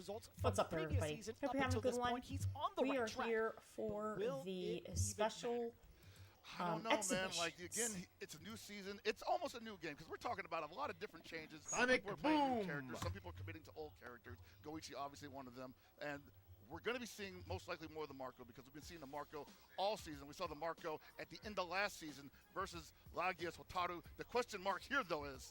results from What's the up, there, previous everybody? season Hope up you're having until a good this one. point. He's on the We right are track. here for Will the it even special I don't know, man. exhibition. Like, again, it's a new season. It's almost a new game because we're talking about a lot of different changes. Some Sonic people are playing new Boom! characters. Some people are committing to old characters. Goichi, obviously, one of them. And we're going to be seeing most likely more of the Marco because we've been seeing the Marco all season. We saw the Marco at the end of last season versus Lagia's Hotaru. The question mark here, though, is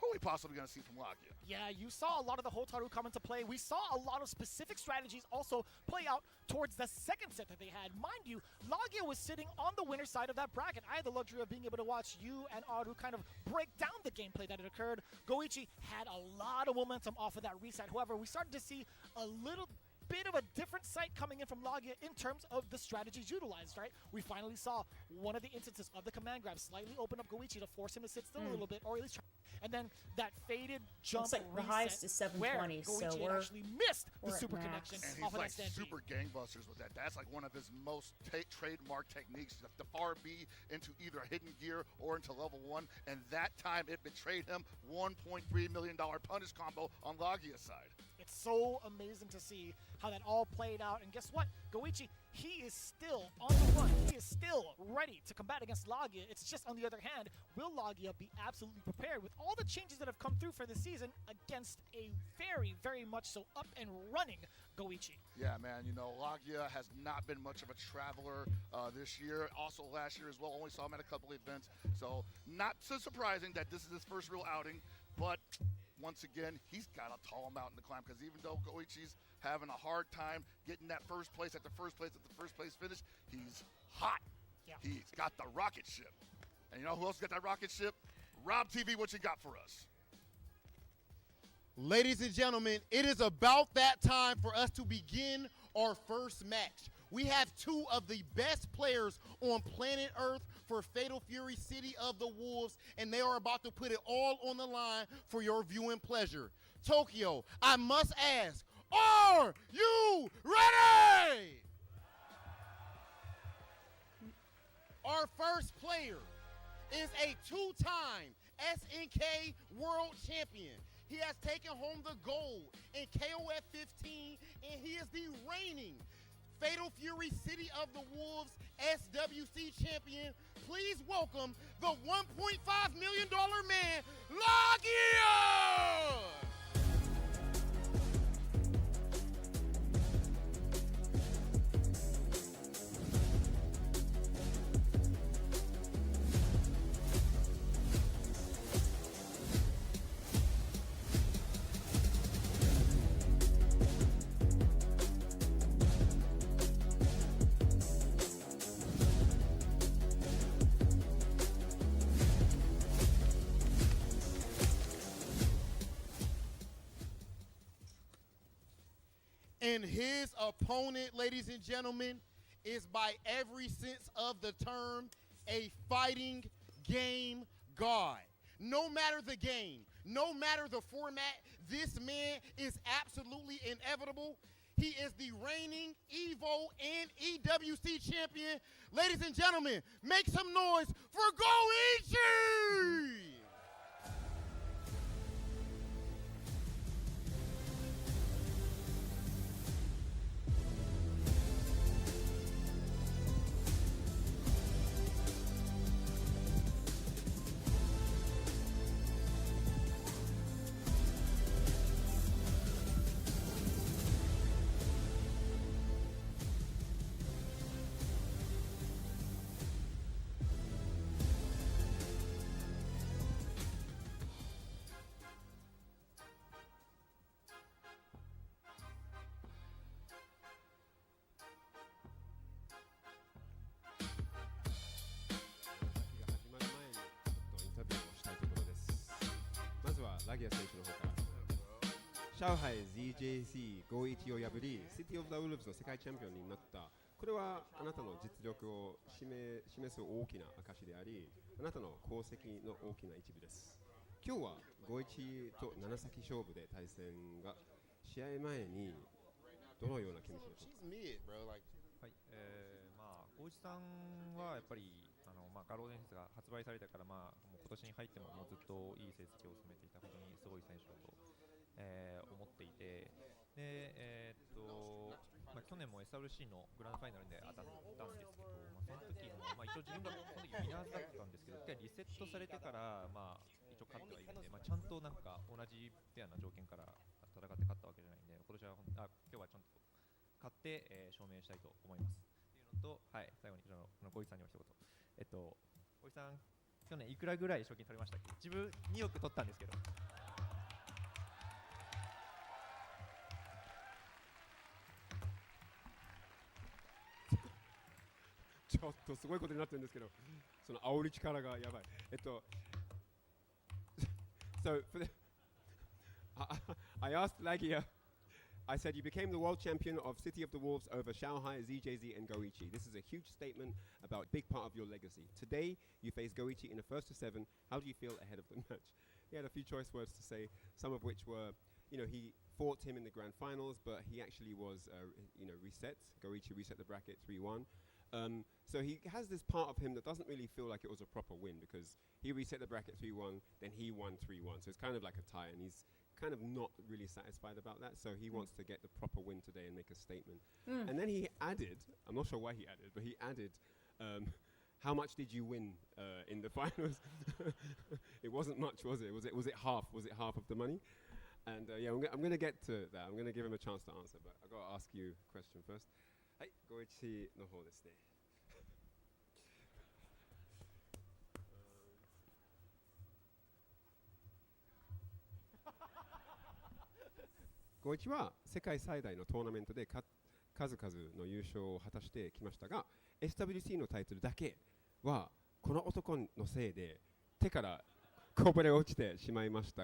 who are we possibly going to see from Lagia? Yeah, you saw a lot of the Hotaru come into play. We saw a lot of specific strategies also play out towards the second set that they had. Mind you, Lagia was sitting on the winner side of that bracket. I had the luxury of being able to watch you and Aru kind of break down the gameplay that had occurred. Goichi had a lot of momentum off of that reset. However, we started to see a little bit of a different sight coming in from Lagia in terms of the strategies utilized, right? We finally saw one of the instances of the command grab slightly open up Goichi to force him to sit still a little bit, or at least try. And then that faded jump Looks like the highest is 720, where so Goichi we're- had actually missed the we're at super max. connection And off he's of like that stand super gangbusters with that. That's like one of his most trademark techniques, the far B into either a hidden gear or into level 1. And that time it betrayed him. $1.3 million punish combo on Lagia's side. It's so amazing to see how that all played out. And guess what? Goichi, he is still on the run. He is still ready to combat against Lagia. It's just, on the other hand, will Lagia be absolutely prepared with all the changes that have come through for this season against a very, very much so up and running Goichi? Yeah, man, you know, Lagia has not been much of a traveler this year. Also last year as well, only saw him at a couple events. So not so surprising that this is his first real outing. But once again, he's got a tall mountain to climb because even though Goichi's having a hard time getting that first place at the first place finish, he's hot. Yeah. He's got the rocket ship. And you know who else got that rocket ship? Rob TV, what you got for us? Ladies and gentlemen, it is about that time for us to begin our first match. We have two of the best players on planet Earth for Fatal Fury City of the Wolves, and they are about to put it all on the line for your viewing pleasure. Tokyo, I must ask, are you ready? Our first player is a two-time SNK World Champion. He has taken home the gold in KOF 15, and he is the reigning Fatal Fury City of the Wolves SWC champion. Please welcome the $1.5 million man, Lagia! And his opponent, ladies and gentlemen, is by every sense of the term a fighting game god. No matter the game, no matter the format, this man is absolutely inevitable. He is the reigning EVO and EWC champion. Ladies and gentlemen, make some noise for Goichi! GJC 51を破り、シティオブザウルブズの世界チャンピオンになった。これはあなたの実力を示す大きな証であり、あなたの功績の大きな一部です。今日は51と長崎勝負で対戦が試合前にどのような気持ちでしょうか。はい、光一さんはやっぱりガロー伝説が発売されたから、もう今年に入ってもずっといい成績を収めていた本当にすごい選手だと思っていて、で、まあ、去年も SWC のグランドファイナルで当たったんですけど、まあ、その時も、まあ、一応自分がその時ウィナーズだったんですけど、一回リセットされてから、まあ、一応勝ってはいるんで、まあ、ちゃんとなんか同じペアな条件から戦って勝ったわけじゃないんで、今日はちゃんと勝って、証明したいと思いますっていうのと、はい、最後に小井さんにも一言、小井さん去年いくらぐらい賞金取りましたっけ？自分2億取ったんですけど。ちょっとすごいことになってるんですけど、その煽り力がやばい。So for the, I asked Lagia. I said you became the world champion of City of the Wolves over Shanghai, ZJZ, and Goichi. This is a huge statement about a big part of your legacy. Today, you face Goichi in a 1-7. How do you feel ahead of the match? He had a few choice words to say, some of which were, he fought him in the grand finals, but he actually was, reset. Goichi reset the bracket 3-1. So he has this part of him that doesn't really feel like it was a proper win because he reset the bracket 3-1, then he won 3-1. So it's kind of like a tie, and he's kind of not really satisfied about that. So he wants to get the proper win today and make a statement. And then he added, I'm not sure why he added, but he added, how much did you win in the finals? It wasn't much, was it? Was it half? Was it half of the money? And yeah, I'm going to get to that. I'm going to give him a chance to answer, but I've got to ask you a question first. はい、Goichiの方ですね。Goichi は世界最大のトーナメントで数々の優勝を果たしてきましたが、SWC のタイトルだけはこの男のせいで手からこぼれ落ちてしまいました。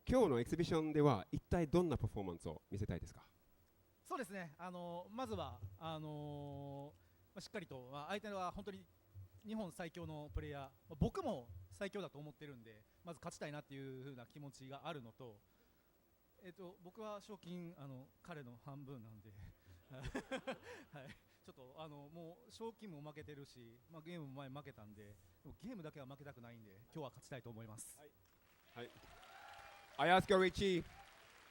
今日のエキシビションでは一体どんなパフォーマンスを見せたいですか？そうですね、まずはしっかりと、相手は本当に日本最強のプレイヤー、僕も最強だと思ってるんで、まず勝ちたいなっていう風な気持ちがあるのと、僕は賞金彼の半分なんで、はい、ちょっともう賞金も負けてるし、ゲームも前負けたんで、ゲームだけは負けたくないんで、今日は勝ちたいと思います。はい。I ask Goichi,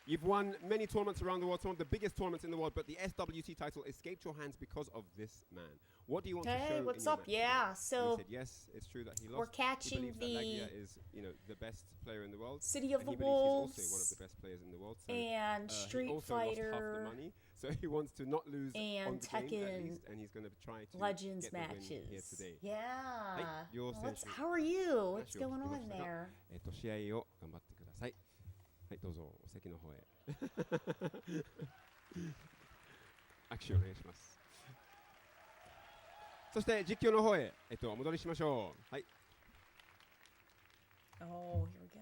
you've won many tournaments around the world, some of the biggest tournaments in the world, but the SWC title escaped your hands because of this man. What do you want to show? Hey, what's in your up? match Yeah, today? so He said yes, it's true that he lost. we're catching he believes that the Lagia is, the best player in the world. City of and the he believes he's also one of Wolves the best players in the world. So, and he Street also lost half the Fighter money, so he wants to not lose and on the game at Tekken least, and he's going to try to Legends get the win here matches. today. Yeah. your Well, sense- how are you? What's 話を going 聞きま on したが there? 試合を頑張ってください。はい、どうぞお席の方へ。握手をお願いします。そして実況の方へ、お戻りしましょう。はい。Oh, here we go.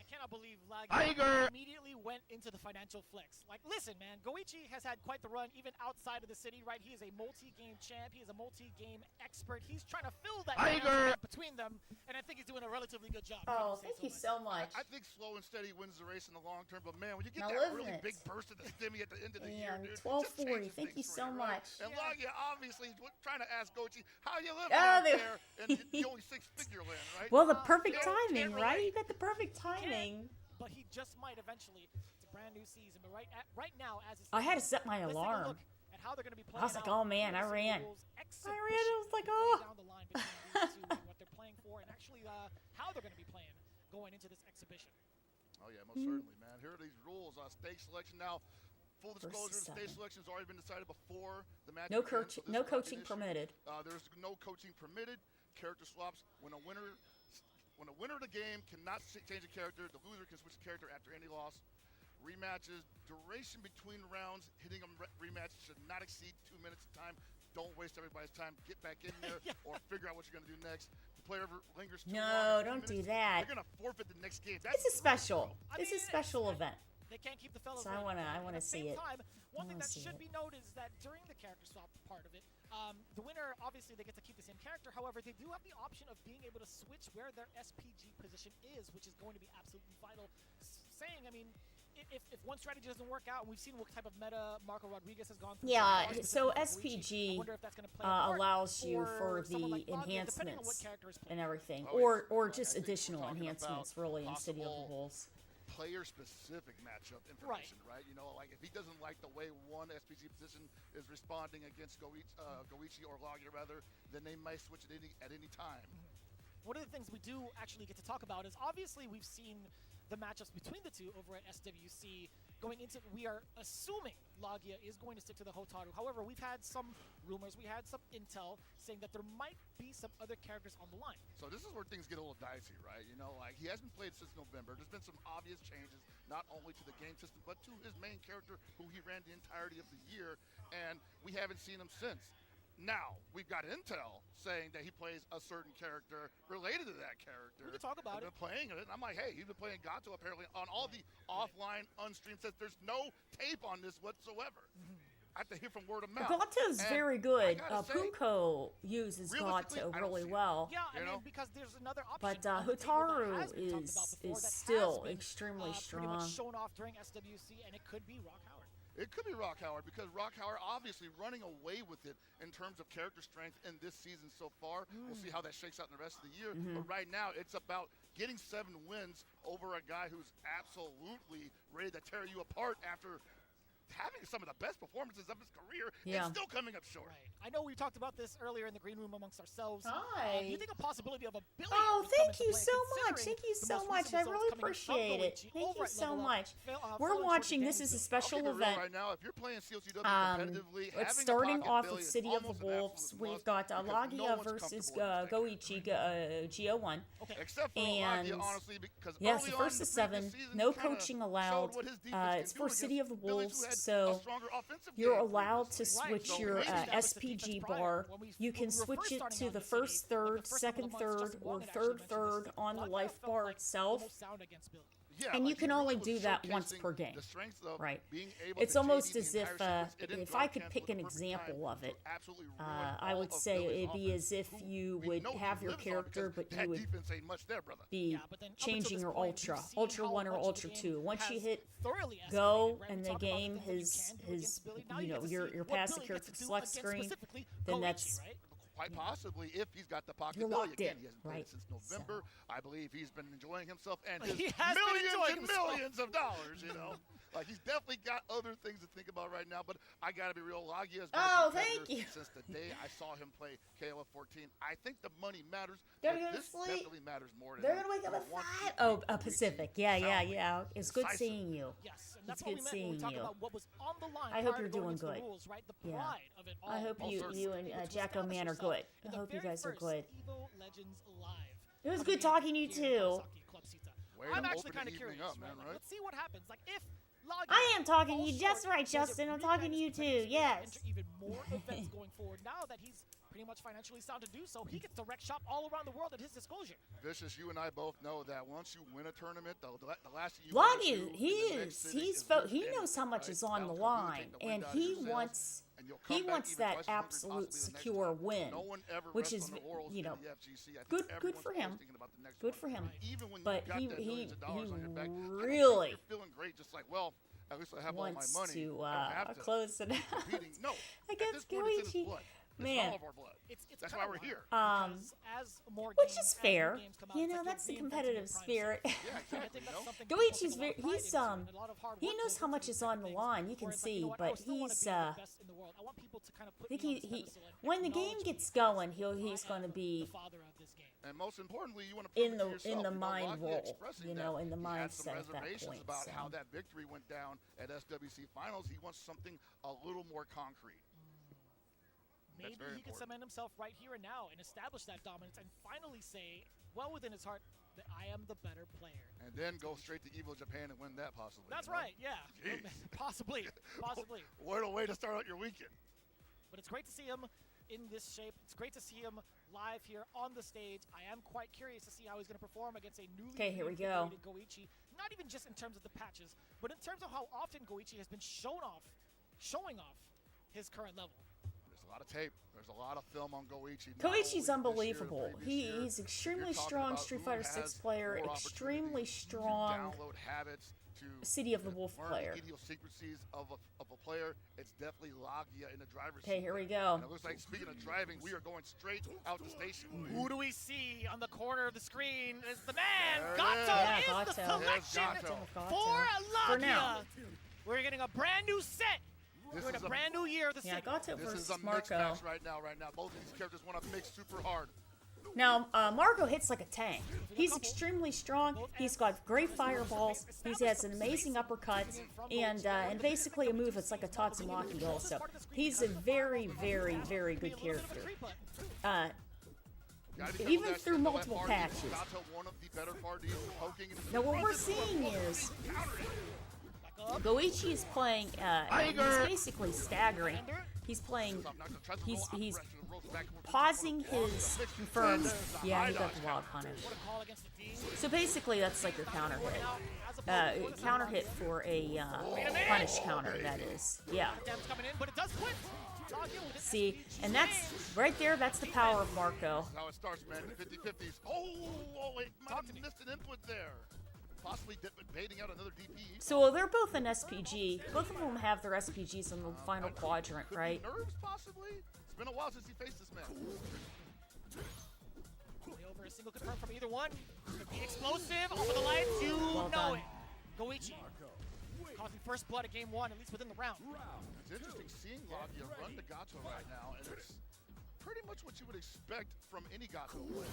I cannot believe Lagia immediately went into the financial flex. Like, listen, man, Goichi has had quite the run even outside of the city, right? He is a multi-game champ. He is a multi-game expert. He's trying to fill that gap between them, and I think he's doing a relatively good job. Oh, thank you so much. I think slow and steady wins the race in the long term, but man, when you get Now that isn't really it? big burst of the stimmy at the end of the year, And dude, it just 1240, changes thank you things so for right? much. And Lagia obviously is trying to ask Goichi, how you live Oh, out they- there in the only six-figure land, right? Well, the perfect Yeah, timing, can't right? relate. You got the perfect timing. But he just might eventually. It's a brand new season, but right now, as it's I had to set my let's take a alarm. look at how they're going to be playing. I was like, out oh, man, I the ran. Wolves I exhibition ran, I was like, way oh. down the line between these two and what they're playing for, and actually how they're going to be playing going into this exhibition. Oh yeah, most certainly, man. Here are these rules. Stage selection now. Full disclosure, the stage 7. selection has already been decided before the match. No begins, so coaching, this no is not an coaching issue. permitted. There's no coaching permitted. Character swaps. When a winner of the game cannot change a character, the loser can switch the character after any loss. Rematches, duration between rounds, hitting a rematch should not exceed 2 minutes of time. Don't waste everybody's time. Get back in there or figure out what you're going to do next. The player lingers too long, No, 3 don't do minutes, that. You're going to forfeit the next game. It's a special. I It's a mean, special it's- event. They can't keep the fellas. So I waiting. wanna At the see same it. Time, one I thing wanna that see should it. be noted is that during the character swap part of it, the winner obviously they get to keep the same character. However, they do have the option of being able to switch where their SPG position is, which is going to be absolutely vital. Saying, I mean, if one strategy doesn't work out, and we've seen what type of meta Marco Rodriguez has gone through. Yeah, so so far, specifically for Goichi, I SPG wonder if that's gonna play a part allows you for for someone the like Lagia, depending on what enhancements character is and playing. everything, Oh, yeah. or I just think we're additional talking about enhancements really in City of the possible Wolves. player-specific matchup information, right? You know, like if he doesn't like the way one SPG position is responding against Goichi or Logia rather, then they might switch it at any time. One of the things we do actually get to talk about is obviously we've seen the matchups between the two over at SWC going into. We are assuming Logia is going to stick to the Hotaru. However, we've had some rumors, we had some intel saying that there might be some other characters on the line. So this is where things get a little dicey, right? You know, like he hasn't played since November. There's been some obvious changes, not only to the game system, but to his main character, who he ran the entirety of the year, and we haven't seen him since. Now, we've got intel saying that he plays a certain character related to that character. We can talk about I've been playing it, and I'm like, hey, he's been playing Gato apparently on all the offline, unstreamed sets. There's no tape on this whatsoever. I have to hear from word of mouth. Gato's And very good. I gotta say, Punko uses realistically, Gato I don't really see it. well. Yeah, You I mean, know? because there's another option. But on the table that Hotaru has been talked about is before, that has still been, extremely pretty strong. much shown off during SWC, and it could be Rock Howard. It could be Rock Howard because Rock Howard obviously running away with it in terms of character strength in this season so far. We'll see how that shakes out in the rest of the year. But right now, it's about getting 7 wins over a guy who's absolutely ready to tear you apart after having some of the best performances of his career Yeah. and still coming up short. Right. I know we talked about this earlier in the green room amongst ourselves. Hi. Do you think a possibility of a billion? Oh, would come thank into you play, so much. considering Thank you the so most much. recent I results really coming from appreciate it. Goichi Thank over you at so Level Up, much. falling We're short watching. to This is a Gangster. special I'll keep it real event. right now. If you're playing CLCW competitively, It's having a starting pocket off with billion City of the almost an Wolves. absolute We've must got because no Logia one's versus comfortable with Goichi Geo1. Okay. Except for And Logia, honestly, because yes, early the on first in to the previous 7, season, no he kinda coaching showed allowed. what his defense It's can for do City of the against Billies Wolves, who had a so stronger offensive you're game allowed to previously. Right, switch so your we established the SPG defense prior bar. when we- You when can we were switch first it starting to out the in City, first like third, the first second couple of months, third, Justin or Wong had third actually third mentioned this. on the Logia life felt bar like itself. almost sound against Billy. Yeah, And you like, can he really only was do that once showcasing per game. the strengths of Right. being able It's to almost JD the as if entire sequence. It didn't if I drop could cancel pick at the an perfect example time of it, to absolutely ruin I all would of say Billy's it'd be offense, as if who you we would know he have your lives on character, because but that you would defense ain't much there, brother. be Yeah, but then up until changing this your point, Ultra, we've seen Ultra how 1 or much Ultra the game 2. Once you has hit thoroughly go escalated, right? and We the talk about game things that you has can do against Billy. Now you get know to you're see you're what past the Billy character gets to do select against screen, specifically then Goichi, that's right? Quite possibly, if he's got the pocket You're belly locked again. in, He hasn't played right? since November. I believe he's been enjoying himself and his He has been millions enjoying and himself. millions of dollars. You know, like he's definitely got other things to think about right now. But I got to be real, Logia has been Oh, a competitor thank you. since the day I saw him play KOF 14. I think the money matters, Gotta but go to this sleep. definitely matters more than They're gonna wake up at one 5. team Oh, beat Goichi Pacific. Yeah. soundly, It's good decisive. seeing you. Yes, and that's It's what we good meant when we seeing talk you. about what was on the line. I hope prior you're to going doing into the good. rules, right? The Yeah. pride of it all. I hope Oh, you certainly. you and Able to Jacko establish Man are yourself good. in I the hope you very guys are first good. Evo Legends Live. It was coming good in talking to you here in too. Kawasaki Club Sita. Way I'm to actually open kind the of evening curious, up, man, right? right? Let's see what happens. Like if Logia I am talking to falls you just short, right, does it Justin. I'm reignite talking to his you competitive too. spirit and Yes. enter even more events going forward now that he's pretty much financially sound to do so. He gets to wreck shop all around the world at his disclosure. Vicious, you and I both know that once you win a tournament, the last thing you want to do Logia, he in the next is. sitting He is lose he any, knows how much right? is on That'll the completely line, take the wind and out of he your sails, wants and you'll come he back wants even that twice as hungry absolute possibly the next secure time. win, No one ever which rests is on the laurels you in know the FGC. I think good everyone's for him. always thinking about the next Good one. for him. Even when But you got he that millions of dollars on your back, I don't think really you're feeling great. Just like, well, at least I have all my wants money. to I don't have to close it be out competing. No, at this against point, it's in his Goichi. blood. It's Man. all of our blood. It's That's kinda why we're wild, here. because as more Which games, is as new fair. games come out, You it's know, like that's the you're reinventing your competitive prime spirit. Yeah, self. And I exactly. think You that's know? something people Goichi's take a lot very- of pride he's, into, and a lot of hard he work knows goes how into much these is on different the things, line. You can where it's like, you see, know what, I but still wanna he's be the best in the world. I want people to kind of I put think me on he this pedestal and when the game acknowledge gets me going, because he's I going to am be the father of this game. And most importantly, you want to in prove it to the yourself. You know, mind Logia role, expressing you that know, in the he had some mindset at that reservations point. about So. how that victory went down at SWC Finals. He wants something a little more concrete. Maybe very he can important. cement himself right here and now and establish that dominance and finally say, well within his heart, that I am the better player. And then go straight to Evo Japan and win that possibly. That's you know? right, yeah. Jeez. Possibly, possibly. What a way to start out your weekend. But it's great to see him in this shape. It's great to see him live here on the stage. I am quite curious to see how he's going to perform against a newly 'Kay, here we go. reinvigorated Goichi. Not even just in terms of the patches, but in terms of how often Goichi has been showing off his current level. There's a lot of tape. There's a lot of film on Goichi. not only Koichi's this year, unbelievable. the previous year. He's If extremely you're talking strong about Street who Fighter has 6 player, more extremely opportunity strong. to download habits, to City of the Wolf learn player. the idiosyncrasies of a player, it's definitely Lagia in the driver's Okay, seat. here we go. And it looks like, speaking of driving, we are going straight out the station. Who do we see on the corner of the screen? Is the man. There it Gato is. Yeah, is Gato. the selection There's Gato. for For now. Lagia. We're getting a brand new set. This We're in is a brand new year of the Yeah, city. Gato This is versus a mixed Marco. match right now. Both of these characters want to mix super hard. Now, Marco hits like a tank. He's extremely strong. He's got great fireballs. He has an amazing uppercut, and basically a move that's like a Tatsumaki also. He's a very, very, very good character. Gotta be careful Even that through Gato multiple FRD. patches. Gato, one of the better FRDs poking into Now, what the we're seeing is Goichi is playing. He's basically staggering. He's playing. He's pausing his confirmed. Yeah, he got the wild punish. What a call against the D. So basically, that's like your counter hit. Counter hit for a punish counter. That is. Yeah. Damage coming in, but it does quit. Lagia with it. See, and that's right there. That's the power of Marco. That's how it starts, man. 50-50s. Oh, wait, might have missed an input there. Possibly baiting out another DP. So they're both an SPG. Both of them have their SPGs in the final quadrant, Could be right? nerves, possibly. It's been a while since he faced this man. Play over a single confirm from either one. Could be explosive. Over the lights. You Well know done. it. Goichi causing first blood at game 1, at least within the round. It's interesting seeing Lagia run the Gato right now, and it's pretty much what you would expect from any Gato player.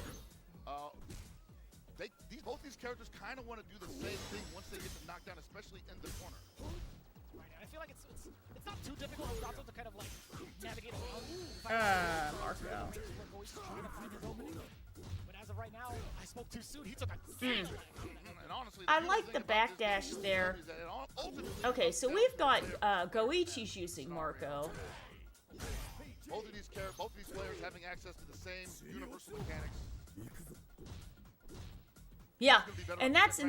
Both these characters kind of want to do the same thing once they get the knockdown, especially in the corner. Right, and I feel like it's not too difficult for Gato to kind of like navigate around. Marco. Where Goichi's trying to find his opening. But as of right now, I spoke too soon. He took a huge And honestly, I the like thing the about this backdash game there. is that it ultimately Okay, so we've got Goichi's using Marco. both of these players having access to the same universal mechanics. Yeah, and that's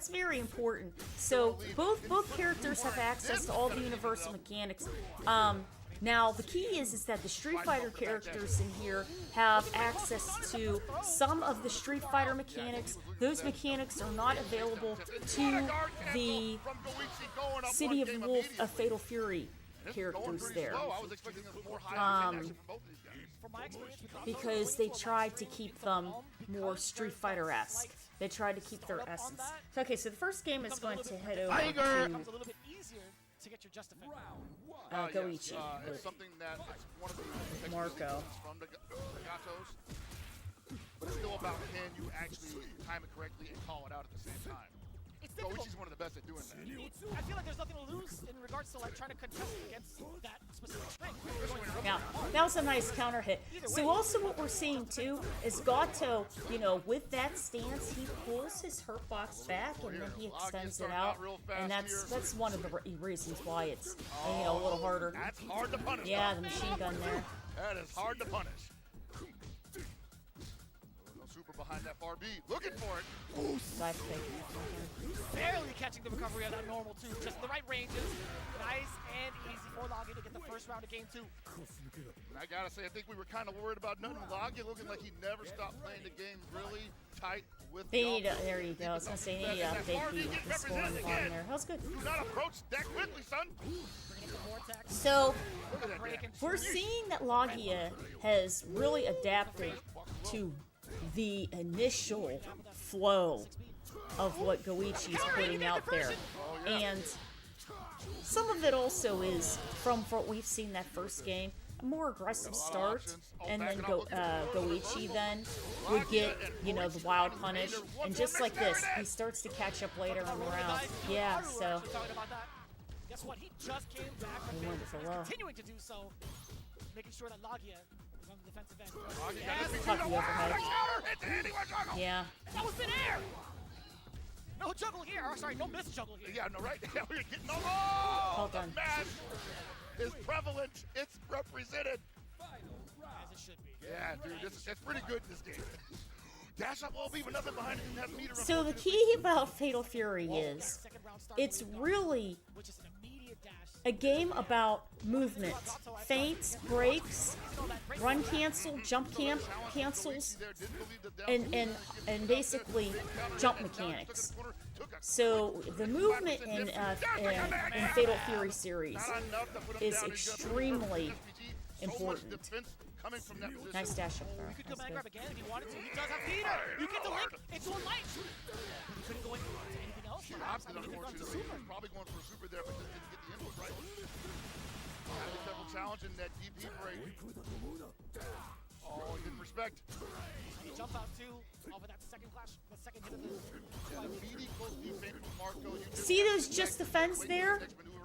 very important. So both characters have access to all the universal mechanics. Now the key is that the Street Fighter characters in here have access to some of the Street Fighter mechanics. Those mechanics are not available to the From Goichi going up City one of game Wolf immediately. of Fatal Fury This is going characters pretty there. slow. I was expecting a more high action from both of these guys. From my experience with Gato, Because they Goichi tried will to actually keep the them bomb more because Street there's that Fighter-esque. slight They tried to keep their startup on essence. that. Okay, so the first game is going to head over It to becomes a little bit easier to get your just effect. Goichi. It's something that it's one of the Marco. from the Gatos. But it's still about can you actually time it correctly and call it out at the same time. It's difficult. Goichi's one of the best at doing that. I feel like there's nothing to lose in regards to like trying to contest against that specific strength. Yeah, that was a nice counter hit. So also what we're seeing too is Gato, with that stance, he pulls his hurt box back and then he extends it out, and that's one of the reasons why it's a little harder. That's hard to punish. Yeah, the machine gun there. That is hard to punish. No super behind that far B. Looking for it. Dive kick. Barely catching the recovery of that normal too. Just the right ranges. Nice and easy for Lagia to get the first round of game 2. And I gotta say, I think we were kind of worried about Nunu Lagia looking like he never stopped playing the game really tight with They the need offense. there you go. I was gonna say they need to update the score on the bottom there. That was good. Do not approach that quickly, son. So Look at that Break dash. and we're seeing that Lagia has really adapted to the initial flow of what Goichi's putting out there. And some of it also is from what we've seen that first game, a more aggressive start, and then Goichi then would get, the wild punish, and just like this, he starts to catch up later in the round. Yeah, so Talking about that. Guess what? He just came back from He went Vegas for and low. is continuing to do so, making sure that Lagia is on the defensive end. Lagia got Yes, his Tuck the overhead. counter hit to anyone juggle. Yeah. that was midair. No juggle here. Or, sorry, no miss juggle here. Yeah, no, right? Yeah, we're getting the Well the done. match is prevalent. It's represented. As it should be. Yeah, dude, it's pretty good this game. Dash up OB with nothing behind it, didn't have meter. So the key about Fatal Fury is Second round start it's for Lagia, really which is an immediate dash. a game about movement, feints, breaks, run cancel, jump cancels, and basically jump mechanics. So the movement in Fatal Fury series is extremely important. Nice dash up throw. You could come back grab again if you wanted to. He does have Peter. You get the link. It's one light. But he couldn't go into anything else. He opted unfortunately. He was probably going for a super there, but just didn't get the input right. Having several challenging that DP break. Oh, he didn't respect. He jumped out too off of that second clash, the second hit of the Really close to you, Marco. You See those just defense there?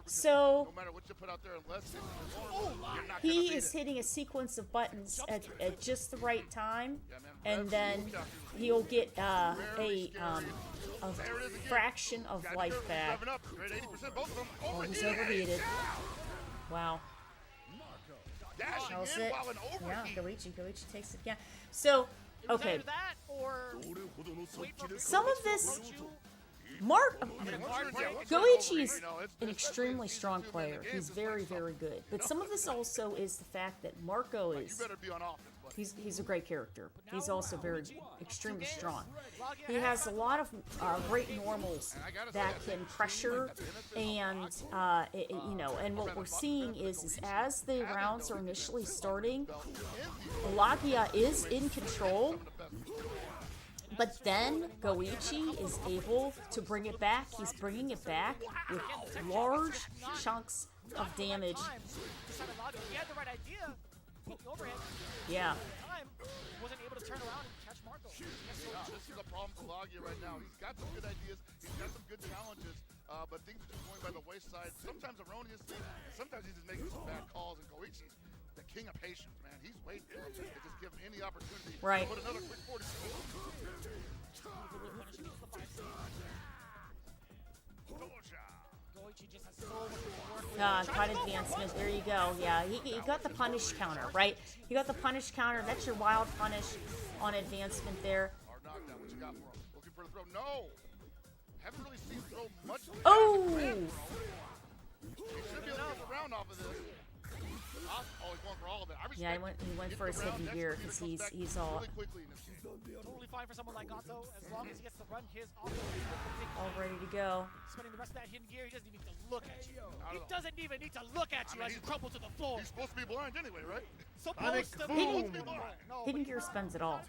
So no matter what you put out there, unless it's he is hitting a sequence of buttons at just the right time, and then he'll get a fraction of life back. Oh, he's overheated. Wow. That was it. Yeah, Goichi takes it again. So, okay. Some of this, Goichi is an extremely strong player. He's very, very good. But some of this also is the fact that Marco is, he's a great character. He's also extremely strong. He has a lot of great normals that can pressure, and and what we're seeing is as the rounds are initially starting, Lagia is in control. But then Goichi is able to bring it back. He's bringing it back with large chunks of damage. He had the right idea. Yeah. Wasn't able to turn around and catch Marco. This is a problem for Lagia right now. He's got some good ideas. He's got some good challenges. But things are just going by the wayside. Sometimes erroneously. Sometimes he's just making some bad calls. And Goichi's the king of patience, man. He's waiting for him to just give him any opportunity. Right. Put another quick 40. Caught advancement. There you go. Yeah, he got the punish counter, right? He got the punish counter. That's your wild punish on advancement there. Hard knockdown. What you got for him? Looking for the throw. No. Haven't really seen him throw much. Oh. He should be able to get the round off of this. Oh, he's going for all of it. Yeah, he went for his hidden gear because he's all totally fine for someone like Gato as long as he gets to run his offense. all ready to go. Spending the rest of that hidden gear, he doesn't even need to look at you. He doesn't even need to look at you as you crumble to the floor. He's supposed to be blind anyway, right? Supposed to be blind. Hidden gear spends it all.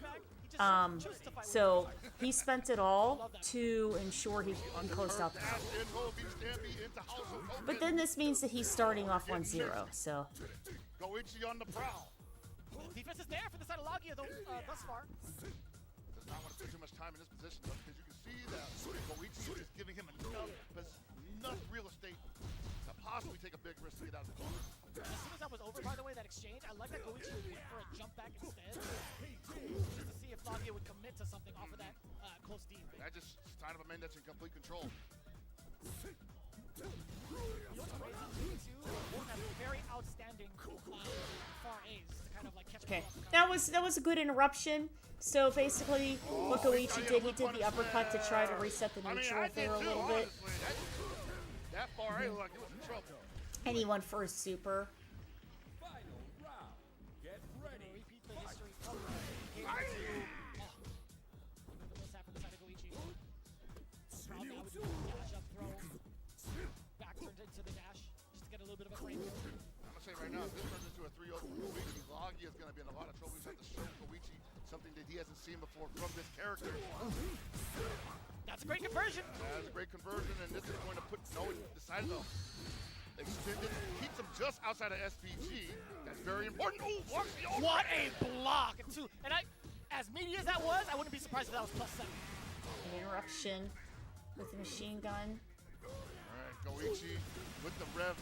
So he spent it all to ensure he closed out the round. But then this means that he's starting off 1-0, so. Goichi on the prowl. Defense is there for the side of Lagia though, thus far. Does not want to spend too much time in this position though, because you can see that Goichi is giving him enough real estate to possibly take a big risk to get out of the corner. As soon as that was over, by the way, that exchange, I like that Goichi went for a jump back instead. Just to see if Lagia would commit to something off of that close D. Right? That just is kind of a man that's in complete control. Very outstanding far A's to kind of like catch. Okay, that was a good interruption. So basically, what Goichi did, he did the uppercut to try to reset the neutral there a little bit. That far A looked like he was in trouble. And he went for his super. Right now, if this turns into a 3-0 for Goichi, Lagia is going to be in a lot of trouble. He's had to show Goichi something that he hasn't seen before from this character. That's a great conversion. That's a great conversion, and this is going to put decided to extend it, keeps him just outside of SPG. That's very important. Oh, what a block! And as meaty as that was, I wouldn't be surprised if that was +7. An interruption with the machine gun. All right, Goichi with the rev.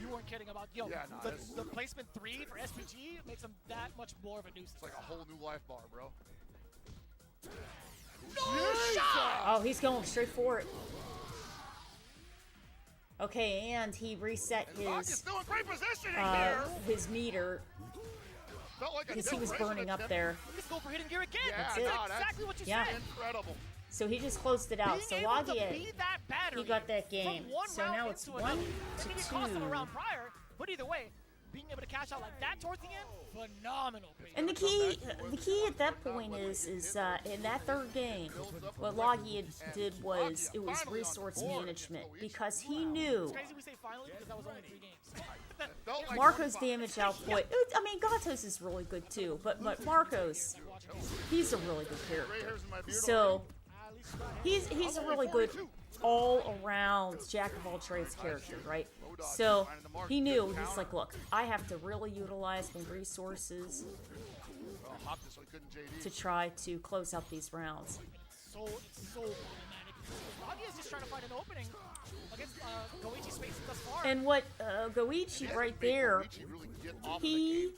You weren't kidding about the placement 3 for SPG makes him that much more of a nuisance. It's like a whole new life bar, bro. Oh, he's going straight for it. Okay, and he reset his meter because he was burning up there. Let's go for hidden gear again. Yeah, that's it. Exactly what you said. Incredible. So he just closed it out. So Lagia, he got that game. So now it's 1-2. Cost him a round prior, but either way, being able to cash out like that towards the end, phenomenal. And the key at that point is in that third game, what Logia did was it was resource management because he knew It's crazy we say finally because that was only 3 games. Marco's damage output. I mean, Gatos is really good too, but Marco's, he's a really good character. So he's a really good all around jack of all trades character, right? So he knew, he's like, look, I have to really utilize my resources to try to close out these rounds. It's so problematic. Logia is just trying to find an opening against Goichi's space thus far. And what Goichi right there, he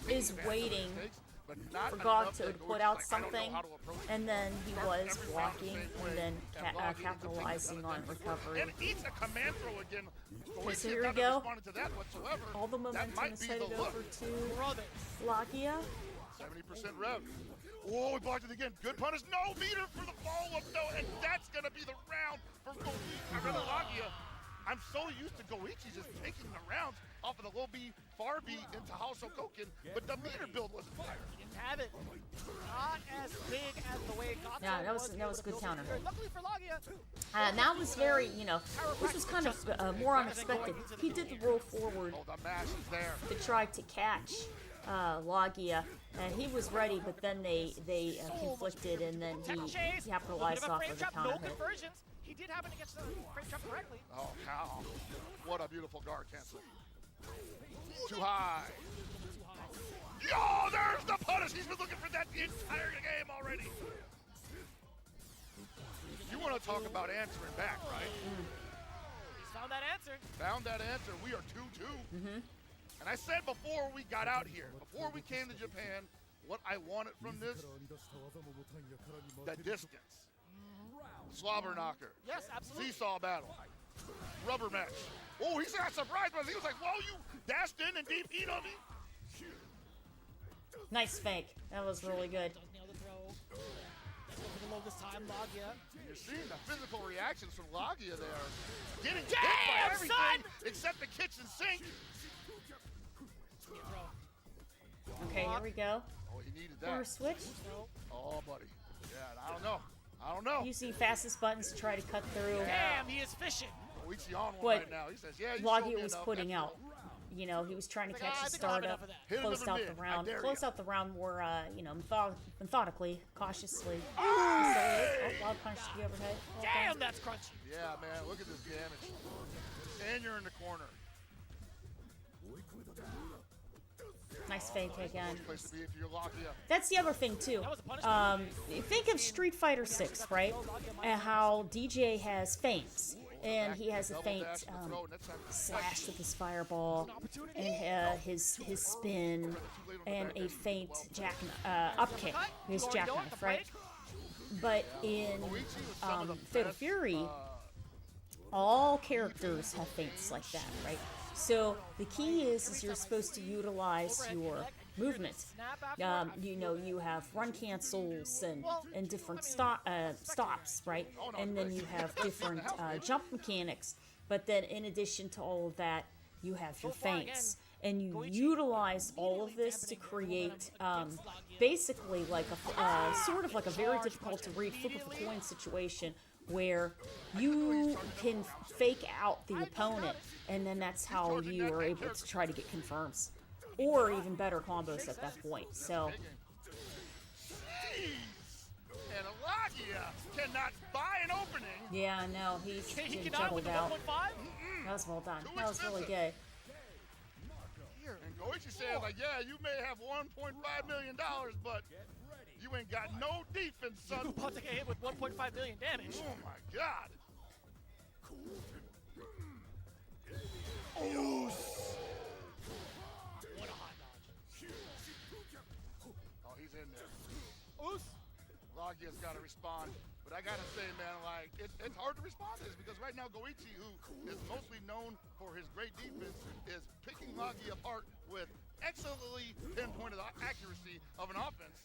is waiting for Gato to put out something, and then he was blocking and then capitalizing on recovery. And eats a command throw again. Okay, so here we go. All the momentum is headed over to Logia. 70% rev. Oh, he blocked it again. Good punish. No meter for the follow-up, though, and that's going to be the round for Logia. I'm so used to Goichi just taking the rounds off of the low B, far B into House Koken, but the meter build was fire. He didn't have it. Not as big as the way Gato Yeah, that was a good counter. Luckily for Logia, And that was very, this was kind of more unexpected. He did the roll forward Oh, the mash is there. to try to catch Logia, and he was ready, but then they conflicted, and then he capitalized off of the counter no hit. conversions. He did happen to catch the frame trap correctly. Oh, cow. What a beautiful guard cancel. Too high. Yo, there's the punish. He's been looking for that the entire game already. You want to talk about answering back, right? He's found that answer. Found that answer. We are 2-2. And I said before we got out here, before we came to Japan, what I wanted from this, the distance. Slobber knocker. Yes, absolutely. Seesaw battle. Rubber match. Oh, he got surprised, but he was like, whoa, you dashed in and deep eat on me. Nice fake. That was really good. Does nail the throw. Let's go for the low this time, Logia. You're seeing the physical reactions from Logia there. Getting hit Damn, by everything son! except the kitchen sink. Okay, here we go. Oh, he needed Corner that. switch. Oh, buddy. Yeah, I don't know. I don't know. Using fastest buttons to try to cut through. Damn, he is fishing. Koichi on one What right now. He says, yeah, you Logia showed me was enough. putting That's out. He was trying to Like, catch I the think I'll have startup, enough of that. Hit closed another out the mid. I round, dare closed ya. out the round more, methodically, cautiously. Oh, wild punch to the overhead. Well Damn, done. that's crunchy. Yeah, man, look at this damage. And you're in the corner. Nice fake again. Place to be if you're Logia. That's the other thing too. That was a punishment. Think of Street Fighter 6, right? And how DJ has feints, and he has a feint slash with his fireball, and his spin, and a feint up kick, his jackknife, right? But in Fatal Fury, all characters have feints like that, right? So the key is you're supposed to utilize your movement. You have run cancels and different stops, right? And then you have different jump mechanics. But then in addition to all of that, you have your feints. And you utilize all of this to create basically like a sort of like a very difficult to read flip of a coin situation where you can fake out the opponent, and then that's how you are able to try to get confirms, or even better combos at that point. So, Jeez. And Logia cannot buy an opening. yeah, no, he cannot juggled with the out. 1.5. That was well done. That was really good. And Goichi says, like, yeah, you may have $1.5 million, but you ain't got no defense, son. About to get hit with 1.5 billion damage. Oh my God. Oh, What a hot dodge. oh, he's in there. Logia's got to respond. But I got to say, man, like, it's hard to respond to this because right now Goichi, who is mostly known for his great defense, is picking Logia apart with excellently pinpointed accuracy of an offense.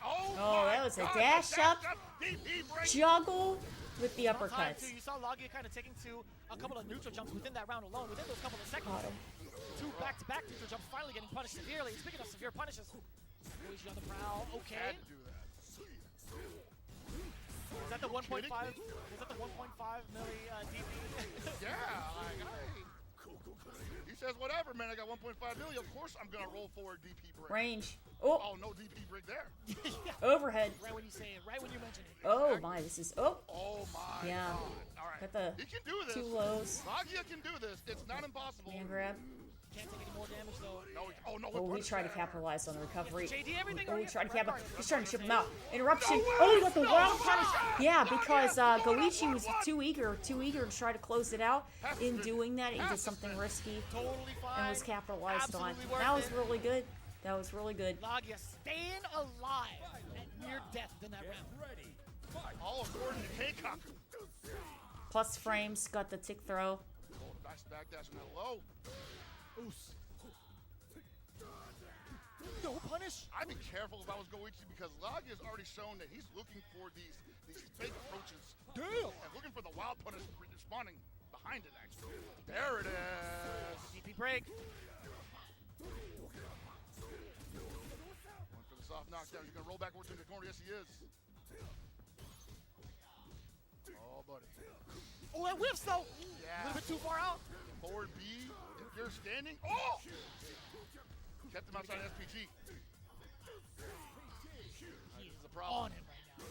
Oh, that was a dash up, DP break. juggle, with the Time uppercuts. too, you saw Lagia kind of taking to a couple of neutral jumps within that round alone. Within those couple of seconds, Got him. 2 back-to-back neutral jumps, finally getting punished severely. Speaking of severe punishes, Luigi on the prowl. Okay. Had to do that. Is that the 1.5? Is that the 1.5 milli DP? Yeah, like, hey. He says, whatever, man. I got 1.5 million. Of course, I'm gonna roll forward DP break. Range. Oh, Oh, no DP break there. Yeah. overhead. Right when you say it, right when you mention it. Oh my, this is. Oh, Oh my Yeah. God. All right. got the He can do this. 2 lows. Lagia can do this. It's not impossible. Man grab. Can't take any more damage though. No, oh no. Oh, he punish tried to that. capitalize on the recovery. JD, everything. Oh, or he yes, tried to red capitalize. card. He's trying to ship him out. Interruption. Oh, he got the wild punish. Yeah, because Goichi was too eager to try to close it out. In doing that, he did something risky Totally fine. and was capitalized on. Absolutely worth That was it. really good. That was really good. Lagia staying alive at near death in that round. All according to Keikaku. Plus frames, got the tick throw. Oh, nice backdash from that low. Oos. No punish. I'd be careful if I was Goichi because Lagia has already shown that he's looking for these fake approaches. Damn. And looking for the wild punish responding behind it, actually. There it is. DP break. One for the soft knockdown. He's going to roll backwards into the corner. Yes, he is. Oh, buddy. Oh, that whiffs though. Yeah. A little bit too far out. Forward B, if you're standing. Oh! Kept him outside SPG. This is the problem. On him right now.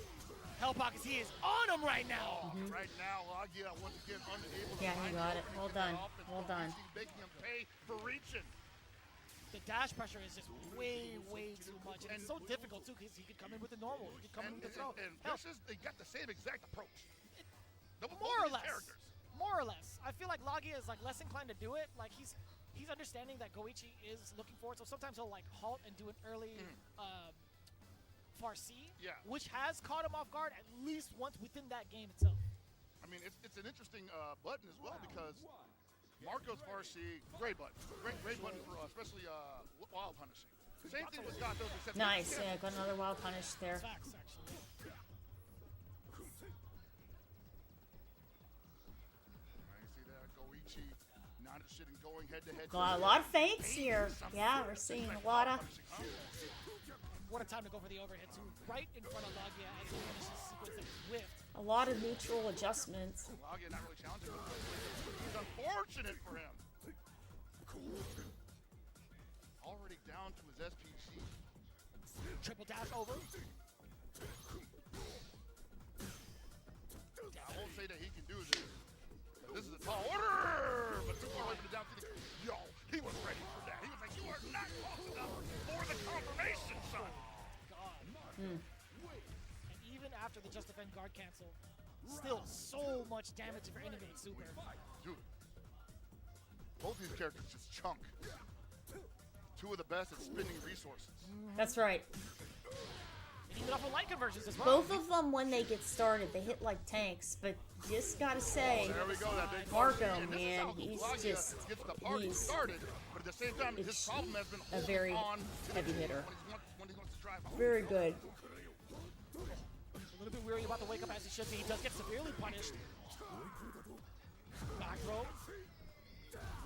Hellpockets, he is on him right now. Right now, Lagia once again unable to Yeah, he find got the it. opening Well to get done. off, and Well done. Goichi making him pay for reaching. The dash pressure is just way too much. And it's so difficult too because he could come in with the normal. He could come in with the throw. And Hell, Vicious, they got the same exact approach. Both more or of these less. characters. More or less. I feel like Lagia is like less inclined to do it. Like he's understanding that Goichi is looking for it. So sometimes he'll like halt and do an early Farsi, Yeah. which has caught him off guard at least once within that game itself. I mean, it's an interesting button as well because Marco's Farsi, great button. Great button for especially wild punishing. Same thing with Gatos, except Nice. Yeah, got another wild punish there. Facts, actually. You see that Goichi not interested in going head to head. Got a lot of feints here. Yeah, we're seeing a lot of. What a time to go for the overhead too, right in front of Lagia as he finishes the sequence that he whiffed. A lot of neutral adjustments. Lagia not really challenging him. It's unfortunate for him. Already down to his SPG. Triple dash over. I won't say that he can do this. But this is a tall order. But too far away from the down to the. Yo, he was ready for that. He was like, you are not close enough for the confirmation, son. God. And even after the Just Defend guard cancel, still so much damage for Innovate Super. Dude, both these characters just chunk. Two of the best at spending resources. That's right. And even off of light conversions as well. Both of them, when they get started, they hit like tanks. But just gotta say, There we go, that big Marco, and this is man, how he's Lagia just- gets the party he's- started, but at the same time, his it's problem has been a holding very on to the heavy game hitter. when he wants to drive home. Very good. A little bit weary about the wake up as he should be. He does get severely punished. Back row.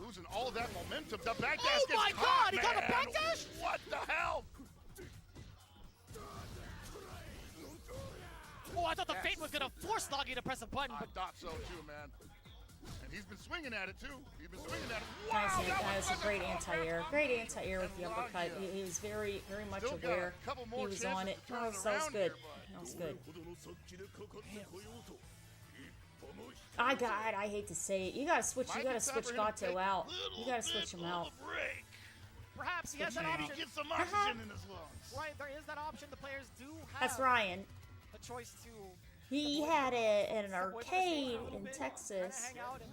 Losing all of that momentum. The backdash Oh gets my caught, God, he got a man. backdash? What the hell? Oh, I thought the Fate was going to force Lagia to press a button, I but thought so too, man. And he's been swinging at it too. He's been swinging at it. Nice, Wow, that was a fucking great close. anti-air. Great anti-air with the uppercut. He was very much Still got a aware. couple He more was chances on it. to turn it That was around good. here, but- That was good. I hate to say it. You gotta switch. Might You be gotta time switch for him to take Gato out. little You gotta switch bit him of out. a break. perhaps he has that Maybe option. get some oxygen in his lungs. Right, there is that option. The players do have That's Ryan. a choice to He had an step away from the stage arcade a little in bit, Texas, kinda hang out and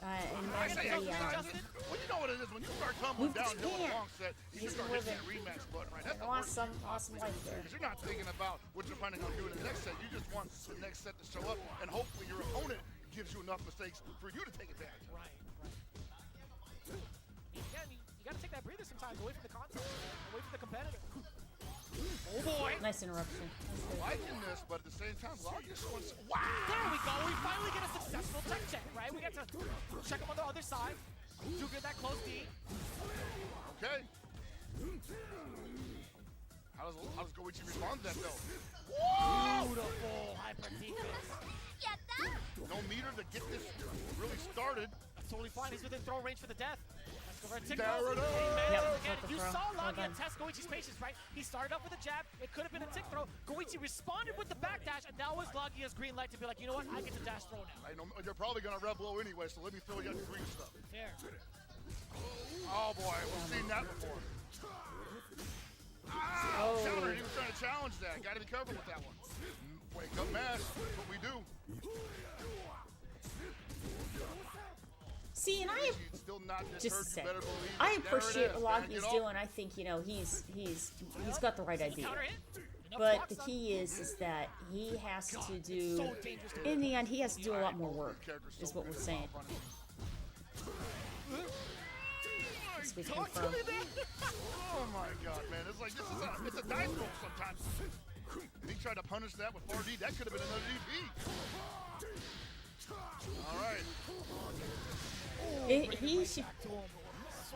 and I then say he, Justin, well, you know what it is when you start tumbling moved to downhill in a Japan. long set, you He's just start been hitting that living rematch button, right? That's the lost worst some thing awesome life there. because you're not thinking about what you're planning on doing in the next set. You just want the next set to show up, and hopefully your opponent gives you enough mistakes for you to take advantage. right. You got to take that breather sometimes away from the contact, away from the competitor. Oh boy. Nice interruption. That's good. Liking this, but at the same time, Logia showing. Wow! There we go. We finally get a successful tech check, right? We get to check him on the other side. Do get that close D. Okay. How does Goichi respond to that though? Beautiful hyper defense. No meter to get this really started. That's totally fine. He's within throw range for the death. Let's go for a tick There throw. it is. He managed Yep, to get that's it. You the throw. saw Well Logia done. test Goichi's patience, right? He started off with a jab. It could have been a tick throw. Goichi responded with the backdash, and that was Logia's green light to be like, you know what? I get to dash throw now. I know you're probably gonna rev low anyway, so let me fill you up the green stuff. Fair. Oh boy, we've seen that before. Oh. Counter, he was trying to challenge that. Gotta be careful with that one. Wake up mash, that's what we do. See, and He's still not just deterred, a you sec. better believe I it. There it appreciate is, a lot man. he's Get doing. off. I think he's got the right idea. Counter hit. Enough But blocks the on- key is that he has to so do. dangerous to In the end, he has to do a lot more Both work. characters so Is what good we're at saying. front running. Let's be Talk to confirmed. me then. Oh my god, man. It's like it's a dice roll sometimes. And he tried to punish that with 4D. That could have been another DP. Alright. He should.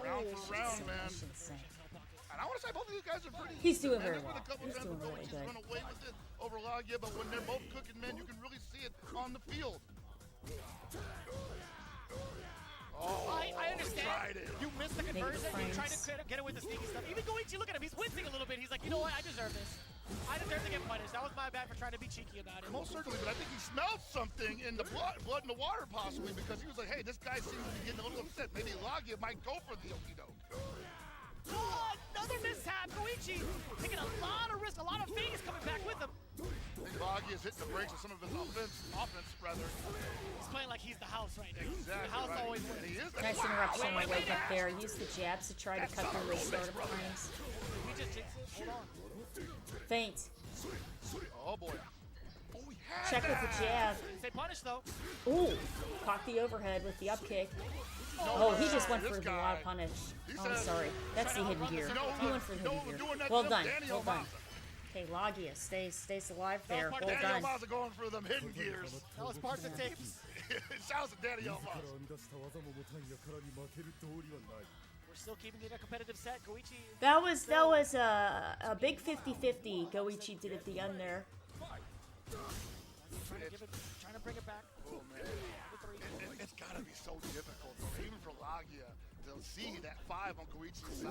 Round for round, man. I shouldn't say. And I want to say both of these guys are pretty He's doing man. very There's been well. a couple He's times doing where really Goichi's good. run away with it over Logia, but when they're both cooking, man, you can really see it on the field. Oh, I understand. tried it. You missed the Make conversion. You tried to friends. get it with the sneaky stuff. Even Goichi, look at him. He's wincing a little bit. He's like, you know what? I deserve this. I deserve to get punished. That was my bad for trying to be cheeky about it. Most certainly, but I think he smelled something in the blood in the water possibly, because he was like, hey, this guy seems to be getting a little upset. Maybe Logia might go for the okie doke. Oh, another mishap. Goichi taking a lot of risk, a lot of Vegas coming back with him. I think Logia is hitting the brakes of some of his offense rather. He's playing like he's the house right now. Exactly The house right. always And wins. he is. Nice interruption on the way up there. Use the jabs to try to cut through those startup frames. We just jinxed it. Hold on. Feint. Oh boy. Oh, he had Check with the jab. Stay punished though. Ooh, caught the overhead with the up kick. Oh, he just went this for the guy. loud punish. He Oh, I'm said- sorry. That's the hidden gear. He went for the hidden gear. Well done. Well done. Okay, Logia stays alive there. part Well of Daniel done. Almaza going for them hidden gears. That was part of the tapes. Shouts to Daniel Almaza. 編み出した技も持たんやからに負ける道理はない We're still keeping it a competitive set. Goichi. That was a big 50-50. Goichi did at the end there. Trying to bring it back. Oh man. It's gotta be so difficult, though, even for Logia, to see that 5 on Koichi's side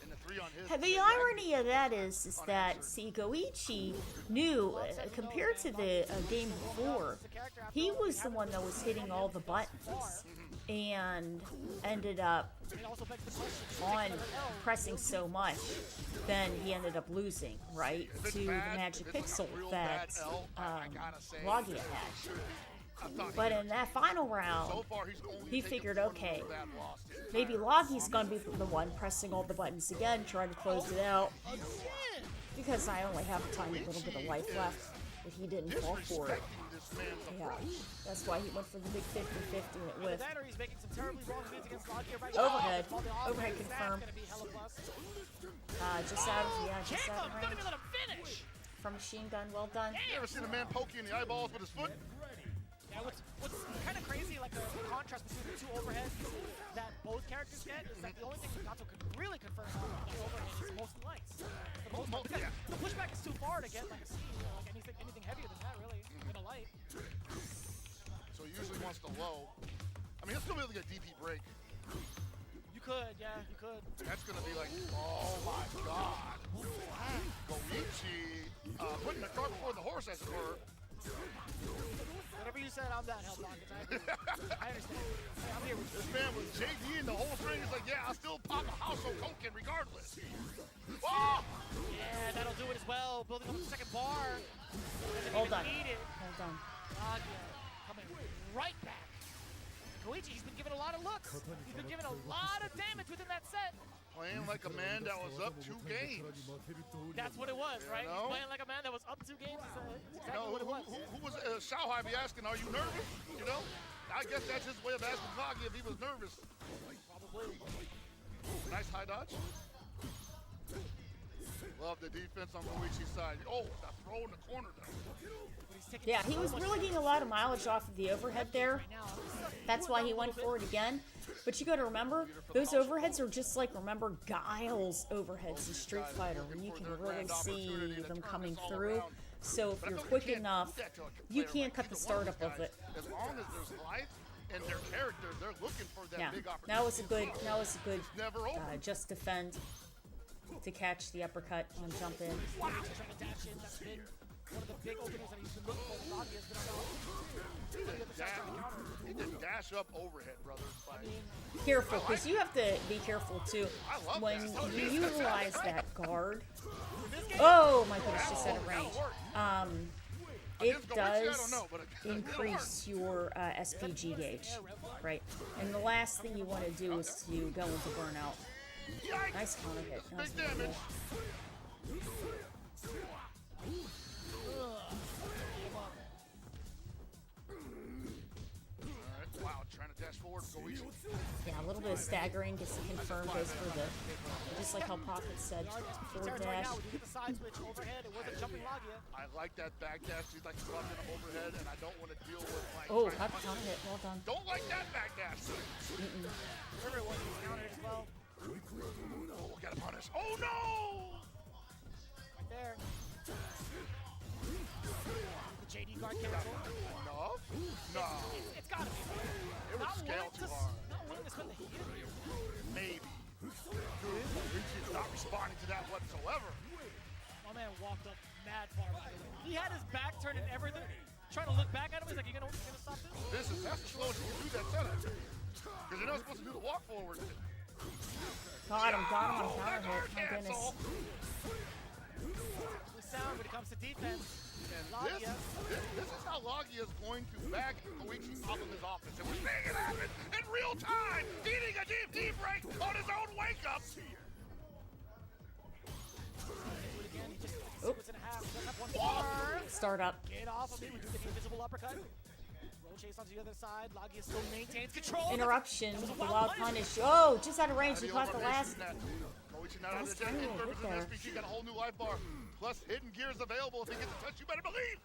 and the 3 on his. The irony of that is that, see, Goichi knew, compared to the game before, he was the one that was hitting all the buttons and ended up It also begs the question. on pressing so much, then he ended up losing, right, If it's to the bad, magic if it's like a pixel real that bad L, I gotta say, Logia had. I thought But in that final so round, far he's only he taken figured, one okay, real bad loss. maybe Logi's gonna be the one pressing all the buttons again, trying to close it out. Because I only have a tiny little bit of life left, but he didn't fall for it. Disrespecting this man's Yeah, approach. that's why he went for the big 50-50 Either with that or he's making some terribly wrong moves against Logia right Overhead. now. Overhead That's confirmed. gonna be hella plus. just out of just Jacob, out of don't range even let him finish. from machine gun. Well done. You ever seen a man poke you in the eyeballs with his foot? Yeah, what's kind of crazy, like the contrast between the two overheads that both characters get, is that the only thing Gato can really confirm on the overhead is most lights. The most part, because the pushback is too far to get like a C, like anything heavier than that, really, in a light. So he usually wants the low. I mean, he'll still be able to get DP break. You could, yeah, you could. That's gonna be like, oh my god. Goichi putting the cart before the horse, as it were. Whatever you said, I'm that hell dog. I understand. Hey, I'm here with you. This man was JD and the whole string is like, yeah, I'll still pop a house on Koken regardless. Oh! Yeah, that'll do it as well. Building up the second bar. Well done. Need it. Well done. Logia coming right back. Koichi, he's been given a lot of looks. He's been given a lot of damage within that set. Playing like a man that was up 2 games. That's what it was, right? know? He's playing like a man that was up 2 games. It's exactly You know, what it was. who was Xiaohai be asking, are you nervous? You know? I guess that's his way of asking Logia if he was nervous. Probably. Nice high dodge. love the defense on Goichi's side. Oh, that throw in the corner though. Yeah, he was really getting a lot of mileage off of the overhead there. That's why he went for it again. But you got to remember, those overheads are just like, remember Guile's overheads in Street Fighter, when you can really see them coming through. So if you're quick enough, you can't cut the startup of it. As long as there's life and their character, they're looking for that Yeah, big opportunity. that was a good Never over. just defend to catch the uppercut and jump in. Wow, trying to dash in. That's been one of the big openings that he's been looking for. Lagia has been He did dash up overhead, brother. Careful, because you have to be careful too when you utilize that guard. Oh my goodness, just out of range. It does increase your SPG gauge, right? And the last thing you want to do is to go into burnout. Nice counter hit. That was Big damage. Wow, trying to dash forward, Goichi. Yeah, a little bit of staggering, gets to confirm, goes for the, just like how Pocket said, forward dash. I like that back dash. He's like dropping him overhead, and I don't want to deal with like. Oh, got the counter hit, well done. Don't like that back dash. Everyone was countered as well. Oh, we gotta punish. Oh no! Right there. The JD guard cancel. Enough? No. It's gotta be. It was scaled too hard. Not willing to spend the heat here. Maybe. Dude, Goichi's not responding to that whatsoever. My man walked up mad far, by the way. He had his back turned and everything. Trying to look back at him, he's like, you gonna stop this? That's the slowest you can do that setup. Because you're not supposed to do the walk forward. Got him on counter hit, my goodness. The sound when it comes to defense. This is how Lagia is going to back Goichi off of his offense. And we're seeing it happen in real time, eating a deep break on his own wake up. Start up. Get off of me. We do the invisible uppercut. Roll chase onto the other side. Lagia still maintains control. Interruption, the wild punish. Oh, just out of range, he caught the last. Goichi not under check. In purpose of SPG, got a whole new life bar. Plus hidden gears available if he gets a touch. You better believe.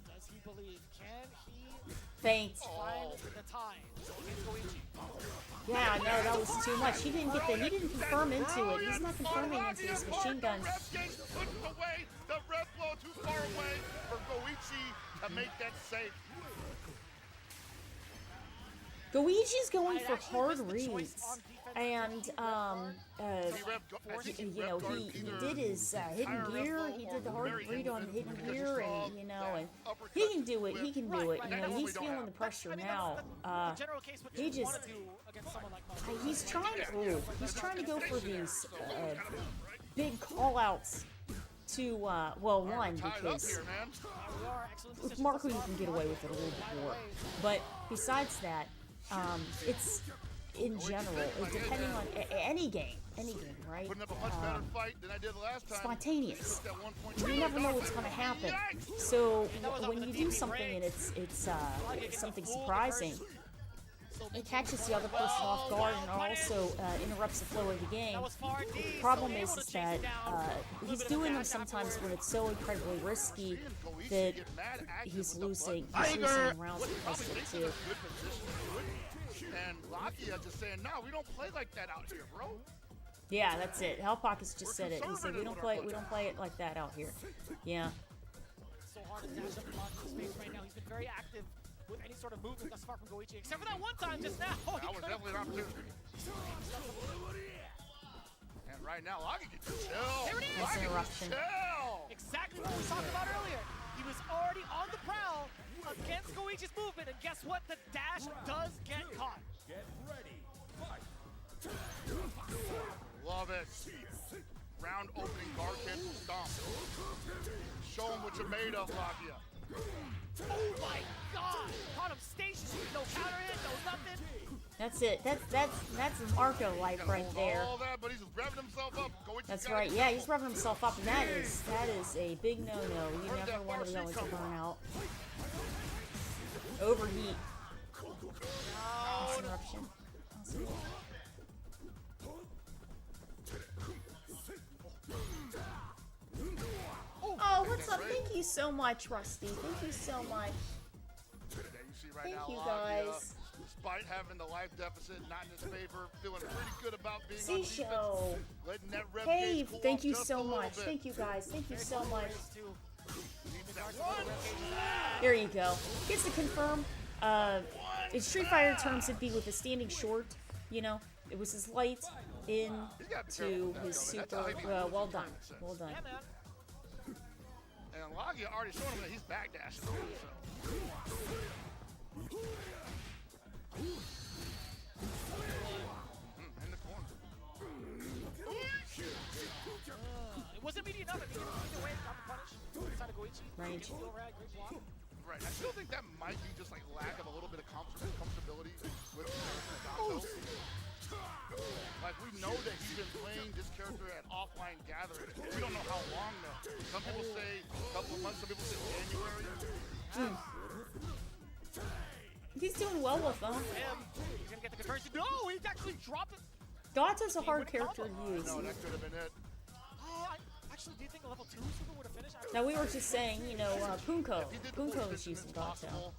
Does he believe? Can he Faint. find the time against Goichi? Yeah, no, that was too much. He didn't confirm into it. He's not confirming into his machine gun. Pushed away. The red flow too far away for Goichi to make that safe. Goichi's going for hard reads, and you know, he did his hidden gear. He did the hard read on hidden gear, and you know, and he can do it. He can do it. You know, he's feeling the pressure now. He just he's trying to go for these big call outs to well, one, because with Marco you can get away with it a little bit more, but besides that, it's in general, depending on any game, right? Putting up a much better fight than I did last time. Spontaneous. You never know what's going to happen. So when you do something and it's something surprising, it catches the other person off guard and also interrupts the flow of the game. The problem is that he's doing them sometimes when it's so incredibly risky that he's losing rounds because of it too. And Lagia just saying, no, we don't play like that out here, bro. Yeah, that's it. Hell Pockets just said it. He said we don't play it like that out here. Yeah. So hard to dash up the Lagia's space right now. He's been very active with any sort of movement thus far from Goichi, except for that one time just now. That was definitely an opportunity. And right now, Lagia can chill. There it is. Nice interruption. Exactly what we talked about earlier. He was already on the prowl against Goichi's movement, and guess what? The dash does get caught. Get ready. Fight. Love it. Round opening guard cancel stomp. Show him what you're made of, Lagia. Oh my God! Caught him stationary, no counter hit, no nothing. That's it. That's Marco life right there. All that, but he's revving himself up. That's right. Yeah, he's revving himself up, and that is a big no-no. You never want to go into burnout. Overheat. Nice interruption. Awesome. Thank you so much, Rusty. Thank you so much. Yeah, you see right Thank now, you, Lagia, guys. despite having the life deficit not in his favor, feeling pretty good about being on Seashow. defense, letting that rep Hey, gauge cool thank off you just a so little much. bit. Thank you, guys. Thank you so much. Needs that one. There you go. Gets to confirm. In Street Fighter terms, it'd be with a standing short. You know, it was his light in to his super. Well done. Well done. Yeah, man. And Lagia already showing him that he's backdashing. So. In the corner. It wasn't immediate enough. I mean, either way, got the punish. Inside of Goichi. Range. Great overhead, great block. Right. I still think that might be just like lack of a little bit of comfortability with Gato. Like, we know that he's been playing this character at offline gatherings. We don't know how long though. Some people say a couple of months, some people say January. He's doing well with them. He's gonna get the conversion. No, he actually dropped it. Gato's a hard character to use. No, that could have been it. Actually, do you think a level 2 super would have finished? Now we were just saying, you know, Punko. If he did the full Punko is distance, using it's Gato. possible,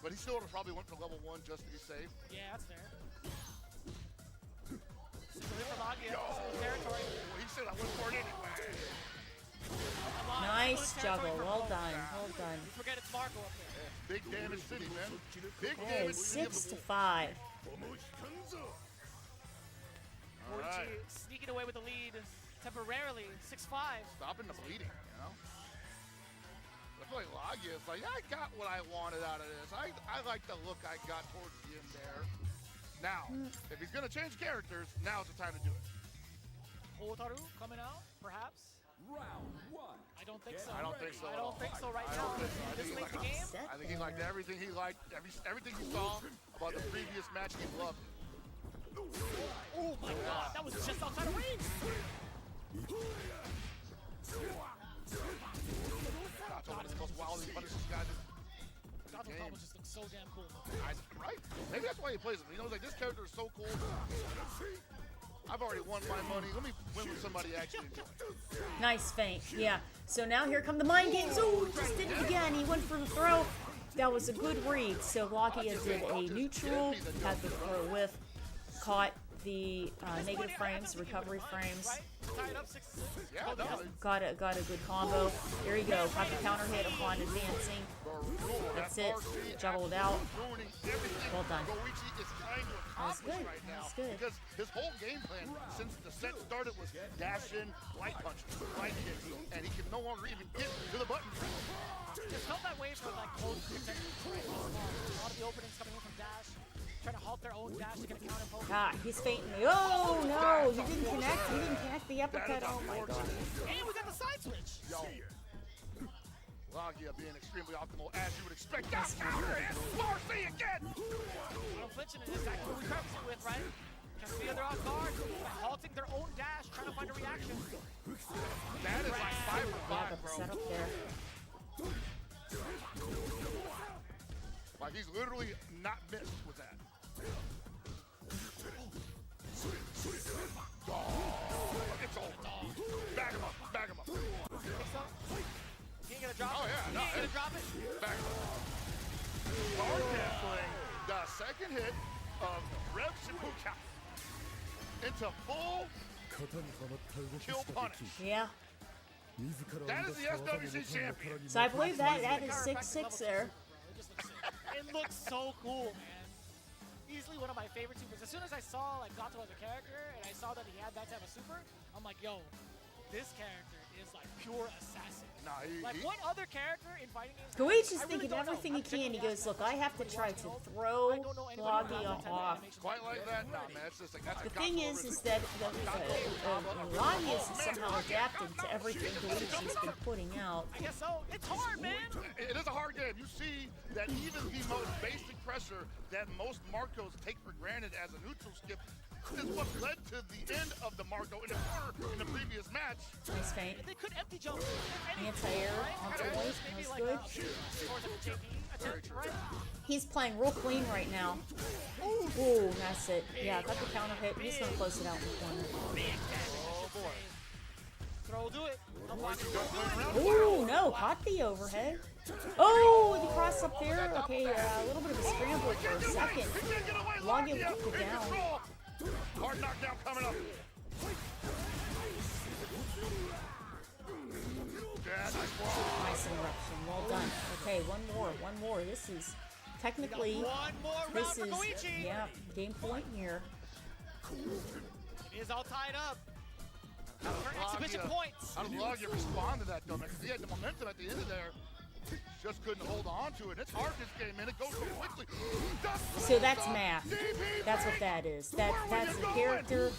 but he still would have probably went for level 1 just to be safe. Yeah, that's fair. Super hit from Agia. Territory. Well, he said I went for it anyway. Nice juggle. Well done. Well done. You forget it's Marco up there. Big damage city, man. Big Okay, damage city. 6-5. All right. Goichi sneaking away with the lead temporarily. 6-5. Stopping the bleeding, you know? I feel like Lagia is like, I got what I wanted out of this. I like the look I got towards the end there. Now, if he's going to change characters, now's the time to do it. Hotaru coming out, perhaps? Round one. I don't think so. I don't think so I at all. don't think so right I now. don't think so. I This think late in the he game? Set I think he liked there. everything he liked. Everything he saw about the previous match, he loved it. Oh my god, that was just outside of range! Gato, one of the most wildly punishes guys. Gato combo just looks so damn cool. Right? Maybe that's why he plays him. He knows like this character is so cool. I've already won my money. Let me win with somebody I actually enjoy. Nice feint. Yeah. So now here come the mind games. Oh, just did it again. He went for the throw. That was a good read. So Lagia did a neutral, had the throw whiff, caught the negative frames, recovery frames. Right? Tied up 6-6. Yeah, no, Got a good combo. There you go. Got the counter hit upon advancing. That's it. Juggled out. ruining everything Well done. Goichi is trying to That's accomplish good. right now. That's good. Because his whole game plan since the set started was dash in, light punch, light kick, and he can no longer even get to the button. It felt that way for like close contenders, right? A lot of the openings coming in from Dash, trying to halt their own Dash to get a counter poke. Ah, he's fainting. Oh no, he didn't connect. He didn't connect the uppercut. Oh my god. And we got the side switch. Yo. Lagia being extremely optimal as you would expect. That counter hit! Marcy again! I'm flinching is exactly what we prefaced it with, right? Catch the other off guard by halting their own Dash, trying to find a reaction. That is like 5 for Yeah, 5, got the bro. setup there. Like he's literally not missed with that. Oh, it's over. Back him up, back him up. Think so? He ain't gonna drop Oh, it. yeah, He no, ain't gonna it- drop it. Back him up. Power canceling the second hit of Rev Shibuya into full kill punish. Yeah. That is the SWC champion. So I believe that is 6-6 there. It looks so cool, man. Easily one of my favorite supers. As soon as I saw like Gato as a character and I saw that he had that type of super, I'm like, yo, this character is like pure assassin. Nah, Like what other character in fighting games? Goichi's I really thinking don't know. everything he I'm can. He genuinely goes, asking look, I have to somebody try watching to at home. throw I don't know anybody who has Lagia that type of off. animation. Quite like that? Nah, man, it's just like that's The a thing Gato is original. that Lagia is somehow adapted to everything Goichi's been putting out. I guess so. It's hard, man. It is a hard game. You see that even the most basic pressure that most Marcos take for granted as a neutral skip is what led to the end of the Marco in the corner in the previous match. Nice feint. They could empty jump. Anti-air onto White. Maybe That's like good. towards a JP attempt, right? He's playing real clean right now. Ooh, that's it. Yeah, got the counter hit. He's gonna close it out in the corner. Big damage. Oh boy. Throw will do it. Throw will do it. Ooh, no, caught the overhead. Oh, the cross up there. Okay, a little bit of a scramble for a second. Logia took it down. Hard knockdown coming up. Yeah, nice block. Nice interruption. Well done. Okay, one more. This is technically, One more round this for is, Goichi. yeah, game point here. It is all tied up. For exhibition points. How did Logia respond to that, though? Because he had the momentum at the end of there. Just couldn't hold on to it. It's hard this game, man. It goes so quickly. So that's math. That's what that is. That's the character.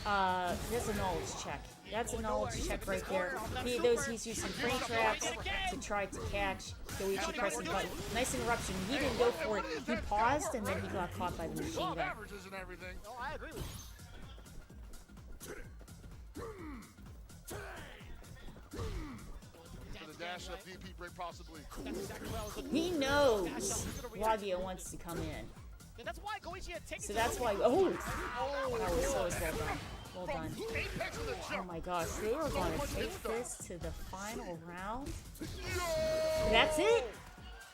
That's a knowledge check. That's a knowledge check right there. He's using frame traps to try to catch Goichi pressing the button. Nice interruption. He didn't go for it. He paused and then he got caught by the machine gun. Averages and everything. No, I agree with you. For the dash up DP break possibly. That's exactly what I was looking He knows Logia wants to come in. for. That's why Goichi had taken So that's why. Oh, that was so well done. Well done. Apex of the Oh jump. my gosh, they were going to take this to the final round. That's it?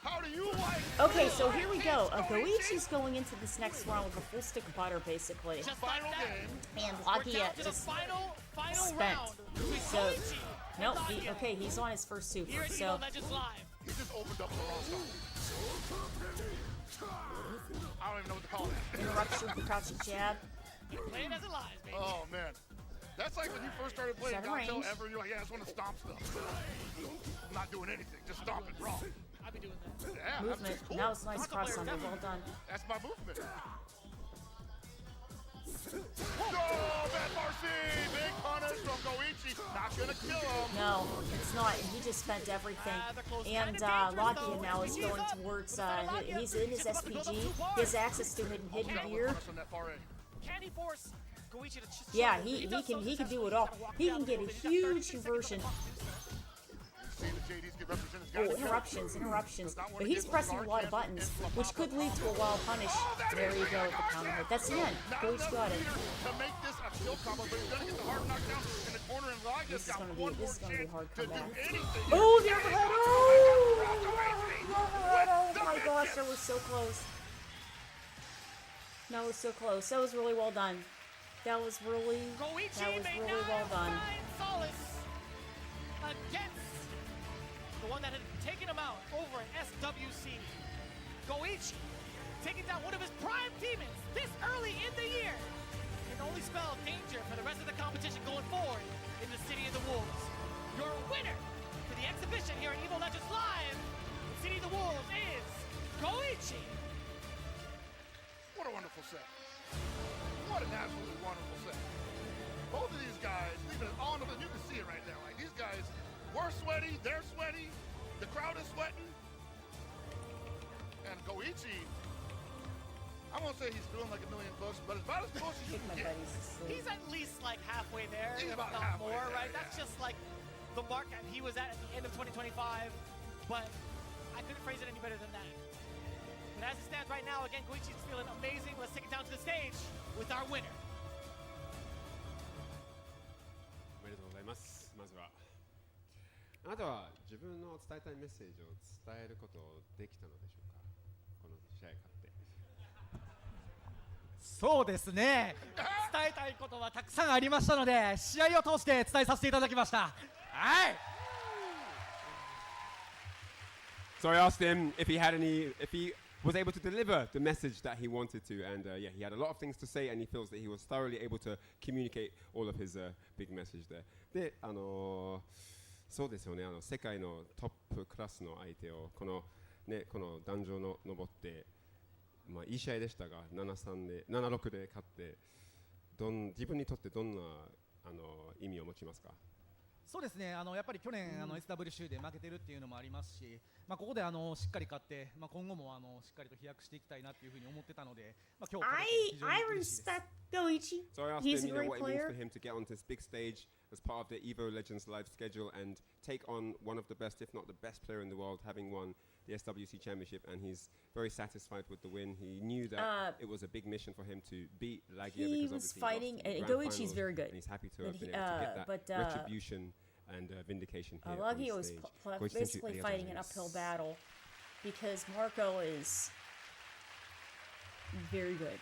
How do you like Okay, so here we go. Goichi's going into this next round with a full stick of butter, basically. just like final that. game? And We're Logia down to the just final spent. round. Between So, Goichi and nope, Logia. okay, he's on his first super. Here at So, Evo Legends Live. He just opened up the roster. I don't even know what to call that. interruption, crouching jab. Play it as it lies, baby. Oh man. That's like when you first started playing Set a Gonto range. ever, you're like, yeah, I just want to stomp stuff. I'm not doing anything, just stomping raw. I've been doing that. Yeah, Movement. that's cool. That was a nice cross under. Well done. That's my movement. Oh, bad Marcy! Big punish from Goichi. Not gonna kill him. No, it's not. He just spent everything. And Logia now is going towards, he's in his SPG. He has access to hidden gear. Punish on that far edge. Can he force Goichi to just Yeah, show? he does so can do successfully. it all. He's gotta walk He down can get the a road. He's got 30 huge seconds to conversion. block. See the JDs get represented. Oh, interruptions. But he's pressing a lot of buttons, which could lead to a wild punish. There you go with the counter hit. That's the end. Goichi got it. To make this a kill combo, but he's gonna get the hard knockdown in the corner, and Logia's This is got gonna be- one this more is gonna be chance hard to do comeback. anything. Oh, the overhead! Oh my gosh, that was so close. That was so close. That was really well done. That was really Goichi may well not done. find solace against the one that had taken him out over at SWC. Goichi taking down one of his prime teammates this early in the year can only spell danger for the rest of the competition going forward in the City of the Wolves. Your winner for the exhibition here at Evo Legends Live in City of the Wolves is Goichi. What a wonderful set. What an absolutely wonderful set. Both of these guys, even all of them, you can see it right now. Like these guys were sweaty, they're sweaty, the crowd is sweating. And Goichi, I won't say he's feeling like $1 million, but it's about as close as you My can get. buddy's asleep. He's at least like halfway there, He's if about not halfway more, there, right? That's yeah. just like the mark that he was at the end of 2025, but I couldn't phrase it any better than that. But as it stands right now, again, Goichi's feeling amazing. Let's take it down to the stage with our winner. おめでとうございます。まずはあなたは自分の伝えたいメッセージを伝えることできたのでしょうか。この試合勝って。そうですね、伝えたいことはたくさんありましたので、試合を通して伝えさせていただきました。はい。 So I asked him if he was able to deliver the message that he wanted to, and yeah, he had a lot of things to say, and he feels that he was thoroughly able to communicate all of his big message there. で、そうですよね、世界のトップクラスの相手をこの壇上の登って、まあいい試合でしたが、7-3で7-6で勝って、自分にとってどんな意味を持ちますか？そうですね、やっぱり去年、SWC で負けてるっていうのもありますし、まあ、ここでしっかり勝って、まあ、今後もしっかりと飛躍していきたいなというふうに思ってたので、まあ、今日勝てて非常に I 嬉しいです。 respect Goichi. So I asked He's him, a what great it means player. for him to get onto this big stage as part of the Evo Legends live schedule and take on one of the best, if not the best player in the world, having won the SWC Championship, and he's very satisfied with the win. He knew that it was a big mission for him to beat Lagia He because was obviously fighting, he lost in the grand Goichi's finals, very good. and he's happy to But have been he- able to get that but, retribution and vindication here on Lagia was stage. Goichi, thank you. basically Arigatou fighting an gozaimasu. uphill battle because Marco is very good.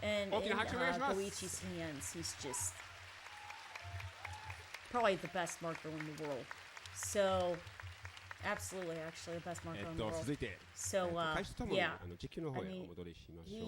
And in Okay, haku onegaishimasu. Goichi's hands, he's just probably the best Marco in the world. So, absolutely, actually, the best Marco in the 続 world. いて So, 開始ともに yeah. 時給の方へ I お mean, 戻りしましょう。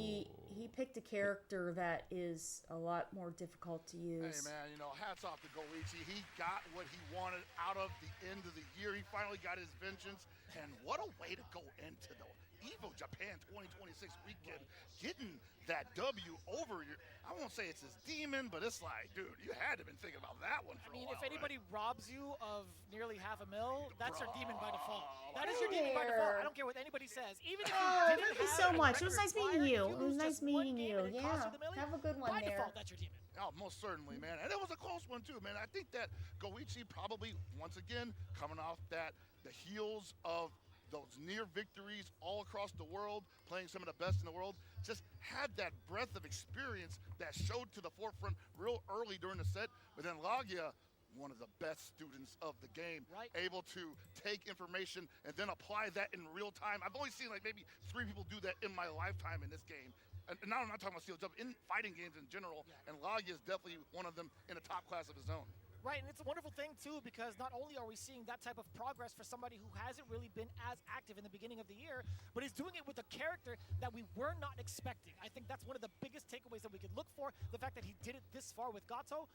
He picked a character that is a lot more difficult to Hey, use. man, hats off to Goichi. He got what he wanted out of the end of the year. He finally got his vengeance. And what a way to go into the EVO Japan 2026 weekend. Getting that W over your, I won't say it's his demon, but it's like, dude, you had to have been thinking about that one for I mean, a while, if anybody robs you of nearly $500,000, that's your demon by default. That is Come your demon by default. here. I don't care what anybody says. Even if you Oh, didn't thank you have so a much. It was record nice meeting prior, you. if It was lose nice just one meeting game you. and it costs Yeah. the million, Have a good one by there. default, that's your demon. Oh, most certainly, man. And it was a close one, too, man. I think that Goichi probably, once again, coming off the heels of those near victories all across the world, playing some of the best in the world, just had that breadth of experience that showed to the forefront real early during the set. But then Lagia, one of the best students of the game, Right. able to take information and then apply that in real time. I've only seen like maybe 3 people do that in my lifetime in this game. And now I'm not talking about CLW, in fighting games in general, and Lagia is definitely one of them in a top class of his own. Right, and it's a wonderful thing too because not only are we seeing that type of progress for somebody who hasn't really been as active in the beginning of the year, but is doing it with a character that we were not expecting. I think that's one of the biggest takeaways that we could look for. The fact that he did it this far with Gato.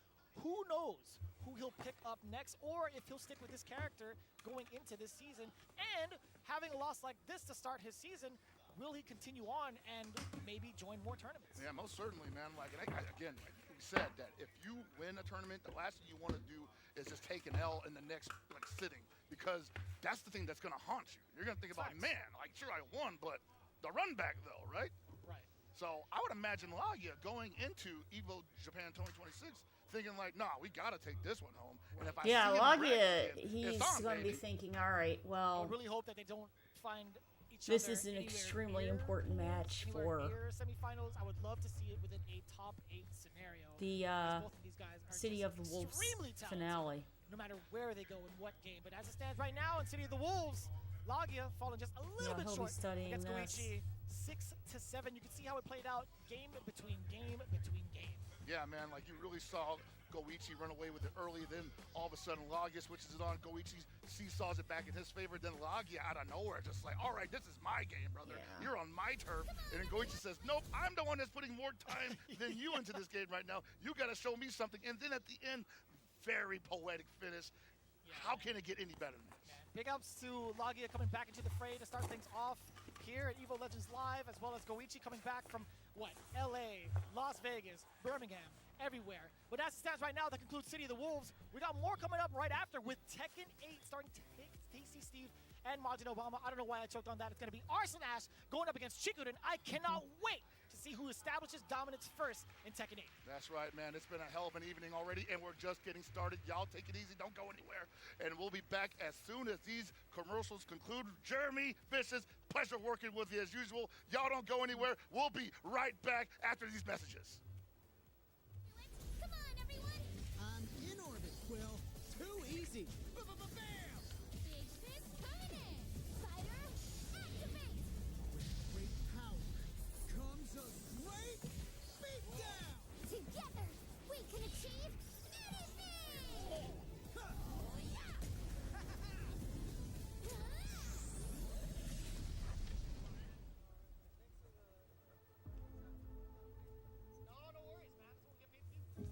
Who knows who he'll pick up next or if he'll stick with this character going into this season. And having a loss like this to start his season, will he continue on and maybe join more tournaments? Yeah, most certainly, man. Like, and again, like we said, that if you win a tournament, the last thing you want to do is just take an L in the next sitting, because that's the thing that's going to haunt you. You're going to think about, Facts. man, like, sure, I won, but the run back, though, right? Right. So I would imagine Lagia going into EVO Japan 2026 thinking like, nah, we got to take this one home. And if I Yeah, see him Lagia, bragging, he's it's on, going to be baby. thinking, all right, I well, really hope that they don't find each this other is an anywhere extremely near- important match anywhere for near semifinals. I would love to see it within a top 8 scenario. the because both of these guys are City just of the Wolves extremely talented, finale. no matter where they go in what game. But as it stands right now in City of the Wolves, Lagia falling just a little Yeah, bit he'll be short studying against this. Goichi, 6-7. You can see how it played out game between game between game. Yeah, man, like you really saw Goichi run away with it early, then all of a sudden Lagia switches it on. Goichi seesaws it back in his favor, then Lagia out of nowhere just like, all right, this is my game, brother. Yeah. You're on my turf. And then Goichi says, nope, I'm the one that's putting more time than you into this game right now. You got to show me something. And then at the end, very poetic finish. How can it get any better than this? Big ups to Lagia coming back into the fray to start things off here at EVO Legends Live, as well as Goichi coming back from, LA, Las Vegas, Birmingham, everywhere. But as it stands right now, that concludes City of the Wolves. We got more coming up right after with Tekken 8 starting to take Tasty Steve and Majin Obama. I don't know why I choked on that. It's going to be Arson Ash going up against Chikuden. I cannot wait to see who establishes dominance first in Tekken 8. That's right, man. It's been a hell of an evening already, and we're just getting started. Y'all take it easy. Don't go anywhere. And we'll be back as soon as these commercials conclude. Jeremy Fishes, pleasure working with you as usual. Y'all don't go anywhere. We'll be right back after these messages. Come on, everyone! I'm in orbit, Quill. Too easy. Bam! Big fist coming in! Fighter, activate! Great power comes a great beatdown. Together, we can achieve anything! No worries, man. We'll get paid too.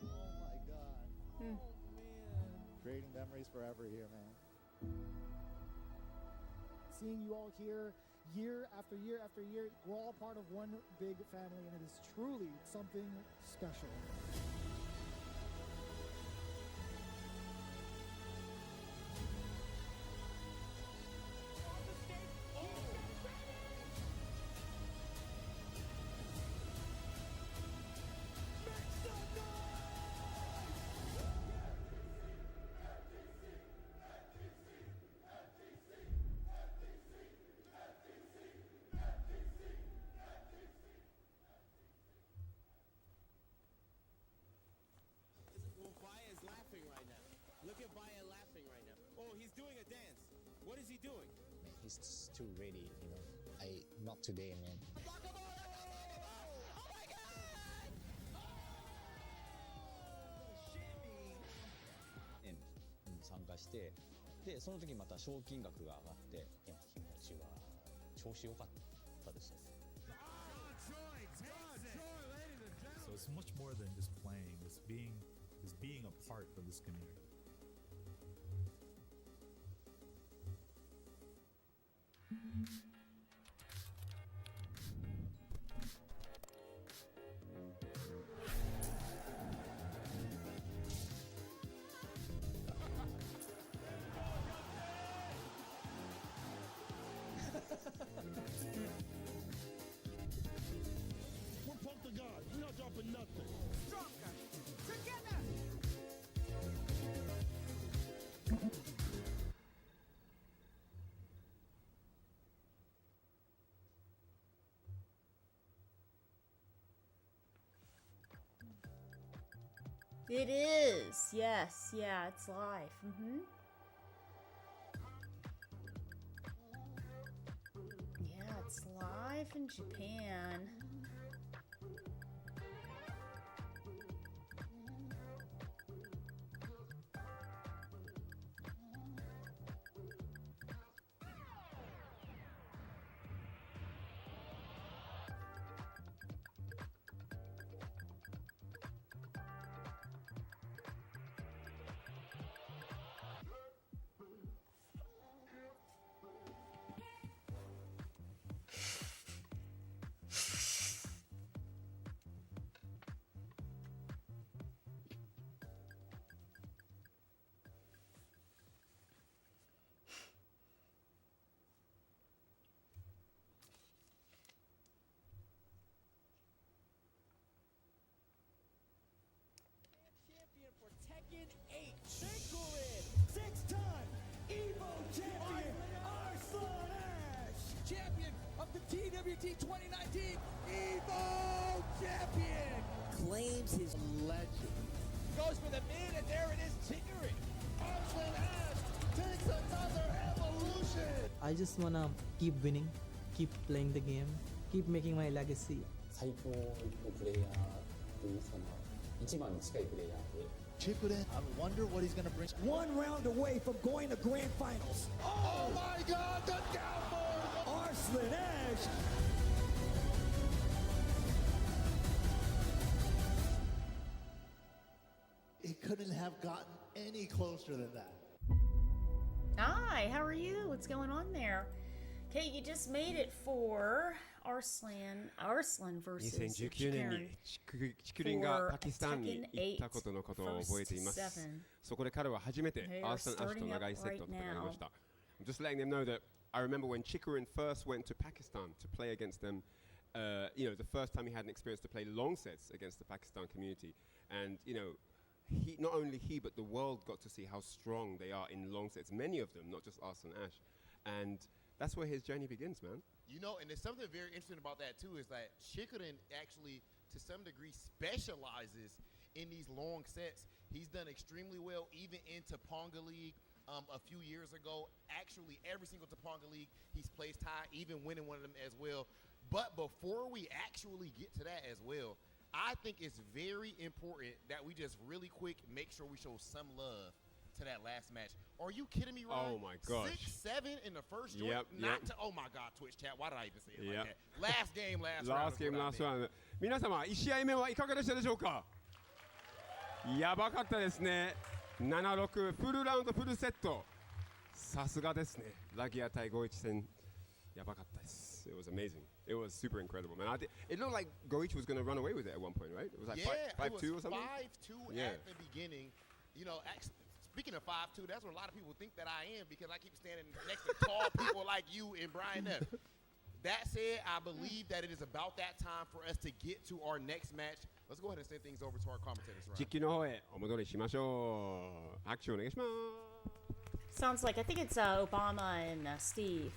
Oh my god. Creating memories forever here, man. Seeing you all here year after year after year, we're all part of one big family, and it is truly something special. doing a dance. What is he doing? He's too ready, not today, man. 参加してでその時にまた賞金額が上がって気持ちは調子良かったですよ。 So it's much more than just playing. It's being a part of this community. We're pumped to God. We're not dropping nothing. Stronger. Together. It is. Yes. Yeah, it's live. Yeah, it's live in Japan. Champion for Tekken 8. Chikurin. 6-time Evo champion Arslan Ash. Champion of the TWT 2019 Evo champion. Claims his legend. Goes for the mid and there it is, Chikurin. Arslan Ash takes another evolution. I just wanna keep winning, keep playing the game, keep making my legacy. 最高のプレイヤーといいますか、一番に近いプレイヤーで。 Chikurin, I wonder what he's going to bring. One round away from going to grand finals. Oh my God, the downforce! Arslan Ash. It couldn't have gotten any closer than that. Hi, how are you? What's going on there? Okay, you just made it for Arslan versus 2019年にチクリンがパキスタンに行ったことのことを覚えています。そこで彼は初めてアースラン・アッシュと長いセットを戦いました。I'm just letting them know that I remember when Chikurin first went to Pakistan to play against them, the first time he had an experience to play long sets against the Pakistan community. And, not only he, but the world got to see how strong they are in long sets, many of them, not just Arslan Ash. And that's where his journey begins, man. And there's something very interesting about that too, is that Chikurin actually, to some degree, specializes in these long sets. He's done extremely well, even in Topanga League a few years ago. Actually, every single Topanga League, he's placed high, even winning one of them as well. But before we actually get to that as well, I think it's very important that we just really quick make sure we show some love to that last match. Are you kidding me, Ryan? Oh my gosh. 6-7 in the first joint? Oh my God, Twitch chat. Why did I even say it like that? Last game, last round. 皆様、1試合目はいかがでしたでしょうか。やばかったですね。7-6フルラウンドフルセット。さすがですね。ラギア対51戦。やばかったです。It was amazing. It was super incredible, man. It looked like Goichi was going to run away with it at one point, right? It was like 5-2 or something? 5-2 at the beginning. Speaking of 5'2", that's what a lot of people think that I am, because I keep standing next to tall people like you and Brian F. That said, I believe that it is about that time for us to get to our next match. Let's go ahead and send things over to our commentators, Ryan. 実況の方へお戻りしましょう。拍手お願いします。 Sounds like, I think it's Obama and Steve.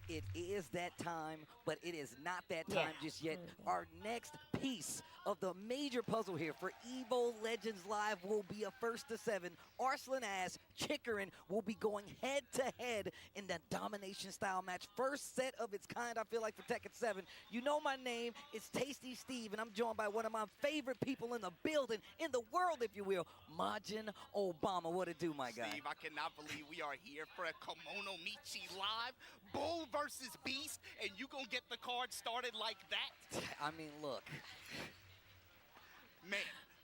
It is that time but it is not that time just yet. Our next piece of the major puzzle here for EVO Legends Live will be a first to 7. Arslan Ash, Chikarin will be going head-to-head in the domination-style match. First set of its kind, I feel like, for Tekken 7. You know my name. It's Tasty Steve, and I'm joined by one of my favorite people in the building, in the world, if you will, Majin Obama. What it do, my guy? Steve, I cannot believe we are here for a Kimono Michi Live. Bull versus Beast, and you gonna get the card started like that? I mean, look. Man,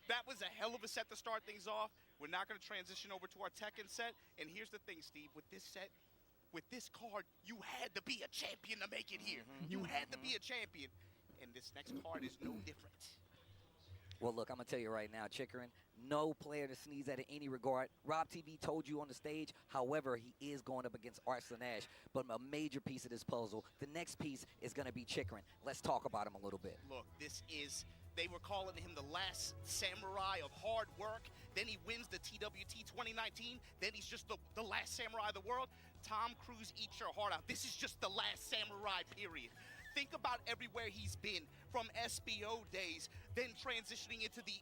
that was a hell of a set to start things off. We're not going to transition over to our Tekken set. And here's the thing, Steve. With this set, with this card, you had to be a champion to make it here. You had to be a champion. And this next card is no different. Well, look, I'm going to tell you right now, Chikarin, no player to sneeze at in any regard. Rob TV told you on the stage. However, he is going up against Arslan Ash. But a major piece of this puzzle, the next piece is going to be Chikarin. Let's talk about him a little bit. Look, this is... They were calling him the last samurai of hard work. Then he wins the TWT 2019. Then he's just the last samurai of the world. Tom Cruise, eat your heart out. This is just the last samurai, period. Think about everywhere he's been, from SBO days, then transitioning into the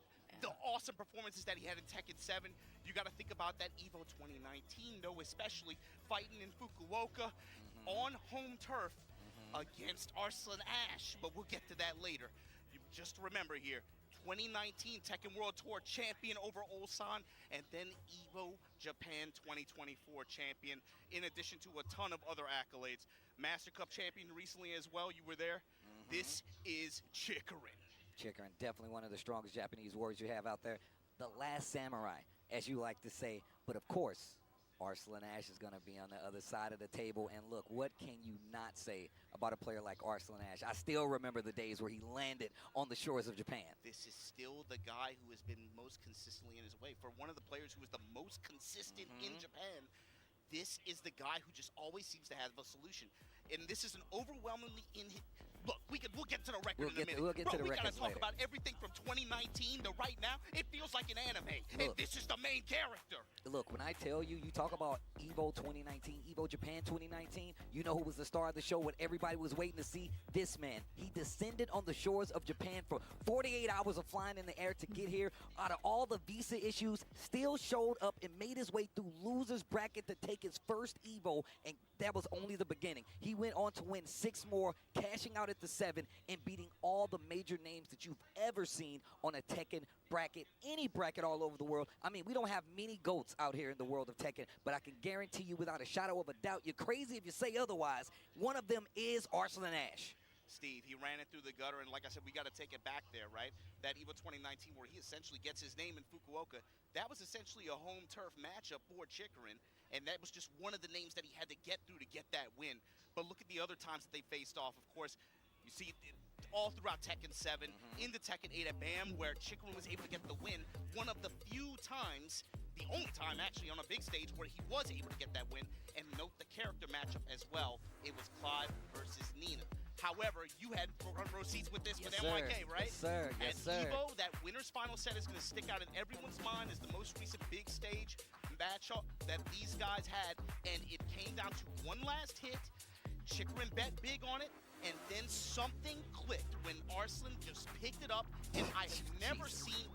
awesome performances that he had in Tekken 7. You got to think about that EVO 2019, though, especially fighting in Fukuoka on home turf against Arslan Ash. But we'll get to that later. Just remember here, 2019 Tekken World Tour champion over Ulsan, and then EVO Japan 2024 champion, in addition to a ton of other accolades. Master Cup champion recently as well, you were there. This is Chikarin. Chikarin, definitely one of the strongest Japanese warriors you have out there. The last samurai, as you like to say. But of course, Arslan Ash is going to be on the other side of the table. And look, what can you not say about a player like Arslan Ash? I still remember the days where he landed on the shores of Japan. This is still the guy who has been most consistently in his way. For one of the players who is the most consistent in Japan, this is the guy who just always seems to have a solution. And this is an overwhelmingly Look, we'll get to the record in a minute. We'll get to the we record gotta talk later. about everything from 2019 to right now. It feels like an anime, and this is the main character. Look, when I tell you, you talk about EVO 2019, EVO Japan 2019, you know who was the star of the show, what everybody was waiting to see? This man. He descended on the shores of Japan for 48 hours of flying in the air to get here. Out of all the visa issues, still showed up and made his way through loser's bracket to take his first EVO, and that was only the beginning. He went on to win 6 more, cashing out at the 7 and beating all the major names that you've ever seen on a Tekken bracket, any bracket all over the world. I mean, we don't have many GOATs out here in the world of Tekken, but I can guarantee you without a shadow of a doubt, you're crazy if you say otherwise, one of them is Arslan Ash. Steve, he ran it through the gutter, and like I said, we got to take it back there, right? That EVO 2019 where he essentially gets his name in Fukuoka, that was essentially a home turf matchup for Chikarin, and that was just one of the names that he had to get through to get that win. But look at the other times that they faced off. Of course, you see all throughout Tekken 7, into Tekken 8 at BAM, where Chikarin was able to get the win. One of the few times, the only time actually on a big stage where he was able to get that win. And note the character matchup as well. It was Clive versus Nina. However, you had front row seats with this with NYK, right? Yes, sir. Yes, sir. EVO, that winner's final set is going to stick out in everyone's mind as the most recent big stage matchup that these guys had. And it came down to one last hit. Chikarin bet big on it, and then something clicked when Arslan just picked it up. And I've never seen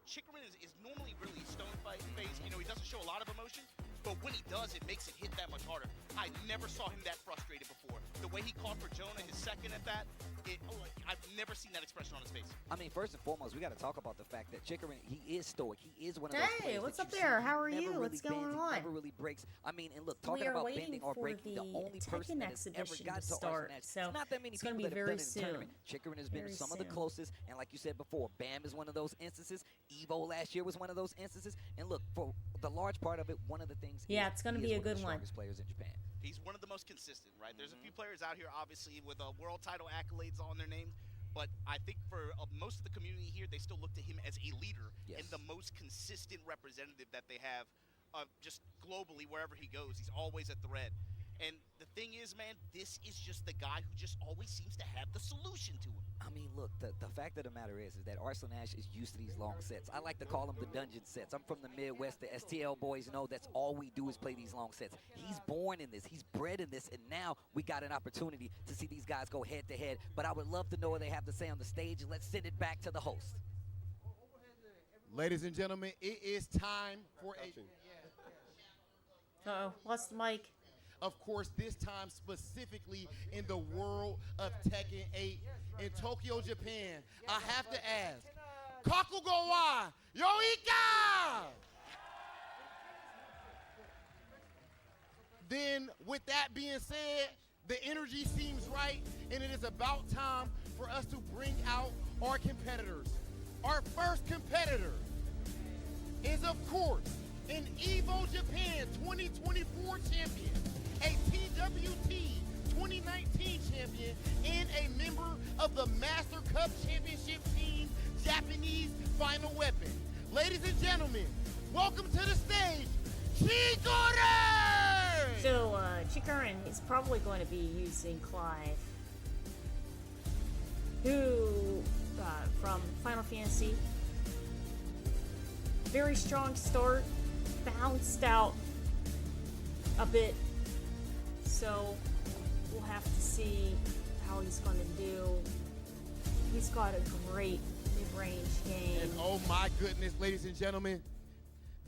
Chikarin is normally really stone-faced. You know, he doesn't show a lot of emotion. But when he does, it makes it hit that much harder. I never saw him that frustrated before. The way he called for Jonah, his second at that, I've never seen that expression on his face. I mean, first and foremost, we got to talk about the fact that Chikarin, he is stoic. He is one of those players. Hey, what's that up you there? see How are never you? Really What's going bends, on? Never really breaks. I mean, and look, talking We are about waiting bending or for breaking, the the only person Tekken that has ever exhibition gotten to to start, Arslan Ash. so It's not that many it's gonna people be that have very done it in the tournament. soon. Chikarin has been Very some of the soon. closest, and like you said before, BAM is one of those instances. EVO last year was one of those instances. And look, for the large part of it, one of the things Yeah, is it's gonna he be is a one of good the one. strongest players in Japan. He's one of the most consistent, right? There's a few players out here, obviously, with world title accolades on their names. But I think for most of the community here, they still look to him as a leader and the most consistent representative that they have just globally, wherever he goes. He's always at the red. And the thing is, man, this is just the guy who just always seems to have the solution to him. I mean, look, the fact of the matter is that Arslan Ash is used to these long sets. I like to call them the dungeon sets. I'm from the Midwest. The STL boys know that's all we do is play these long sets. He's born in this. He's bred in this. And now we got an opportunity to see these guys go head to head. But I would love to know what they have to say on the stage. Let's send it back to the host. Ladies and gentlemen, it is time for a... Uh-oh, lost the mic. Of course, this time specifically in the world of Tekken 8 in Tokyo, Japan. I have to ask, Kakugo wa Yoika! Then, with that being said, the energy seems right, and it is about time for us to bring out our competitors. Our first competitor is, of course, an EVO Japan 2024 champion, a TWT 2019 champion, and a member of the Master Cup Championship Team Japanese Final Weapon. Ladies and gentlemen, welcome to the stage, Chikurin! So, Chikurin is probably going to be using Clive, who, from Final Fantasy, very strong start, bounced out a bit, so we'll have to see how he's going to do. He's got a great mid-range game. And oh my goodness, ladies and gentlemen,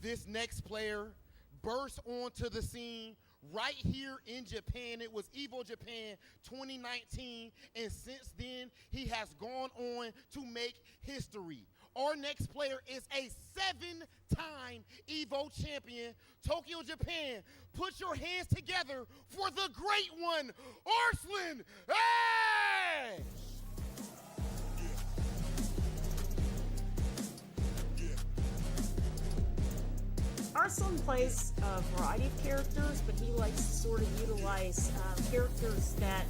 this next player burst onto the scene right here in Japan. It was EVO Japan 2019, and since then, he has gone on to make history. Our next player is a 7-time EVO champion, Tokyo, Japan. Put your hands together for the great one, Arslan Ash! Arslan plays a variety of characters, but he likes to sort of utilize characters that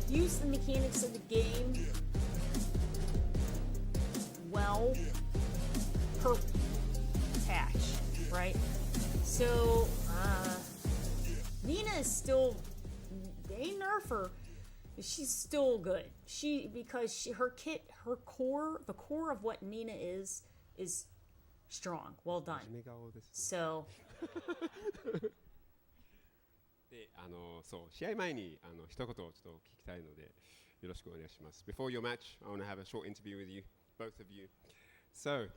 use the mechanics of the game well per patch, right? So, Nina is still, they nerf her, but she's still good. Because her kit, the core of what Nina is strong. Well done. So. で、そう、試合前に一言をちょっと聞きたいので、よろしくお願いします。Before your match, I want to have a short interview with you, both of you. So,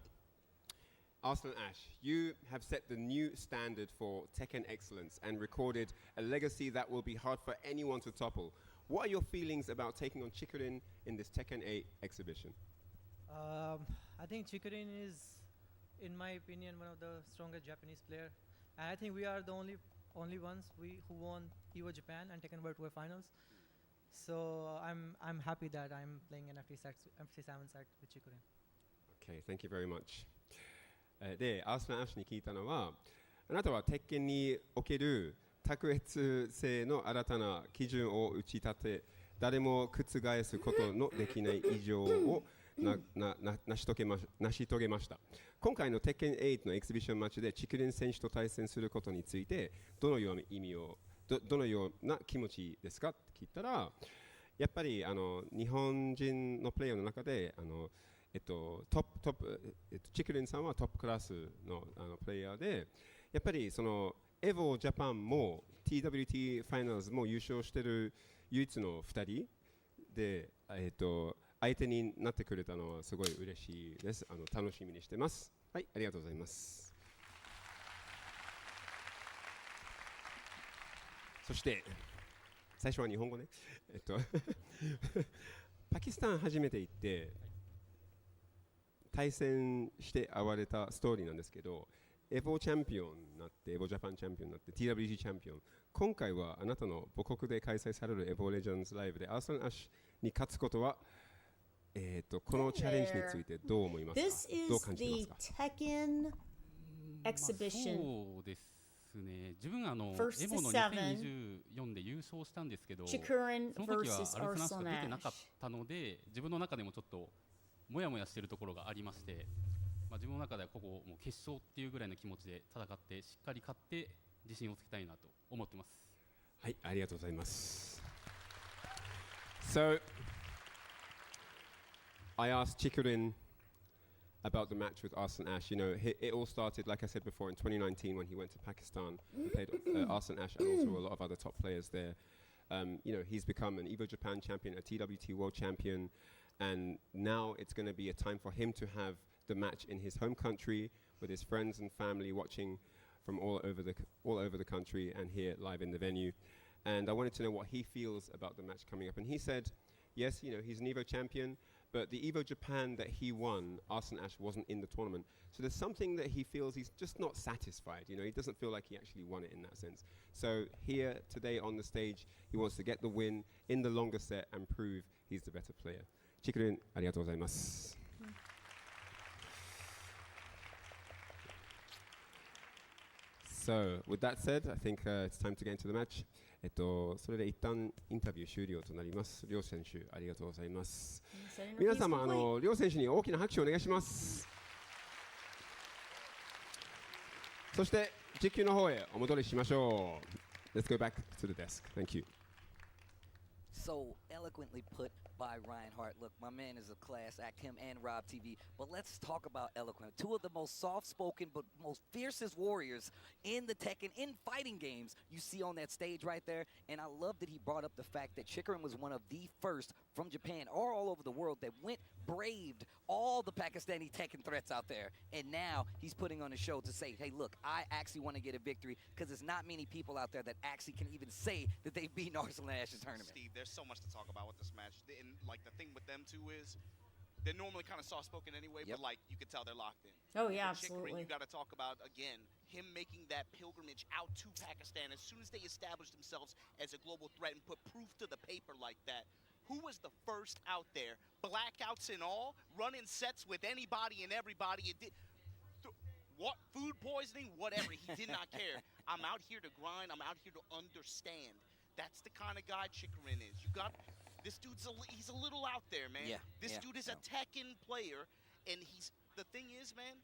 Arslan Ash, you have set the new standard for Tekken excellence and recorded a legacy that will be hard for anyone to topple. What are your feelings about taking on Chikurin in this Tekken 8 exhibition? I think Chikurin is, in my opinion, one of the strongest Japanese player, and I think we are the only ones who won EVO Japan and Tekken World Tour Finals. So I'm happy that I'm playing an FT7 set with Chikurin. Okay, thank you very much. で、アースラン・アッシュに聞いたのは、あなたは鉄拳における卓越性の新たな基準を打ち立て、誰も覆すことのできない以上を成し遂げました。今回の鉄拳8のエキシビションマッチでチクリン選手と対戦することについてどのような意味をどのような気持ちですかって聞いたら、やっぱり日本人のプレイヤーの中でチクリンさんはトップクラスのプレイヤーで、やっぱりそのエヴォジャパンも TWT ファイナルズも優勝している唯一の2人で、相手になってくれたのはすごい嬉しいです。楽しみにしてます。はい、ありがとうございます。そして最初は日本語ね。パキスタン初めて行って対戦して会われたストーリーなんですけど、エヴォチャンピオンになって、エヴォジャパンチャンピオンになって、TWG チャンピオン。今回はあなたの母国で開催されるエヴォレジョンズライブでアースラン・アッシュに勝つことはこのチャレンジについてどう思いますか？ This どう is 感じてますか？ the Tekken exhibition. そうですね。自分エボ First の to 2024で優勝したんですけど、その Chikurin 時は versus アルフナスが出てなかっ Arslan たので、自分の中でもちょっとモヤモヤしているところがありまして、自分の中ではここもう決勝っていうぐらいの気持ちで戦ってしっかり勝って自信をつけたいなと思ってます。はい、ありがとうございます。So, I asked Chikurin about the match with Arslan Ash. You know, it all started, like I said before, in 2019 when he went to Pakistan and played Arslan Ash and also a lot of other top players there. You know, he's become an EVO Japan champion, a TWT World Champion, and now it's going to be a time for him to have the match in his home country with his friends and family watching from all over the country and here live in the venue. And I wanted to know what he feels about the match coming up. And he said, yes, you know, he's an EVO champion, but the EVO Japan that he won, Arslan Ash wasn't in the tournament. So there's something that he feels he's just not satisfied. You know, he doesn't feel like he actually won it in that sense. So here today on the stage, he wants to get the win in the longer set and prove he's the better player. Chikurin, ありがとうございます。So, with that said, I think it's time to get into the match. それで一旦インタビュー終了となります。両選手ありがとうございます。皆様両選手に大きな拍手をお願いします。そして実況の方へお戻りしましょう。Let's go back to the desk. Thank you. So eloquently put by Ryan Hart. Look, my man is a class act, him and Rob TV. But let's talk about eloquent. Two of the most soft-spoken but most fiercest warriors in the Tekken, in fighting games, you see on that stage right there. And I love that he brought up the fact that Chikurin was one of the first from Japan or all over the world that braved all the Pakistani Tekken threats out there. And now he's putting on a show to say, hey, look, I actually want to get a victory because there's not many people out there that actually can even say that they've beaten Arslan Ash's tournament. Steve, there's so much to talk about with this match. And, like, the thing with them, too, is they're normally kind of soft-spoken anyway, but, like, you can tell they're locked in. Oh, yeah, With Chikurin, absolutely. you got to talk about, again, him making that pilgrimage out to Pakistan. As soon as they established themselves as a global threat and put proof to the paper like that, who was the first out there, blackouts and all, running sets with anybody and everybody? It did. What, food poisoning, whatever, he did not care. I'm out here to grind. I'm out here to understand. That's the kind of guy Chikurin is. You got this dude's he's a little out there, man. Yeah, this dude is a Tekken player, and the thing is, man,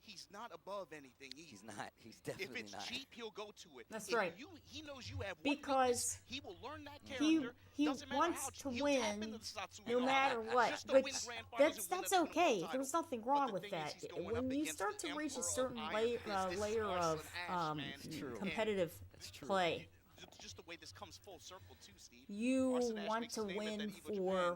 he's not above anything either. He's not. He's definitely If it's not. cheap, he'll go to it. That's If right. He knows you have Because one weakness, he will learn that he character. Doesn't matter wants how to he'll tap win into the Satsuma no Hana matter what, just to win which grand finals and win that's the okay. world There's title. nothing wrong But with the thing is, that. he's going When up you against start the to reach a Emperor of certain Iron Fist, layer of Arslan Ash, man. competitive And play, just the way this comes full circle too, Steve. you Arslan Ash want makes to his name at win that Evo for Japan.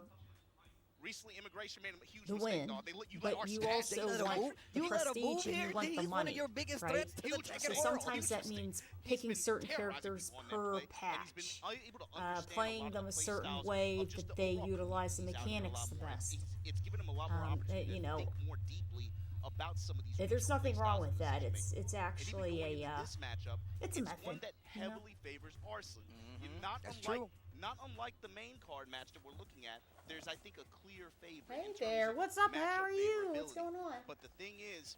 Recently, immigration made a huge the mistake, win, dog. You but let you Arslan Ash- also They let him want move? the You let him move prestige and here? you want He's the one of money, your biggest right? threats to the Tekken So world. sometimes that means picking certain characters per patch, playing them a certain way that they utilize the mechanics the best. It's given him a lot more opportunity You to know, think more deeply about some of these. there's nothing wrong with that. And even It's actually going into a this matchup, it's a one method. that you know? heavily favors Arslan. That's true. Not unlike the main card match that we're looking at, there's, I think, a clear favor. Hey in terms there, of what's up? How matchup are you? What's favorability. going on? But the thing is,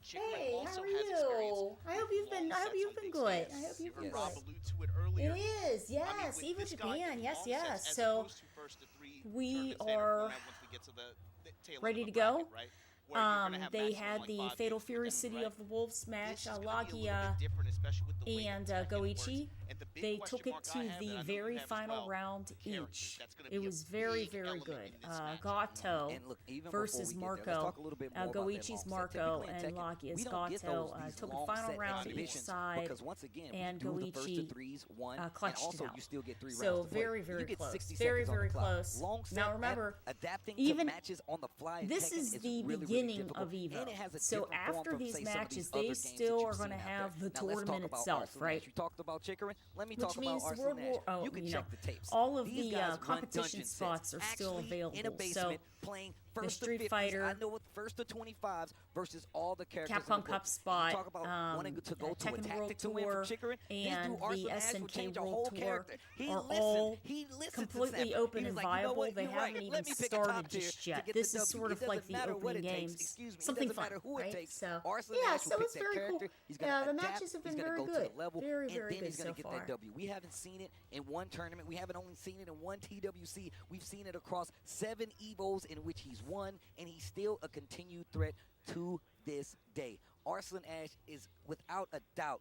Chikurin Hey, also how are has experience. you? I hope you've been. I hope you've been good. I hope you've been Rob good. alluded to it earlier. It is, yes. with Even this guy Japan, in yes, long yes. sets, as So opposed to first to three we tournament standard are format once we get to the tail end ready of to the go. bracket, right? Where you're gonna have They matches had like the 5 Fatal games Fury together, City right? of the Wolves match. This is gonna be a little bit Lagia different, especially with the way and that Tekken works. Goichi. And the big They question took it mark I to have, and I the know you very have as final well, round characters. each. That's gonna It be a was very, big very element good. in this matchup. Gato And look, even versus before we get there, let's Marco. talk a little bit more about that Goichi's long set. Marco Typically in and Tekken, Lagia's we don't get Gato these took a long final set round each exhibitions side, because once again, and we do the first to Goichi threes, one, clutched and also it out. you still get 3 So rounds to play. very, You very get close. 60 Very, seconds on the very clock. close. Long set, Now remember, adapting even to matches on the fly in this Tekken is the really, really beginning difficult, of Evo. and it has a So different form after from, these say, some of matches, these they other games still that are you've going to seen out have there. the Now, let's talk tournament about itself, Arslan right? Ash. You talked about Chikurin. Let me Which talk means about the Arslan World Ash. War. You can you check know, the tapes. all of These the guys run competition dungeon spots sets. are still Actually, available. in a So basement, playing first to Street 50s. Fighter, I know what first to 25s versus all the characters. in Capcom the book. Cup spot, You talk about wanting to go to a Tekken World tactic to win from Tour, Chikurin. and the SNK World Tour character. He are listened. all He listened to completely Snapper. open He and was like, you know viable. what? They You're haven't right. even Let me pick a started top tier just to yet. get This the is W. sort It of like doesn't the matter what opening it takes. games. Excuse me. Something It doesn't fun, matter who right? it takes. So Arslan yeah, Ash so will pick it's that very cool. character. He's gonna Yeah, the adapt. matches have been He's gonna very go good. to the level, Very, and very then good he's gonna so get far. that W. We haven't seen it in one tournament. We haven't only seen it in one TWC. We've seen it across 7 Evos in which he's won, and he's still a continued threat to this day. Arslan Ash is without a doubt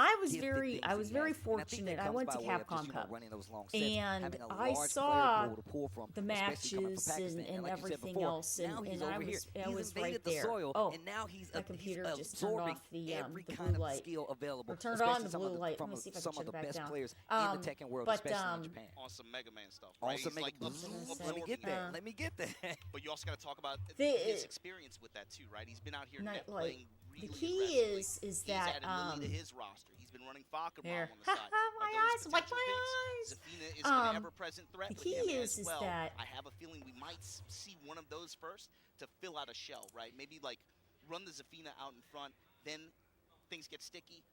I was gifted very things I he was very has. And I think that fortunate. I comes went by to way of just, Capcom you know, Cup, running those long sets, and having a I large player saw pool to pull from, the especially coming matches from Pakistan. and like you said everything before, else, now and he's I over here. was I He's was invaded right the there. soil, Oh, and now he's, my computer he's just turned absorbing off the every blue kind of light. skill available, Or turned especially on the some blue of the, light. from Let me see if I some can of the turn it back best down. players in the Tekken world, but, especially in Japan. On some Mega Man stuff, On right? some He's Mega- like Let me get there. Let me get there. But you also got to talk about The- his experience with that too, right? He's been out here Not playing the really key aggressively. is He's that added Lily to his roster. He's been running Falcon There. on the side. my eyes, like my eyes. Zafina is an ever-present threat The with key him is as well. that I have a feeling we might see one of those first to fill out a shell, right? Maybe like run the Zafina out in front, then things get sticky.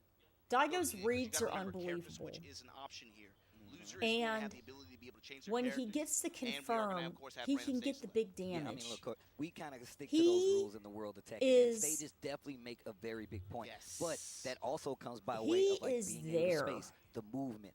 Daigo's But you reads gotta are remember, character unbelievable. switch is an option here. Losers want to have And the ability to be able to change their when he characters, gets to and we are gonna, confirm, of course, have he Brandon can get Stacey the big Yeah, I damage. mean, look, we kind of stick to He those rules in the world of Tekken. is- And stages definitely make a very big point. Yes. But that also comes by He way of like is being there. able to space the movement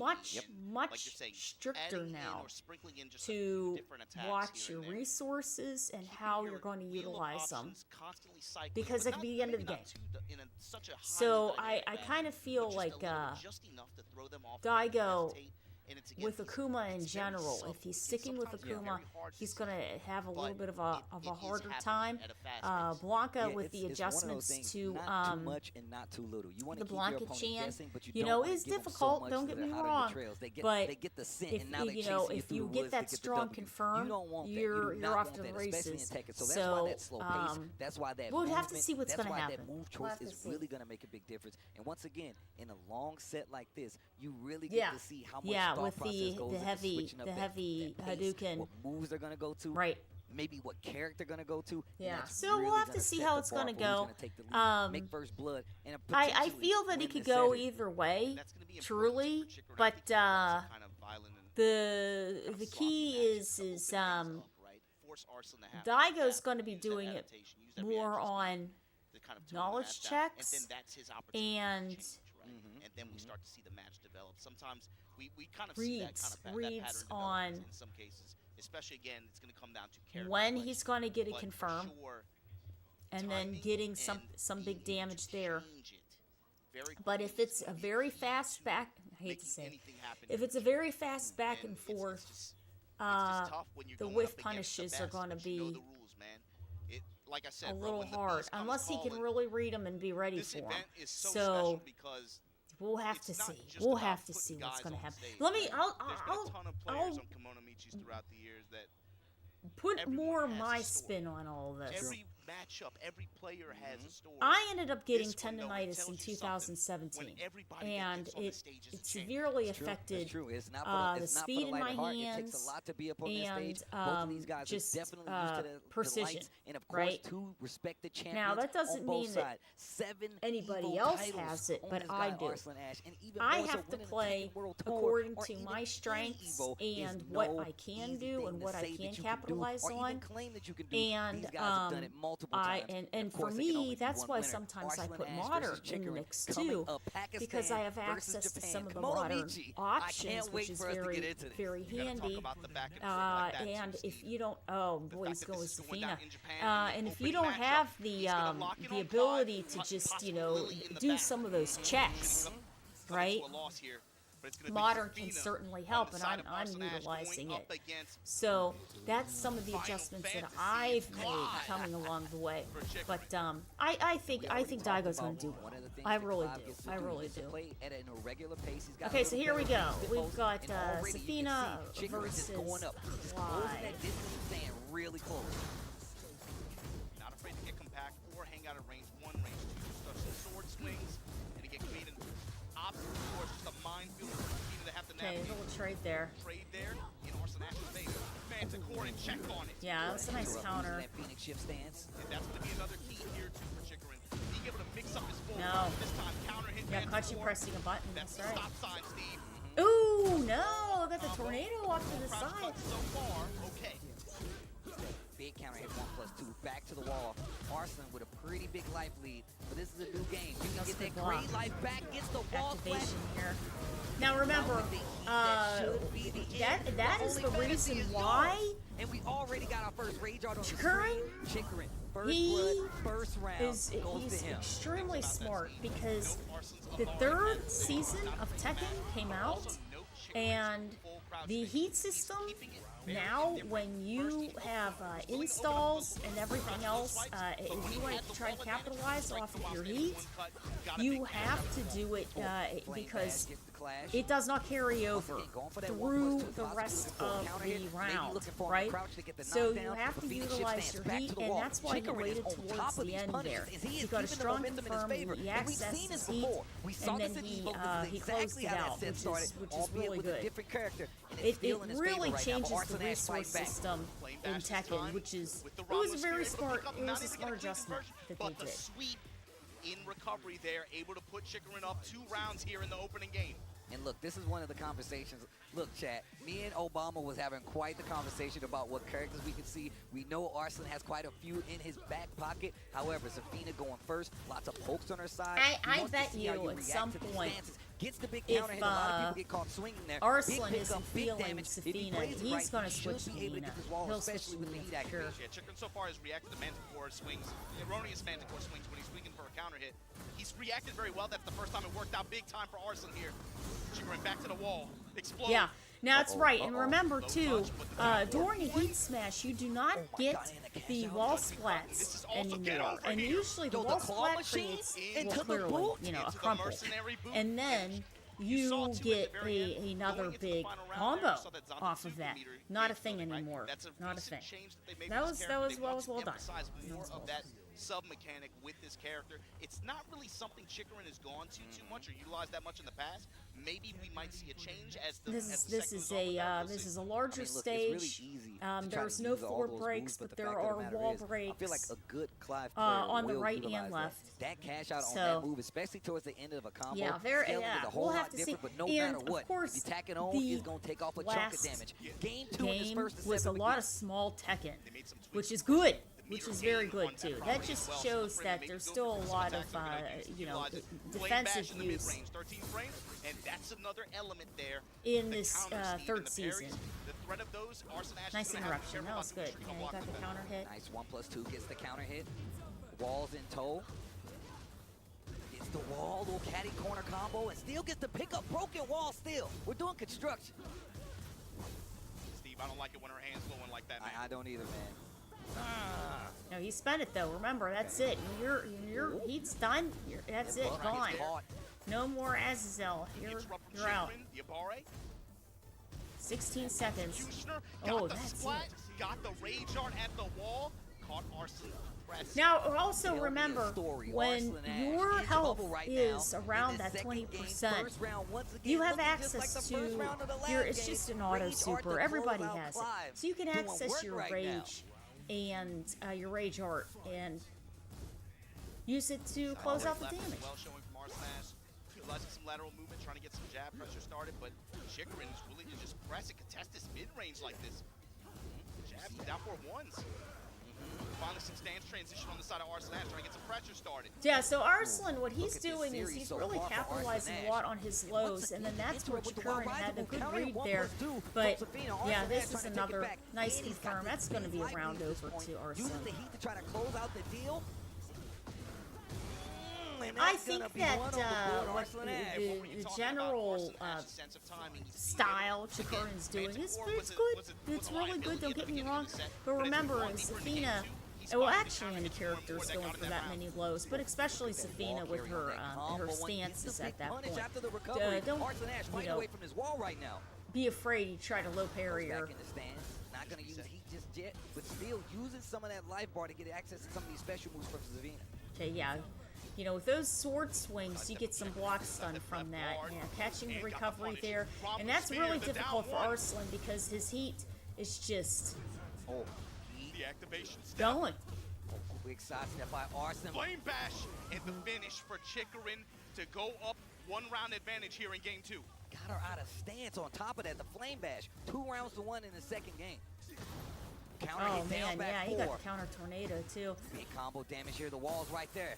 much Like much you're saying, stricter adding in now or sprinkling in just a few to different attacks watch here your and there. resources and how you're going to Wheel of utilize them, options constantly cycling, because but it could be the end of the maybe game. not too in such a So highly I dynamic kind of feel but like just enough to throw them off, make them Daigo hesitate, and it's, again, with he's- Akuma in it's very general, subtle. if he's It's sticking with sometimes Akuma, very hard to he's see, going to have a little but bit of a it is harder happening time. at a fast pace. Blanca Yeah, with the it's one of those adjustments things, to not too much and not too little. You want the to keep your Blanca opponent Chan, guessing, but you you don't know, wanna is give them so difficult. much Don't that get they're me hot on your wrong, trails. They get the scent, if and now they're you know chasing if through you the get woods that to get the strong W. confirm, you don't want that. you're you do not off want to the that, especially in races. Tekken. So that's why that slow pace. That's why that we'll have to movement, see what's that's going to why happen. that move We'll choice have to is see. really going to make a big difference. And once again, in a long set like this, you really Yeah. get to see how much Yeah, thought with process the goes into heavy switching up the that heavy pace, Hadouken. what moves they're going to go to, Right. maybe what character they're going to go to. and Yeah, that's so we'll really have to gonna see set how the it's bar going to for who's go. gonna take the lead, make first blood, and I potentially feel that win it could this go set. either way, That's gonna be important truly. for Chicory. I But think he wants a kind of violent and the key is right? Force Arslan to have Daigo's that, going to be use that doing it adaptation, use every more adjustment on to kind of tone the knowledge match down, checks, and then that's his opportunity and to change, right? And then we start to see the match develop. Sometimes we kind of see that kind of that reads pattern develop on in some cases. Especially again, it's going to come down to character when selection. he's going to get it But for confirmed, sure, and then timing getting and some big damage there. change it very But quickly if is it's a going to be very key fast to back, I hate to making say, it, anything happen if in it's a the very fast back And and it's forth, just uh, tough when you're the going whiff up against the punishes are best, going to but you know be the rules, man. It, like I said, a bro, little when the hard beast comes unless he can calling, really read them and be ready this for them. event is so So special because we'll have to it's not see. just We'll about have to putting see what's guys going to on happen. stage, Let me. right? I'll. There's been a ton of players on Kimono Michis throughout the years that put everyone more has a my story. spin on all of this. Every matchup, every player has a story. I ended up getting This one, though, it tendonitis tells in you something. 2017, When everybody and gets on the it stage as a severely It's true. affected It's true. It's not for the it's not for speed the in my light of heart. hands It takes a lot to be up on that and stage. Both of these guys just are definitely used to the precision, lights, and of course, right? two respected champions Now that doesn't on both mean that sides. 7 anybody Evo else titles has it, on but this I guy, do. Arslan Ash, and even I more so have to winning the play Tekken World Tour according or to even my any strengths Evo is and what no I can easy do thing and to what I say can that you capitalize can do, or on. even claim that you can do. And These guys have done it multiple times. and of for course, they can only me, be that's one why winner. sometimes I Arslan put Ash modern versus in the Chikrin mix coming too, up, Pakistan because I have versus access to Japan. some of the Kimono modern Michi. I options, can't which wait is for us to very get into this. very You gotta talk handy. about the back and forth like that, too, And if Steve. you don't, oh boy, he's that going this with is going down Safina. in Japan in the And if you opening don't matchup, have he's gonna lock in the on ability Clyde, to just possibly Lily in the do back. some of those checks, Coming right? to a loss here, but it's gonna be Modern can Safina certainly on help, the and side I'm of Arslan Ash utilizing going it. up against So that's some of the Final adjustments that Fantasy I've made Clyde coming along the way. for Chikrin. But I think Daigo's going to do One well. of the things I that really Clive do. gets to I do really is to do. play at an irregular pace. He's got a Okay, so little here bit we of go. a We've post, got and already you can Safina see Chikrin is just versus going up. He's Clyde. closing that distance and staying really close. not afraid to get compact or hang out at range 1, range 2, start some sword swings, and again create an obstacle or just a minefield for Safina to have to Okay, a navigate. little trade there. Trade there in Arslan Ash's favor. Manticore and check on it. Yeah, that's a nice Using counter. that Phoenix shift stance. And that's going to be another key here too for Chikrin. Being able to mix up his full No. this time counter hit Yeah, caught you Manticore. pressing a button. That's That's the right. stop sign, Steve. Ooh, no! I got the tornado off to the Crouch side. cut so far, okay. Big counter hit 1+2 back to the wall. Arslan with a pretty big life lead, but this is a new game. You can That's get good that great block. life back, gets the wall Activation flat. here. Now remember, that is the reason why And we already got our first rage art on the Chikrin, screen. Chikrin, first he blood, first round he's goes to him. extremely smart because the third season of Tekken came out, and the heat system now, when you have installs and everything else, if you want to try to capitalize off of your heat, you have to do it because it does not carry over through the rest of the round, right? So you have to utilize your heat, and that's why he waited towards the end there. He got a strong confirm, he accessed his heat, and then he closed it out, which is really good. It really changes the resource system in Tekken, which is, it was a very smart, it was a smart adjustment that they But the did. sweep in recovery there, able to put Chikrin up 2 rounds here in the opening game. And look, this is one of the conversations. Look, chat, me and Obama was having quite the conversation about what characters we could see. We know Arslan has quite a few in his back pocket. However, Safina going first, lots of pokes on her side. I He wants to bet see how you at react some to these point, stances. Gets the big if counter hit. A lot of people get caught swinging there. Arslan big isn't pickup, big feeling damage. If he Safina, plays it he's right, gonna he should switch be able to Nina. get this wall, He'll switch especially with the Nina, heat sure. activation. Yeah, Chikrin so far has reacted to Manticore swings, erroneous Manticore swings when he's swinging for a counter hit. He's reacted very well. That's the first time it worked out big time for Arslan here. Chikrin back to the wall. Explode. Yeah, now that's right. And remember too, during a heat smash, you do not get the wall splats anymore. And usually the wall splat creates, well, clearly, you know, a crumple. And then you get another big combo off of that. Not a thing anymore. Not a thing. That was well done. More of that sub mechanic with this character. It's not really something Chikrin has gone to too much or utilized that much in the past. Maybe we might see a change as the This is a larger stage. There's no floor breaks, but there are wall breaks. I feel like a good Clive on the will right utilize and that. left. That cash out on So- that move, especially towards the end of a combo. Yeah, scaling is a whole we'll have lot to see. different, but no And matter what, of course, if you tack it on, the it's gonna take off a chunk of last damage. Game 2 in this game first was a assembly lot of small Tekken, which is good. which is very good too. That just shows that there's still a lot of, defensive use 13 frames, and that's another element there. in this third season. The threat of those, Arslan Ash is Nice gonna have to be interruption. careful That about was good. the Yeah, you got the counter hit. Nice 1+2 gets the counter hit. Walls in tow. Gets the wall, little caddy corner combo, and still gets to pick up broken wall still. We're doing construction. Steve, I don't like it when her hands going like that, man. I don't either, man. No, he spent it though. Remember, that's it. Your heat's done. That's it. Gone. No more Azazel. You're out. The Abare, 16 seconds. Kushner, Oh, got the that's splat, it. got the rage art at the wall, caught Arslan. Now, also remember, when your health is around that 20%, you have access to your, it's just an auto super, everybody has it. So you can access your rage and your rage art and use it to close out the damage. Well showing from Arslan Ash, utilizing some lateral movement, trying to get some jab pressure started, but Chikarin is willing to just press and contest this mid-range like this. Jab, down for ones. Finally some stance transition on the side of Arslan Ash, trying to get some pressure started. Yeah, so Arslan, what he's doing is he's really capitalizing a lot on his lows, and then that's where Chikarin had a good read there. But yeah, this is another nice confirm. That's going to be a round over to Arslan. Using the heat to try to close out the deal. I think that what the general style Chikarin's doing is it's good. It's really good. Don't get me wrong. But remember, Zafina, well, actually, any character is going for that many lows, but especially Zafina with her stances at that point. Don't be afraid you try to low parry her. Not going to use heat just yet, but still using some of that life bar to get access to some of these special moves from Zafina. Okay, yeah. You know, with those sword swings, you get some block stun from that. Yeah, catching the recovery there. And that's really difficult for Arslan because his heat is just The activation going. Quick side step by Arslan. Flame bash and the finish for Chikarin to go up 1 round advantage here in game 2. Got her out of stance on top of that. The flame bash. 2 rounds to 1 in the second game. Counter Oh hit down, man, back yeah, he 4. got counter tornado too. Big combo damage here. The wall's right there.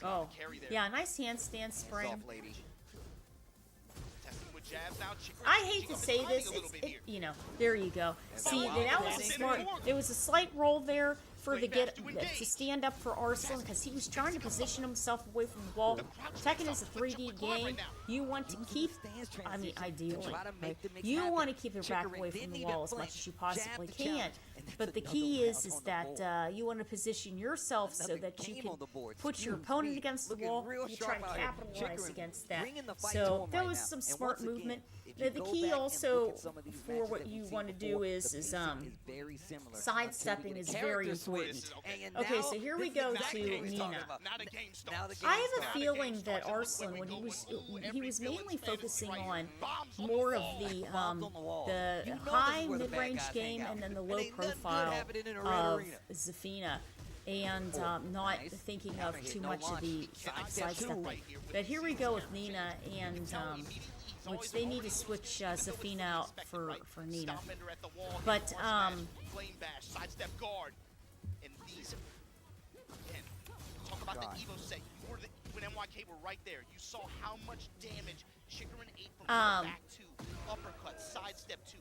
Oh, yeah, nice handstand spring. I hate to say this, you know, there you go. See, that was a smart, there was a slight roll there for the to stand up for Arslan because he was trying to position himself away from the wall. Tekken is a 3D game. You want to keep, I mean, ideally, right? You want to keep your back away from the wall as much as you possibly can. But the key is that you want to position yourself so that you can put your opponent against the wall. You try to capitalize against that. So there was some smart movement. The key also for what you want to do is sidestepping is very important. Okay, so here we go to Nina. I have a feeling that Arslan, when he was mainly focusing on more of the high mid-range game and then the low profile of Zafina, and not thinking of too much of the sidestepping. But here we go with Nina, and which they need to switch Zafina out for Nina. But Flame bash, sidestep guard, and these. Again, talk about the Evo set. You and NYK were right there. You saw how much damage Chikarin ate from back 2, uppercut, sidestep 2.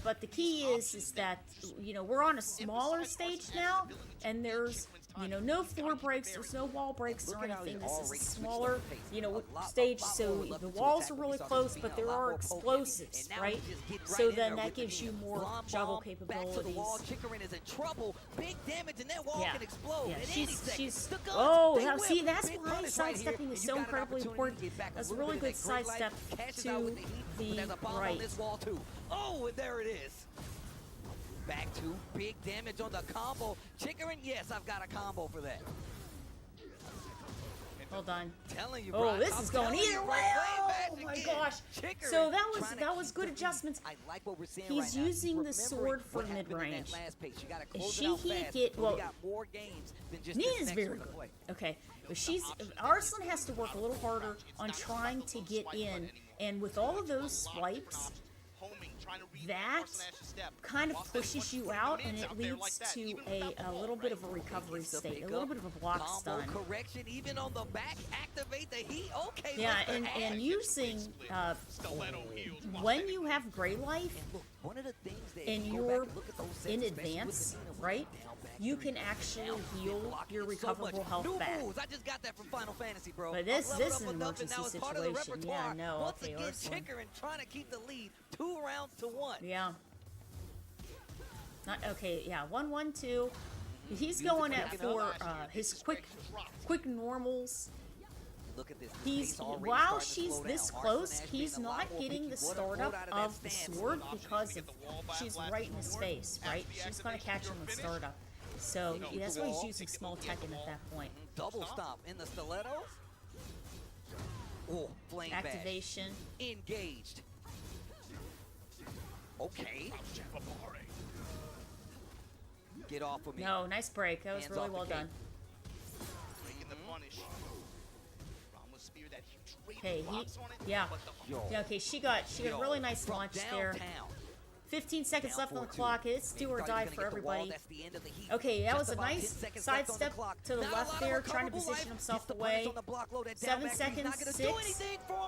But the key is that, you know, we're on a smaller stage now, and there's, you know, no floor breaks, there's no wall breaks or anything. This is a smaller, you know, stage, so the walls are really close, but there are explosives, right? So then that gives you more juggle capabilities. Chikarin is in trouble. Big damage, and that wall can explode. Yeah, she's now see, that's why sidestepping is so incredibly important. That's a really good sidestep to the right. Oh, and there it is. Back 2, big damage on the combo. Chikarin, yes, I've got a combo for that. Hold on. Telling you, oh, this is going either way. Oh my gosh. So that was good adjustments. I like what we're seeing He's right using now. the sword for mid-range. Is Nina's very good. Okay, but Arslan has to work a little harder on trying to get in, and with all of those swipes, that kind of pushes you out, and it leads to a little bit of a recovery state, a little bit of a block stun. Correction, even on the back, activate the heat. Okay. Yeah, and using when you have Gray Life one of the things that and you're in advance, right? You can actually heal your recoverable health back. I just got that from Final Fantasy, bro. But this is an emergency situation. Yeah, no, Once okay, again, Arslan. Chikrin trying to keep the lead 2 rounds to 1. Yeah. Not okay. Yeah, 1-1-2. He's going at for his quick normals. Look at this. He's while she's this close, he's not getting the startup of the sword because she's right in his face, right? She's gonna catch him with startup. So that's why he's using small Tekken at that point. Double stomp in the stilettos. Oh, flame Activation. Bash. Engaged. Okay. Get off of me. No, nice break. That was Hands really off well the done. Breaking the punish. Ramos spear that he Okay, traded blocks on it, yeah. but the Yeah, okay, she got a really nice launch there. 15 seconds left on the clock. It's do or die for everybody. Okay, that was a nice sidestep to the left there, trying to position himself away. 7 seconds, 6.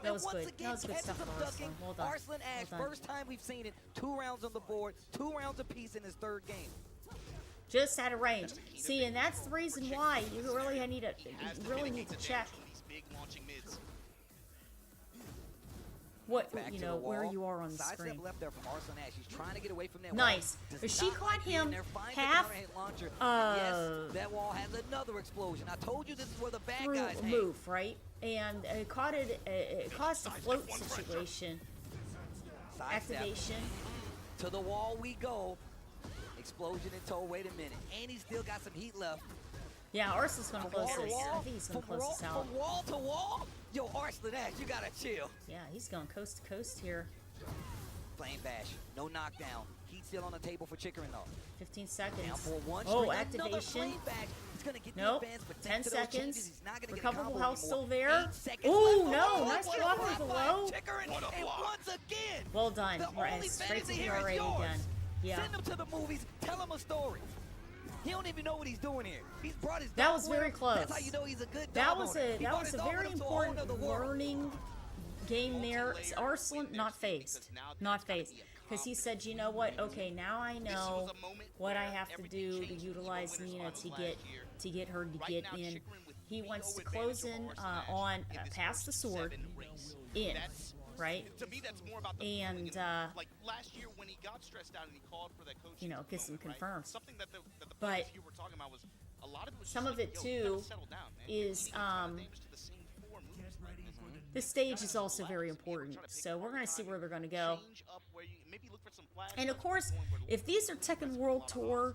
That was good. That was good stuff from Arslan. Well done. Arslan Ash, Well done. first time we've seen it. 2 rounds on the board, 2 rounds apiece in his 3rd game. Just out of range. See, and that's the reason why you really need to check what where you are on the screen. Left there from Arslan Ash. He's trying to get away from that Nice. wall. But she caught him half yes, that wall has another explosion. I told you this is where the bad through guys a hang. move, right? And it caused a float situation. Sidestep. Activation. To the wall we go. Explosion in tow. Wait a minute. And he's still got some heat left. Yeah, Arslan's gonna close Wall to this. wall, I think he's gonna from close this out. From wall to wall? Yo, Arslan Ash, you gotta chill. Yeah, he's going coast to coast here. Flame bash. No knockdown. Heat still on the table for Chikrin though. 15 seconds. Down for one Oh, string. Another activation. flame bash. He's gonna get the Nope. advance, but 10 thanks to those changes, seconds. he's not gonna Recoverable get a health combo still anymore. there. 8 seconds Ooh, left. no. Oh, Nice what a block block with the by low. Chikrin. And once again, Well done. the Right, only straight to fantasy the here is RA yours. again. Yeah. Send him to the movies. Tell him a story. He don't even know what he's doing here. He's brought his That dog was with very him. close. That's how you know he's a good That dog was owner. a He that brought was his a dog very with him to a whole important nother world. learning game there. Arslan not phased, because he said, you know what? Okay, now I know what I have to do to utilize Nina to get her to get in. He wants to close in on past the sword in. Right? To me, that's more about the and like last year when he got stressed out and he called for that coaching. You know, get some confirms. Something that the But players you were talking about was a lot of it was some just of like, it yo, you gotta too settle down, man. is the stage is also very important. So we're gonna see where they're gonna go. And of course, if these are Tekken World Tour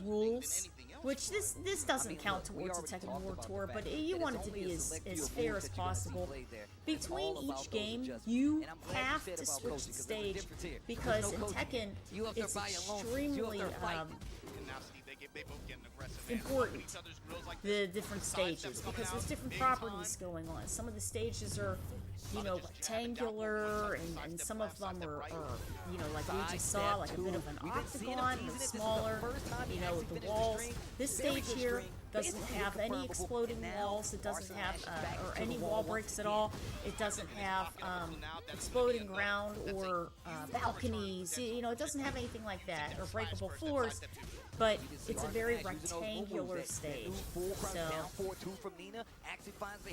rules, which this doesn't count towards the Tekken World Tour, but you want it to be as fair as possible. Between each game, you have to switch the stage because in Tekken, it's extremely important, the different stages, because there's different properties going on. Some of the stages are, rectangular, and some of them are like we just saw, like a bit of an octagon, but smaller, the walls. This stage here doesn't have any exploding walls, it doesn't have, or any wall breaks at all, it doesn't have exploding ground or balconies, it doesn't have anything like that, or breakable floors. But it's a very rectangular stage. So,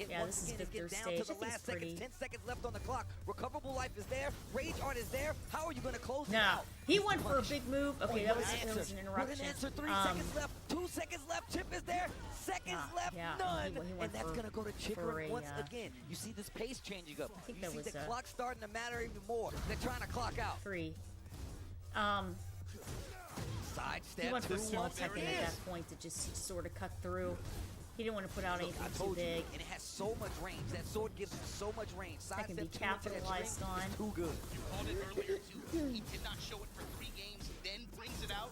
yeah, this is Victor's stage. I think it's pretty. 10 seconds left on the clock. Recoverable life is there. Rage art is there. How are you going to close it No, out? he went for a big move. Okay, that was an interruption. 3 seconds left. 2 seconds left. Chip is there. Seconds left. yeah, None. he went And that's for- going to go to for Chikrin a, once again. You see this pace changing up. think You that see was the a- clock starting to matter even more. They're trying to clock out. 3. Sidestep. He went for 2-1. small There Tekken it at is. that point to just sort of cut through. He didn't want to put out Look, I anything too told you, big. and it has so much range. That sword gives him so much range. That can be Sidestep 2 into that capitalized string on. is too good. You called it earlier too. He did not show it for 3 games, then brings it out.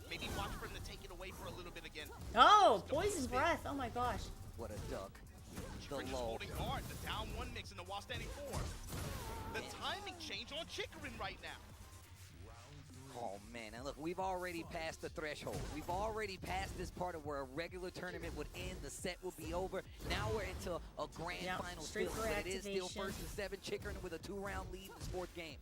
Maybe watch for him to take it away for a little bit again. Oh, poison breath! Oh my gosh. What a duck. The Chikrin is low. holding guard. The down one mix in the while standing 4. The timing change on Chikrin right now. Oh man, and look, we've already passed the threshold. We've already passed this part of where a regular tournament would end, the set would be over. Now we're into a grand Yep, final straight still, for but it is still activation. 1st to 7. Chikrin with a 2-round lead in sport games.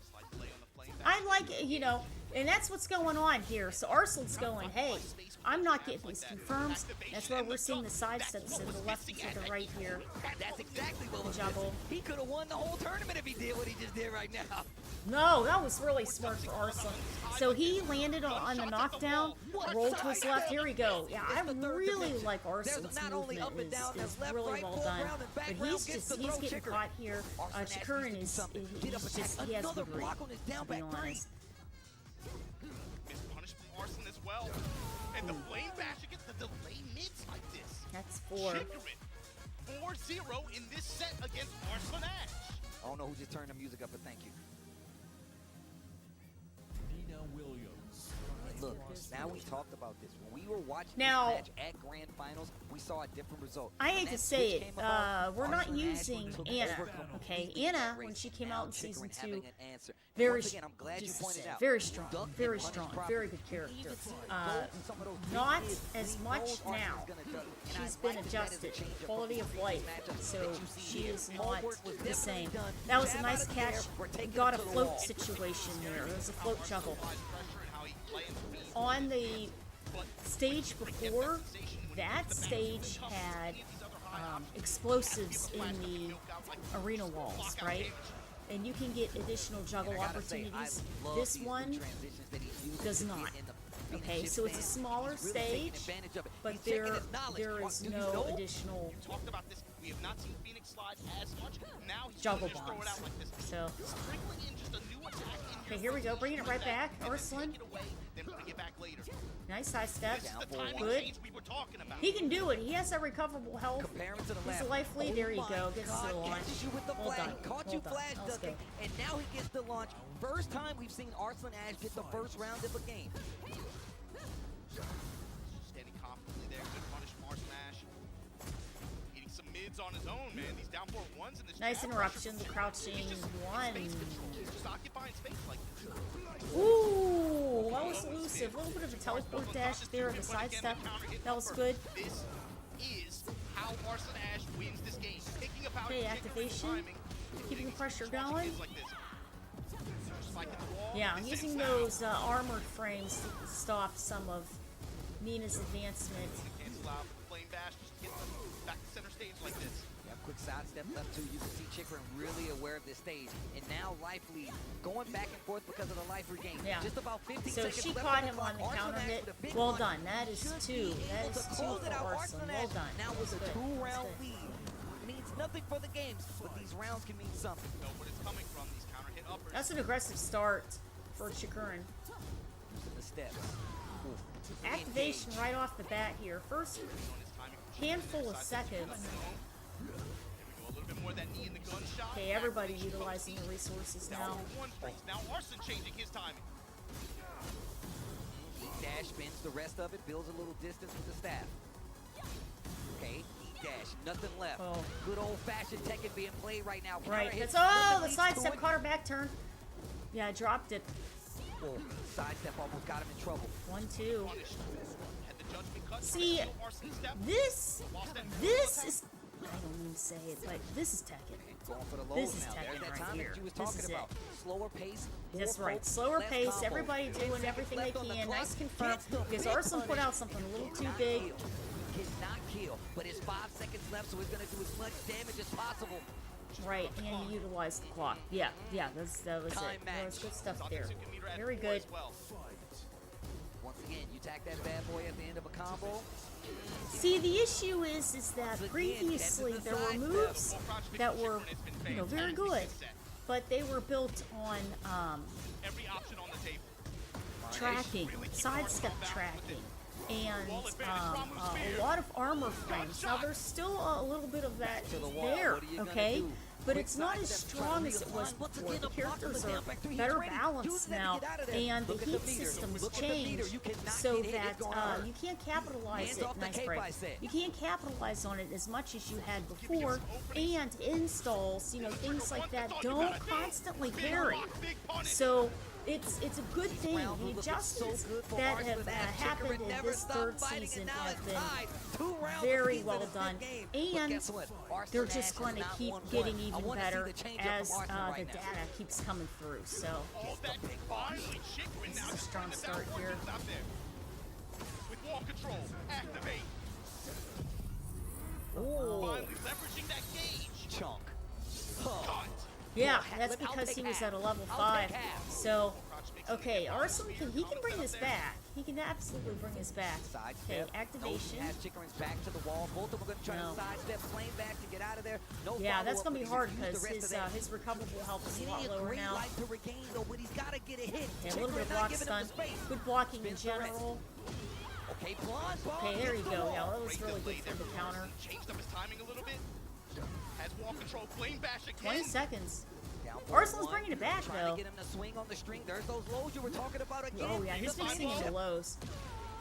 I like it, you know, and that's what's going on here. So Arslan's going, hey, I'm not getting these confirmed. That's why we're seeing the sidesteps to the left and to the right here. That's exactly what was Juggle. missing. He could have won the whole tournament if he did what he just did right now. No, that was really smart for Arslan. So he landed on the knockdown, rolled to his left. Here we go. Yeah, I really like Arslan's movement. Is really well done. But he's getting caught here. Chikurin is he has good read, to be honest. Missed punish from Arslan as well. And the flame bash against the delay mids like this. That's 4. Chikrin 4-0 in this set against Arslan Ash. I don't know who just turned the music up, but thank you. Nina Williams. Look, now we talked about this. When we were watching Now- this match at Grand Finals, we saw a different result. I When hate to that say switch it, came about, we're not Arslan Ash using took Anna, over okay? completely Anna, that when race. she came Now out in Chikrin season having 2, an answer. very, Once again, I'm glad you just pointed said, out. very He strong, ducked and very punished strong, properly. very good character. Even seeing both some of those big Not hits, as he much knows Arslan's now. gonna duck. And She's I been like that as a adjusted, change up from quality of previous life, matchups so that you see she here. is Hard not work was the same. definitely done. That was a Jab nice out of the catch. air, we're taking Got a it to the float wall. situation there. It was a float juggle. Pressure and how he lands beats. On the stage before, that stage had explosives in the arena walls, right? And you can get additional juggle And I gotta say, opportunities. I love This these one transitions that he's using does to not. get in the Okay, Phoenix so it's a Ship smaller He's really taking stage, advantage of it. but He's taking there his knowledge. there What, is do you no know? additional You talked about this. We have not seen Phoenix slide as much. Now he's juggle gonna just throw it bombs. out like this. So, Sprinkling in just a new attack in okay, here we go, bringing it right back. Arslan, Take it away, then bring it back later. nice high step, This is the timing good. change we were talking about. He can do it. He has that recoverable health. Compare him to the He's left. a life lead. Oh There you my go. Gets God, to the launch. catches you with the Well flag. done. Caught Well you done. flash That was ducking, good. and now he gets the launch. First time we've seen Arslan Ash get the first round of a game. Standing confidently there. Good punish from Arslan Ash. Hitting some mids on his own, man. These down 4-1s in this Nice jab interruption. pressure The from crouching He's just one. space control. He's just occupying space like this. Ooh, that was elusive. A little bit of a teleport dash there on the sidestep. That was good. This is how Arslan Ash wins this game. Picking up out Okay, Chikrin activation. timing, Keeping the pressure watching going. kids like this. Spike at the wall. Yeah, This using ends now. those armored frames to stop some of Nina's advancement. Cancel out flame bash. Just get them back to center stage like this. Yeah, quick sidestep left too. You can see Chikrin really aware of this stage. And now life lead going back and forth because of the life regain. Yeah. Just about 15 So seconds she left caught on him on the clock. counter Arslan Ash hit. with a big Well launch done. That is should 2. be That able is to 2 close for it out. Arslan. Arslan Well Ash done. now That with was a good. 2-round That's good. lead. Means nothing for the games, but these rounds can mean something. Know what it's coming from. These counter hit uppers. That's an aggressive start for Chikurin. Using the steps. Ooh. Activation right off the bat here. First handful of seconds. A little bit more of that knee in the gunshot. Okay, everybody utilizing the resources now. One freeze. Now Arslan changing his timing. Heat dash spins the rest of it, builds a little distance with the staff. Okay, heat dash, nothing left. Oh. Good old-fashioned Tekken being played right now. Right. Counter hits, That's the nothing leads to sidestep it. caught her back turn. Yeah, I dropped it. Oh, sidestep almost got him in trouble. 1-2. Had the judgment cut. See, Still Arslan step. this Lost that is. I don't mean to say it, but this is Tekken. Going for the lows This is now. There's Tekken that right time here. that you was This talking is about. it. Slower pace. more That's right. focus, Slower less pace. combos. Everybody 10 doing seconds everything they left on the can. clock. Nice confirm. Gets the Because big Arslan put punish. out something a little too Not big. kill. Cannot kill, but it's 5 seconds left, so he's going to do as much damage as possible. Right, and he utilized the clock. Yeah, that was Time it. There match. was good stuff there. Very good. Once again, you tack that bad boy at the end of a combo. See, the issue is that previously there were moves that were, very good, but they were built on Every option on the table. tracking, sidestep tracking. and a lot of armor frames. Now there's still a little bit of that there, okay? But it's not as strong as it was before. The characters are better balanced now, and the heat systems changed so that you can't capitalize it. Nice break. You can't capitalize on it as much as you had before, and installs, you know, things like that don't constantly carry. So it's a good thing. The adjustments that have happened in this third season have been very well done, and they're just going to keep getting even better as the data keeps coming through. So this is a strong start here. With wall control, activate. Finally leveraging that gauge. Chunk. Yeah, that's because he was at a level 5. So, okay, Arslan he can bring this back. He can absolutely bring this back. Okay, activation. Chickering's back to the wall. Both of them are going to try to sidestep, plane back to get out of there. No yeah, that's going to be hard because his recoverable health is a lot lower now. Life to regain, though, but he's got to get a hit. Okay, a little bit of block stun. Good blocking in general. Okay, Blonde. Okay, there you go. Yeah, that was really good for the counter. Changed up his timing a little bit. Has wall control, flame bash again. 20 seconds. Arslan's bringing it back, though. To get him to swing on the string. There's those lows you were talking about again. Oh, yeah, he's been singing the lows.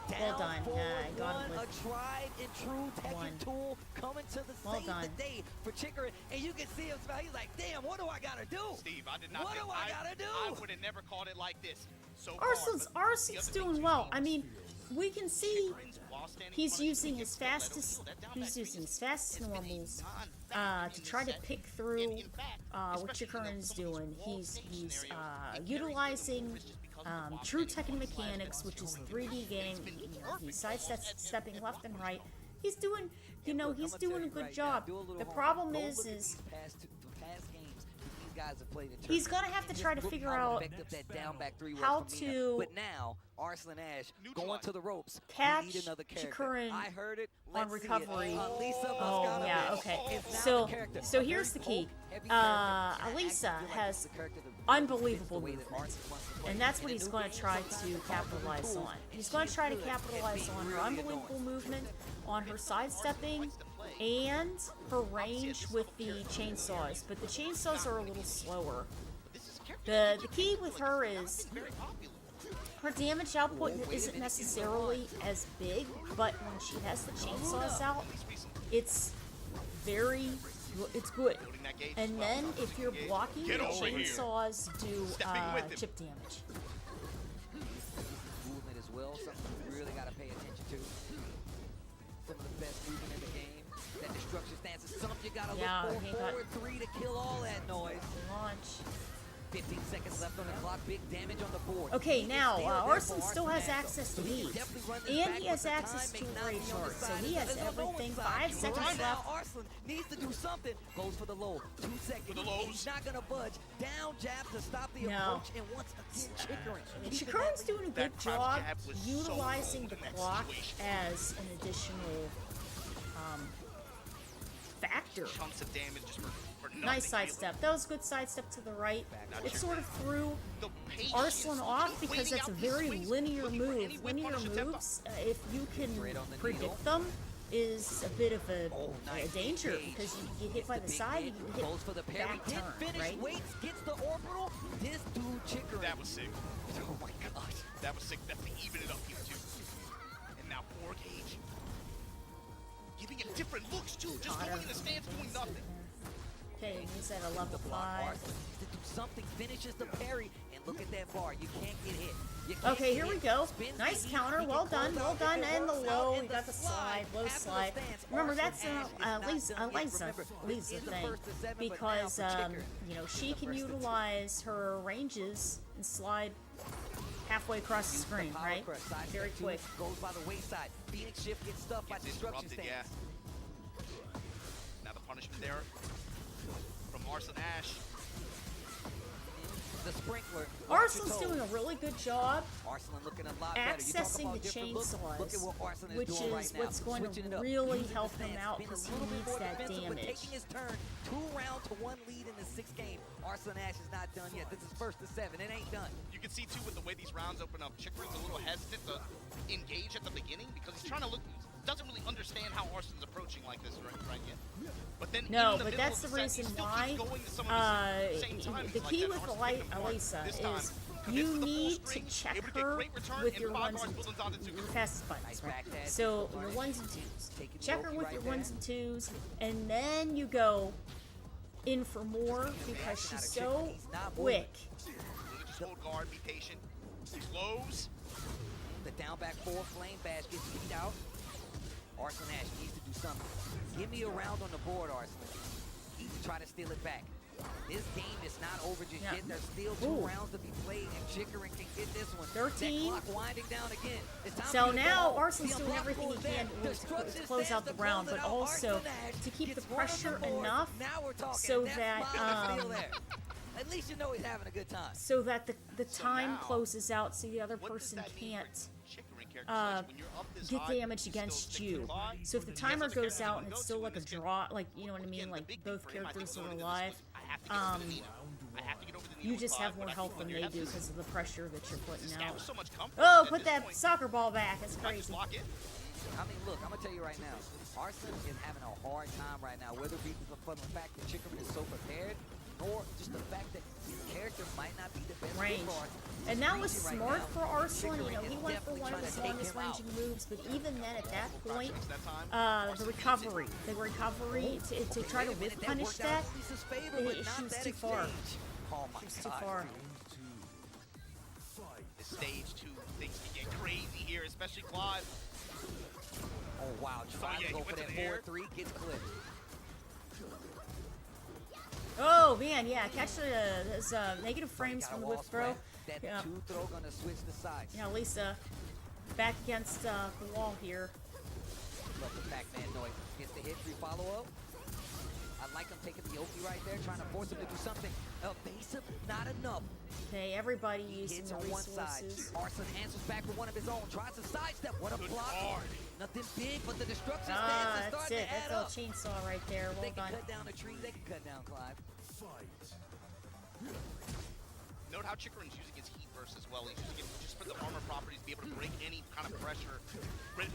Well done. Yeah, got him with a tried and true Tekken tool coming to the save the day for Chicory. And you can see him smile. He's like, damn, what do I got to do? Steve, I did not What do I got to do? I would have never called it like this. So Arslan's doing well. I mean, we can see he's using his fastest normals to try to pick through what Chikurin's doing. He's utilizing true Tekken mechanics, which is 3D game. He's sidestepping left and right. He's doing, he's doing a good job. The problem is he's gonna have to try to figure out how to But now, Arslan Ash going to the ropes. catch Chikurin on recovery. Lisa Oh yeah, okay. So here's the key. Alisa has unbelievable movement, and that's what he's going to try to capitalize on. He's going to try to capitalize on her unbelievable movement, on her sidestepping, and her range with the chainsaws. But the chainsaws are a little slower. The key with her is her damage output isn't necessarily as big, but when she has the chainsaws out, it's good. And then if you're blocking, the chainsaws do chip damage. Movement as well, something you really got to pay attention to. Some of the best movement in the game. That destruction stance is something you got to look for. Forward 3 to kill all that noise. Launch. 15 seconds left on the clock, big damage on the board. Okay, now, Arslan still has access to these, and he has access to a Rage Short, so he has everything. 5 seconds left. Arslan needs to do something. Goes for the low. 2 seconds. He's not going to budge. Down jab to stop the approach, and once again, Chikurin's doing a good job utilizing the clock as an additional factor. Chunks of damage just for nice sidestep. That was a good sidestep to the right. It sort of threw Arslan off because that's a very linear move. Linear moves, if you can predict them, is a bit of a danger because you get hit by the side, you can hit for the back turn, right? Waits, gets the orbital. This dude Chikurin. That was sick. Oh my gosh. That was sick. That's to even it up here too. And now 4 gauge. Giving it different looks too. Just going in the stance, doing nothing. Okay, he's at a level 5. To do something, finishes the parry, and look at that bar. You can't get hit. Okay, here we go. Nice counter. Well done. Well done. And the low. We got the slide. Low slide. Remember, that's Lisa thing. Because, she can utilize her ranges and slide halfway across the screen, right? Very quick. Goes by the wayside. Phoenix shift gets stuffed by destruction stance. Yeah. Now the punishment there from Arslan Ash. the sprinkler. Arsenal's doing a really good job Arslan looking a lot better. You talk accessing about the different looks. Look at chainsaws, what Arslan is which doing right is now. what's going Switching it to up. really Using help his him stance, out being a because he little bit needs more that defensive, but damage. taking his turn. 2 round to 1 lead in the 6th game. Arslan Ash is not done yet. This is 1st to 7. It ain't done. You can see too with the way these rounds open up, Chikrin's a little hesitant to engage at the beginning because he's trying to look, doesn't really understand how Arslan's approaching like this right yet. But then No, in the but middle that's of the the set, he reason still why. keeps going to some of his same timings The like key that. with Arslan's picking him apart. Elisa This is time, you commits to the full need to string, check able to get her great return with and your 5 ones bars and buildings onto 2. your fast buttons, Nice right? back dash. So Mark. your ones and twos. Taking Check her Loki with right your there. ones and twos, and then you go in for more because she's so quick. Just hold guard, be patient. Close. The down back 4 flame bash gets beat out. Arslan Ash needs to do something. Give me a round on the board, Arslan. He can try to steal it back. This game is not over just Yeah. yet. There's still 2 Ooh. rounds to be played, and Chikrin can get this one. 13. That clock winding down again. It's time So for you to go now home. Arslan's The doing everything he unblockable is can there. to Destruction close out the stands to round, close but it out. also Arslan Ash to keep the gets one on pressure board. enough Now we're talking. so and that smile is still there. At least you know he's having a good time. so that the time now, closes out, so the other what does person that mean for can't Chikrin characters? When you're up this get high, damage you against still stick to you. the clock. So if the He has timer other goes characters out he and can it's go still to like in a this game. draw, like you know what I mean, Again, the like big thing both for him, I think, characters is are going into this alive. was, I have to get over the Nina. I have to get over the Nina You with just 5, have more but I health feel than like they have do to because of the pressure that you're putting out. establish so much comfort Oh, at put this that point. soccer ball back. That's Not just crazy. lock in. I mean, look, I'm gonna tell you right now, Arslan is having a hard time right now, whether it be from the fact that Chikrin is so prepared, or just the fact that his character might not be the best Range. fit for Arslan. And that was Right smart now, for Arslan. You know, Chikrin he is went for definitely one of trying his to take longest him out. ranging moves, but even then, at that point, That time, the recovery to try to Wait a minute, whip punish worked out that, in Lisa's favor, but she not was that too far. exchange. Oh my She was too God. far. This stage 2, things can get crazy here, especially Clive. Oh wow, trying yeah, to he go for went to that the air. 4-3, gets clipped. Oh man, yeah, catch those negative frames Got from a the wall whip throw. spread. That Yeah. 2 throw gonna switch the sides. You know, Lisa back against the wall here. Love the Pac-Man noise. Gets the hit, 3 follow-up. I like him taking the Oki right there, trying to force him to do something evasive, not enough. Okay, everybody using Hits the on one side. resources. Arslan answers back with one of his own. Tries to sidestep. What a Good block. guard. Nothing big, but the destruction Ah, stance is that's starting it. to add That's up. a chainsaw right there. If Well they can done. cut down a tree, they can cut down Clive. Note how Chikrin's using his heat burst as well. He's using it just for the armor properties to be able to break any kind of pressure.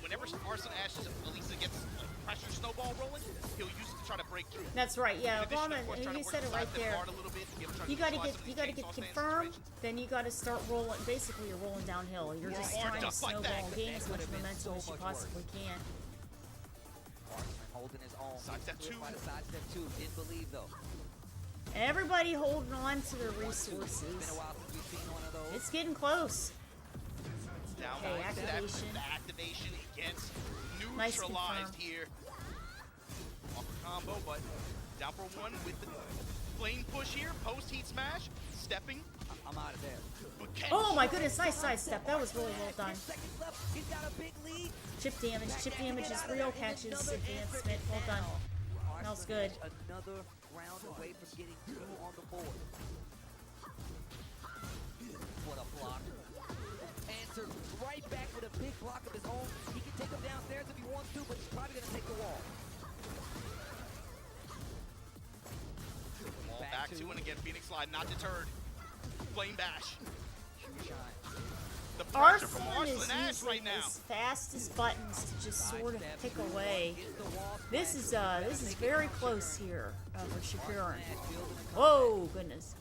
Whenever Arslan Ash, Elisa gets like, pressure snowball rolling, he'll use it to try to break through. That's right. Yeah, In addition, Obama, of course, and trying you to work said it the right sidestep there. guard a little bit to be able to try to You gotta utilize get some of you these gotta get chainsaw stance confirmed. situations. Then you gotta start rolling. Basically, you're rolling downhill. You're just Or trying to just like snowball that. and gain That as much could've been momentum so as you much possibly can. Arslan holding his own. Sidestep Clipped 2. by the sidestep 2. Didn't believe though. Everybody holding on to their resources. It's been a while since we've seen one of those. It's getting close. Down Okay, one step, activation. the activation gets Nice neutralized confirm. here. Off a combo, but down for 1 with the flame push here. Post heat smash, stepping. I'm out of there. But catch. Oh my goodness, nice sidestep. That was really well done. 10 seconds left. He's got a big lead. Chip damage. Chip damage is real catches. Advancement. Well done. That was good. Another round away from getting 2 on the board. What a block. Answer right back with a big block of his own. He can take him downstairs if he wants to, but he's probably going to take the wall. Wall back to, and again, Phoenix Slide not deterred. Flame bash. The pressure from Arslan is Arslan Ash right using now. his fastest buttons to just sort of pick away. This is very close here for Chikrin. Whoa, goodness.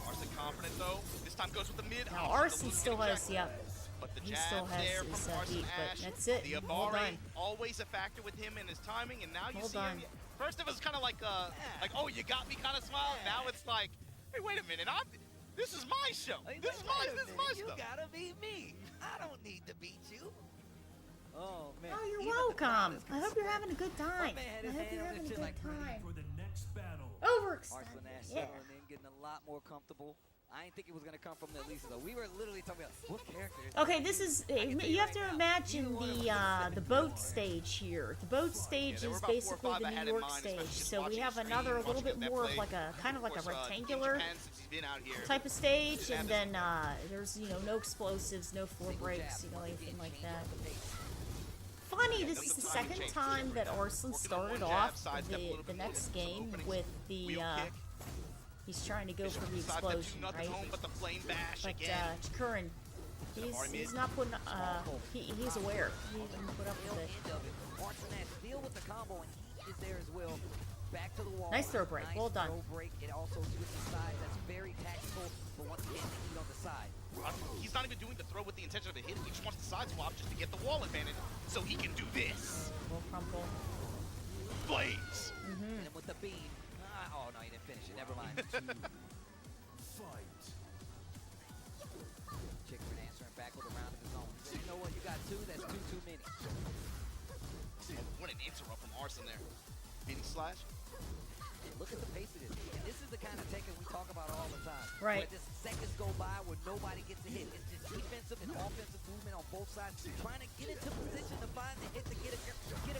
Arslan confident though. This time goes with the mid. Now option, the Arslan Luke still getting has, checked. yep. But the He jab still has there his from Arslan heat, but Ash. that's it. The Well Abare done. always a factor with him and his timing, and now you Well see done. him. First it was kind of like oh you got me kind of smile. Now it's like, hey wait a minute, this is my show. This is my You stuff. gotta beat me. I don't need to beat you. Oh man. Oh, you're Even the welcome. crowd is I hope you're having a good time. man had I his hope hand you're on having a his good chin like, time. For the next Overextended. Arslan Ash Yeah. settling in, getting a lot more comfortable. I didn't think it was going to come from the Elisa, though. We were literally talking about what character is Okay, this is you have to imagine the boat stage here. The boat stage there were is about 4 or basically 5 the I had New in York mind, stage. especially just So we watching have the another a stream, little bit watching them more of play. like a kind of like a Of course, in rectangular Japan, since he's been out here, type of stage, Japan and is- then there's no explosives, no floor breaks, anything like that. Funny, this is the second time that Arslan started off the next game with the he's trying to go for the explosion, right? But the flame bash But again. Chikurin, he's not putting he's aware. He can put up with it. Arslan Ash deal with the combo, and he is there as well. Back to the wall. Nice throw break. Nice Well done. Throw break. It also switches sides. That's very tactical, but once again, the heat on the side. He's not even doing the throw with the intention of a hit. He just wants the side swap just to get the wall advantage so he can do this. Little crumple. Flames. And then with the beam. Oh, no, he didn't finish it. Never mind. Chikurin answering back with a round of his own. He said, you know what? You got 2. That's too many. What an interrupt from Arslan there. Beating slash. And look at the pace of this. And this is the kind of Tekken we talk about all the time. Right. Where just seconds go by where nobody gets a hit. It's just defensive and offensive movement on both sides. Trying to get into position to find the hit to get a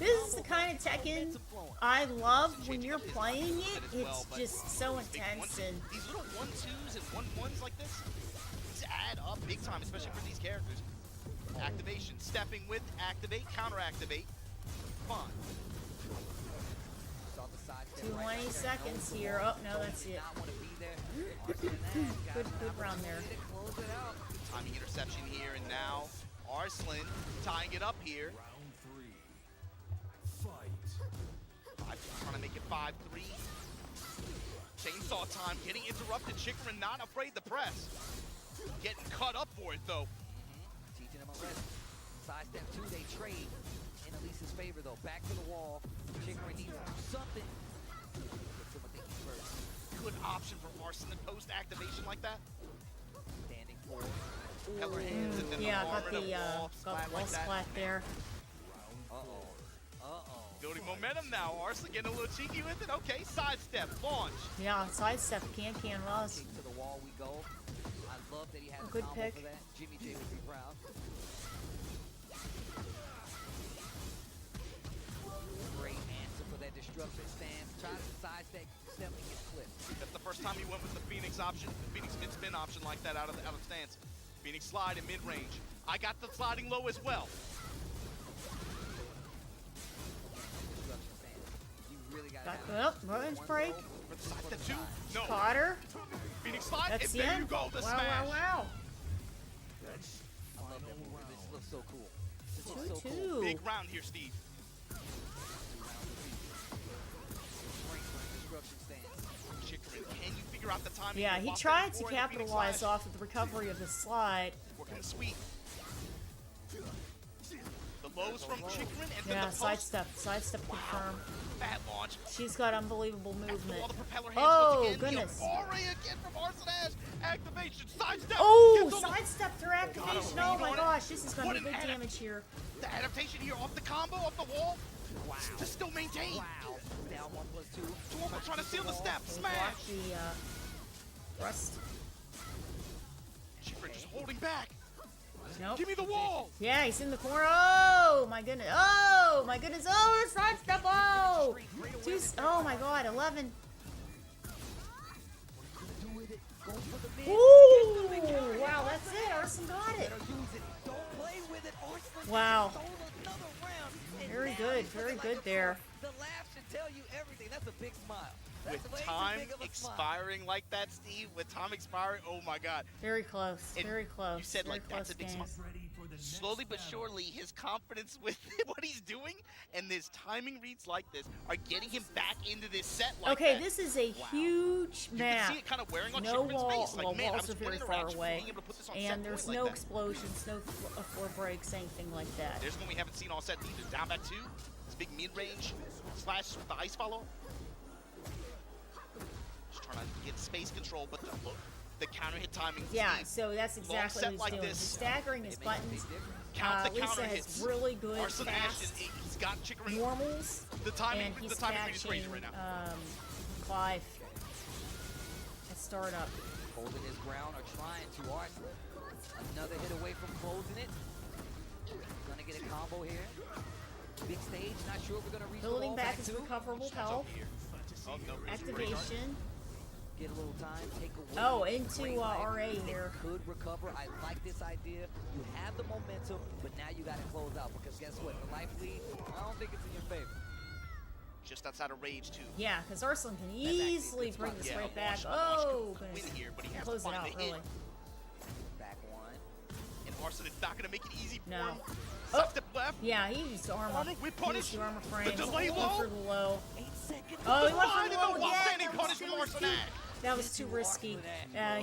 This is the kind of Tekken I love when you're playing it. It's just so intense and These little 1-2s and 1-1s like this, these add up big time, especially for these characters. Activation, stepping with, activate, counter activate. Fun. 20 seconds here. Oh no, that's it. Good round there. Timing interception here, and now Arslan tying it up here. Trying to make it 5-3. Chainsaw time, getting interrupted. Chikurin not afraid to press. Getting cut up for it though. Teaching him a lesson. Sidestep 2, they trade in Elisa's favor though. Back to the wall. Chikurin needs something. Gets him with the heat first. Good option for Arslan post activation like that. Standing for. Peller hands and then Yeah, the got armor the to wall wall like that. splat there. Building momentum now. Arslan getting a little cheeky with it. Okay, sidestep, launch. Yeah, sidestep can Roz. To the wall we go. I love that he has a Good combo pick. for that. Jimmy J would be proud. Great answer for that destruction stance. Tries to sidestep, definitely gets flipped. That's the first time he went with the Phoenix option, the Phoenix mid-spin option like that out of stance. Phoenix slide in mid-range. I got the sliding low as well. Destruction stance. You really got Got to have runs break. For the side step 2. No. Caught her. Phoenix slide, That's and the there end. you go, the Wow, smash. wow. I love that move. This looks so cool. This looks so 2-2. cool. Big round here, Steve. Destruction stance. Chikurin, can you figure out the timing? Yeah, of he walk tried back to and forth and the Phoenix capitalize slash? off of the recovery of the slide. Working the sweep. The lows from Chikurin and then Yeah, the post. sidestep confirm. Fat launch. She's got unbelievable All movement. the propeller hands Oh, once again. goodness. The foray again from Arslan Ash. Activation, sidestep. Oh, gets on the- sidestep through activation. Got a Oh read my on it. gosh, this is going What to be an big adap- damage here. The adaptation here off the combo, off the wall. Wow. To still maintain. Wow. Down 1+2. Tormo trying to seal the step. They Smash. block the thrust. Chikurin just holding back. Nope. Give me the wall. Yeah, he's in the corner. Oh my goodness. Oh my goodness. Oh, the sidestep. Oh. Oh my god, 11. Ooh, wow, that's it. Arslan got it. Don't play with it. Arslan Wow. stole another round. And Very now good, he's very like good a there. pro. The laugh should tell you everything. That's a big smile. That's With way too time big of a smile. expiring like that, Steve, with time expiring, oh my god. Very close. And Very close. You said very like close that's a big game. smile. Slowly but surely, his confidence with what he's doing and his timing reads like this are getting him back into this set like Okay, that. this is a huge You map. can see it kind of wearing on No Chikurin's wall, face. Like, well, man, I walls was are very running far around just away, being able to put this on set and there's point no like that. explosions, no floor breaks, anything like that. There's one we haven't seen all set either. Down back 2. This big mid-range slash with the ice follow. Just trying to get space control, but the look. the counter hit timing. Yeah, Steve. so that's exactly set what he's like doing. this, He's staggering his buttons. count the Lisa counter has hits. really good, Arslan Ash, fast he's got Chicory. normals, The timing, and he's the timing catching is crazy right now. Clive at startup. Holding his ground or trying to. Arslan. Another hit away from closing it. Gonna get a combo here. Big stage, not sure if we're gonna reach Building the wall back his to. recoverable health. Oh, no, Activation. Get a little time, take away. Oh, into Great life. RA It here. Could recover. I like this idea. You have the momentum, but now you got to close out because guess what? The life lead, I don't think it's in your favor. Just outside of Rage 2. Yeah, because Arslan can easily bring this right back. Oh, win goodness. here, but he has Close to it find out, the hit. really. Back one. And Arslan is not going to make it easy for No. him. Oh, Sidestep left. yeah, he used armor. We He punish. used the armor The frames. delay Went low. for the low. 8 seconds. Oh, he went for Finding the low the while again. standing That was punish too from Arslan risky. Ash. That was too risky.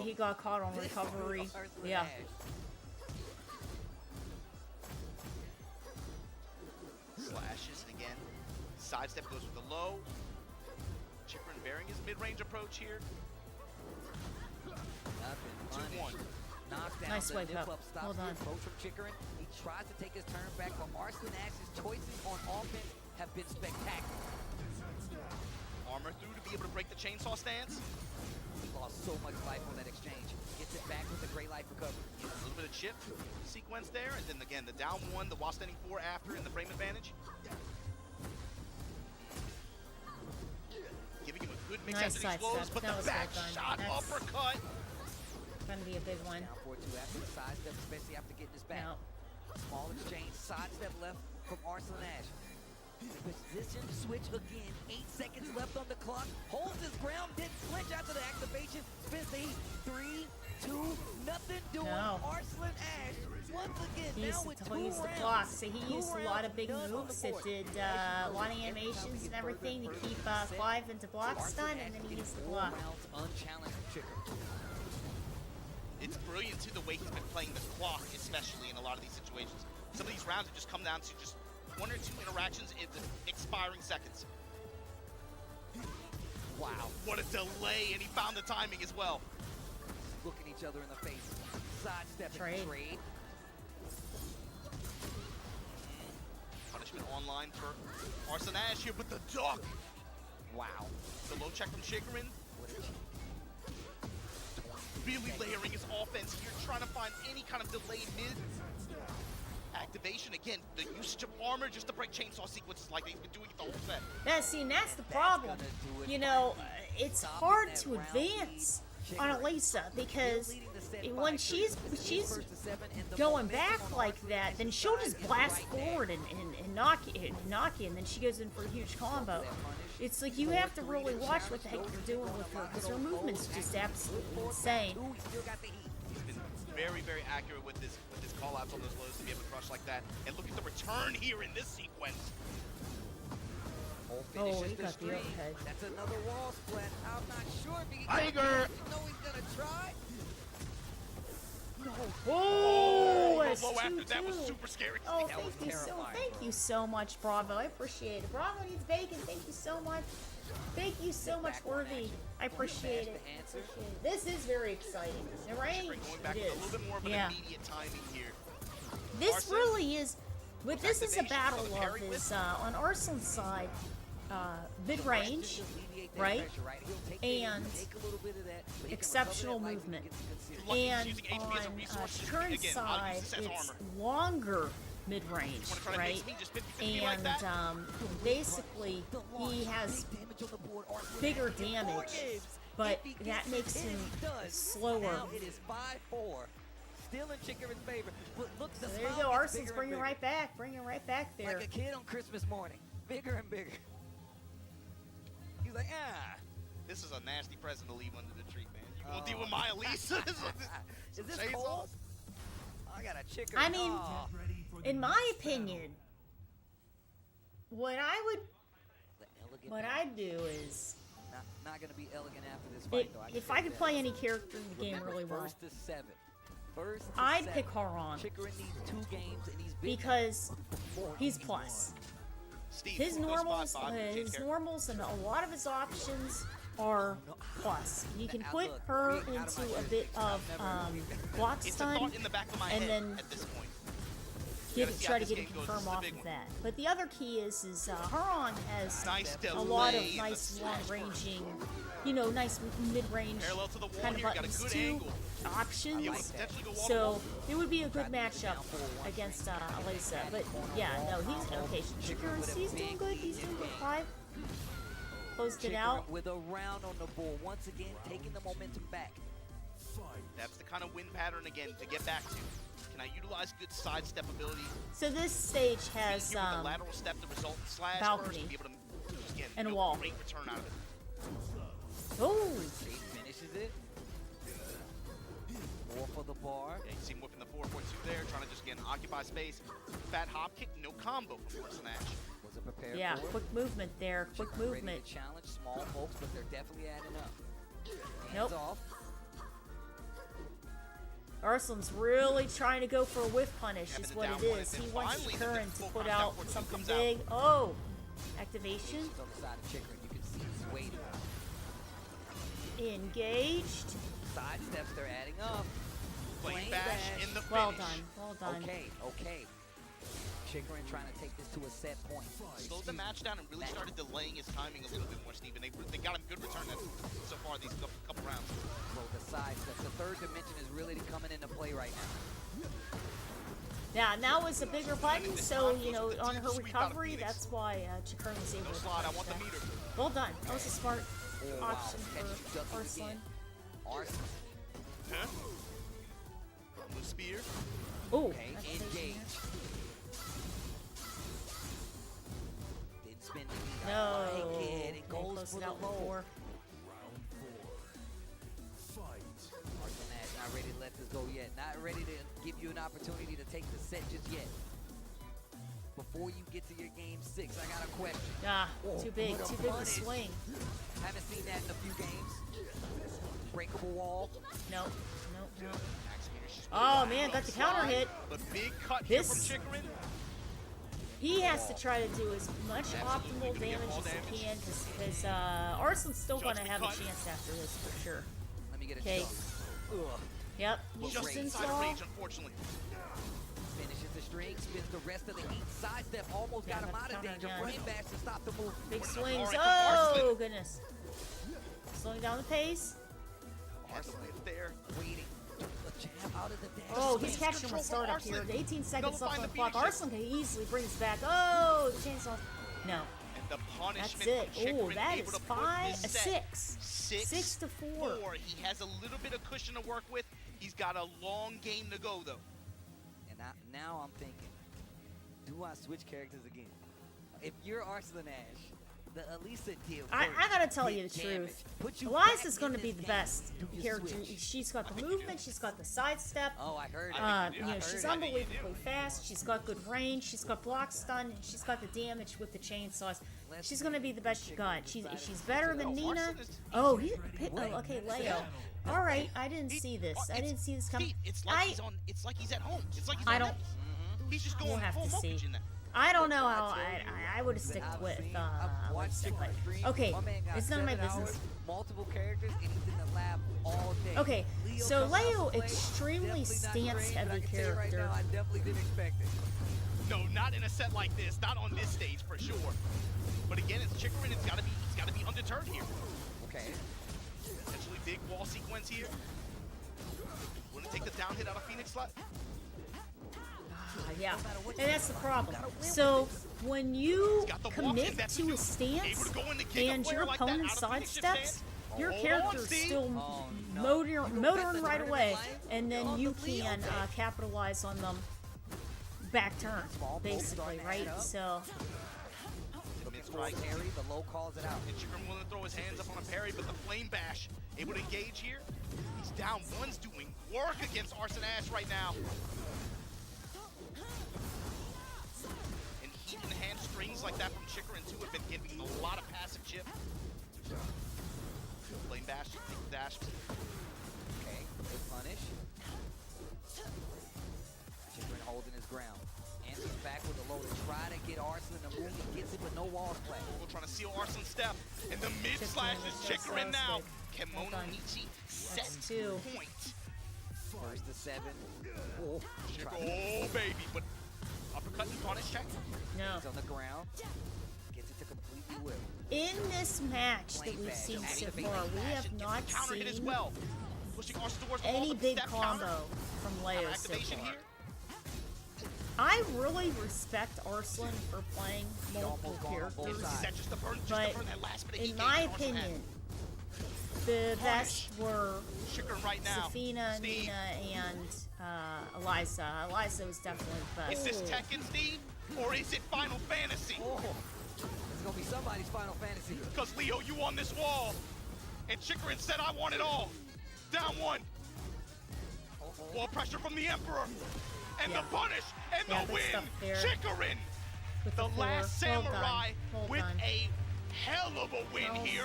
He got caught on recovery. Yeah. Slashes, and again, sidestep goes with the low. Chikrin bearing his mid-range approach here. 2-1. Knockdown. Nice the wake nip up. stops Well the done. approach from Chikrin. He tries to take his turn back, but Arslan Ash's choices on offense have been spectacular. Armor through to be able to break the chainsaw stance. He lost so much life on that exchange. Gets it back with a great life recovery. A little bit of chip sequence there, and then again the down one, the while standing 4 after in the frame advantage. Giving him a good mix Nice after these blows, sidestep. but That the was back well done. shot That's uppercut. gonna be a big one. Down 4-2 after the sidestep, especially after getting this back. No. Small exchange, sidestep left from Arslan Ash. Position switch again. 8 seconds left on the clock. Holds his ground, didn't flinch after the activation. Spins the heat. 3, 2, nothing doing. No. Arslan Ash once again He now used with to 2 use the rounds. block, so he 2 used a lot of big rounds done on moves. the It board. did a lot of animations and everything to keep Clive into block stun, and then he used the block. Rounds unchallenged from Chicory. It's brilliant too the way he's been playing the clock, especially in a lot of these situations. Some of these rounds have just come down to just 1 or 2 interactions in the expiring seconds. Wow, what a delay, and he found the timing as well. Looking each other in the face. Sidestep Trade. and trade. Punishment online for Arslan Ash here, but the duck. Wow. The low check from Chikrin. Really layering his offense here, trying to find any kind of delayed mid activation. Again, the usage of armor just to break chainsaw sequences like he's been doing it the whole set. That's the problem. You know, it's hard to advance on Elisa because when she's going back like that, then she'll just blast forward and knock you, and then she goes in for a huge combo. It's like you have to really watch what the heck you're doing with her because her movement's just absolutely insane. He's been very, very accurate with his call-outs on those lows to be able to crush like that. And look at the return here in this sequence. Oh, he got the overhead. That's another wall split. I'm not sure if he can Tiger! You know he's gonna try. Oh, the it's low after 2-2. that was super scary. Oh, That was terrifying. thank you so much, Bravo. I appreciate it. Bravo needs bacon. Thank you so much. Thank you so much, Worthy. I appreciate it. This is very exciting. The range, Going back it with a is. little bit more of an Yeah. immediate timing here. This Arslan, really is. But this is a activation, battle so the of parry his on Arslan's side, mid range, right, and exceptional movement. And on Chikrin's side, it's longer mid-range, right? And basically, he has bigger damage, but that makes him slower. Now it is 5-4. Still in Chikrin's favor. But look, the So there you smile go, gets Arslan's bigger and bringing bigger. right back, bringing right back there. Like a kid on Christmas morning. Bigger and bigger. He's like, ah. This is a nasty present to leave under the tree, man. You gonna deal with my Elisa? Is this Chainsaws? cold? I got a Chikrin. I mean, Oh. in my opinion, what I'd do is, Not gonna be elegant after this fight, though. if I could play any character in the game Remember, really well, First to 7. First to I'd 7. pick Haran Chikrin needs 2 games and he's big because he's plus. Steve, His goes normals, 5-5, his character. normals, and a lot of his options R plus. You can put her into a bit of block It's a stun, thought in the back of my and head then at this point. try to get a confirm off of that. But the other key is Huron has Nice a lot of delay in the nice slash long-ranging, nice mid-range Parallel to the wall kind of here, got a buttons good too, angle. options. You would potentially go wall to So wall. it would be a good matchup against Alyssa. But yeah, no, he's okay. He's doing good. He's doing good. 5. Closed it out. With a round on the board, once again taking the momentum back. That's the kind of win pattern again to get back to. Can I utilize good sidestep ability? So this stage has Here with the lateral step, the result slash balcony first, be able to just again, and a wall. Great return out of it. Oh! He finishes it. More for the bar. Yeah, you see him whipping the 4-4-2 there, trying to just again occupy space. Fat hop kick, no combo from Alyssa Nash. Was it prepared Yeah, for it? quick movement there. Quick Ready movement. to challenge small folks, but they're definitely adding up. Nope. Hands off. Arslan's really trying to go for a whiff punish, Having is it what down it one, is. and He then wants finally the Curran to full put contact out force something comes out. big. Oh! Activation. She's on the side of Chicory. You can see he's waiting. Engaged. Side steps, they're adding up. Flame Flame bash bash. in the Well finish. done. Well done. Okay. Chicory trying to take this to a set point. Slowed the match down and really started delaying his timing a little bit more, Steve. And they got him good return so far these couple rounds. So the side steps, the third dimension is really coming into play right now. Yeah, now is a bigger button, so, on her recovery, that's why Chikern was able to Slot, I punch want the that. meter. Well done. That was a smart Oh, wow. option Catches for Ducky Arslan. again. Arslan. Huh? Blue spear. Oh, Okay, engage. Didn't spin the heat. No. I like it. It goes Close for it the out low. before. Arslan Nash not ready to let this go yet. Not ready to give you an opportunity to take the set just yet. Before you get to your game 6, I got a question. Ah, too big. what a Too big to punish. swing. Haven't seen that in a few games. Breakable wall. No. Max meter, she's Oh, really man, got the slide. counter hit. The big cut here from This- Chicorin. He has to try to do as much optimal damage as he can, because Arslan's still going to Judgment have a cut. chance after this, for sure. Let me get a Okay. chunk. Ugh. Yep, he's Just just inside of install. range, unfortunately. Finishes the string, spins the rest of the heat. Sidestep almost Yeah, got him got out of counter danger. again. Flame bash to stop the move. Big What an swings. authority from Oh, Arslan. goodness. Slowing down the pace. Arslan there. Waiting. The jab out of the dash. Oh, he's Space catching him control a startup from here. Arslan. 18 seconds left Nullifying on the the clock. Phoenix Arslan can easily bring this back. Oh, the chainsaw. No. And the punishment That's it. from Chicorin Oh, that able is to put five, this a set 6. 6 to 4. He has a little bit of cushion to work with. He's got a long game to go, though. And now I'm thinking, do I switch characters again? If you're Arslan Nash, the Elisa deal. I gotta tell you the truth. Eliza's gonna be the best character. She's got the movement, she's got the sidestep. Oh, I heard it. She's unbelievably fast. She's got good range. She's got block stun. And she's got the damage with the chainsaws. She's gonna be the best you got. She's better than Nina. Oh, okay, Leo. All right, I didn't see this. I didn't see this coming. It's like he's on. It's like he's at home. It's like he's I on don't. Netflix. He's just We'll going have full to see. Mokage in that. I don't know how I would have sticked with Lisa, but okay, it's none of my business. Multiple characters, and he's in the lab all day. Okay, so comes out Leo, to play, extremely definitely not stance great, and I heavy can tell you right character. now, I definitely didn't expect it. No, not in a set like this. Not on this stage for sure. But again, it's Chicorin. It's got to be undeterred here. Okay. Potentially big wall sequence here. Want to take the down hit out of Phoenix Slut? Yeah, and that's the problem. So when you commit to a stance and your opponent sidesteps, your character's still motoring right away, and then you can capitalize on them back turn, basically, right? So. Strike parry, the low calls it out. And Chicorin willing to throw his hands up on a parry, but the flame bash able to engage here. He's down. One's doing work against Arslan Nash right now. And heat and hand strings like that from Chicorin too have been giving him a lot of passive chip. Flame bash, take the dash. Okay, good punish. Chicorin holding his ground. And Answers back with a low to try to get Arslan to move. He gets it, but no walls play. We're trying to steal Arslan's step. And the mid slash is Chikarin now. Kemono Michi set point. First to 7. Oh, baby. But uppercut and punish check. No. He's on the ground. Gets it to completely will. In this match that we've seen so far, we have not seen any big combo from Leo so far. I really respect Arslan for playing multiple characters, but in my opinion, the best were Zafina, Nina, and Eliza. Eliza was definitely the best. Is this Tekken, Steve, or is it Final Fantasy? It's gonna be somebody's Final Fantasy. Because Leo, you on this wall, and Chikarin said I want it all. Down one. Wall pressure from the Emperor, and the punish, and the win. Chikarin, the last samurai, with a hell of a win here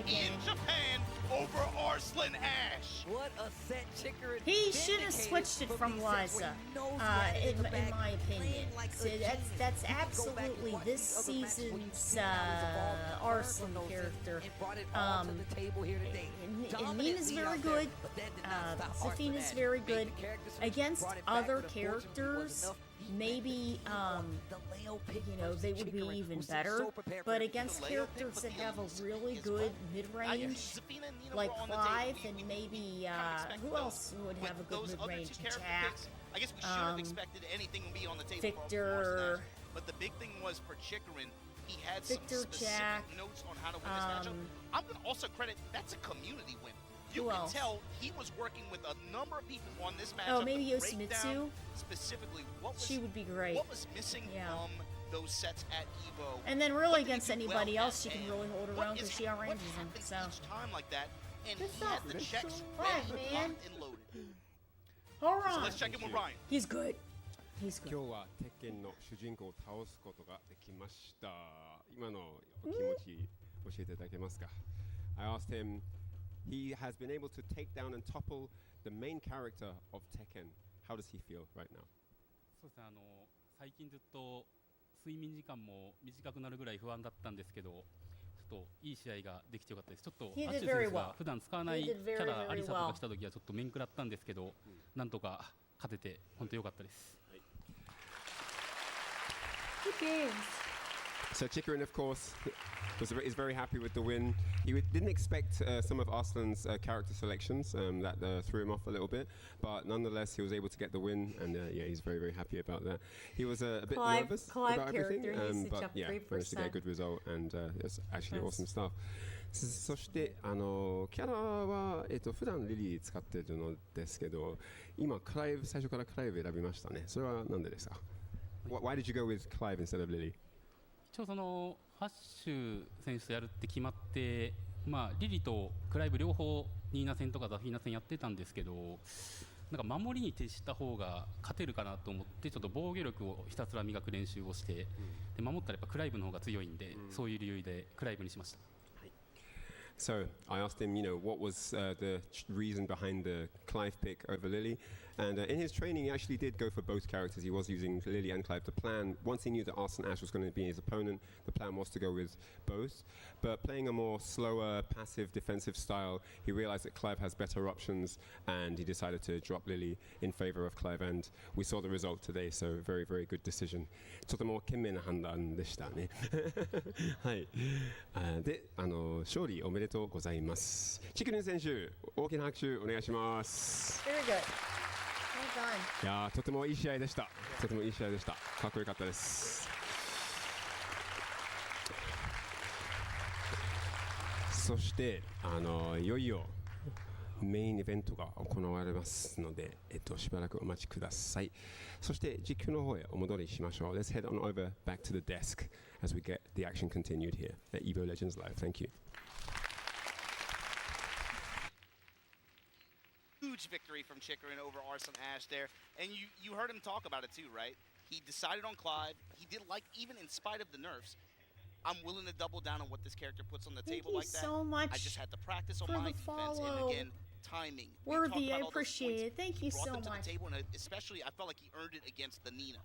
in Japan over Arslan Ash. What a set Chikarin. He should have switched it from Liza, in my opinion. So that's absolutely this season's Arslan character. And Nina's very good. Zafina's very good. Against other characters, maybe they would be even better. But against characters that have a really good mid-range, like Clive, and maybe who else would have a good mid-range? Jack. I guess we should have expected anything to be on the table Victor. for but the big thing was for Chikarin, he had Victor, some specific Jack, notes on how to win this matchup. I'm going to also credit, that's a community win. You Who can else? tell he was working with a number of people on this matchup. Oh, maybe to break Yoshimitsu? down specifically what was, She would be great. What was missing from those sets at EVO. And then really What did he against do anybody well else, she at can AM? really hold her What own because is- she outranges him. happens So. each time like that, and Good he stuff. had the checks Right, ready, man. locked and loaded. All right. So let's check in with Ryan. He's good. He's good. 今日は鉄拳の主人公を倒すことができました。今のお気持ち教えていただけますか？ I asked him, he has been able to take down and topple the main character of Tekken. How does he feel right now? そうですね、最近ずっと睡眠時間も短くなるぐらい不安だったんですけど、ちょっといい試合ができてよかったです。ちょっと He ア did チュー very 選手 well. が普段使わない He キ did very, ャラアリ very サとか well. 来た時はちょっと面食らったんですけど、なんとか勝てて本当良かったです。 Good games. So Chikarin, of course, is very happy with the win. He didn't expect some of Arslan's character selections that threw him off a little bit, but nonetheless he was able to get the win, and yeah, he's very, very happy about that. He was a bit nervous Clive about everything, character, he's but up yeah, 3%. managed to get a good result, and it's actually awesome stuff. そしてキャラは普段リリー使ってるのですけど、今最初からクライブ選びましたね。それはなんでですか？ Why did you go with Clive instead of Lily? 一応そのハッシュ選手とやるって決まって、まあリリとクライブ両方ニーナ戦とかザフィーナ戦やってたんですけど、なんか守りに徹した方が勝てるかなと思ってちょっと防御力をひたすら磨く練習をして、で守ったらやっぱクライブの方が強いんで、そういう理由でクライブにしました。 So I asked him, what was the reason behind the Clive pick over Lily, and in his training he actually did go for both characters. He was using Lily and Clive. The plan, once he knew that Arslan Ash was going to be his opponent, the plan was to go with both. But playing a more slower, passive, defensive style, he realized that Clive has better options, and he decided to drop Lily in favor of Clive. And we saw the result today. So very, very good decision. とても賢明な判断でしたね。はい。で、勝利おめでとうございます。チクリン選手、大きな拍手お願いします。 Very good. Well done. いやー、とてもいい試合でした。とてもいい試合でした。かっこよかったです。そしていよいよメインイベントが行われますので、しばらくお待ちください。そして実況の方へお戻りしましょう。Let's head on over back to the desk as we get the action continued here at Evo Legends Live. Thank you. Huge victory from Chikarin over Arslan Ash there. And you heard him talk about it too, right? He decided on Clive. He did like, even in spite of the nerfs, I'm willing to double down on what this character puts on the table like that. Thank you so much I just had to practice on for my the defense follow. and again, timing. Worthy, I appreciate it. Thank you so Brought them to much. the table, and especially I felt like he earned it against the Nina.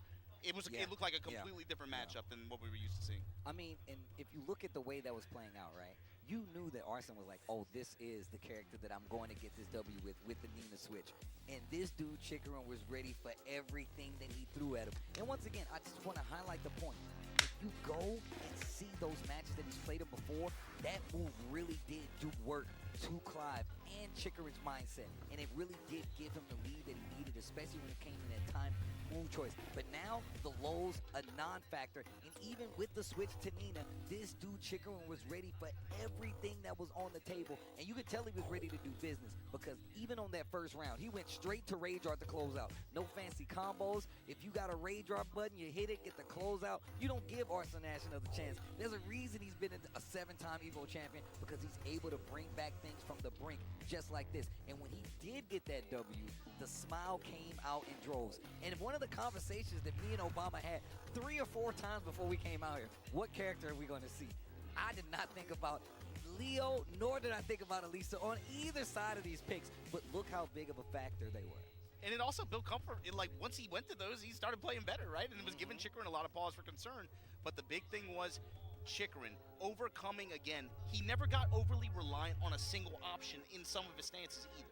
It looked like a completely different matchup than what we were used to seeing. I mean, and if you look at the way that was playing out, right, you knew that Arslan was like, oh, this is the character that I'm going to get this W with the Nina switch. And this dude, Chikrin, was ready for everything that he threw at him. And once again, I just want to highlight the point. If you go and see those matches that he's played him before, that move really did do work to Clive and Chikrin's mindset. And it really did give him the lead that he needed, especially when it came to that time move choice. But now the low's a non-factor, and even with the switch to Nina, this dude Chikrin was ready for everything that was on the table, and you could tell he was ready to do business, because even on that first round, he went straight to Rage Art to close out. No fancy combos. If you got a Rage Art button, you hit it, get the closeout. You don't give Arslan Ash another chance. There's a reason he's been a 7-time EVO champion, because he's able to bring back things from the brink just like this. And when he did get that W, the smile came out in droves. And if one of the conversations that me and Obama had 3 or 4 times before we came out here, what character are we going to see? I did not think about Leo, nor did I think about Elisa on either side of these picks, but look how big of a factor they were. And it also built comfort. Once he went to those, he started playing better, right? And it was giving Chikrin a lot of pause for concern. But the big thing was Chikrin overcoming again. He never got overly reliant on a single option in some of his stances either.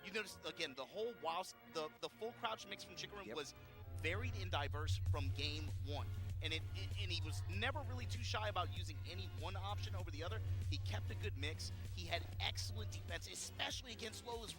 You notice, again, the whole the full crouch mix from Chikrin was varied and diverse from game one. And he was never really too shy about using any one option over the other. He kept a good mix. He had excellent defense, especially against lows.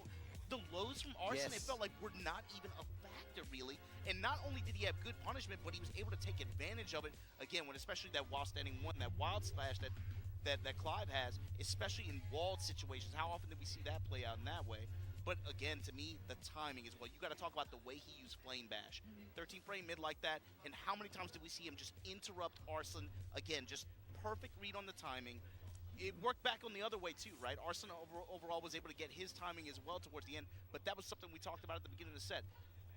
The lows from Arslan, it felt like were not even a factor, really. And not only did he have good punishment, but he was able to take advantage of it, again, when especially that while standing one, that wild slash that Clive has, especially in walled situations. How often did we see that play out in that way? But again, to me, the timing is what you got to talk about. The way he used Flame Bash, 13 frame mid like that, and how many times did we see him just interrupt Arslan? Again, just perfect read on the timing. It worked back on the other way too, right? Arslan overall was able to get his timing as well towards the end, but that was something we talked about at the beginning of the set.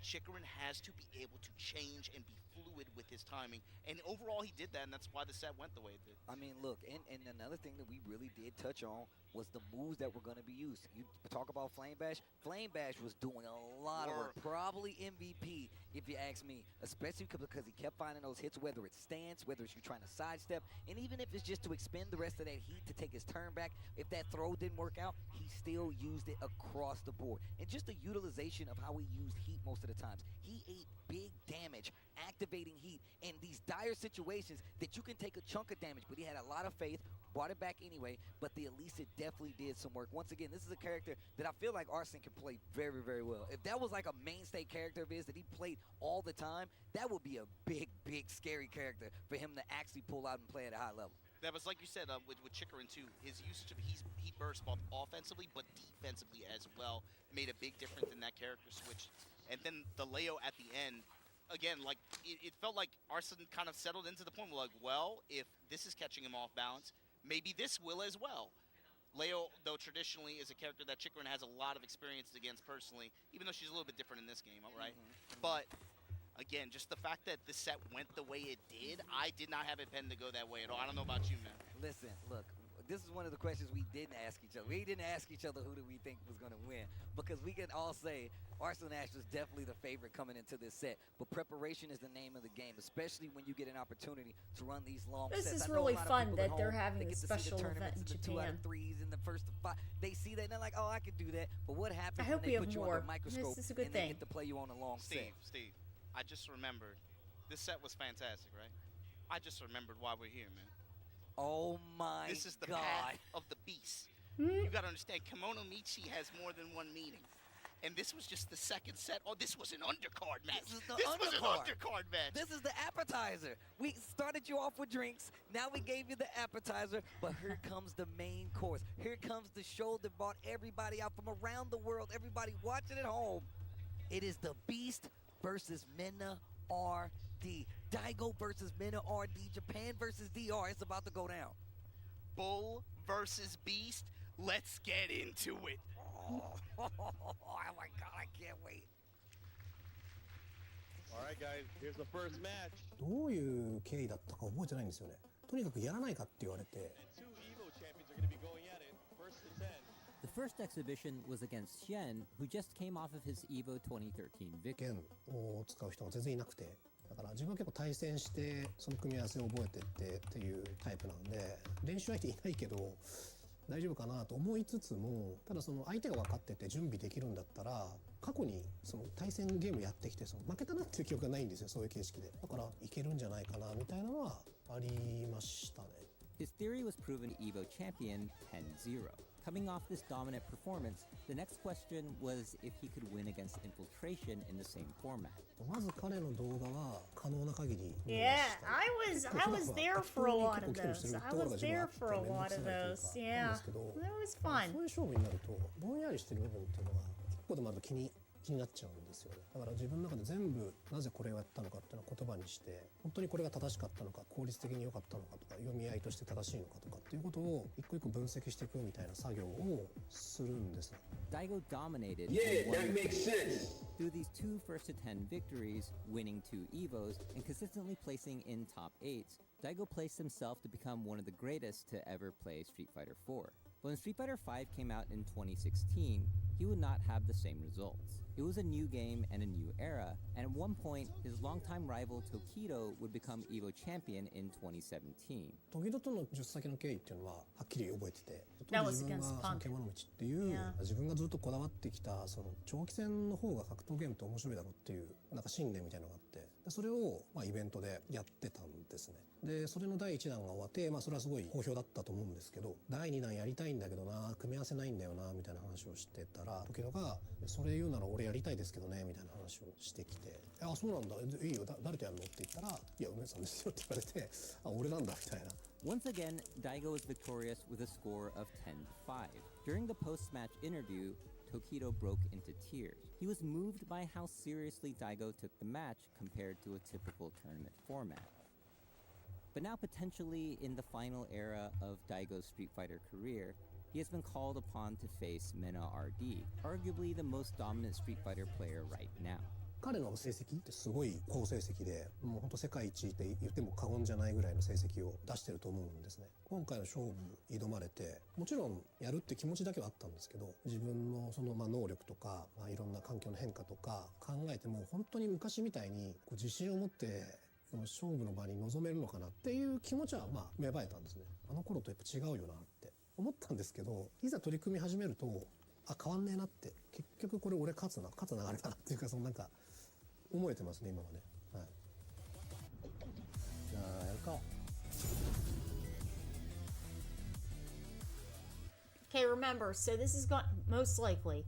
Chikrin has to be able to change and be fluid with his timing, and overall he did that, and that's why the set went the way it did. I mean, look, and another thing that we really did touch on was the moves that were going to be used. You talk about Flame Bash. Flame Bash was doing a lot of work, probably MVP if you ask me, especially because he kept finding those hits, whether it's stance, whether it's you trying to sidestep, and even if it's just to expend the rest of that heat to take his turn back. If that throw didn't work out, he still used it across the board. And just the utilization of how he used heat most of the times. He ate big damage, activating heat in these dire situations that you can take a chunk of damage, but he had a lot of faith, brought it back anyway, but the Elisa definitely did some work. Once again, this is a character that I feel like Arslan can play very, very well. If that was like a mainstay character of his that he played all the time, that would be a big, big, scary character for him to actually pull out and play at a high level. That was, like you said, with Chikrin too, his usage of heat burst both offensively but defensively as well made a big difference in that character switch. And then the Leo at the end, again, like it felt like Arslan kind of settled into the point where, like, well, if this is catching him off balance, maybe this will as well. Leo, though, traditionally is a character that Chikrin has a lot of experience against personally, even though she's a little bit different in this game, all right? But again, just the fact that the set went the way it did, I did not have it pegged to go that way at all. I don't know about you, man. Listen, look, this is one of the questions we didn't ask each other. We didn't ask each other who do we think was going to win, because we can all say Arslan Ash was definitely the favorite coming into this set. But preparation is the name of the game, especially when you get an opportunity to run these long This sets. is really fun that they're having a a special event in the 2 out Japan. of 3s in the first 5. They see that and they're like, oh, I could do that. But what happens I when hope they we have put you more. under a microscope This is a good and they thing. get to play you on a long set? Steve, I just remembered. This set was fantastic, right? I just remembered why we're here, man. Oh my This is the God. path of the beast. You gotta understand, Kimono Michi has more than one meaning. And this was just the second set. Oh, this was an undercard match. This is the was an undercard. undercard match. This is the appetizer. We started you off with drinks. Now we gave you the appetizer. But here comes the main course. Here comes the show that brought everybody out from around the world. Everybody watching at home. It is the Beast versus Mena RD. Daigo versus Mena RD. Japan versus DR. It's about to go down. Bull versus Beast. Let's get into it. Oh my God, I can't wait. All right, guys, here's the first match. どういう経緯だったか覚えてないんですよね。とにかくやらないかって言われて。 Two Evo champions are going to be going at it. First to 10. The first exhibition was against Xian, who just came off of his EVO 2013 victory. 剣を使う人が全然いなくて、だかから自分は結構対戦してその組み合わせを覚えてっていうタイプなんで、練習相手いないけど大丈夫かなと思いつつも、ただその相手が分かってて準備できるんだったら、過去にその対戦ゲームやってきて負けたなっていう記憶がないんですよ、そういう形式で。だからいけるんじゃないかなみたいなのはありましたね。 His theory was proven EVO champion 10-0. Coming off this dominant performance, the next question was if he could win against Infiltration in the same format. まず彼の動画は可能な限り Yeah, I was there for a lot of those. I was there for a lot of those. Yeah, that was fun. そういう勝負になるとぼんやりしてる部分っていうのが一個でもあると気になっちゃうんですよね。だから自分の中で全部なぜこれをやったのかっていうのを言葉にして、本当にこれが正しかったのか、効率的に良かったのかとか、読み合いとして正しいのかとかっていうことを一個一個分析していくみたいな作業をするんですね。Daigo dominated through these 2 first to 10 victories, winning 2 EVOs, and consistently placing in top 8s. Daigo placed himself to become one of the greatest to ever play Street Fighter 4. But when Street Fighter 5 came out in 2016, he would not have the same results. It was a new game and a new era, and at one point, his longtime rival Tokido would become EVO champion in 2017. トキドとの10先の経緯っていうのははっきり覚えてて、 That 当 was 時自分 against がその Punk. 獣道っていう、 Yeah. 自分がずっとこだわってきたその長期戦の方が格闘ゲームって面白いだろうっていうなんか信念みたいなのがあって、でそれをイベントでやってたんですね。でそれの第1弾が終わって、それはすごい好評だったと思うんですけど、第2弾やりたいんだけどな、組み合わせないんだよなみたいな話をしてたら、時々がそれ言うなら俺やりたいですけどねみたいな話をしてきて、あ、そうなんだ、いいよ、誰とやるのって言ったら、いや梅さんですよって言われて、あ、俺なんだみたいな。 Once again, Daigo was victorious with a score of 10-5. During the post-match interview, Tokido broke into tears. He was moved by how seriously Daigo took the match compared to a typical tournament format. But now potentially in the final era of Daigo's Street Fighter career, he has been called upon to face Mena RD, arguably the most dominant Street Fighter player right now. 彼の成績ってすごい好成績で、もう本当世界一って言っても過言じゃないぐらいの成績を出してると思うんですね。今回の勝負挑まれて、もちろんやるって気持ちだけはあったんですけど、自分のその能力とか、いろんな環境の変化とか考えても、本当に昔みたいにこう自信を持ってその勝負の場に臨めるのかなっていう気持ちは芽生えたんですね。あの頃とやっぱ違うよなって思ったんですけど、いざ取り組み始めると、あ、変わんねえなって、結局これ俺勝つ流れだなっていうか、そのなんか思えてますね今はね。はい。じゃあやるか。 Okay, remember, so this is most likely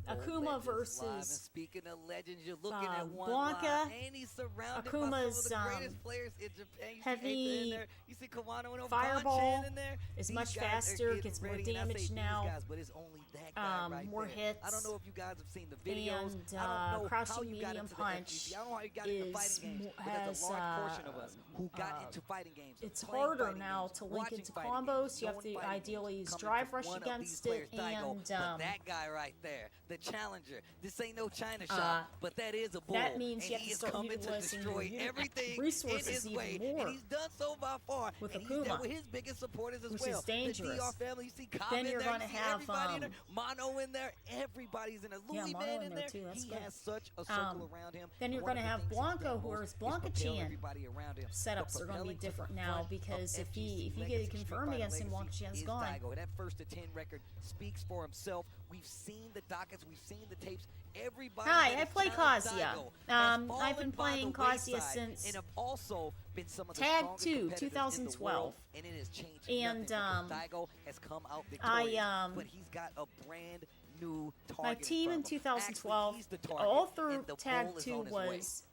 Akuma versus Speaking of legends, you're looking at one Blanca. line, and he's surrounded by some of Akuma's the greatest players in Japan. You see heavy Eita in there. You see Kawano and fireball Obanchan in there. is These much guys are faster, getting gets more ready, and I say damage these now. guys, but it's only that guy right More there. hits. I don't know if you guys have seen the videos. And I don't know how crouching you got medium into the punch FGC. I don't know how you got into fighting games, but there's a large portion of us who got into fighting games. It's playing harder fighting now games, to link watching into fighting combos. games, You have knowing to fighting ideally games, use coming drive from rush one of against these it, players, Daigo. and But that guy right there, the challenger. This ain't no China shop, but that is a bull. that means and you have he to is start coming to utilizing destroy your everything in resources his even way. more And he's done so by far. with and he's Akuma, dealt with his biggest supporters as which well. is dangerous. The DR family, you see Cobb Then in you're there, gonna you see have, everybody in there. Mono in there, everybody's in there. Yeah, Louis Mono Man in in there there. too, that's He good. has such a circle around him. Then you're One going to of the have things he's Blanco, done who most is Blanca to propel Chan. everybody around him. Setups But are going to be propelling to the different now front because of if you FGC get Legacy it Street confirmed Fighter against him, Legacy Blanca Chan's is gone. Daigo. That 1st to 10 record speaks for himself. We've seen the dockets, we've seen the tapes. Everybody Hi, that I has play challenged Kazuya. Daigo has I've fallen been by playing the Kazuya wayside since and have also been some of the Tag strongest 2, competitors in the 2012. world, and it has changed And, nothing because Daigo has come out victorious, but he's got a brand new target. My team in 2012, all through Tag 2 was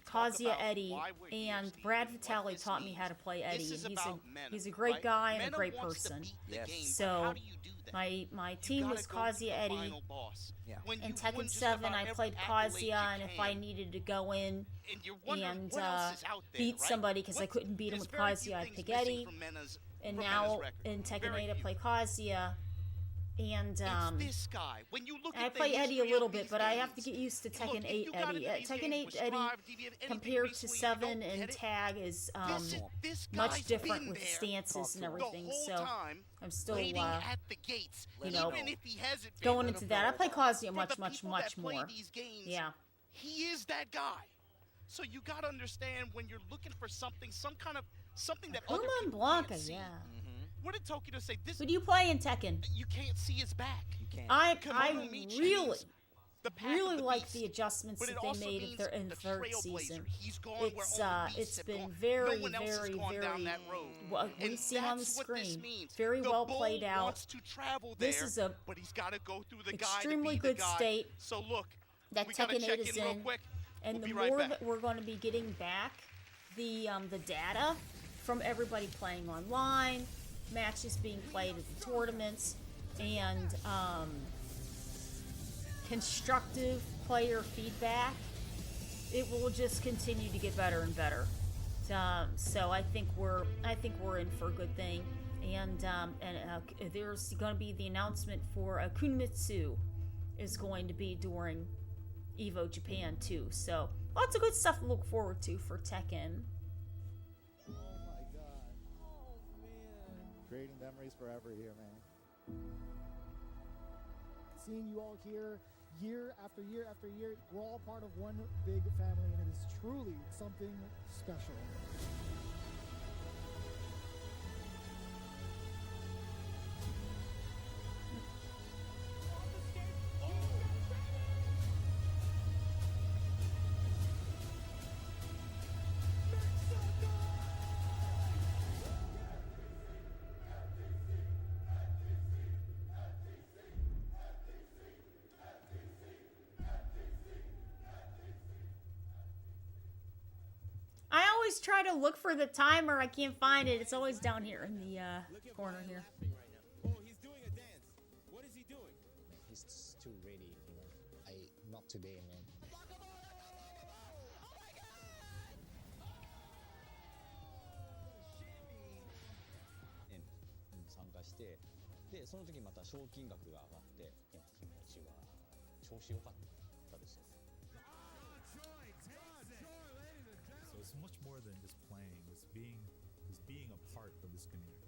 Kazuya Eddie, and Brad Vitale taught me how to play Eddie, and he's a great guy and a great person. So my team was Kazuya Eddie. In Tekken 7, I played Kazuya, and if I needed to go in and beat somebody because I couldn't beat him with Kazuya, I'd pick Eddie. And now in Tekken 8, I play Kazuya. And this guy. When you look I at play the Eddie a history little of bit, these but I have to games, get used to look, Tekken if 8 you got Eddie. into these Tekken games 8 with Eddie Strive, DBF, anything compared to recently, you 7 don't and get it. Tag is This much guy's different been with there stances and the everything. whole So time, I'm still waiting at the gates, you know, even if he hasn't been. going into that. I play Kazuya For much the people that play more. these games, Yeah. he is that guy. So you gotta understand when you're looking for something that Akuma other and people Blanca, can't see. yeah. What did Tokido say? This Who do you play in Tekken? you can't see his back. You can't. I Kimono really, the path really of the like beast, the adjustments but that it they also made means in the the third trailblazer. season. He's gone where It's all the beasts it's have been gone. very, No one else very, has gone very down that road. well, we And see it on the that's what this screen. means. Very The well bull played out. wants to travel This there, is a but he's got to go through the guy extremely to be good the guy. state So look, that we gotta Tekken check 8 is in real in, quick. and We'll the be right more back. that we're going to be getting back the data from everybody playing online, matches being played at the tournaments, and constructive player feedback, it will just continue to get better and better. So I think we're in for a good thing, and there's going to be the announcement for Kunimitsu is going to be during Evo Japan too. So lots of good stuff to look forward to for Tekken. Oh my god. Oh man. Creating memories forever here, man. Seeing you all here year after year after year, we're all part of one big family, and it is truly something special. I always try to look for the timer. I can't find it. It's always down here in the corner here. Oh, he's doing a dance. What is he doing? He's too ready, you know. Not today, man. 参加してでその時また賞金額が上がって気持ちは調子良かったです。 So it's much more than just playing. It's being a part of this community.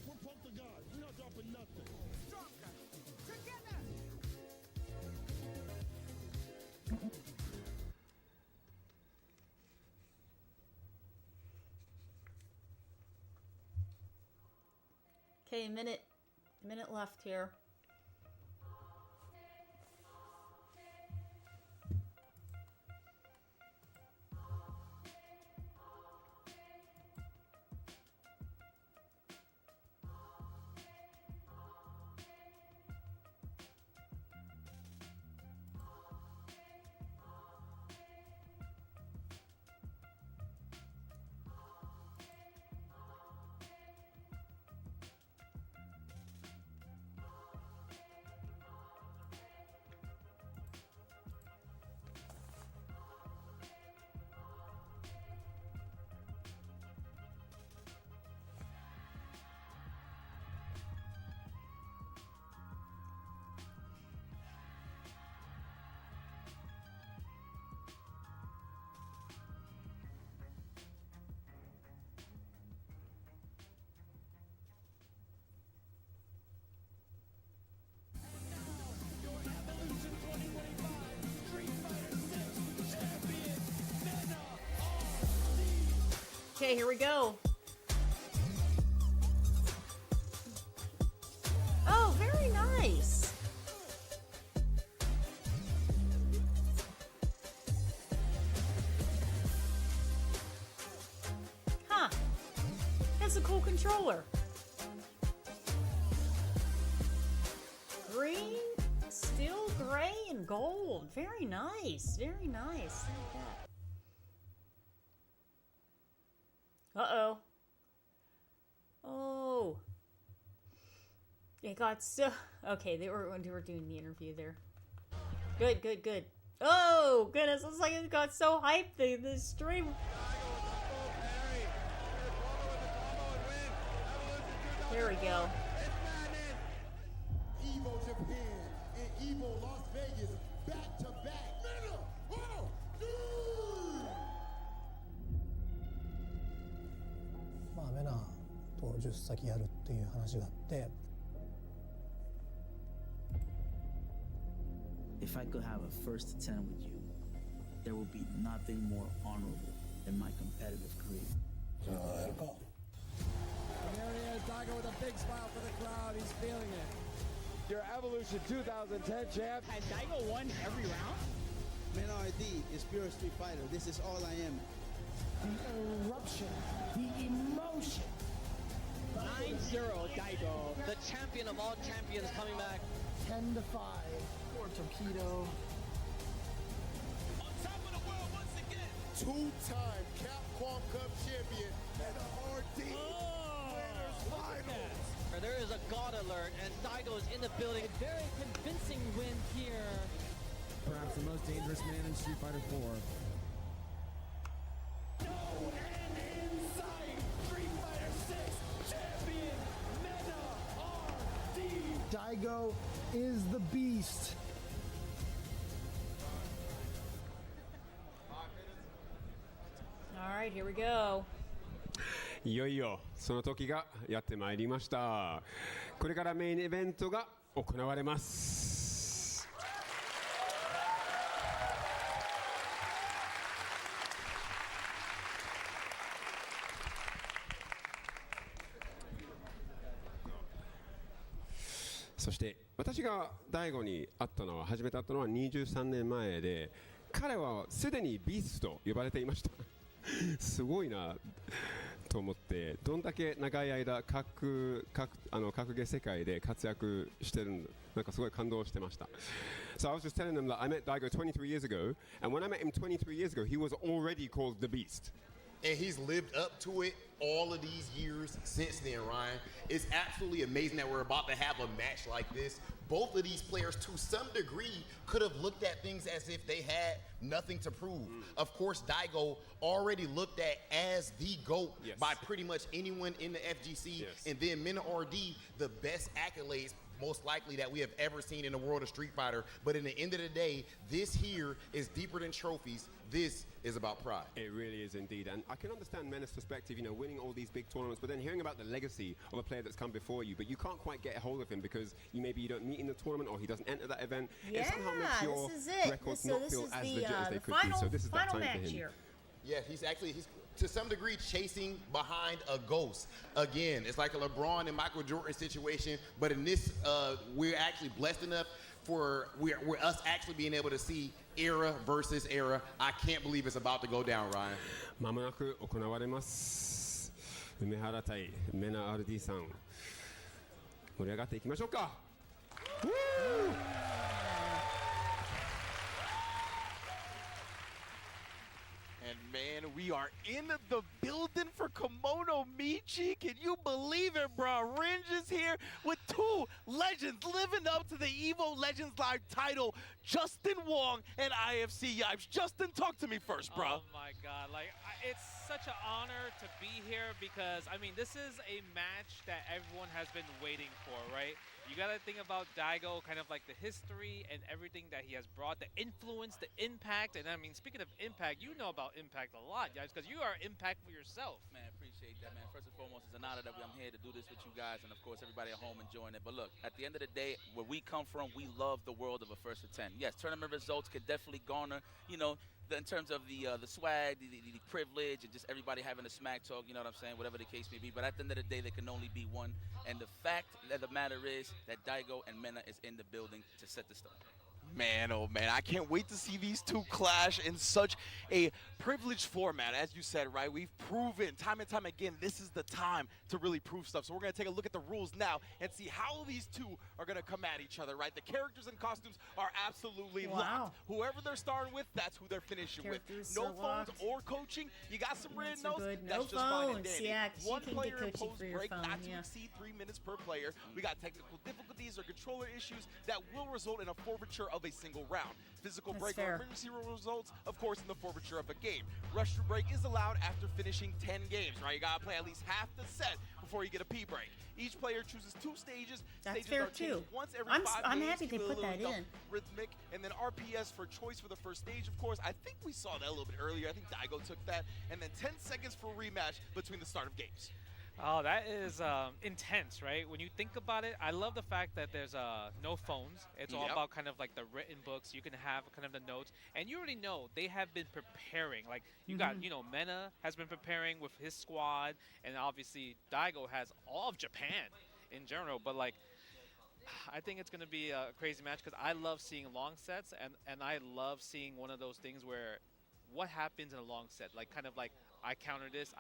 We're pumped to God. We're not dropping nothing. Stronger. Together. Okay, a minute left here. Okay, here we go. Oh, very nice. Huh. That's a cool controller. Green, steel gray, and gold. Very nice. Very nice. Look at that. Uh-oh. Oh. It got so... Okay, they were doing the interview there. Good, good, good. Oh, goodness. Looks like it got so hyped, the stream. There we go. Evo Japan and Evo Las Vegas back to back. Oh, dude! まあメナと10先やるっていう話があって。If I could have a first to 10 with you, there will be nothing more honorable than my competitive career. And there he is, Daigo with a big smile for the crowd. He's feeling it. Your Evolution 2010 champ. Has Daigo won every round? Man RD is pure Street Fighter. This is all I am. The eruption, the emotion. 9-0 Daigo, the champion of all champions coming back. 10-5 for Tokido. On top of the world once again. Two-time Capcom Cup champion and the RD winners finals. There is a God alert, and Daigo is in the building. A very convincing win here. Perhaps the most dangerous man in Street Fighter 4. No end in sight. Street Fighter 6 champion Meta RD. Daigo is the beast. All right, here we go. いよいよその時がやってまいりました。これからメインイベントが行われます。そして私が大悟に会ったのは初めて会ったのは23年前で、彼はすでにビーストと呼ばれていました。すごいなと思って、どんだけ長い間格ゲー世界で活躍してるのか、なんかすごい感動してました。So I was just telling them that I met Daigo 23 years ago, and when I met him 23 years ago, he was already called the Beast. And he's lived up to it all of these years since then, Ryan. It's absolutely amazing that we're about to have a match like this. Both of these players, to some degree, could have looked at things as if they had nothing to prove. Of course, Daigo already looked at as the GOAT by pretty much anyone in the FGC. And then Mena RD, the best accolades most likely that we have ever seen in the world of Street Fighter. But in the end of the day, this here is deeper than trophies. This is about pride. It really is indeed. And I can understand Mena's perspective, you know, winning all these big tournaments, but then hearing about the legacy of a player that's come before you, but you can't quite get a hold of him because maybe you don't meet in the tournament or he doesn't enter that event. Yeah, it somehow makes your this is it. records So not this feel is as the, legit as they the could final, be. So this is that final time for match him. here. Yeah, he's to some degree chasing behind a ghost. Again, it's like a LeBron and Michael Jordan situation, but in this, we're actually blessed enough for we're us actually being able to see era versus era. I can't believe it's about to go down, Ryan. まもなく行われます。梅原対メナ RD さん、盛り上がっていきましょうか。And man, we are in the building for Kimono Michi. Can you believe it, bro? Ringe is here with two legends living up to the Evo Legends Live title, Justin Wong and IFC Yipes. Justin, talk to me first, bro. Oh my God, like it's such an honor to be here because, I mean, this is a match that everyone has been waiting for, right? You gotta think about Daigo, kind of like the history and everything that he has brought, the influence, the impact. And I mean, speaking of impact, you know about impact a lot, guys, because you are impact for yourself. Man, appreciate that, man. First and foremost, it's an honor that I'm here to do this with you guys, and of course, everybody at home enjoying it. But look, at the end of the day, where we come from, we love the world of a first to 10. Yes, tournament results could definitely garner, you know, in terms of the swag, the privilege, and just everybody having a smack talk, you know what I'm saying, whatever the case may be. But at the end of the day, there can only be one. And the fact of the matter is that Daigo and Mena is in the building to set the stage. Man, oh man, I can't wait to see these two clash in such a privileged format. As you said, right, we've proven time and time again, this is the time to really prove stuff. So we're gonna take a look at the rules now and see how these two are gonna come at each other, right? The characters and costumes are absolutely locked. Whoever they're starting with, that's who they're finishing with. No phones or coaching. You got some written notes, that's just fine and dandy. Yeah, 'cause One you can player get coaching imposed for your break phone, not to yeah. exceed 3 minutes per player. We got technical difficulties or controller issues that will result in a forfeiture of of a single round. Physical That's break fair. or emergency rule results, of course, in the forfeiture of a game. Rush to break is allowed after finishing 10 games, right? You gotta play at least half the set before you get a P break. Each player chooses 2 stages. That's Stages fair are changed too. once every I'm 5 I'm games. happy they Keep it a put little that in. rhythmic, and then RPS for choice for the first stage, of course. I think we saw that a little bit earlier. I think Daigo took that. And then 10 seconds for rematch between the start of games. Oh, that is intense, right? When you think about it, I love the fact that there's no phones. It's all Yep. about kind of like the written books. You can have kind of the notes. And you already know they have been preparing. Like, you got, you know, Mena has been preparing with his squad. And obviously, Daigo has all of Japan in general. But, like, I think it's going to be a crazy match because I love seeing long sets. And I love seeing one of those things where what happens in a long set? Like, kind of like, I counter this,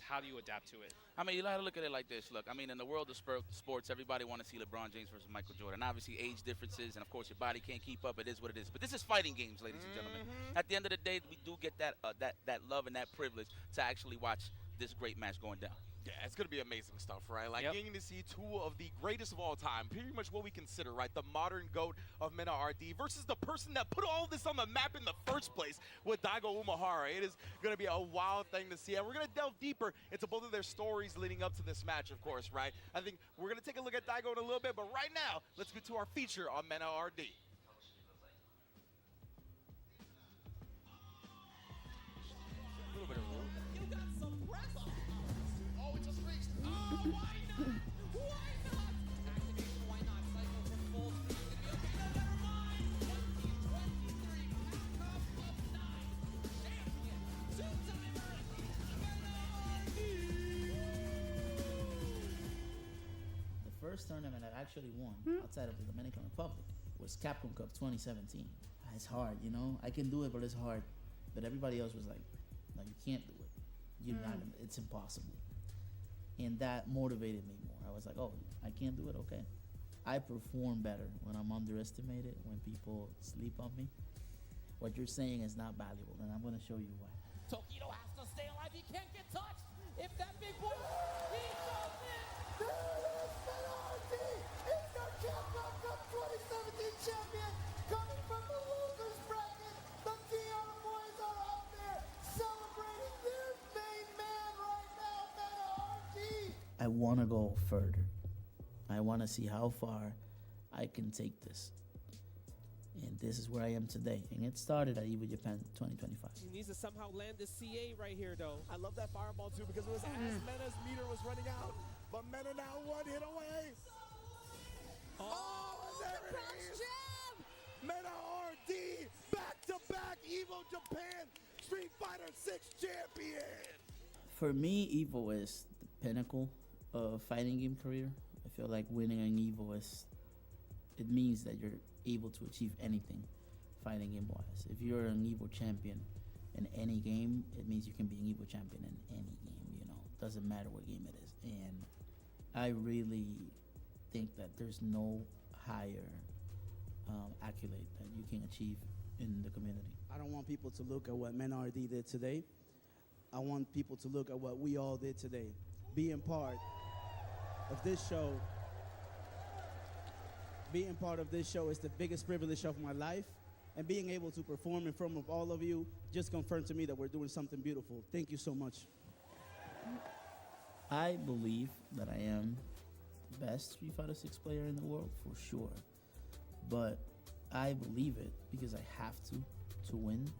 how do you adapt to it? I mean, you gotta look at it like this. Look, I mean, in the world of sports, everybody want to see LeBron James versus Michael Jordan. Obviously, age differences, and of course, your body can't keep up. It is what it is. But this is fighting games, ladies and gentlemen. At the end of the day, we do get that that love and that privilege to actually watch this great match going down. Yeah, it's going to be amazing stuff, right? Like, Yep. getting to see 2 of the greatest of all time, pretty much what we consider, right, the modern GOAT of Mena RD versus the person that put all this on the map in the first place with Daigo Umehara. It is going to be a wild thing to see, and we're going to delve deeper into both of their stories leading up to this match, of course, right? I think we're going to take a look at Daigo in a little bit, but right now, let's get to our feature on Mena RD. A little bit of room. You got some press. Oh, it's a space. Oh, why not? Why not? Activation, why not? Cycle from full speed. It's gonna be okay. No, never mind. 2023 Cup of 9 champion. Two-timer. The first tournament I actually won outside of the Dominican Republic was Capcom Cup 2017. It's hard, you know. I can do it, but it's hard. But everybody else was like, "No, you can't do it. You're not. It's impossible." And that motivated me more. I was like, "Oh, I can't do it. Okay." I perform better when I'm underestimated, when people sleep on me. What you're saying is not valuable, and I'm going to show you why. Tokido has to stay alive. He can't get touched. If that big boy, he goes in. There it is, Menardi. He's your Capcom Cup 2017 champion. Coming from the losers bracket, the Tiana boys are out there celebrating their main man right now, Menardi. I want to go further. I want to see how far I can take this. And this is where I am today. And it started at EVO Japan 2025. He needs to somehow land this CA right here, though. I love that fireball, too, because it was as Mena's meter was running out. But Mena now 1 hit away. Oh, and there it is. Mena RD, back-to-back EVO Japan Street Fighter 6 champion. For me, EVO is the pinnacle of fighting game career. I feel like winning an EVO it means that you're able to achieve anything fighting game wise. If you're an EVO champion in any game, it means you can be an EVO champion in any game, you know. Doesn't matter what game it is. And I really think that there's no higher accolade that you can achieve in the community. I don't want people to look at what Menardi did today. I want people to look at what we all did today. Being part of this show is the biggest privilege of my life. And being able to perform in front of all of you just confirmed to me that we're doing something beautiful. Thank you so much. I believe that I am the best Street Fighter 6 player in the world, for sure. But I believe it because I have to win.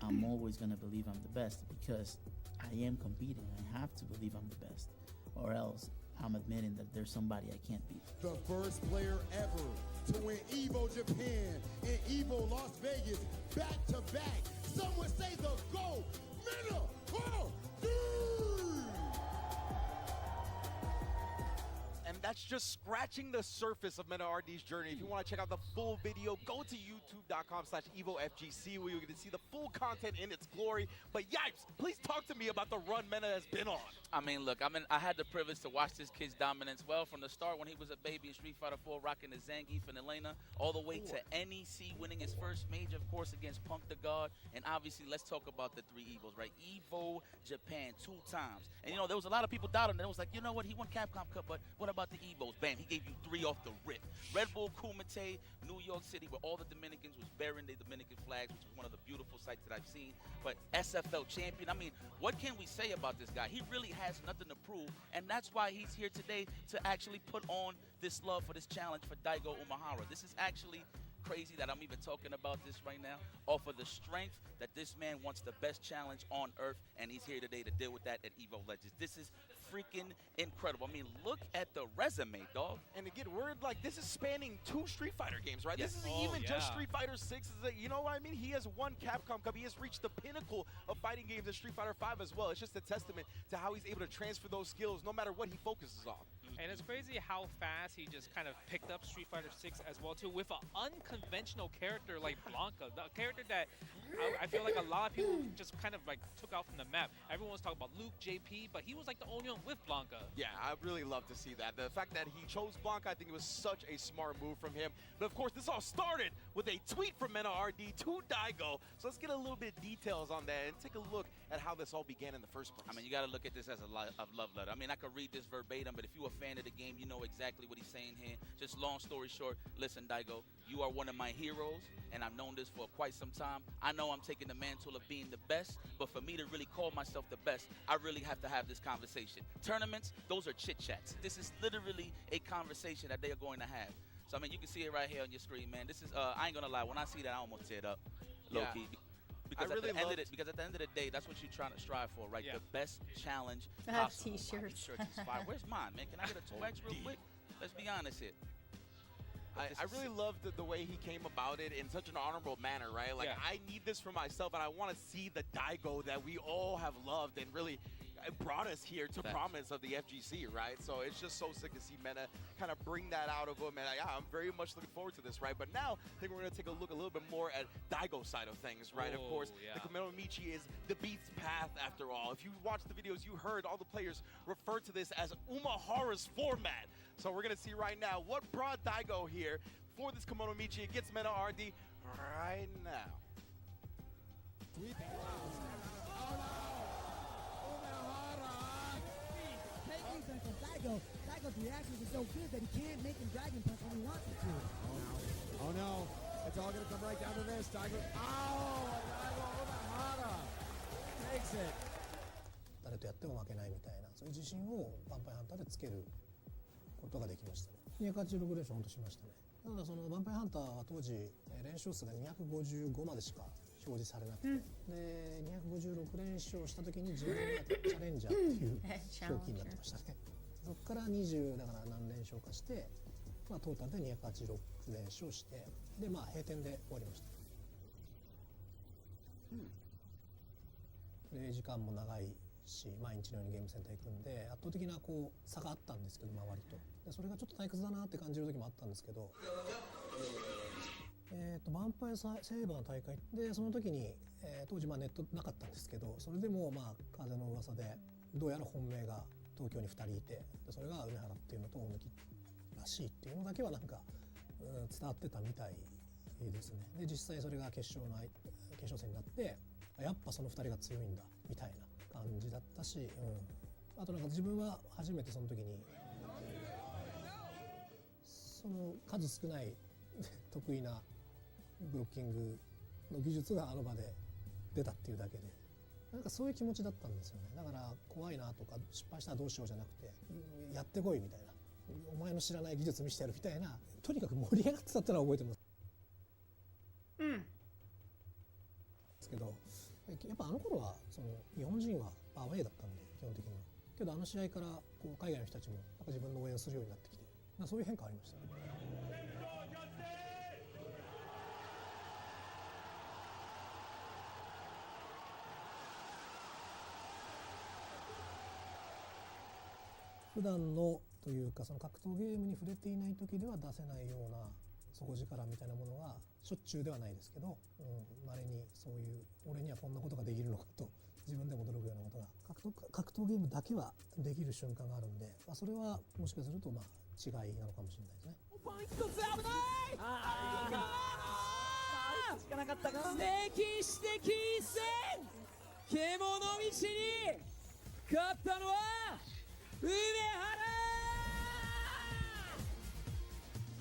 I'm always going to believe I'm the best because I am competing. I have to believe I'm the best, or else I'm admitting that there's somebody I can't beat. The first player ever to win EVO Japan and EVO Las Vegas back to back. Some would say the GOAT, Mena RD. And that's just scratching the surface of Mena RD's journey. If you want to check out the full video, go to youtube.com/EVOFGC where you're going to see the full content in its glory. But Yipes, please talk to me about the run Mena has been on. I mean, look, I had the privilege to watch this kid's dominance well from the start when he was a baby in Street Fighter 4 rocking the Zangief and Elena, all the way to NEC winning his first major, of course, against Punk the God. And obviously, let's talk about the 3 EVOs, right? EVO Japan 2 times. And, you know, there was a lot of people doubting it. It was like, you know what, he won Capcom Cup, but what about the Evos. Bam, he gave you 3 off the rip. Red Bull Kumite, New York City, where all the Dominicans was bearing their Dominican flags, which is one of the beautiful sights that I've seen. But SFL champion, I mean, what can we say about this guy? He really has nothing to prove, and that's why he's here today to actually put on this love for this challenge for Daigo Umehara. This is actually crazy that I'm even talking about this right now, off of the strength that this man wants the best challenge on earth, and he's here today to deal with that at Evo Legends. This is freaking incredible. I mean, look at the resume, dog. And to get word, like, this is spanning 2 Street Fighter games, right? Yes. This isn't even just Street Fighter 6. You know what I mean? He has won Capcom Cup. He has reached the pinnacle of fighting games in Street Fighter 5 as well. It's just a testament to how he's able to transfer those skills no matter what he focuses on. And it's crazy how fast he just kind of picked up Street Fighter 6 as well too, with an unconventional character like Blanca, the character that I feel like a lot of people just kind of like took out from the map. Everyone was talking about Luke, JP, but he was like the only one with Blanca. Yeah, I really love to see that. The fact that he chose Blanca, I think it was such a smart move from him. But of course, this all started with a tweet from Mena RD to Daigo. So let's get a little bit of details on that and take a look at how this all began in the first place. I mean, you got to look at this as a love letter. I mean, I could read this verbatim, but if you're a fan of the game, you know exactly what he's saying here. Just long story short, listen, Daigo, you are one of my heroes, and I've known this for quite some time. I know I'm taking the mantle of being the best, but for me to really call myself the best, I really have to have this conversation. Tournaments, those are chit-chats. This is literally a conversation that they are going to have. So, I mean, you can see it right here on your screen, man. This is, I ain't going to lie, when I see that, I almost teared up, low-key. Because at the end of the day, that's what you're trying to strive for, right? The best challenge possible. T-shirts. Fire. Where's mine, man? Can I get a 2X real quick? Let's be honest here. I really love the way he came about it in such an honorable manner, right? Like, I need this for myself, and I want to see the Daigo that we all have loved and really brought us here to prominence of the FGC, right? So it's just so sick to see Mena kind of bring that out of him, and I'm very much looking forward to this, right? But now I think we're going to take a look a little bit more at Daigo's side of things, right? Of course, the Komodo Michi is the Beast's path after all. If you watched the videos, you heard all the players refer to this as Umehara's format. So we're going to see right now what brought Daigo here for this Komodo Michi against Mena RD right now. Daigo's reactions are so good that he can't make him Dragon Punch when he wants him to. Oh no. It's all going to come right down to this. Daigo. Daigo Umehara takes it. 誰とやっても負けないみたいな、そういう自信をヴァンパイアハンターでつけることができましたね。286連勝本当しましたね。ただそのヴァンパイアハンターは当時連勝数が255までしか表示されなくて、で256連勝した時に自分がチャレンジャーっていう表記になってましたね。そこから20だから何連勝かして、まあ、トータルで286連勝して、でまあ閉店で終わりました。プレイ時間も長いし、毎日のようにゲームセンター行くんで圧倒的なこう差があったんですけど、周りとでそれがちょっと退屈だなって感じる時もあったんですけど、ヴァンパイアセーバーの大会でその時に、当時まあネットなかったんですけど、それでもまあ風の噂でどうやら本命が東京に2人いて、でそれが梅原っていうのと大貫らしいっていうのだけはなんか、伝わってたみたいですね。で実際それが決勝戦になってやっぱその2人が強いんだみたいな感じだったし、あとなんか自分は初めてその時にその数少ない得意なブロッキングの技術があの場で出たっていうだけで、なんかそういう気持ちだったんですよね。だから怖いなとか失敗したらどうしようじゃなくて、やってこいみたいな、お前の知らない技術見せてやるみたいな、とにかく盛り上がってたってのは覚えてます。ですけど、やっぱあの頃はその日本人はアウェーだったんで基本的には。けどあの試合からこう海外の人たちもやっぱ自分の応援するようになってきて、そういう変化ありましたね。普段のというかその格闘ゲームに触れていない時では出せないような底力みたいなものがしょっちゅうではないですけど、稀にそういう俺にはこんなことができるのかと自分でも驚くようなことが格闘ゲームだけはできる瞬間があるんで、それはもしかするとまあ違いなのかもしれないですね。一つ危ない。しかなかったか。歴史的一戦、獣道に勝ったのは梅原。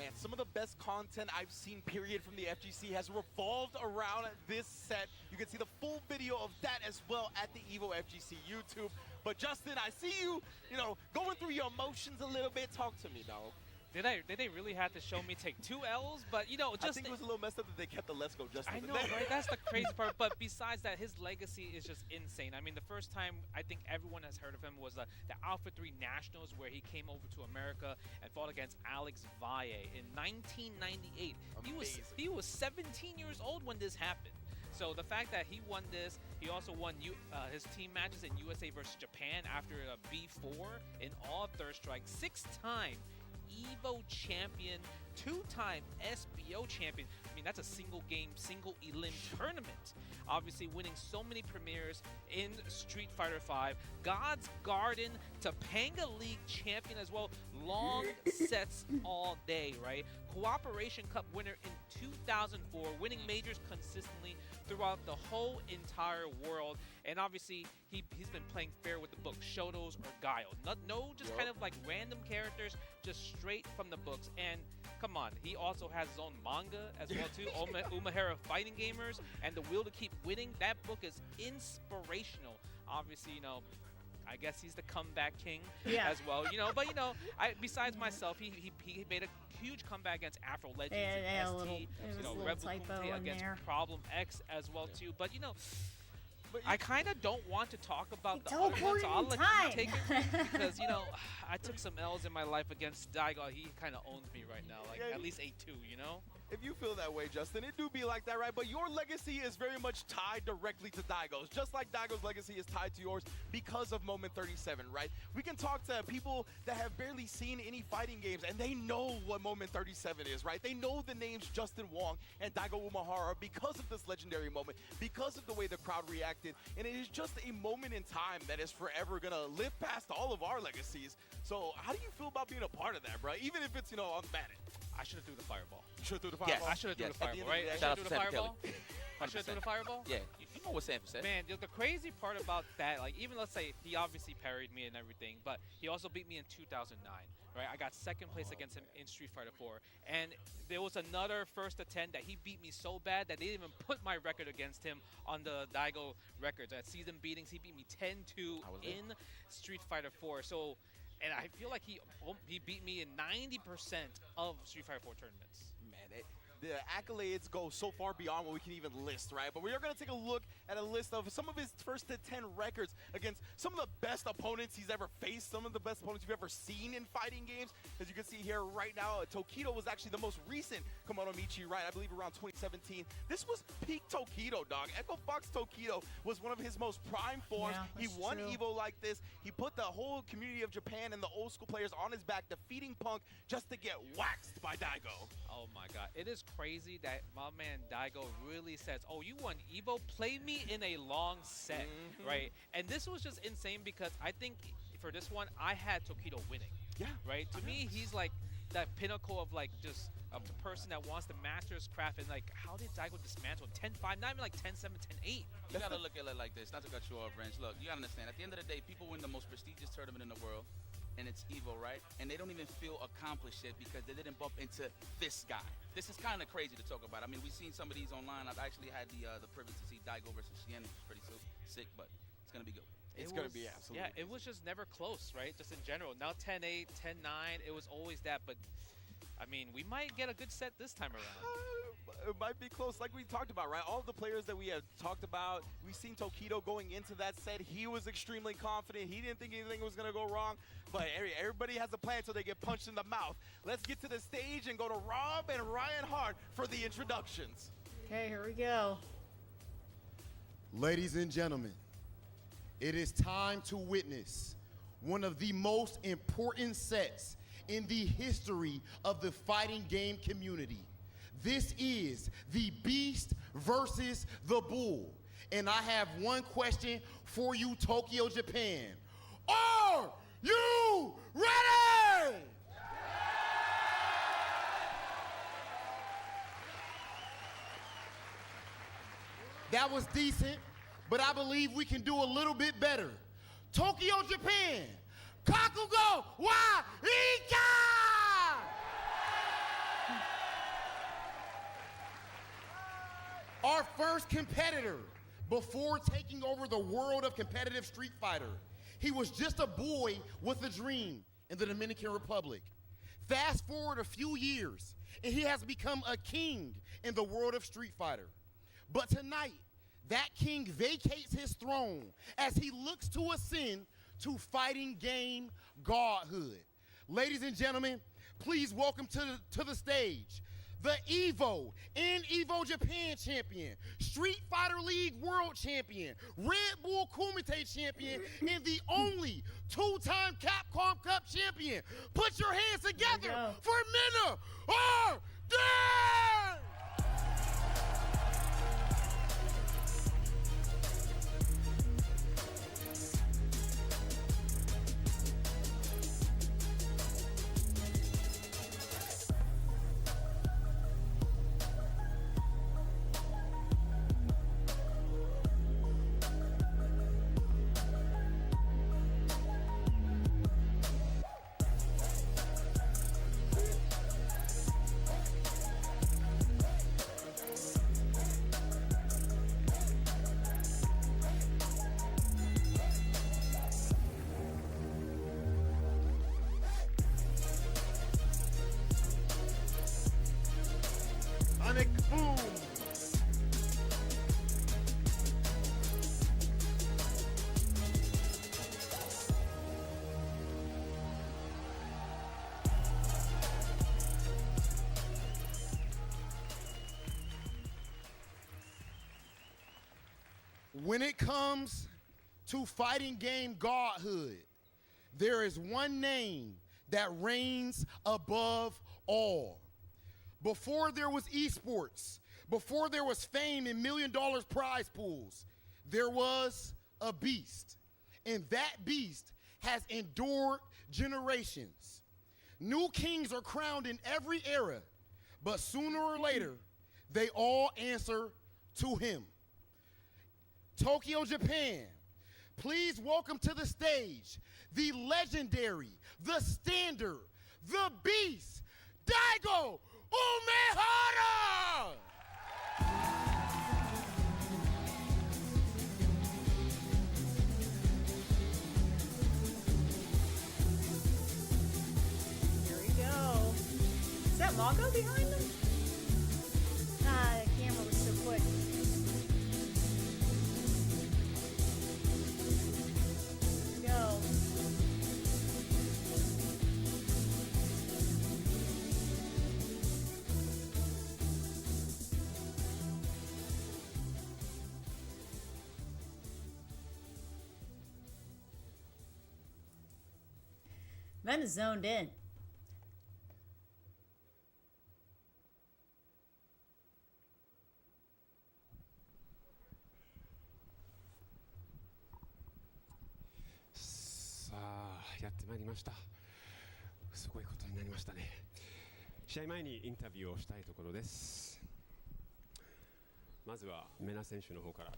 Man, some of the best content I've seen, period, from the FGC has revolved around this set. You can see the full video of that as well at the EVO FGC YouTube. But Justin, I see you, going through your emotions a little bit. Talk to me, dog. Did they really have to show me take 2 L's? But just I think it was a little messed up that they kept the Let's Go Justin. I know, right? That's the crazy part. But besides that, his legacy is just insane. I mean, the first time I think everyone has heard of him was the Alpha 3 Nationals, where he came over to America and fought against Alex Valle in 1998. He was 17 years old when this happened. So the fact that he won this, he also won his team matches in USA versus Japan after a B4 in all Third Strike, 6-time EVO champion, 2-time SBO champion. I mean, that's a single game, single elim tournament. Obviously winning so many premieres in Street Fighter V. God's Garden, Topanga League champion as well. Long sets all day, right? Cooperation Cup winner in 2004, winning majors consistently throughout the whole entire world. And obviously, he's been playing fair with the book, Shotos or Guile. Just kind of like random characters, just straight from the books. And come on, he also has his own manga as well too, Umahara Fighting Gamers, and The Will to Keep Winning. That book is inspirational. Obviously, I guess he's the comeback king as well. But besides myself, he made a huge comeback against Afro Legends and ST. Rebel Kumite against Problem X as well too. But I kind of don't want to talk about the other ones, so I'll let you take it because I took some L's in my life against Daigo. He kind of owns me right now, at least 8-2. If you feel that way, Justin, it do be like that, right? But your legacy is very much tied directly to Daigo's, just like Daigo's legacy is tied to yours because of Moment 37, right? We can talk to people that have barely seen any fighting games, and they know what Moment 37 is, right? They know the names Justin Wong and Daigo Umehara because of this legendary moment, because of the way the crowd reacted, and it is just a moment in time that is forever gonna live past all of our legacies. So how do you feel about being a part of that, bro? Even if it's, unbanning. I should have threw the fireball. You should have threw the Yes, fireball? I should have threw the fireball, right? I should have threw the fireball. I should have threw the fireball? Yeah, you know what Sanford said. Man, the crazy part about that, even let's say he obviously parried me and everything, but he also beat me in 2009, right? I got second place against him in Street Fighter 4. And there was another first to 10 that he beat me so bad that they didn't even put my record against him on the Daigo records. At season beatings, he beat me 10-2 in Street Fighter 4. So, and I feel like he beat me in 90% of Street Fighter 4 tournaments. Man, the accolades go so far beyond what we can even list, right? But we are going to take a look at a list of some of his first to 10 records against some of the best opponents he's ever faced, some of the best opponents you've ever seen in fighting games. As you can see here right now, Tokido was actually the most recent Komodo Michi, right? I believe around 2017. This was peak Tokido, dog. Echo Fox Tokido was one of his most prime forms. Yeah, he won EVO like this. He put the whole community of Japan and the old school players on his back, defeating Punk just to get waxed by Daigo. Oh my God, it is crazy that my man Daigo really says, oh, you won EVO? Play me in a long set, right? And this was just insane because I think for this one, I had Tokido winning. Yeah. Right? To me, he's like that pinnacle of of the person that wants to master his craft. And how did Daigo dismantle 10-5? Not even 10-7, 10-8. You gotta look at it like this, not to cut you off, Wrench. Look, you gotta understand, at the end of the day, people win the most prestigious tournament in the world, and it's EVO, right? And they don't even feel accomplished yet because they didn't bump into this guy. This is kind of crazy to talk about. I mean, we've seen some of these online. I've actually had the privilege to see Daigo versus Shien, which is pretty sick, but it's gonna be good. It's going to be absolutely. Yeah, it was just never close, right? Just in general. Now 10-8, 10-9, it was always that. But, I mean, we might get a good set this time around. It might be close, like we talked about, right? All of the players that we have talked about, we've seen Tokido going into that set. He was extremely confident. He didn't think anything was going to go wrong. But everybody has a plan until they get punched in the mouth. Let's get to the stage and go to Rob and Ryan Hart for the introductions. Okay, here we go. Ladies and gentlemen, it is time to witness one of the most important sets in the history of the fighting game community. This is the Beast versus the Bull. And I have one question for you, Tokyo, Japan. Are you ready? That was decent, but I believe we can do a little bit better. Tokyo, Japan, Kakugo wa Ika! Our first competitor before taking over the world of competitive Street Fighter. He was just a boy with a dream in the Dominican Republic. Fast forward a few years, and he has become a king in the world of Street Fighter. But tonight, that king vacates his throne as he looks to ascend to fighting game godhood. Ladies and gentlemen, please welcome to the stage the EVO and EVO Japan champion, Street Fighter League world champion, Red Bull Kumite champion, and the only two-time Capcom Cup champion. Put your hands together for Minna RD! Sonic Boom! When it comes to fighting game godhood, there is one name that reigns above all. Before there was esports, before there was fame and $1 million prize pools, there was a beast. And that beast has endured generations. New kings are crowned in every era, but sooner or later, they all answer to him. Tokyo, Japan, please welcome to the stage the legendary, the standard, the beast, Daigo Umehara! Here we go. Is that Mongo behind them? Ah, the camera was so quick. Here we go. Ben is zoned in.さあ、やってまいりました。すごいことになりましたね。試合前にインタビューをしたいところです。まずはメナ選手の方から。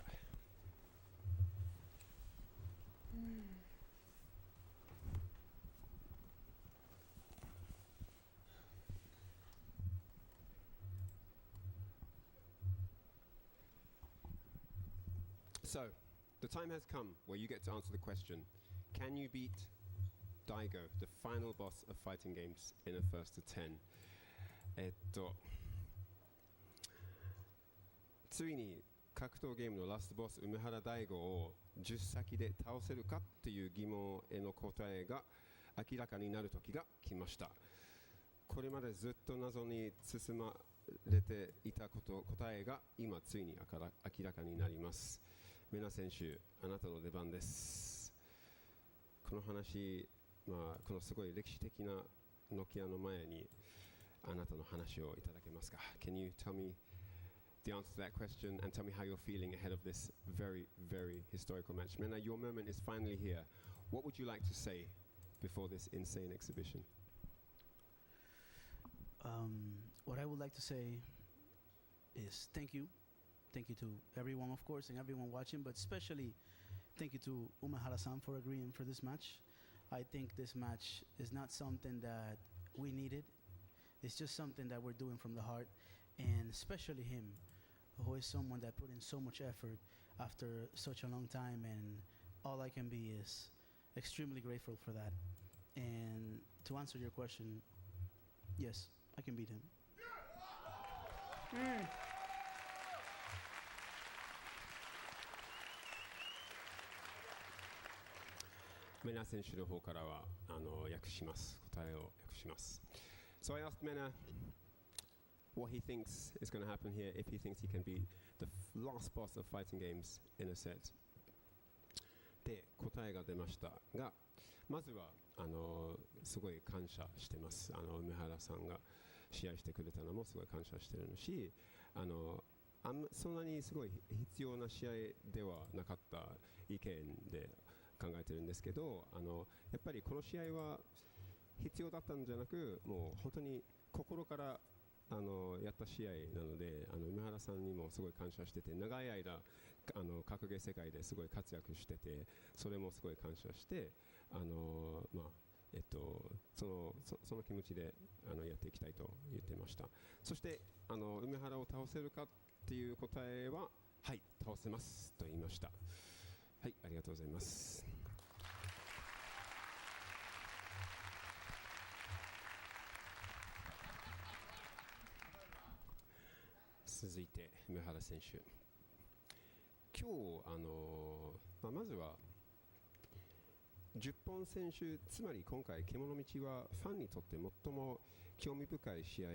So, the time has come where you get to answer the question, can you beat Daigo, the final boss of fighting games, in a first to 10? ついに格闘ゲームのラストボス、梅原大吾を10先で倒せるかっていう疑問への答えが明らかになる時が来ました。これまでずっと謎に包まれていた答えが今ついに明らかになります。メナ選手、あなたの出番です。この話、このすごい歴史的なノキアの前にあなたの話をいただけますか？ Can you tell me the answer to that question and tell me how you're feeling ahead of this very, very historical match? Mena, your moment is finally here. What would you like to say before this insane exhibition? What I would like to say is thank you. Thank you to everyone, of course, and everyone watching, but especially thank you to Umehara-san for agreeing for this match. I think this match is not something that we needed. It's just something that we're doing from the heart, and especially him, who is someone that put in so much effort after such a long time, and all I can be is extremely grateful for that. And to answer your question, yes, I can beat him. Mm. メナ選手の方からは訳します。答えを訳します。So I asked Mena what he thinks is going to happen here, if he thinks he can beat the last boss of fighting games in a set. で、答えが出ましたが、まずはすごい感謝してます。梅原さんが試合してくれたのもすごい感謝してるし、そんなにすごい必要な試合ではなかった意見で考えてるんですけど、やっぱりこの試合は必要だったんじゃなく、もう本当に心からやった試合なので、梅原さんにもすごい感謝してて、長い間格ゲー世界ですごい活躍してて、それもすごい感謝して、その気持ちでやっていきたいと言ってました。そして梅原を倒せるかっていう答えは、はい、倒せますと言いました。はい、ありがとうございます。続いて梅原選手、今日まずは10本選手、つまり今回獣道はファンにとって最も興味深い試合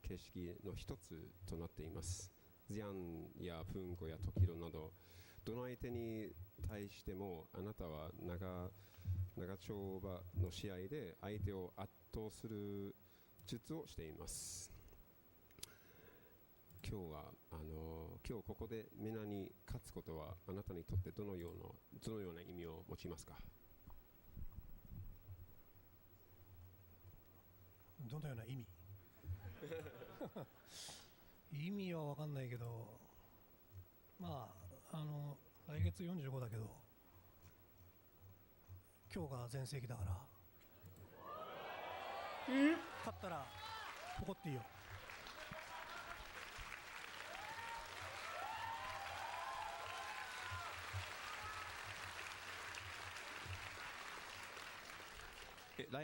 形式の一つとなっています。ジャンやプンコやトキロなどどの相手に対してもあなたは長丁場の試合で相手を圧倒する術をしています。今日ここでメナに勝つことはあなたにとってどのような意味を持ちますか？どのような意味意味は分かんないけど、来月45だけど今日が全盛期だから、勝ったら怒っていいよ。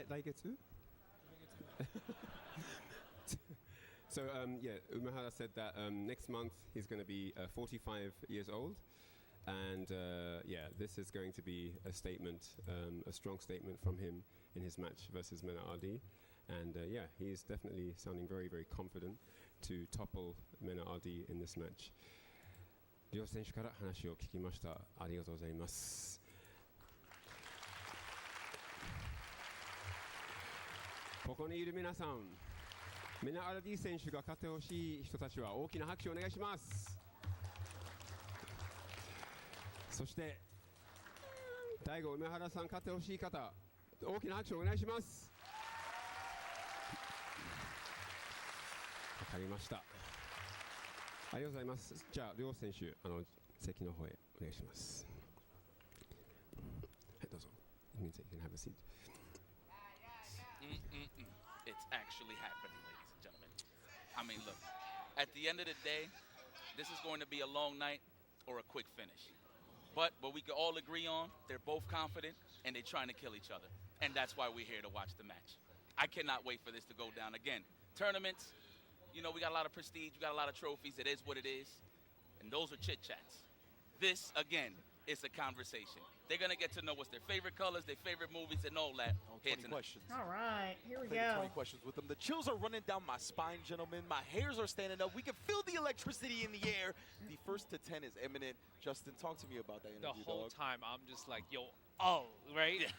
来月So Umehara said that next month he's going to be 45 years old, and this is going to be a statement, a strong statement from him in his match versus Mena Ardi, and he's definitely sounding very, very confident to topple Mena Ardi in this match. 両選手から話を聞きました。ありがとうございます。ここにいる皆さん、メナ・アルディ選手が勝ってほしい人たちは大きな拍手をお願いします。そして大悟梅原さん勝ってほしい方、大きな拍手をお願いします。わかりました。ありがとうございます。じゃあ両選手席の方へお願いします。はい、どうぞ。You can have a seat. It's actually happening, ladies and gentlemen. I mean, look, at the end of the day, this is going to be a long night or a quick finish. But what we can all agree on, they're both confident and they're trying to kill each other. And that's why we're here to watch the match. I cannot wait for this to go down. Again, tournaments, we got a lot of prestige, we got a lot of trophies. It is what it is. And those are chit-chats. This, again, is a conversation. They're going to get to know what's their favorite colors, their favorite movies, and all that. 20 questions. All right, here we Played go. 20 questions with them. The chills are running down my spine, gentlemen. My hairs are standing up. We can feel the electricity in the air. The first to 10 is imminent. Justin, talk to me about that interview, The whole dog. time, I'm just like, right? Yes.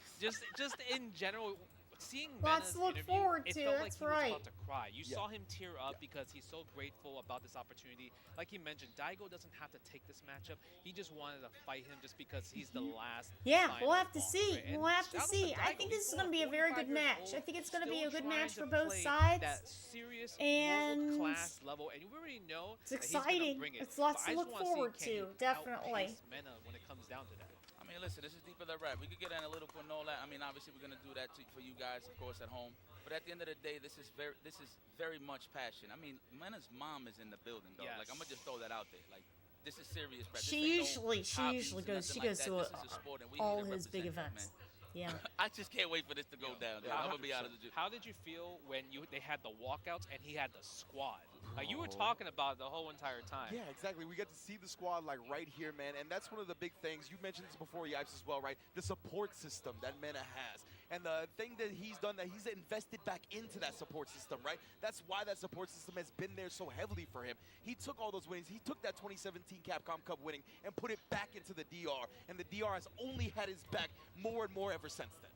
Just in general, seeing Lots Mena's to look interview, forward it to, felt like that's he was right. about to cry. You saw him tear up because he's so grateful about this opportunity. Like he mentioned, Daigo doesn't have to take this matchup. He just wanted to fight him just because he's the last. Yeah, we'll final have to boss, see. right? And We'll have to shout out see. I Daigo. think He's this is going to be a only very good 45 years match. old, I think it's going to be a still good trying match to for both play sides. That serious And world-class level, and we already know it's that he's gonna exciting. bring it. It's lots But to I just look wanna see, forward can to, he definitely. outpace Mena when it comes down to that. I mean, listen, this is deeper than rap. We could get analytical and all that. I mean, obviously, we're going to do that for you guys, of course, at home. But at the end of the day, this is very much passion. I mean, Mena's mom is in the building, though. Yes. Like, I'm gonna just throw that out there. Like, this is serious. Brad. This She ain't no usually hobbies or goes. nothing She like goes that. to This is a sport, and we all need to his big represent that, events. man. Yeah. I just can't wait for this to go down. Dude. I'm gonna be honest with you. How did you feel when they had the walkouts and he had the squad? Like you were talking about the whole entire time. Yeah, exactly. We get to see the squad like right here, man, and that's one of the big things. You mentioned this before, Yipes, as well, right? The support system that Mena has. And the thing that he's done, that he's invested back into that support system, right? That's why that support system has been there so heavily for him. He took all those winnings. He took that 2017 Capcom Cup winning and put it back into the DR. And the DR has only had his back more and more ever since then.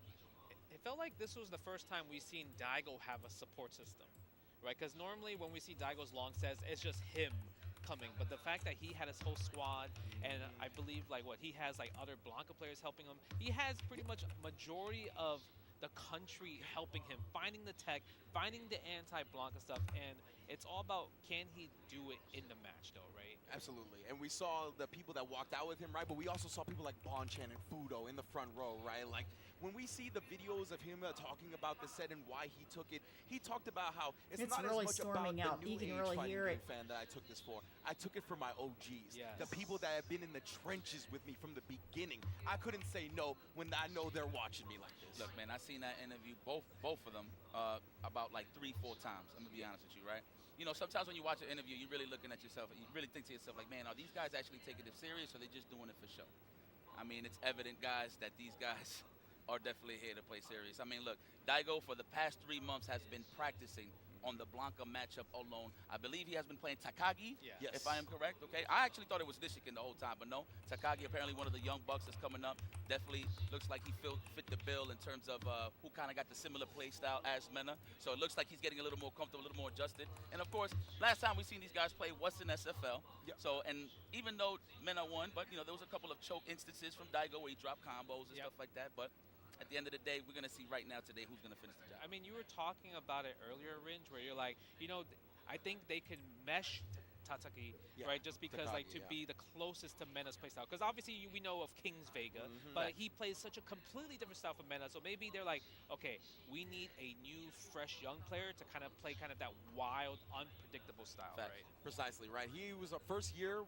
It felt like this was the first time we've seen Daigo have a support system, right? Because normally when we see Daigo's long sets, it's just him coming. But the fact that he had his whole squad, and I believe he has like other Blanca players helping him. He has pretty much majority of the country helping him, finding the tech, finding the anti-Blanca stuff, and it's all about can he do it in the match though, right? Absolutely. And we saw the people that walked out with him, right? But we also saw people like Bonchan and Fudo in the front row, right? Like, when we see the videos of him talking about the set and why he took it, he talked about how it's not really as much storming about out. the new You can age really fighting hear game it. fan that I took this for. I took it for my OGs, Yes. the people that have been in the trenches with me from the beginning. I couldn't say no when I know they're watching me like this. Look, man, I seen that interview, both of them, about like 3-4 times. I'm gonna be honest with you, right? You know, sometimes when you watch an interview, you're really looking at yourself and you really think to yourself, like, man, are these guys actually taking it serious or are they just doing it for show? I mean, it's evident, guys, that these guys are definitely here to play serious. I mean, look, Daigo for the past 3 months has been practicing on the Blanca matchup alone. I believe he has been playing Takagi, Yeah. if I am correct, okay? I actually thought it was Nishikin the whole time, but no. Takagi, apparently one of the young bucks that's coming up, definitely looks like he fit the bill in terms of who kind of got the similar play style as Mena. So it looks like he's getting a little more comfortable, a little more adjusted. And of course, last time we seen these guys play was in SFL. Yep. So, and even though Mena won, but you know, there was a couple of choke instances from Daigo where he dropped combos and stuff like that, but at the end of the day, we're going to see right now today who's going to finish the job. I mean, you were talking about it earlier, Ringe, where you're like, you know, I think they can mesh Tataki, Yeah, right? Just because, like, to Takagi, be the closest to Mena's playstyle. Because obviously we know of King's Vega, but he plays such a completely different style from Mena. So maybe they're like, okay, we need a new, fresh, young player to kind of play kind of that wild, unpredictable style, Facts. right? Precisely, right? He was a first year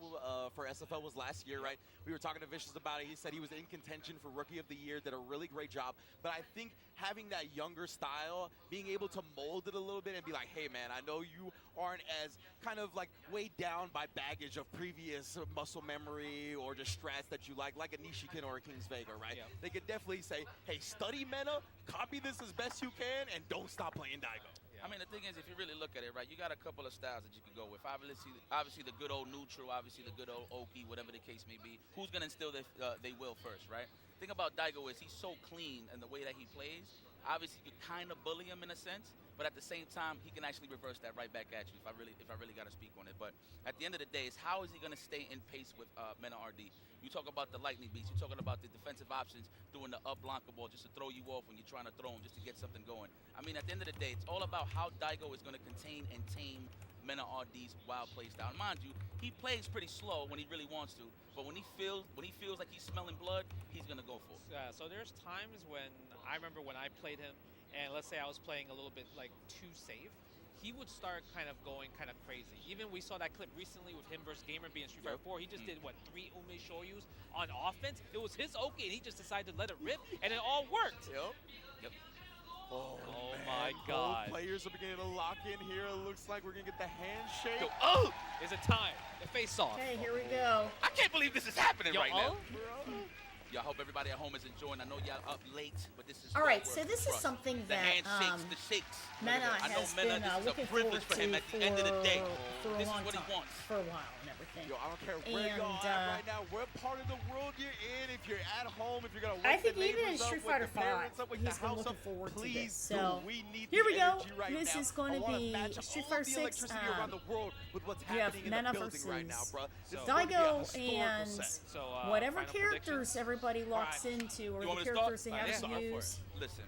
for SFL was last year, right? We were talking to Vicious about it. He said he was in contention for Rookie of the Year, did a really great job. But I think having that younger style, being able to mold it a little bit and be like, hey, man, I know you aren't as kind of like weighed down by baggage of previous muscle memory or just strats that you like a Nishikin or a King's Vega, right? Yeah. They could definitely say, hey, study Mena, copy this as best you can, and don't stop playing Daigo. I mean, the thing is, if you really look at it, right, you got a couple of styles that you can go with. Obviously the good old neutral, obviously the good old Oki, whatever the case may be. Who's going to instill they will first, right? The thing about Daigo is he's so clean in the way that he plays. Obviously, you kind of bully him in a sense, but at the same time, he can actually reverse that right back at you if I really got to speak on it. But at the end of the day, is how is he going to stay in pace with Mena RD? You talk about the lightning beats. You're talking about the defensive options, doing the up Blanca ball just to throw you off when you're trying to throw him, just to get something going. I mean, at the end of the day, it's all about how Daigo is going to contain and tame Mena RD's wild play style. And mind you, he plays pretty slow when he really wants to, but when he feels like he's smelling blood, he's going to go for it. Yeah, so there's times when I remember when I played him, and let's say I was playing a little bit like too safe, he would start kind of going kind of crazy. Even we saw that clip recently with him versus Gamer being Street Fighter 4. He just did, 3 Umi Shoryus on offense? It was his Oki, and he just decided to let it rip, and it all worked. Yep. Oh my God. Both players are beginning to lock in here. It looks like we're going to get the handshake. Yo, oh! Is it time? The face-off. Okay, here we go. I can't believe this is happening Yo, right now. oh? I hope everybody at home is enjoying. I know y'all up late, but this is All right, what so we're this is for. something the that handshakes, the shakes. Mena I know has Mena, been this is looking a privilege forward for him to at the end of the day. for a This is long what he time, wants. for a while and everything. Yo, I don't care where And, y'all at right now, what part of the world you're in, if you're at home, if you're going to I wake think the even in neighbors up, Street wake Fighter the parents 5, up, wake he's the been house looking up, forward to please this. So we need here the we go. energy right This now. is going I to wanna be match Street all Fighter the 6. electricity around the world with what's You have happening in Mena the building right now, versus bro. This is going to be a Daigo historical and set. whatever final characters everybody locks into, or You the want me to characters start? they have Yeah. to use Listen,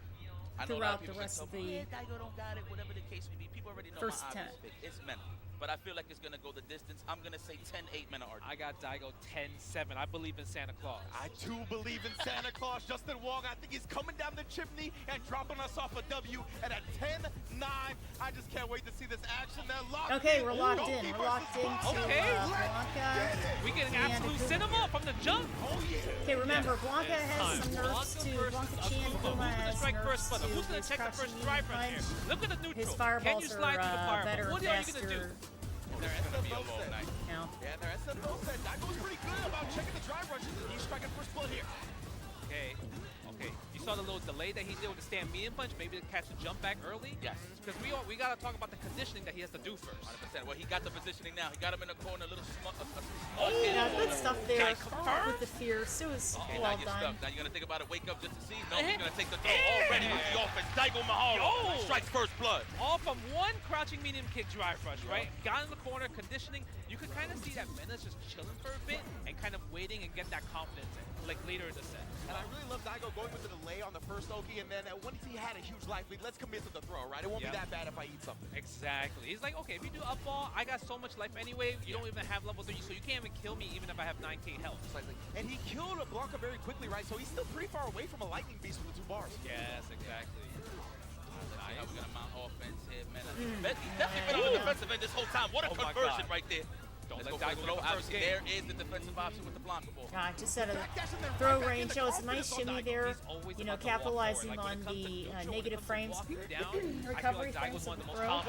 I know a lot throughout of the people rest say, of the yeah, Daigo don't got it, whatever the case may be. People already know first my 10. obvious pick. It's Mena. but I feel like it's going to go the distance. I'm going to say 10-8 Mena RD. I got Daigo 10-7. I believe in Santa Claus. I too believe in Santa Claus. Justin Wong, I think he's coming down the chimney and dropping us off a W. And at 10-9, I just can't wait to see this action. They're locked Okay, in. we're locked in. We're locked into Okay. Blanca. We getting and absolute Akuma. cinema from the jump. Okay, remember, Blanca has some nerfs to Blanca Chan. Akuma Who's gonna has strike nerfs first brother? to Who's gonna his check the crouching first drive medium right here? punch. Look at the neutral. His Can fireballs you slide are through the fireball? better, What are you gonna do? faster. Their SFO said, Now. Yeah, their SFO said Daigo's pretty good about checking the drive rushes. He's striking first blood here. Okay. Okay. You saw the little delay that he did with the stand medium punch, maybe to catch the jump back early? Yes. Because we got to talk about the conditioning that he has to do first. 100%. Well, he got the positioning now. He got him in the corner, a little small Yeah, good stuff there confirmed? with the fierce. It was Okay, well now you're done. stuck. Now you're going to think about it, wake up just to see? No, he's going to take the throw already with the offense. Daigo Mahara strikes first blood. All from one crouching medium kick drive rush, right? Got in the corner, conditioning. You could kind of see that Mena's just chilling for a bit and kind of waiting and get that confidence in, like later in the set. And I really love Daigo going with the delay on the first Oki, and then once he had a huge life lead, let's commit to the throw, right? It won't be that bad if I eat something. Exactly. He's like, okay, if you do up ball, I got so much life anyway. You don't even have level 30, so you can't even kill me even if I have 9k health. And he killed Blanca very quickly, right? So he's still pretty far away from a lightning beast with the 2 bars. Yes, exactly. How we're going to mount offense here, man. He's definitely been on the defensive end this whole time. What a conversion right there. Don't Let's let go Daigo for the get the first obviously, game. there is the defensive option with the Blanca ball. Just out of throw range. That was a nice shimmy there. You know, capitalizing on the negative frames. Recovery frames of the throw.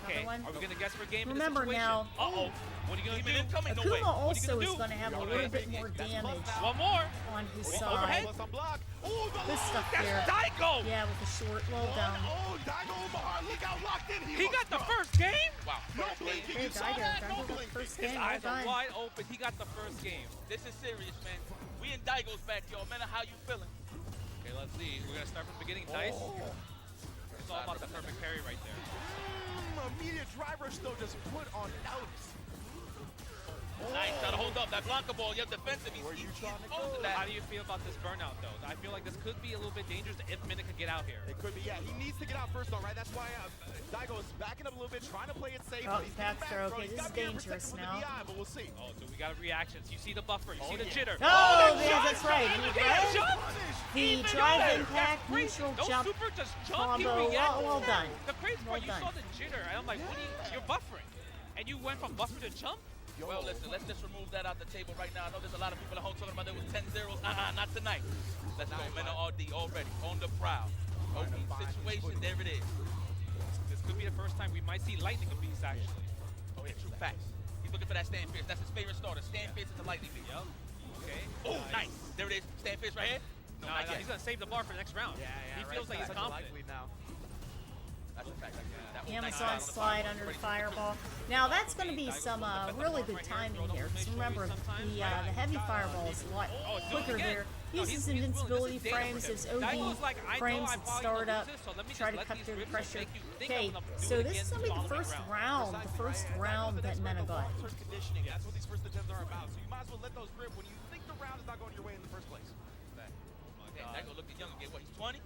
Okay, are we going to guess for a game Remember now, Uh-oh. What are you going to do? Akuma also is going to have a little bit more damage One more. on his side. Good stuff there. Daigo! Yeah, with the short. Well done. Oh, Daigo Mahara, look how locked in He got the first game? Wow. No blinking. Hey, You saw that? No Daigo got the blinking. first His game. Well eyes are done. wide open. He got the first game. This is serious, man. We in Daigo's backyard. Man, how you feeling? Okay, let's see. We're going to start from the beginning. Nice. It's all about the perfect carry right there. Immediate driver still just put on notice. Nice, gotta hold up. That Blanca ball, you're defensive. He's exposed to that. How do you feel about this burnout, though? I feel like this could be a little bit dangerous if Mina could get out here. It could be, yeah. He needs to get out first, though, right? That's why Daigo is backing up a little bit, trying to play it safe. Oh, but he's back getting throw. back Okay, this is dangerous now. But we'll see. Oh, so we got reactions. You see the buffer. You see the jitter. Oh, that yeah, jump! that's right. And He the read jump! the Even drive better. impact That's crazy. neutral Those jump super just jump. He combo. reacted. Well done. The crazy Well part, you done. saw the jitter, and I'm like, what are you're buffering. And you went from buffer to jump? Well, listen, let's just remove that out the table right now. I know there's a lot of people at home talking about there was 10 zeros. Not tonight. Let's go. Mena RD already on the prowl. Okay, situation, there it is. This could be the first time we might see Lightning Beast, actually. Oh, yeah, true facts. He's looking for that Stand Fierce. That's his favorite starter. Stand Fierce is the Lightning Beast. Yep. Okay. Oh, nice. There it is. Stand Fierce right here. No, he's going to save the bar for the next round. He feels like he's confident. Now. That's a fact. Amazon slide under the fireball. Now that's going to be some really good timing here. Because remember, the heavy fireball is a lot quicker there. Uses invincibility frames, his OD frames at startup, try to cut through the pressure. Okay, so this is going to be the first round that Mena got. Conditioning. That's what these first attempts are about. So you might as well let those rip when you think the round is not going your way in the first place. Daigo looked young again. What, he's 20?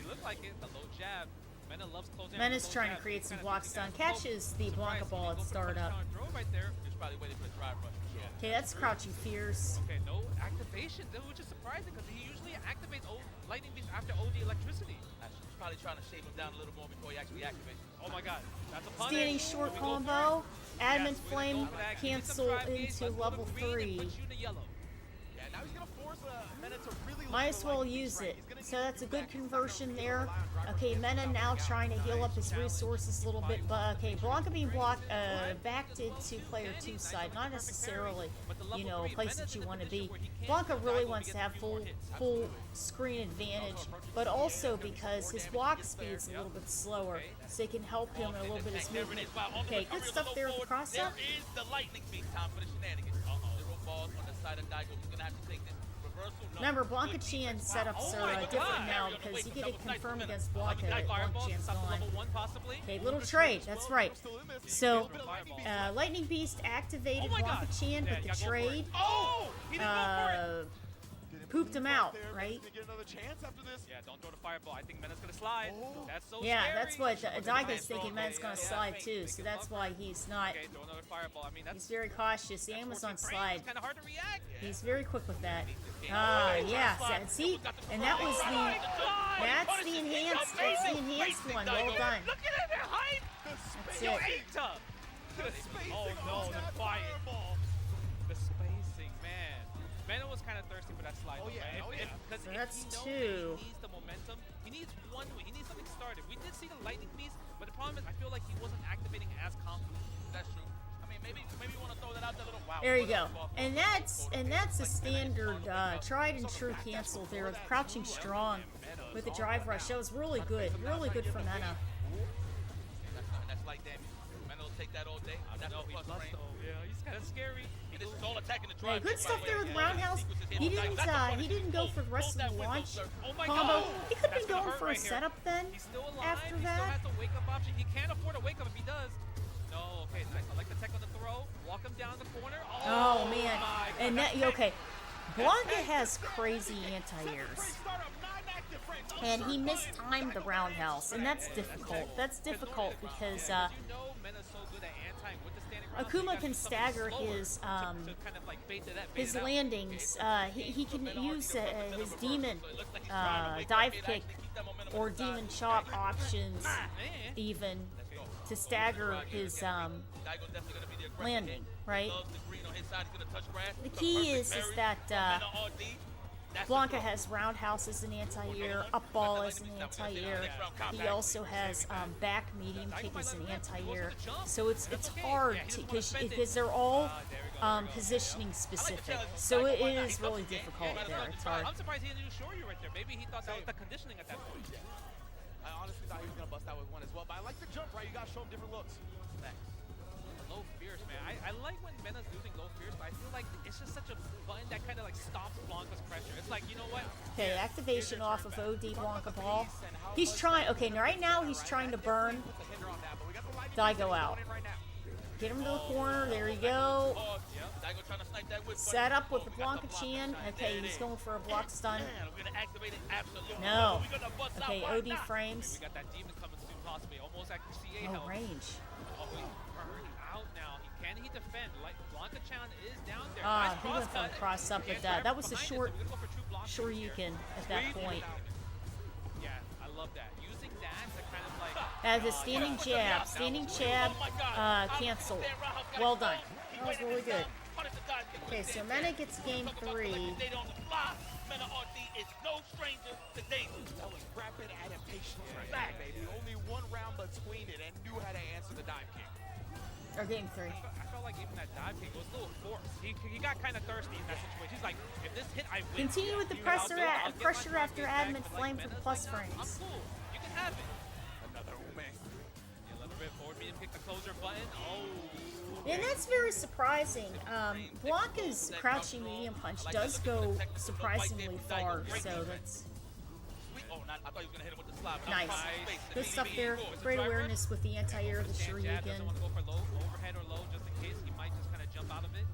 He looked like it. The low jab. Mena loves closing. Mena's trying to create some block stun. Catches the Blanca ball at startup. Right there. He's probably waiting for the drive rush. Okay, that's crouching fierce. Okay, no activation, which is surprising because he usually activates Lightning Beast after OD electricity. He's probably trying to shave him down a little more before he actually activates. Oh my god, that's a punish. Standing short combo. Adamant Flame cancel into level 3. Might as well use it. So that's a good conversion there. Okay, Mena now trying to heal up his resources a little bit, but okay, Blanca being blocked, backed into player 2 side, not necessarily, you know, a place that you want to be. Blanca really wants to have full screen advantage, but also because his walk speed's a little bit slower, so it can help him a little bit his movement. Okay, good stuff there with the cross up. There is the Lightning Beast. Time for the shenanigans. Zero balls on the side of Daigo. He's going to have to take this. Remember, Blanca Chan setups are different now because you get it confirmed against Blanca that Blanca Chan's gone. Okay, little trade, that's right. So, Lightning Beast activated Blanca Chan, but the trade, pooped him out, right? Get another chance after this. Yeah, don't throw the fireball. I think Mena's gonna slide. That's so Yeah, scary. that's what Daigo's thinking. Man's gonna slide too, so that's why he's not. Okay, throw another fireball. I mean, that's He's very cautious. The Amazon slide. kind of hard to react. He's very quick with that. Yeah. See, and that was that's the enhanced one. Well done. Look at it, they're hype. That's Yo, it. Eita. Oh no, the fire. The spacing, man. Mena was kind of thirsty for that slide. Oh, yeah. Because So that's he knows two. He needs the momentum. He needs one win. He needs something started. We did see the lightning piece, but the problem is I feel like he wasn't activating as confidently. That's true. I mean, maybe you want to throw that out there a little. Wow. There you go. And that's a standard tried and true cancel there with crouching strong with the drive rush. That was really good for Mena. That's light damage. Mena will take that all day. That's no plus range. Yeah, he's kind of scary. And this is all attacking the Yeah, drive. good stuff there with Roundhouse. He didn't go for the rest of the launch combo. He could have been going for a setup then. After He still that. has the wake up option. He can't afford a wake up if he does. No, okay, nice. I like the tech on the throw. Walk him down the corner. Oh man, my and God. that okay. Blanca has crazy anti-airs, and he mistimed the roundhouse, and that's difficult. That's difficult because Akuma can stagger his landings. He can use his demon dive kick or demon chop options even to stagger his landing, right? The key is that Blanca has roundhouse as an anti-air, up ball as an anti-air. He also has back medium kick as an anti-air. So it's hard because they're all positioning specific. So it is really difficult there. It's hard. I'm surprised he didn't do Shoryu right there. Maybe he thought that was the conditioning at that point. I honestly thought he was gonna bust out with one as well, but I like the jump, right? You gotta show him different looks. Thanks. Low fierce, man. I like when Mena's using low fierce, but I feel like it's just such a button that kind of like stops Blanca's pressure. It's like, you know what? Okay, activation off of OD Blanca ball. He's trying. Okay, right now he's trying to burn Daigo out. Get him to the corner. There you go. Set up with the Blanca Chan. Okay, he's going for a block stun. No. Okay, OD frames. We got that demon coming soon, possibly. Almost at CA No health. range. Oh, he's burning out now. Can he defend? Like Blanca Chan is down there. Ah, Nice he went for a cross up, but that was a short Shoryuken at that point. Yeah, I love that. Using that to kind of like As a standing jab, cancel. Well done. That was really good. Okay, so Mena gets game 3. Mena RD is no stranger to danger. That was rapid adaptation right there, baby. Only one round between it and knew how to answer the dive kick. Or game 3. I felt like even that dive kick was a little forced. He got kind of thirsty in that situation. He's like, if this hit, I win. Continue with the pressure after admin flame for the plus frames. I'm cool. You can have it. Another Ume. A little bit forward medium kick the closer button. Oh. And that's very surprising. Blanca's crouching medium punch does go surprisingly far, so that's nice. Good stuff there. Great awareness with the anti-air of the Shoryuken. Doesn't want to go for low, overhead or low, just in case. He might just kind of jump out of it.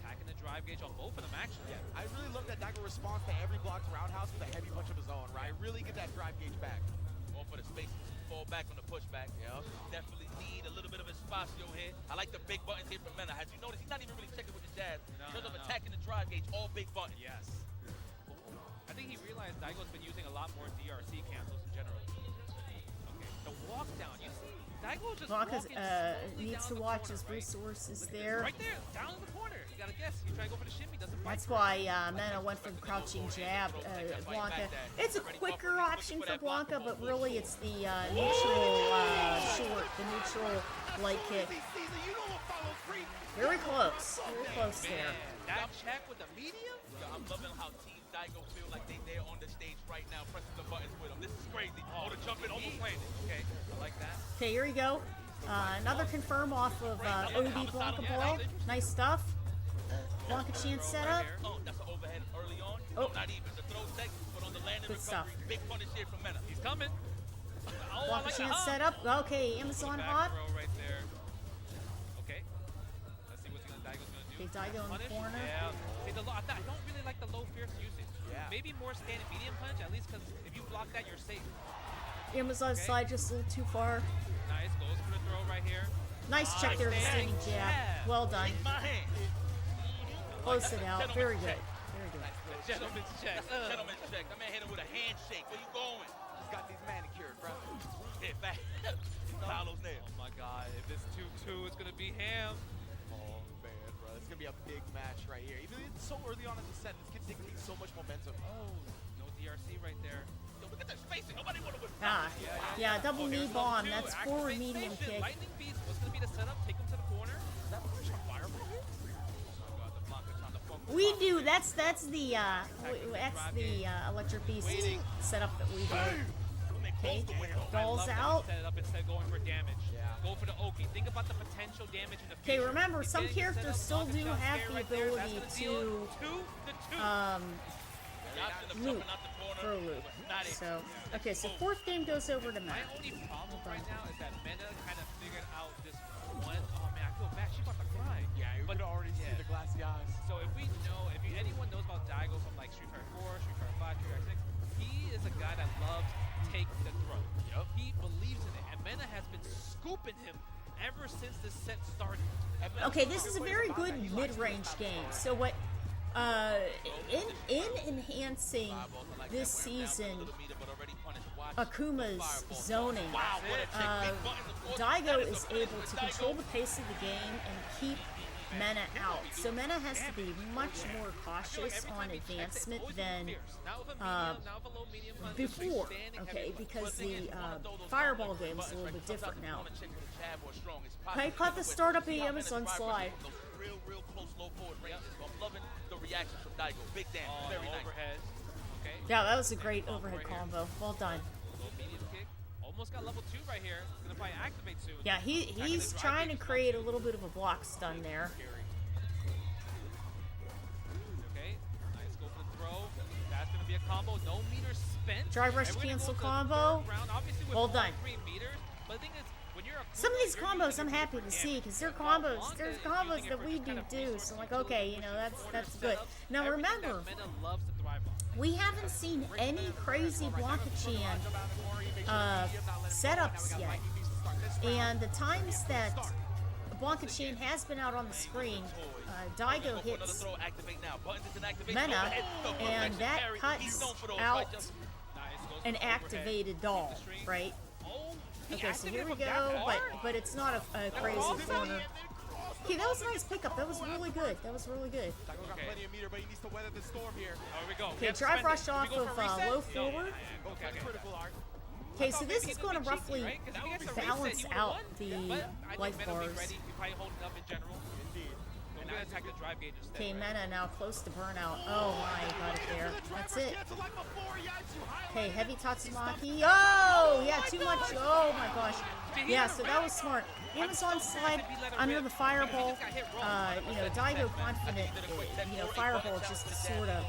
Attacking the drive gauge on both of them, actually. Yeah, I really love that Daigo responds to every blocked roundhouse with a heavy punch of his own, right? Really get that drive gauge back. Going for the space, fall back on the pushback. Yeah, definitely need a little bit of espacio here. I like the big buttons here from Mena. As you notice, he's not even really checking with his jab. In terms of attacking the drive gauge, all big buttons. Yes. I think he realized Daigo's been using a lot more DRC cancels in general. Okay, the walk down. You see, Daigo just Blanca walking needs to watch his resources there. right there, down in the corner. You gotta guess. You try to go for the shimmy, doesn't bite. That's why Mena went for the crouching jab. Blanca. It's a quicker option for Blanca, but really it's the neutral the neutral light kick. Very close. Very close there. That check with the medium? I'm loving how Team Daigo feel like they there on the stage right now, pressing the buttons with him. This is crazy. Oh, the jump in, almost landed. Okay, I like that. Okay, here we go. Another confirm off of OD Blanca ball. Nice stuff. Blanca Chan set up. Oh, that's an overhead early on. Oh. Not even the throw tech, but on the landing Good stuff. recovery. Big punish here from Mena. He's coming. Blanca Chan set up. Okay, Amazon hot. Right there. Okay. Let's see what Daigo's gonna do. Okay, Daigo in the corner. Yeah. Okay, I don't really like the low fierce usage. Yeah. Maybe more standing medium punch, at least because if you block that, you're safe. Amazon slide just a little too far. Nice, goes for the throw right here. Nice check there, the standing jab. Well done. Close it out. Very good. Very good. Gentleman's check. Gentleman's check. That man hit him with a handshake. Where you going? He's got these manicured, bro. Hit back. File those nails. Oh my God! If this 2-2 is gonna be ham. Oh man, bro, it's gonna be a big match right here. Even though it's so early on in the set, this kid dictates so much momentum. Oh, no DRC right there. Yo, look at their spacing. Nobody wanna win. Yeah, double knee bomb. That's forward Activate medium station. kick. Lightning beats. What's gonna be the setup? Take him to the corner. Is that push on fire for you? We do. That's the Electric Beast setup that we do. Okay, balls out. Set it up instead of going for damage. Go for the Oki. Think about the potential damage in the Okay, future. remember some Getting it set characters up, still block do and jump have scare the right there. ability That's the deal. to loop for a loop. So okay, so fourth game goes over to My Matt. only problem right now is that Mena kind of figured out this one. Oh man, I feel bad. She about to cry. Yeah, you could already see the glassy eyes. So if anyone knows about Daigo from like Street Fighter 4, Street Fighter 5, Street Fighter 6, he is a guy that loves take the throw. Yep. He believes in it, and Mena has been scooping him ever since this set started. Okay, this is a very good mid-range game. So what? In enhancing this season, Akuma's zoning, Daigo is able to control the pace of the game and keep Mena out. So Mena has to be much more cautious on advancement than before, okay, because the fireball game is a little bit different now. Okay, caught the startup of the Amazon slide. Real close low forward ranges. I'm loving the reaction from Daigo. Big damage. Very nice. Overhead. Okay. Yeah, that was a great overhead combo. Well done. Low medium kick. Almost got level 2 right here. Gonna probably activate soon. Yeah, he's trying to create a little bit of a block stun there. Okay, nice go for the throw. That's gonna be a combo. No meters spent. Drive rush cancel combo. Well done. 3 meters. But the thing is, when you're Some of these combos I'm happy to see because they're combos. There's combos that we do too. So I'm like, okay, you know, that's good. Now remember, we haven't seen any crazy Blanca-Chan setups yet. And the times that Blanca-Chan has been out on the screen, Daigo hits Mena, and that cuts out an activated doll, right? Okay, so here we go, but it's not a crazy corner. Okay, that was a nice pickup. That was really good. That was really good. Daigo's got plenty of meter, but he needs to weather the storm here. Here we go. Okay, drive rush off of low forward. Critical art. Okay, so this is going to roughly balance out the life bars. Okay, Mena now close to burnout. Oh my, got it there. That's it. Okay, heavy Tatsumaki. Oh, yeah, too much. Oh my gosh. Yeah, so that was smart. Amazon slide under the fireball. You know, Daigo confident. You know, fireball just to sort of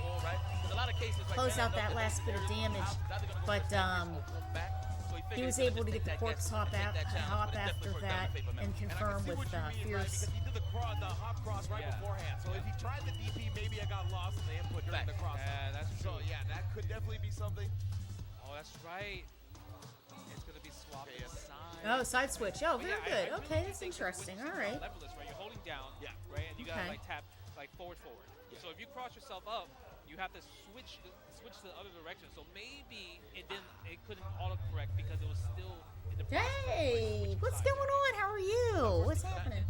close out that last bit of damage. But he was able to get the corpse hop after that and confirm with Fierce. He did the hop cross right beforehand. So if he tried the DP, maybe I got lost in the input during the cross. Yeah, that's true. So yeah, that could definitely be something. Oh, that's right. It's gonna be swapped side. Oh, side switch. Oh, very good. Okay, that's interesting. All right. Leverless, right? You're holding down, right? And you gotta like tap like forward. So if you cross yourself up, you have to switch to the other direction. So maybe it couldn't autocorrect because it was still in the process. Hey, what's going on? How are you? What's happening?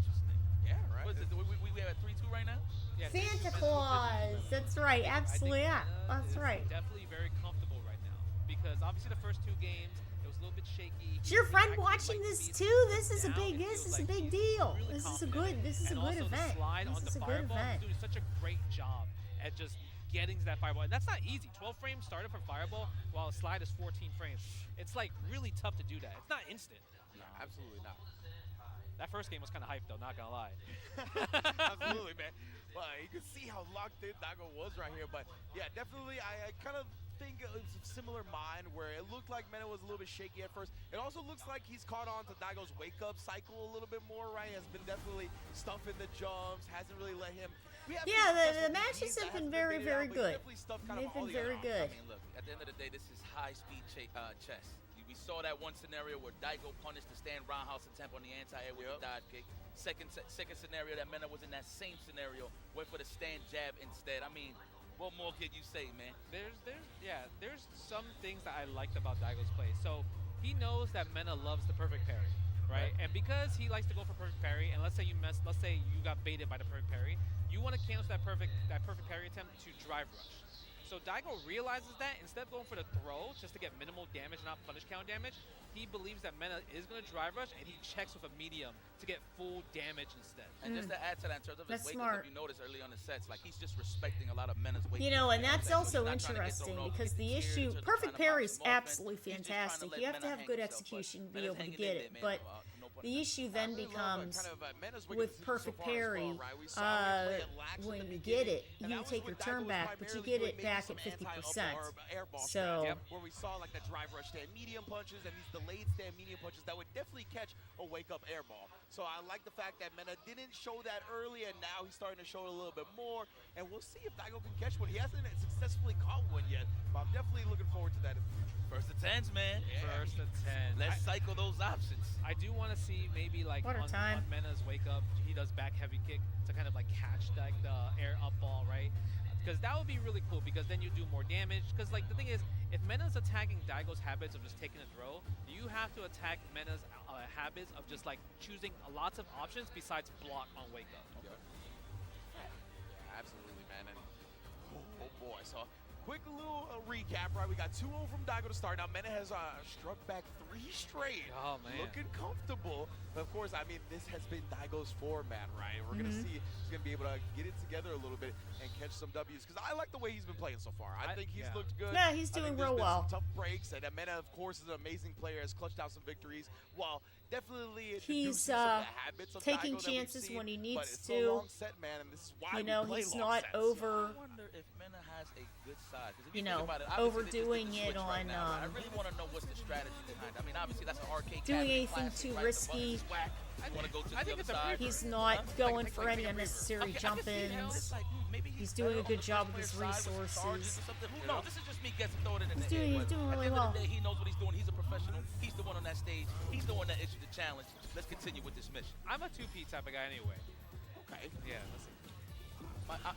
Yeah, right. What is it? We have a 3-2 right now? Yeah, Santa Claus. That's right. Absolutely. Yeah. That's right. Definitely very comfortable right now because obviously the first 2 games it was a little bit shaky. Is your friend watching this too? This is a big deal. This is a good event. This is a good event. Doing such a great job at just getting to that fireball, and that's not easy. 12 frames started for fireball, while a slide is 14 frames. It's like really tough to do that. It's not instant. No, absolutely not. That first game was kind of hype though, not gonna lie. Absolutely, man. Well, you can see how locked in Daigo was right here, but yeah, definitely I kind of think it was a similar mind where it looked like Mena was a little bit shaky at first. It also looks like he's caught on to Daigo's wake-up cycle a little bit more, right? Has been definitely stuffing the jumps, hasn't really let him. Yeah, the matches have been very, very good. They've been very good. I mean, look, at the end of the day, this is high-speed chess. We saw that one scenario where Daigo punished the stand roundhouse attempt on the anti-air with a dive kick. Second scenario that Mena was in that same scenario, went for the stand jab instead. I mean, what more can you say, man? There's some things that I liked about Daigo's play. So he knows that Mena loves the perfect parry, right? And because he likes to go for perfect parry, and let's say you got baited by the perfect parry, you want to cancel that perfect parry attempt to drive rush. So Daigo realizes that instead of going for the throw just to get minimal damage, not punish count damage, he believes that Mena is going to drive rush, and he checks with a medium to get full damage instead. And just to add to that, in terms of his That's wake smart. if you notice early on the sets, like he's just respecting a lot of Mena's wake. You know, and that's also interesting because the issue, perfect parry is absolutely fantastic. You have to have good execution to be able to get it, but the issue then becomes with perfect parry, when you get it, you take your turn back, but you get it back at 50%. So, where we saw like the drive rush stand medium punches and these delayed stand medium punches that would definitely catch a wake-up air ball. So I like the fact that Mena didn't show that early, and now he's starting to show it a little bit more. And we'll see if Daigo can catch one. He hasn't successfully caught one yet, but I'm definitely looking forward to that in the future. First to 10s, man. First to 10. Let's cycle those options. I do want to see maybe like on Mena's wake up, he does back heavy kick to kind of like catch like the air up ball, right? Because that would be really cool, because then you do more damage. Because like the thing is, if Mena's attacking Daigo's habits of just taking a throw, you have to attack Mena's habits of just like choosing lots of options besides block on wake up. Yeah, absolutely, man. And oh boy, so quick little recap, right? We got 2-0 from Daigo to start. Now, Mena has struck back 3 straight. Oh, man. Looking comfortable. But of course, I mean, this has been Daigo's format, right? We're going to see he's going to be able to get it together a little bit and catch some W's. Because I like the way he's been playing so far. I think he's looked good. Yeah, he's doing real well. Some tough breaks. And Mena, of course, is an amazing player, has clutched out some victories. While definitely he's some of the habits of taking Daigo chances seen, when he but needs it's to. a long set, man, and this is why you know, we play he's long not sets. over. I wonder if Mena has a good side. You know, overdoing it on I really want to know what's the strategy behind it. I mean, obviously that's an arcade. doing anything too risky. He's not going for any unnecessary jump-ins. He's doing a good job with his resources. Who knows? This is just me guessing, throwing it in the He's doing really well. At the end of the day, he knows what he's doing. He's a professional. He's the one on that stage. He's the one that issued the challenge. Let's continue with this mission. I'm a 2P type of guy anyway. Okay. Yeah, listen.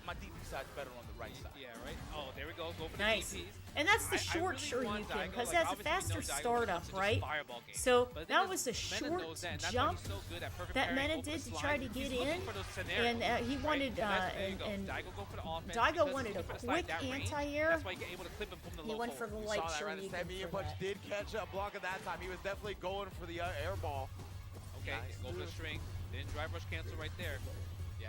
My DP side's better on the right side. Yeah, right? Oh, there we go. Go for Nice. the DPs. And that's the short really want Shoryuken, because Daigo, that's a faster startup, to right? fireball game. So But the thing that is, was a Mena short knows that, and that's why jump he's so good at perfect that parry, Mena open did to slide. try to get He's looking in, for those scenarios, and he right? wanted, There you go. and Daigo go for the offense Daigo because wanted he's a looking for the quick side that range. anti-air. That's why you're able to clip him from the He low went for the forward. light Saw that, right? Shoryuken That medium for punch that. did catch a block at that time. He was definitely going for the air ball. Okay, go for the string. Then drive rush cancel right there. Yeah,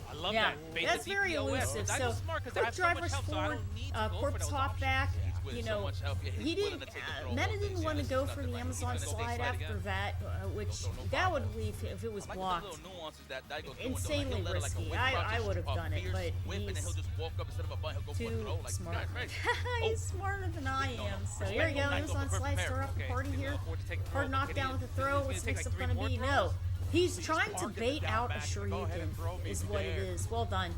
I love Yeah, that. Bait that's the very DPOS. elusive. Daigo's So smart because I quick have so drive much rush help, so I forward, don't need to go for corpse those hop options. back. with You so know, much help. Yeah, he's he willing didn't. to take the throw Mena all didn't day. want to Yeah, go it's for the nothing like Amazon he's gonna slide stay after again. that, which that would leave if it was I like blocked. the little nuances that Daigo's Insanely doing, though. Like, he'll let, like, a risky. whip I drop, would have just done it, fierce but whip, and then he'll he's just walk up instead of a butt, he'll go for a too throw. Like, smart. right. He's smarter than I am. So here we go. Amazon slide, start up the party here. Hard knockdown with the throw. What's next up gonna be? No. He's trying to bait out a Shoryuken, is what it is. Well done.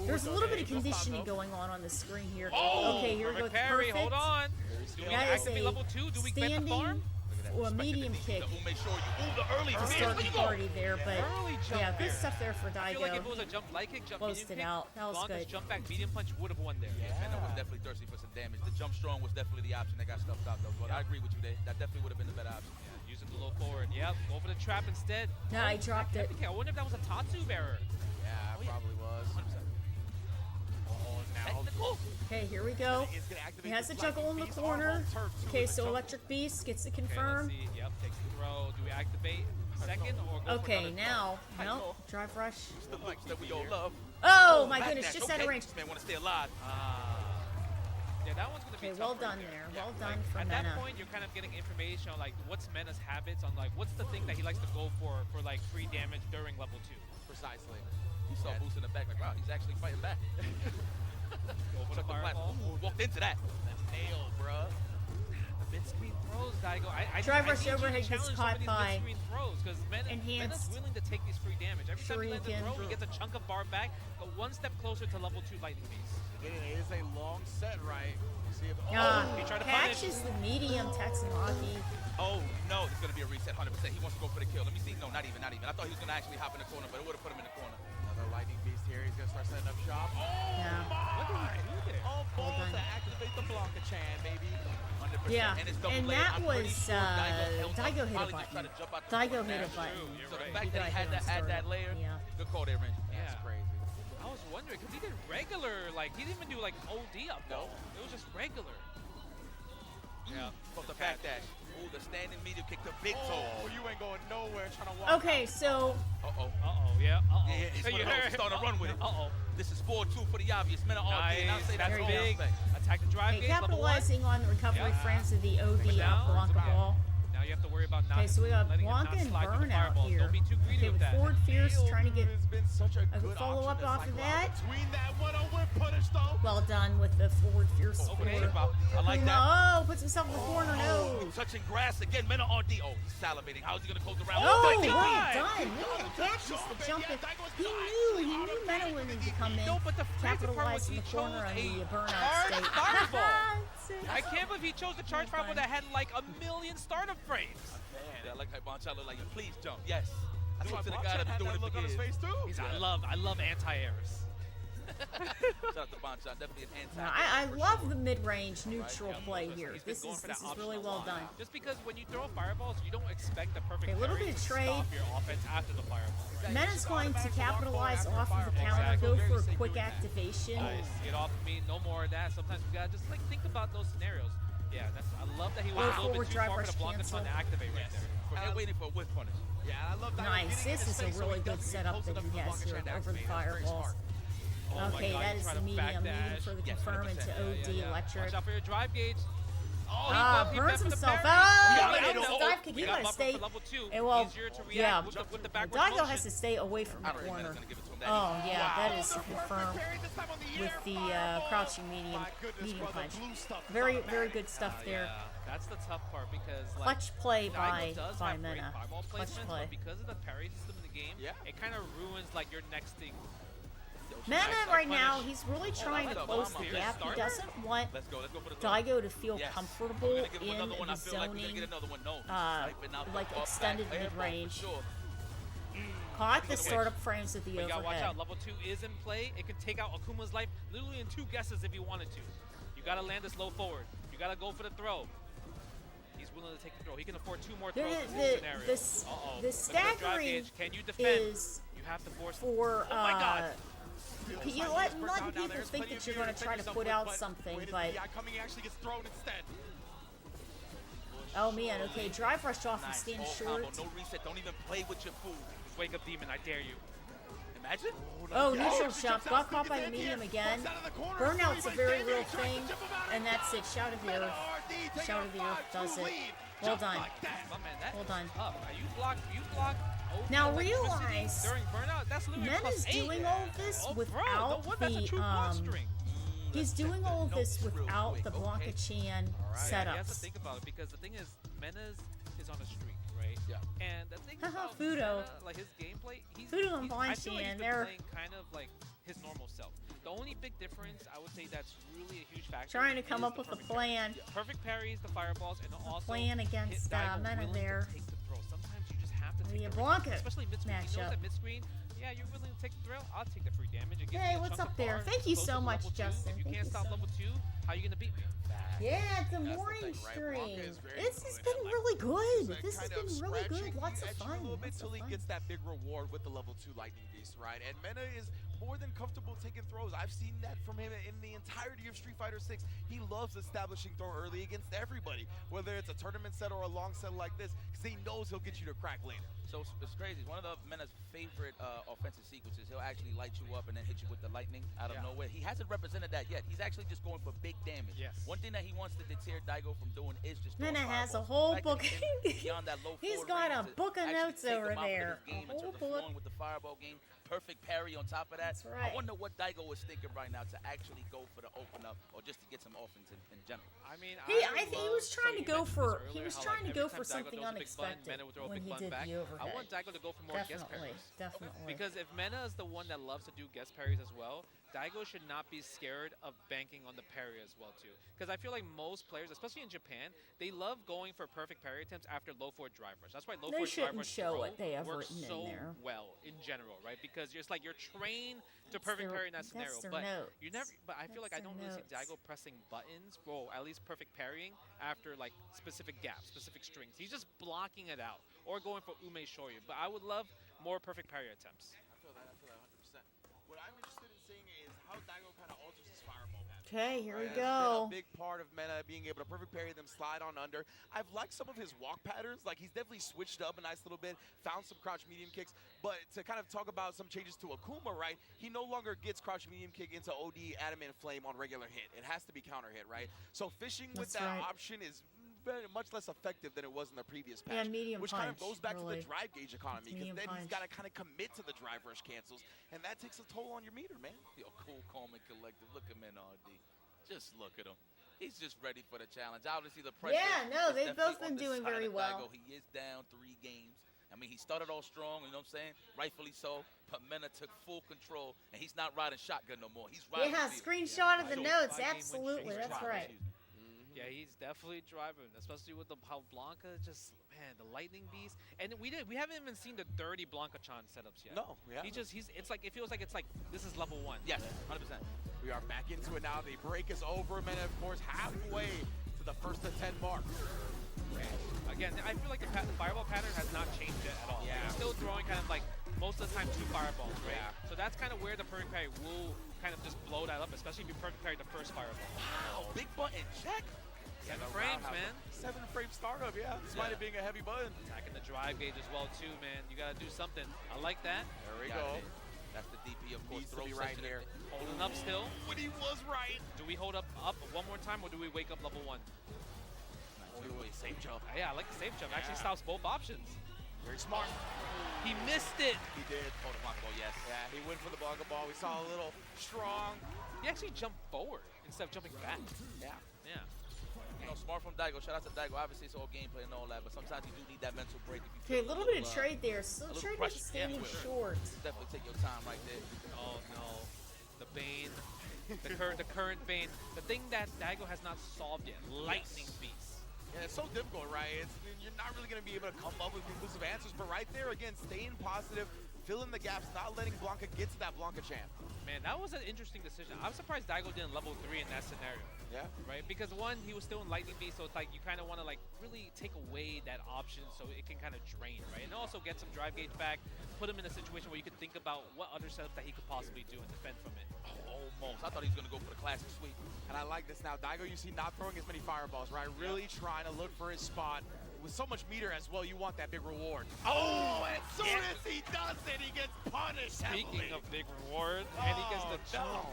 There's a little bit of conditioning going on the screen here. Okay, here we go. Parry, Perfect. hold on. Do we That is activate a level 2? Do we bet the standing farm? or a medium kick. To start the party there, but yeah, good stuff there for I feel like if it Daigo. was a jump light kick, jump Closed medium it kick, out. That was Blanca's good. jump back medium punch would have won there. Yeah, Mena was definitely thirsty for some damage. The jump strong was definitely the option that got stuffed out, though. But I agree with you, Dave. That definitely would have been the better option. Yeah, using the low forward. Yep, go for the trap instead. No, he dropped it. I wonder if that was a Tatsu bearer. Yeah, it probably was. 100%. Oh, now. Okay, here we go. He has the juggle in the corner. Okay, so Electric Beast gets it confirmed. Okay, let's see. Yep, takes the throw. Do we activate second or go for Okay, another now, throw? no, drive rush. The boots that we all love. Oh my back goodness, dash, just out of okay. range. This man want to stay alive. Yeah, that one's gonna be Okay, tough well right done there. there. Well done for At Mena. that point, you're kind of getting information on like what's Mena's habits, on like what's the thing that he likes to go for like free damage during level 2. Precisely. He saw Boost in the back, like, wow, he's actually fighting back. Go for the Took the blast. fireball. Ooh, walked into that. Nailed mid-screen throws, Daigo. Drive I rush need you to overhead gets challenge some caught of these by mid-screen throws because Mena's enhanced willing to take these free damage. Every time he lands a shuriken. throw, he gets a chunk of bar back, but one step closer to level 2 Lightning Beast. It is a long set, right? See if he tried to punish. Catches the medium Tatsumaki. Oh, no, it's going to be a reset, 100%. He wants to go for the kill. Let me see. No, not even. I thought he was going to actually hop in the corner, but it would have put him in the corner. Another Lightning Beast here. He's going to start setting up shop. Oh, Yeah. What did he do there? On Well balls done. to activate the Blanca-chan, baby. 100%. Yeah, And it's double and layer. that I'm pretty was sure held up. Daigo hit a Probably just button. tried to jump out the Daigo corner. hit a That's button. true. You're So the right. fact He that got he had hit to on add that startup. layer, Yeah. good call there, Ren. Yeah. That's crazy. I was wondering because he did regular, like he didn't even do like OD up though. It was just regular. Yeah. From the back dash. Ooh, the standing medium kick to big toe. Oh, you ain't going nowhere trying to walk. Okay, so Uh-oh. Yeah. Yeah, it's one of those. He's starting to run with it. Uh-oh. This is 4-2 for the obvious. Men are all Nice. and I'll say That's that's all big. respect. Attack the drive okay, gauge, level 1. capitalizing on the recovery Yeah. frames of the OD down. of Blanca Ball. Now you have to worry about not Okay, so we got letting it Blanca not and slide through the Burnout fireballs. here. Don't be too greedy Okay, with with that. Forward Fierce trying to get It's been such a a good follow-up option off to of cycle that. out between that one whip punish though. Well done with the Forward Fierce. Okay, for I like that. Oh, puts himself in the corner. No. Touching grass again. Men are RD. Oh, he's salivating. How is he going to close the round? Oh, my well God. done. Really catches the jump. He knew Meta wanted to come in, No, but the crazy part capitalize was in he the corner chose on a the burnout charge state. fireball. I can't believe he chose the charge fireball that had like a million startup frames. Man, I like how Bonchalo like, please jump. Yes. That's Do why it to the Bonchan guy that's had doing that it look for on his years. face too. I love anti-airs. Shout out to Bonchon. Definitely an anti. No, I love the mid-range neutral play here. He's been This going is for that really optional well line. done. Just because when you throw fireballs, you don't expect the perfect Okay, a little parry bit of to trade. stop your offense after the fireball. Mena's going to capitalize off of the counter, Exactly. go for a quick activation. Nice. Get off of me. No more of that. Sometimes we gotta just like think about those scenarios. Yeah, that's. I love that he Go went a little forward, bit too drive far for rush the Blanca cancel. to activate right there. Forget waiting for a whip punish. Yeah, I love that. Nice. This is a really good setup that he has here over the fireballs. Oh my Okay, God, that he is tried the to medium, backdash. medium for the Yes, confirm 100%. into OD electric. Watch out for your drive gauge. Oh, Burns he went for the himself. parry. Oh, We got yeah, it. the dive kick. We You got gotta buffer stay. for level 2. Well, Easier to react yeah, with the backward Daigo motion. has to stay away from the I don't think corner. Mena's going to give it to him that Oh easy. yeah, that is confirmed with the crouching medium punch. Very good stuff there. Yeah, that's the tough part because like Clutch play Daigo does by have great Mena. fireball Clutch placements, play. but because of the parry system in the game, it kind of ruins like your next thing. Mena Nice, right now, punish. he's really trying to that's a close bomb the here. gap. He Starter? doesn't want Let's go for the throw. Daigo to feel Yes. comfortable We're gonna give him in another one. I the feel like we're gonna zoning, get another one. No. Sniping out the like up, extended back, airball for mid-range. sure. Caught the Switch. startup frames at the But you gotta watch overhead. out. Level 2 is in play. It could take out Akuma's life literally in 2 guesses if you wanted to. You gotta land this low forward. You gotta go for the throw. He's willing to take the throw. He can afford 2 more throws in this scenario. The Uh-oh. Look at the drive staggering gauge. Can you defend? is You have to force. for Oh my God. you let people think that you're going to try to put out something, but actually gets thrown instead. oh man, okay, drive rush off and stand All short. combo, no reset. Don't even play with your food. Wake up, demon! I dare you. Imagine. Oh, neutral shot, got caught by the medium again. Burnout's a very real thing, and that's it. Shout of the Earth. Shout of the Earth does it. Well done. My man, that Well is done. tough. You block. Now electricity realize, during burnout. That's literally Mena's +8. doing all of this Oh, without bro, no wonder that's a true block string. he's doing all of this without the Blanca Chan Yeah, you have to setups. think about it because the thing is, Mena's is on a streak, right? Yeah. And the thing Haha, about Fudo. Mena, like his gameplay, Fudo and I feel like Blanchien, he's been they're playing kind of like his normal self. The only big difference, I would say, that's really a huge factor. Trying to come is up the with a perfect plan. parries. Perfect parries, the fireballs, and also Plan against Daigo Mena willing there. to take the throw. Sometimes you just have to The take the Blanca risk, especially mid-screen. He knows matchup. that mid-screen, yeah, you're willing to take the throw. I'll take the free damage. It gives Hey, me a what's chunk up of there? bar Thank you closer so to much, level 2. Justin. If you Thank can't you stop so level 2, how are you gonna beat me? Yeah, it's a That's the morning thing, right? stream. Blanca is very This has good been at, like, really good. This has kind been of really good. scratching Lots you of at you fun. a little bit Lots till of he fun. gets that big reward with the level 2 Lightning Beast, right? And Mena is more than comfortable taking throws. I've seen that from him in the entirety of Street Fighter 6. He loves establishing throw early against everybody, whether it's a tournament set or a long set like this, because he knows he'll get you to crack later. So it's crazy. One of the Mena's favorite offensive sequences. He'll actually light you up and then hit you with the lightning out of nowhere. He hasn't represented that yet. He's actually just going for big damage. Yes. One thing that he wants to deter Daigo from doing is just Mena throwing has a fireballs. whole The fact that book. he can, beyond that low He's forward got a range to book of actually notes take him over out of there. his game A in whole terms of book. flowing with the fireball game. perfect parry on top of that. That's right. I wonder what Daigo was thinking right now to actually go for the open up or just to get some offense in general. I mean, He was trying to go for something unexpected when he did the overhead. I want Daigo to go for more guest parries. Definitely. Because if Mena is the one that loves to do guest parries as well, Daigo should not be scared of banking on the parry as well too. Because I feel like most players, especially in Japan, they love going for perfect parry attempts after low forward drive rush. That's why low forward drive rush works so well in general, right? Because it's like you're trained to perfect parry in that scenario, but you never. But I feel like I don't really see Daigo pressing buttons, or at least perfect parrying after like specific gaps, specific strings. He's just blocking it out or going for ume shoryu. But I would love more perfect parry attempts. I feel that 100%. What I'm interested in seeing is how Daigo kind of alters his fireball pattern. Okay, here we That's go. been a big part of Mena being able to perfect parry them, slide on under. I've liked some of his walk patterns. Like, he's definitely switched up a nice little bit, found some crouch medium kicks. But to kind of talk about some changes to Akuma, right? He no longer gets crouch medium kick into OD, adamant flame on regular hit. It has to be counter hit, right? So fishing with that option is very much less effective than it was in the previous patch. Yeah, medium which punch, kind of goes back to the really. drive gauge economy, because then he's punch. got to kind of commit to the drive rush cancels, and that takes a toll on your meter, man. Yo, cool, calm, and collective. Look at him in RD. Just look at him. He's just ready for the challenge. Obviously, the pressure. Yeah, no, is they've definitely both been on the doing side very of well. Daigo. He is down 3 games. I mean, he started off strong, you know what I'm saying? Rightfully so. But Mena took full control, and he's not riding shotgun no more. He's riding Yeah, field. screenshot of the So, notes. 5-game win Absolutely, streak. that's right. Yeah, he's definitely driving, especially with the how Blanca just the lightning beast. And we haven't even seen the dirty Blanca-chan setups yet. No, yeah. It feels like this is level 1. Yes, 100%. We are back into it now. The break is over, and of course, halfway to the first to 10 mark. Again, I feel like the fireball pattern has not changed yet at all. Yeah. He's still throwing kind of like most of the time 2 fireballs, right? Yeah. So that's kind of where the perfect parry will kind of just blow that up, especially if you perfect parry the first fireball. Wow, big button check. 7 frames, man. 7 frame startup, yeah. Despite it being a heavy button. Attacking the drive gauge as well, too, man. You got to do something. I like that. There we go. That's the DP, of course. Needs to be right here. Holding up still. When he was right. Do we hold up one more time, or do we wake up level 1? Safe jump. Yeah, I like the safe jump. Actually stops both options. Very smart. He missed it. He did. Oh, the Blanca ball, yes. Yeah, he went for the Blanca ball. We saw a little strong. He actually jumped forward instead of jumping back. Yeah. Yeah. You know, smart from Daigo. Shout out to Daigo. Obviously, it's all gameplay and all that, but sometimes you do need that mental break. If you Okay, a feel little bit of trade there. Still trade with standing short. Definitely take your time right there. Oh no, the Bane, the current Bane. The thing that Daigo has not solved yet, Lightning Beast. Yeah, it's so difficult, right? You're not really going to be able to come up with conclusive answers, but right there, again, staying positive, filling the gaps, not letting Blanca get to that Blanca champ. Man, that was an interesting decision. I'm surprised Daigo didn't level 3 in that scenario. Yeah. Right? Because one, he was still in Lightning Beast, so it's like you kind of want to like really take away that option so it can kind of drain, right? And also get some drive gauge back, put him in a situation where you could think about what other setups that he could possibly do and defend from it. Almost. I thought he was going to go for the classic sweep. And I like this now. Daigo, you see, not throwing as many fireballs, right? Really trying to look for his spot. With so much meter as well, you want that big reward. Oh, as soon as he does it, he gets punished. Speaking of big reward, and he gets the jump.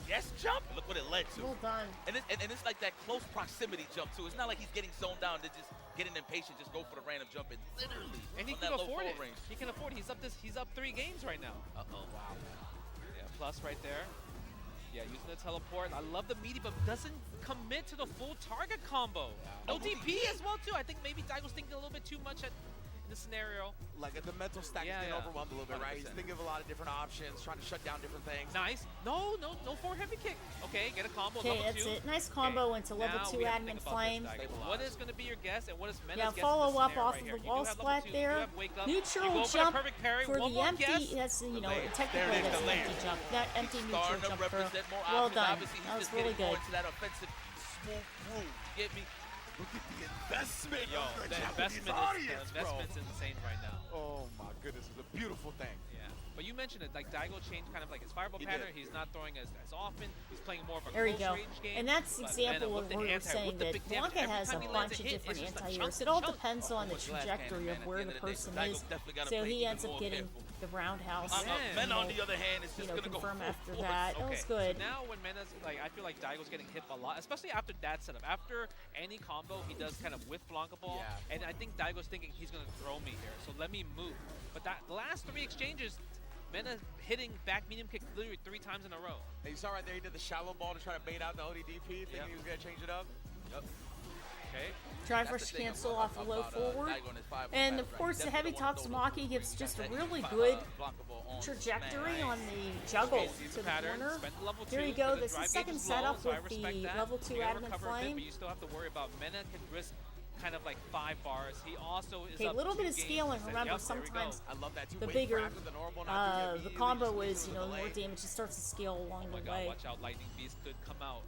Yes, jump. Look what it led to. Well done. And it's like that close proximity jump, too. It's not like he's getting zoned down to just getting impatient, just go for the random jump. And literally, And he on can that afford low it. range. He can afford it. He's up 3 games right now. Uh-oh. Wow. Yeah, plus right there. Yeah, using the teleport. I love the meaty, but doesn't commit to the full target combo. No DP as well, too. I think maybe Daigo's thinking a little bit too much in the scenario. Like the mental stack is getting overwhelmed a little bit, right? He's thinking of a lot of different options, trying to shut down different things. Nice. No forward heavy kick. Okay, get a combo. Okay, level that's 2. it. Nice combo into level Now 2 we have to admin think about flame. this, Daigo. What is going to be your guess, and what is Mena's Yeah, guess? follow in this up scenario off right of here? the You wall do have level splat 2. there. You have wake up. Neutral you go for jump the perfect parry. for One the more empty. guess. That's technically There that's it is, an the empty jump. That empty neutral Starting to jump throw. represent more Well options. done. Obviously, he's That was just really getting more good. into that offensive smooth groove. You get me? Look at the investment Yo, of the the Japanese investment audience, the investment's bro. insane right now. Oh my goodness, it's a beautiful thing. Yeah, but you mentioned it, like Daigo changed kind of like his fireball He pattern. did. He's not throwing as often. He's playing more of a There you close go. range game. And that's but example Mena of with the where we're anti-air, saying with the that big damage. Blanca Every has a time he lands bunch of hit, different it's just a anti-airs. chunk, It all chunk. depends on the Almost glass trajectory cannon, of man. where At the the end of the day, person Daigo is. definitely gotta So play he even ends up more getting careful. the roundhouse. Mena, on the other hand, is You just know, going to go confirm full after force. that. That was good. Now when Mena's like, I feel like Daigo's getting hit a lot, especially after that setup. After any combo, he does kind of with Blanca ball, and I think Daigo's thinking he's gonna throw me here, so let me move. But that the last 3 exchanges, Mena hitting back medium kick literally 3 times in a row. And you saw right there, he did the shallow ball to try to bait out the ODDP, thinking he was going to change it up. Yep. Okay. Drive rush cancel off a low forward. And of course, the heavy Tatsumaki gives just a really good trajectory on the juggle to the corner. Here you go. This is second setup with the level 2 adamant flame. But you still have to worry about Mena can risk kind of like 5 bars. He also is Okay, a little bit of scaling. Remember, sometimes the bigger the combo is, you know, the more damage, it starts to scale along the way. Watch out, Lightning Beast could come out.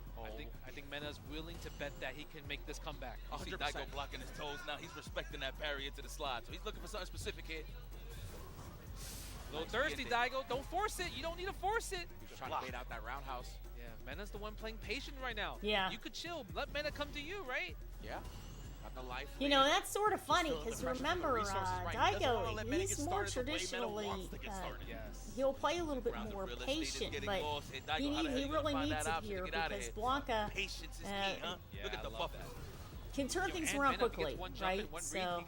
I think Mena's willing to bet that he can make this comeback. 100%. You see Daigo blocking his toes now. He's respecting that parry into the slide. So he's looking for something specific here. A little thirsty, Daigo. Don't force it. You don't need to force it. He's trying to bait out that roundhouse. Yeah, Mena's the one playing patient right now. Yeah. You could chill. Let Mena come to you, right? Yeah. You know, that's sort of funny because remember, Daigo, he's more traditionally, he'll play a little bit more patient, but he really needs it here because Blanka can turn things around quickly, right? So,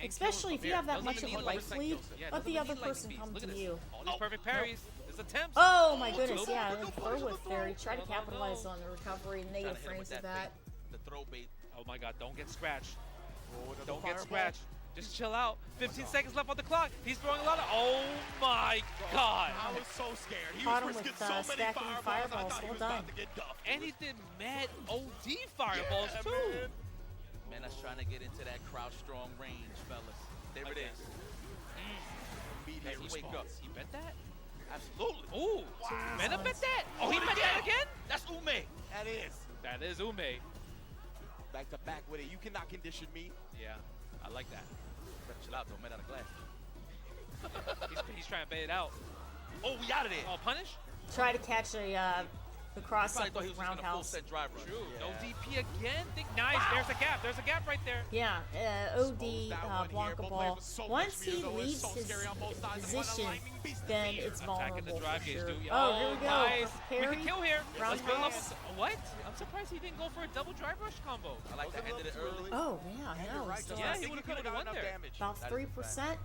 especially if you have that much of a life lead, let the other person come to you. All these perfect parries. There's attempts. Oh my goodness, yeah, throw with there. He tried to capitalize on the recovery and negative frames of that. The throw bait. Oh my god, don't get scratched. Don't get scratched. Just chill out. 15 seconds left on the clock. He's throwing a lot of... Oh my god. I was so scared. He Caught was him risking with so many fireballs. Well done. And he did mad OD fireballs too. Mena's trying to get into that crouch strong range, fellas. There it is. Immediate wake up. He bet that? Absolutely. Ooh. Wow. Mena bet that? Oh, he bet that again? That's Ume. That is. That is Ume. Back to back with it. You cannot condition me. Yeah, I like that. Chill out, though. Man out of glass. he's trying to bait it out. Oh, we out of there. Oh, punish? Try to catch the cross up with roundhouse. True. No DP again. Nice. Wow. There's a gap. There's a gap right there. Yeah. OD Blanka ball. Once he leaves his position, then it's vulnerable for sure. Oh, here we go. Nice. Parry. We can kill here. Roundhouse. What? I'm surprised he didn't go for a double drive rush combo. I like that. Ended it early. Oh, yeah. No. Yeah, he would have won there. About 3%.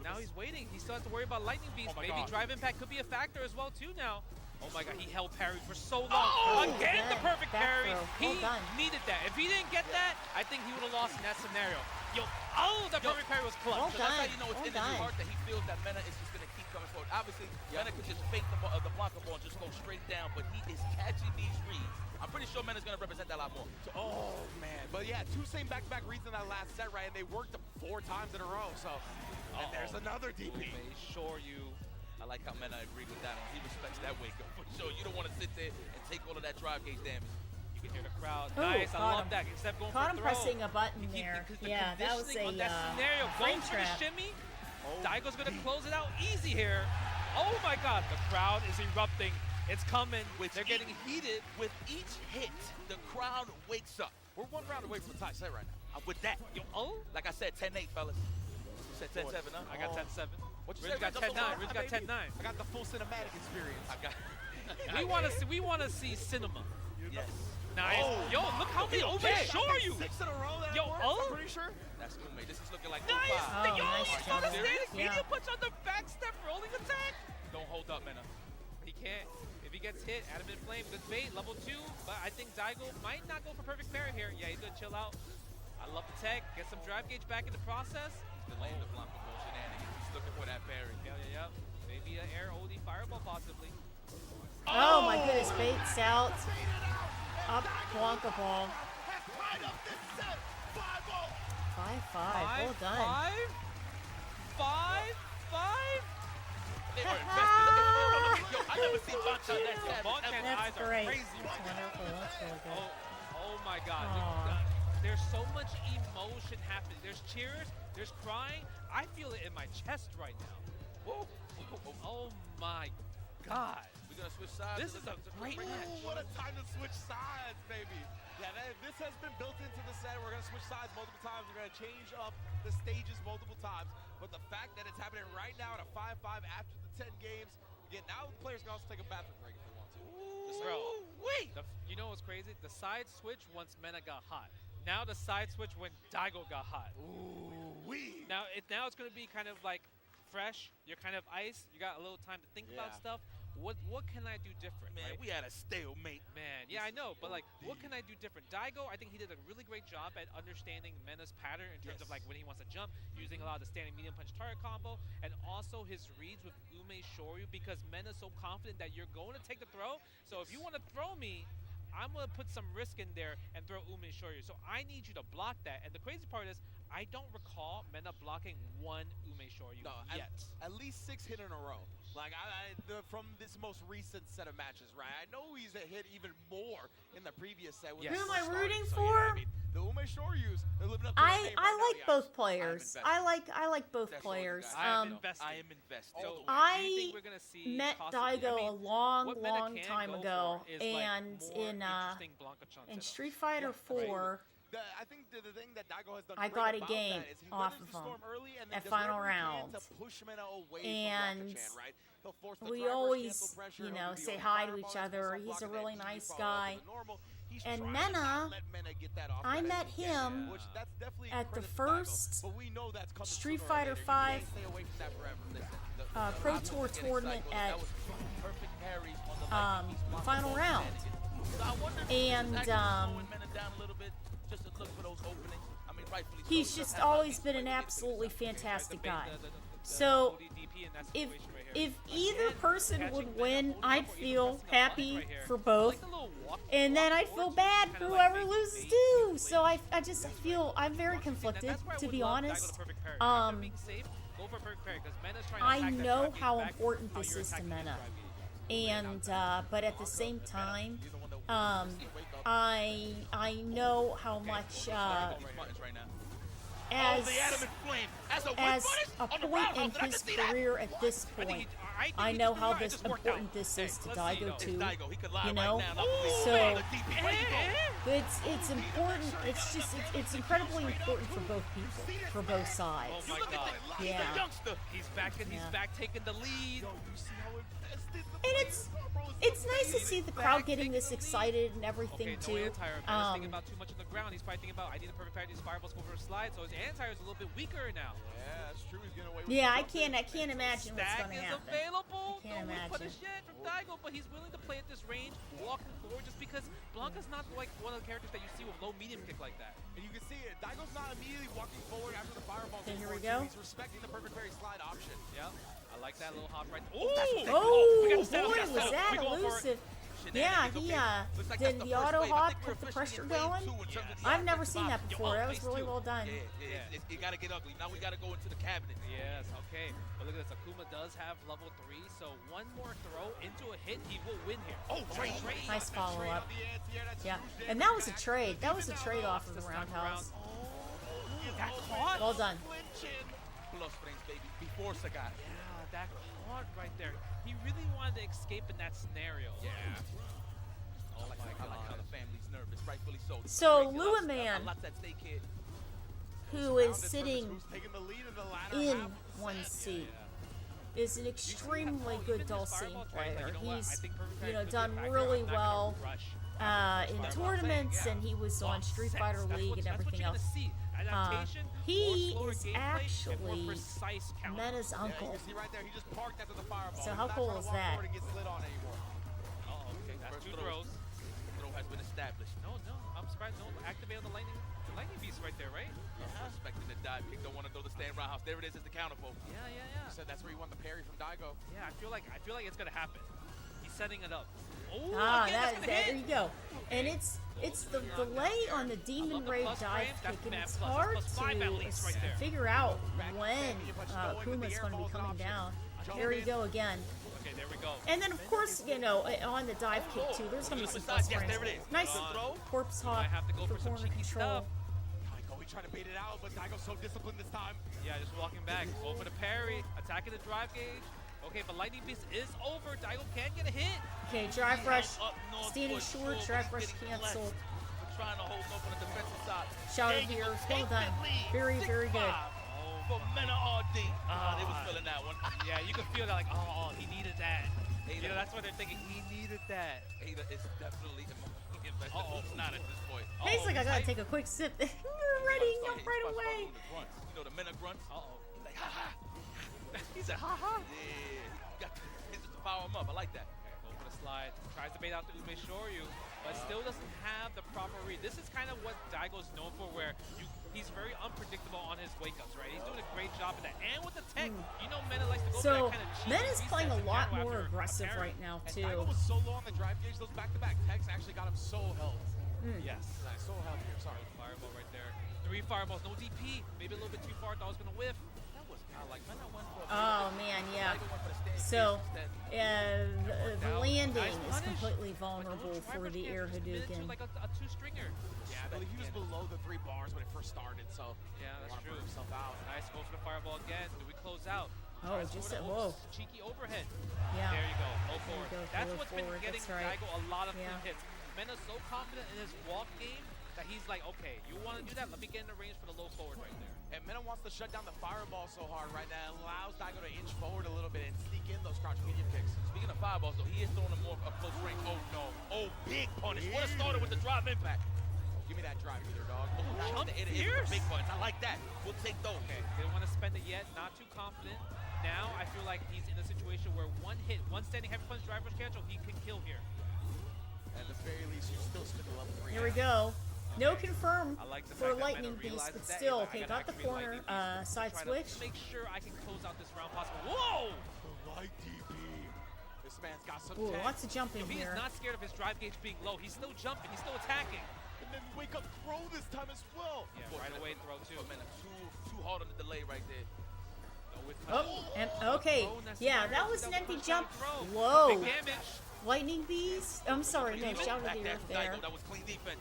Now he's waiting. He still has to worry about Lightning Beast. Maybe drive impact could be a factor as well too now. Oh my god, he held parry for so long. Again, the perfect parry. He needed that. If he didn't get that, I think he would have lost in that scenario. That perfect parry was clutch. So that's how you know it's in his heart that he feels that Mena is just going to keep coming forward. Obviously, Mena could just fake the Blanka ball and just go straight down, but he is catching these reads. I'm pretty sure Mena's going to represent that a lot more. So, oh, man. But yeah, 2 same back-to-back reads in that last set, right? And they worked 4 times in a row, so... And there's another DP. I like how Mena agreed with that one. He respects that wake up for sure. You don't want to sit there and take all of that drive gauge damage. You can hear the crowd. Ooh, nice, I love that. Except going caught for him pressing a button there. Yeah, that was a scenario. Going for the shimmy. Daigo's going to close it out easy here. Oh my god, the crowd is erupting. It's coming. They're getting heated. With each hit, the crowd wakes up. We're 1 round away from the tie set right now. I'm with that. Like I said, 10-8, fellas. You said 10-7, huh? I got 10-7. What you Ridge got 10-9. Ridge got 10-9. I got the full cinematic experience. I got. We want to see cinema. Yes. Nice. Yo, look how many overshore you. 6 in a row. That Yo, I'm pretty sure. That's Ume. This is looking like nice. Yo, nice you saw the standing yeah. medium punch on the back step rolling attack. Don't hold up, Mena. He can't. If he gets hit, Adamant Flame, good bait, level 2. But I think Daigo might not go for perfect parry here. Yeah, he's gonna chill out. I love the tech. Get some drive gauge back in the process. Delaying the Blanka ball shenanigans. He's looking for that parry. Yeah. Maybe an air OD fireball possibly. Oh my goodness, baits out. Up Blanka ball. 5-5. Well done. 5-5. They were invested. Yo, I never seen Bonchon that savage. That's great. Crazy. That's wonderful. That's really good. Oh my god. There's so much emotion happening. There's cheers. There's crying. I feel it in my chest right now. Whoa. Oh my god. We're going to switch sides. This is a great match. What a time to switch sides, baby. Yeah, this has been built into the set. We're going to switch sides multiple times. We're going to change up the stages multiple times. But the fact that it's happening right now at a 5-5 after the 10 games, again, now the players can also take a bathroom break if they want to. Bro, you know what's crazy? The side switch once Mena got hot. Now the side switch when Daigo got hot. Ooh, wee. Now it's going to be kind of like fresh, you're kind of ice, you got a little time to think about Yeah. stuff. What can I do different? Man, right? we had a stalemate. Man, yeah, I know, but like, what can I do different? Daigo, I think he did a really great job at understanding Mena's pattern in terms of like when he wants to jump, using a lot of the standing medium punch target combo, and also his reads with Ume Shoryu, because Mena's so confident that you're going to take the throw. So if you want to throw me, I'm going to put some risk in there and throw Ume Shoryu. So I need you to block that. And the crazy part is, I don't recall Mena blocking one Ume Shoryu yet. At least 6 hit in a row. Like from this most recent set of matches, right? I know he's hit even more in the previous set. Who am I starting, rooting so, for? yeah, I mean, the Ume Shoryus, they're living up to their name I right like now, both players. I like both players. I am invested. So, I we're gonna see met possibly- Daigo I mean, a long what Mena long can time go ago, for is, like, and more in interesting Blanca Chance. in Street Fighter 4. I think the thing that Daigo has done I great got a about game that is he off weathers of the storm him early and then at does final whatever he can round. to push Mena away And from Blanca-chan, right? He'll force the we drive rush, always, cancel pressure, you he'll know, do the say open hi to fireball, each he's gonna other. start He's a blocking really that nice DP follow-up guy. to the normal. He's And trying to not Mena, let Mena get that off I that met if he can, him which that's definitely at the credit to Daigo, first but we know that's coming Street sooner or Fighter later. You 5 can't stay away from that forever. Listen, Pro obvious Tour getting tournament cycles, at that was perfect parries on the light DPs, block final ball round. shenanigans. So I wonder if And he's actually slowing Mena down a little bit just to look for those openings. I mean, rightfully so. He's He just does have a lot of always these been an players. absolutely fantastic guy. So if either person would win, I'd feel happy for both, and then I'd feel bad for whoever loses too. So I just feel I'm very conflicted, to be honest. I know how important this is to Mena, and but at the same time, I know how much as a point in his career at this point, I know how important this is to Daigo too. You know, so it's important. It's incredibly important for both people, for both sides. Oh my God! Yeah. He's back and he's back taking the lead. And it's nice to see the crowd getting this excited and everything No too. anti-air. Mena's thinking about too much on the ground. He's probably thinking about, I need the perfect parry, these fireballs go for a slide. So his anti-air is a little bit weaker now. Yeah, that's true. He's getting away with Yeah, I something. can't imagine what's Stack going to is happen. available. I can't No weak imagine. punish yet from Daigo, but he's willing to play at this range, walking forward, just because Blanca's not like one of the characters that you see with low medium kick like that. And you can see it. Daigo's not immediately walking forward after the fireball. Okay, here we go. go. He's respecting the perfect parry slide option. Yep. I like that little hop right. Oh, We got the setup, boy, we got the was setup. that We going for it. elusive. Yeah, he did the auto hop, kept the pressure going. I've never seen that before. That was really well done. Yeah, it got to get ugly. Now we got to go into the cabinet. Yes, okay. But look at this. Akuma does have level 3, so one more throw into a hit, he will win here. Oh, trade. Nice follow up. Yeah, and that was a trade. That was a trade off of the roundhouse. That caught. Well done. Plus frames, baby. Before Sagat. Yeah, that caught right there. He really wanted to escape in that scenario. Yeah. Oh my I like how God. the family's nervous, rightfully so. So, Crazy, Lua a Man, lot's at stake here. who is sitting Who's taking the lead in the latter in half of the one set. seat, is an extremely good Dulcine player. He's, you know, done really well in tournaments, and he was on Street Fighter League and everything else. He is actually Mena's uncle. Yeah, you can see right there, he just parked after the fireball. So how He's not cool trying is to walk that? forward and get slid on anymore. Okay, that's First two throws. throws. Throw has been established. No, I'm surprised no one activated the lightning beast right there, right? Expecting the dive kick, don't want to throw the stand roundhouse. There it is the counterpole. Yeah. You said that's where you want the parry from Daigo. Yeah, I feel like it's gonna happen. He's setting it up. Oh, There you go. And it's the delay on the Demon Ray dive kick, and it's hard to figure out when Akuma's going to be coming down. There you go again. Okay, there we go. And then, of course, you know, on the dive kick, too, there's going to be some plus frames. Nice corpse hop for corner control. Daigo, we trying to bait it out, but Daigo's so disciplined this time. Yeah, just walking back. Go for the parry. Attacking the drive gauge. Okay, but Lightning Beast is over. Daigo can get a hit. Okay, drive rush. Standing short, drive rush cancel. We're trying to hold up on the defensive side. Shot of here. Well done. Very, very good. For Mena RD. They was feeling that one. Yeah, you can feel that, like, oh, he needed that. You know, that's what they're thinking. He needed that. Ada is definitely invested. Not at this point. He's like, I gotta take a quick sip. You're ready, right away. You know the Mena grunts? Uh-oh. Like, ha ha. He said, ha ha. Yeah, he got to power him up. I like that. Okay, go for the slide. Tries to bait out the Ume Shoryu, but still doesn't have the proper read. This is kind of what Daigo's known for, where he's very unpredictable on his wake-ups, right? He's doing a great job at that. And with the tech, you know Mena likes to go for So that kind of cheesy Mena's playing a reset to lot combo more after a aggressive parry. right now And too. Daigo was so low on the drive gauge, those back-to-back techs actually got him so held. Yes. Nice, so held here, sorry. Fireball right there. 3 fireballs, no DP. Maybe a little bit too far. Thought I was going to whiff. That was kind of like, Mena went for a Oh man, yeah. So the landing is completely vulnerable for the air Hadouken. Like a two-stringer. Yeah, I believe he was below the 3 bars when it first started, so Yeah, that's wanna true. put himself out. Nice, go for the fireball again. Do we close out? Oh, Tries just for a- the whoa. cheeky overhead. Yeah. There you go. Low There you forward. go, That's low what's forward, been getting that's right. Daigo a lot of Yeah. clean hits. Mena's so confident in his walk game that he's like, okay, you want to do that? Let me get in the range for the low forward right there. And Mena wants to shut down the fireball so hard right now. It allows Daigo to inch forward a little bit and sneak in those crouch medium kicks. Speaking of fireballs, though, he is throwing them more up close range. Oh, no. Oh, big punish. What a starter with the drive impact. Give me that drive either, dog. Jump It is fierce. the big points. I like that. We'll take those. Okay, didn't want to spend it yet. Not too confident. Now I feel like he's in a situation where one hit, one standing heavy punch driver's schedule, he can kill here. At the very least, you still spin the level 3. Here we go. No confirm I like the for fact that Lightning Mena Beast, realizes but that, still, I okay, gotta got the activate corner, Lightning Beast, side try switch. to make sure I can close out this round possible. Whoa! Light DP. This man's got some Ooh, tech. lots of jumping He is here. not scared of his drive gauge being low. He's still jumping. He's still attacking. And then wake up throw this time as well. Yeah, right away throw too. Mena too hard on the delay right there. Oh, and okay, yeah, that was an empty jump. Big Whoa, damage. Lightning Beast. I'm sorry, no, shout out the earth there. That was clean defense.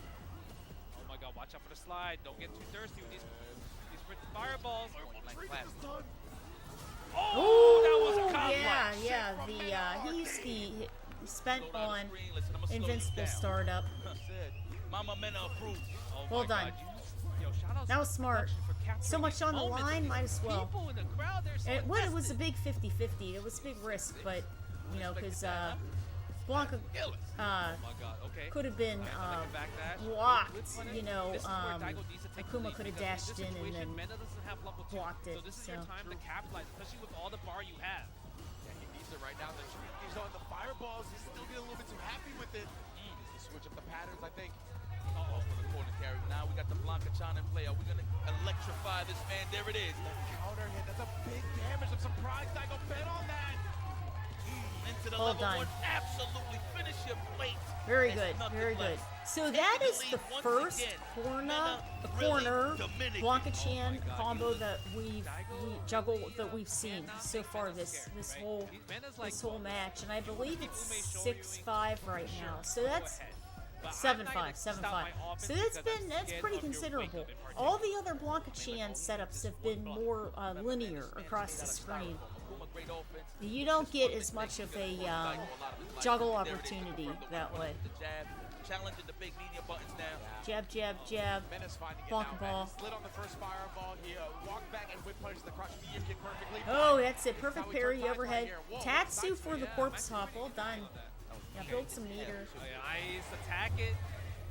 Oh my god, watch out for the slide. Don't get too thirsty with these fireballs. Oh, that was a cop yeah, he spent on Invincible Startup. Mama Mena approved. Well done. That was smart. So much on the line, might as well. People in the crowd, they're so And it was a big 50-50. It was a big risk, but, you know, because Blanca Oh my god, okay. could have been blocked, you know, Akuma could have dashed in and then blocked it. So this is So. your time to capitalize, especially with all the bar you have. Yeah, he needs it right now. The he's on the fireballs. He's still getting a little bit too happy with it. Needs to switch up the patterns, I think. Uh-oh, for the corner carry. Now we got the Blanca Chan in play. Are we going to electrify this man? There it is. Counter hit. That's a big damage. I'm surprised Daigo bet on that. Into the Well level done. 1. Absolutely finish your plate. Very There's good, nothing very left. good. So that is the first corner Blanca Chan combo that we juggle that we've seen so far this whole match, and I believe it's 6-5 right now. So that's 7-5. So that's pretty considerable. All the other Blanca Chan setups have been more linear across the screen. You don't get as much of a juggle opportunity that way. Challenging the big media buttons now. Jab, jab, jab. Mena's finding it Blanca now, man. ball. Slid on the first fireball. He walked back and whip punched the crouch medium kick perfectly. Oh, that's it. Perfect parry overhead. Tatsu for the corpse hop. Well done. Yeah, build some meter. Nice, attack it.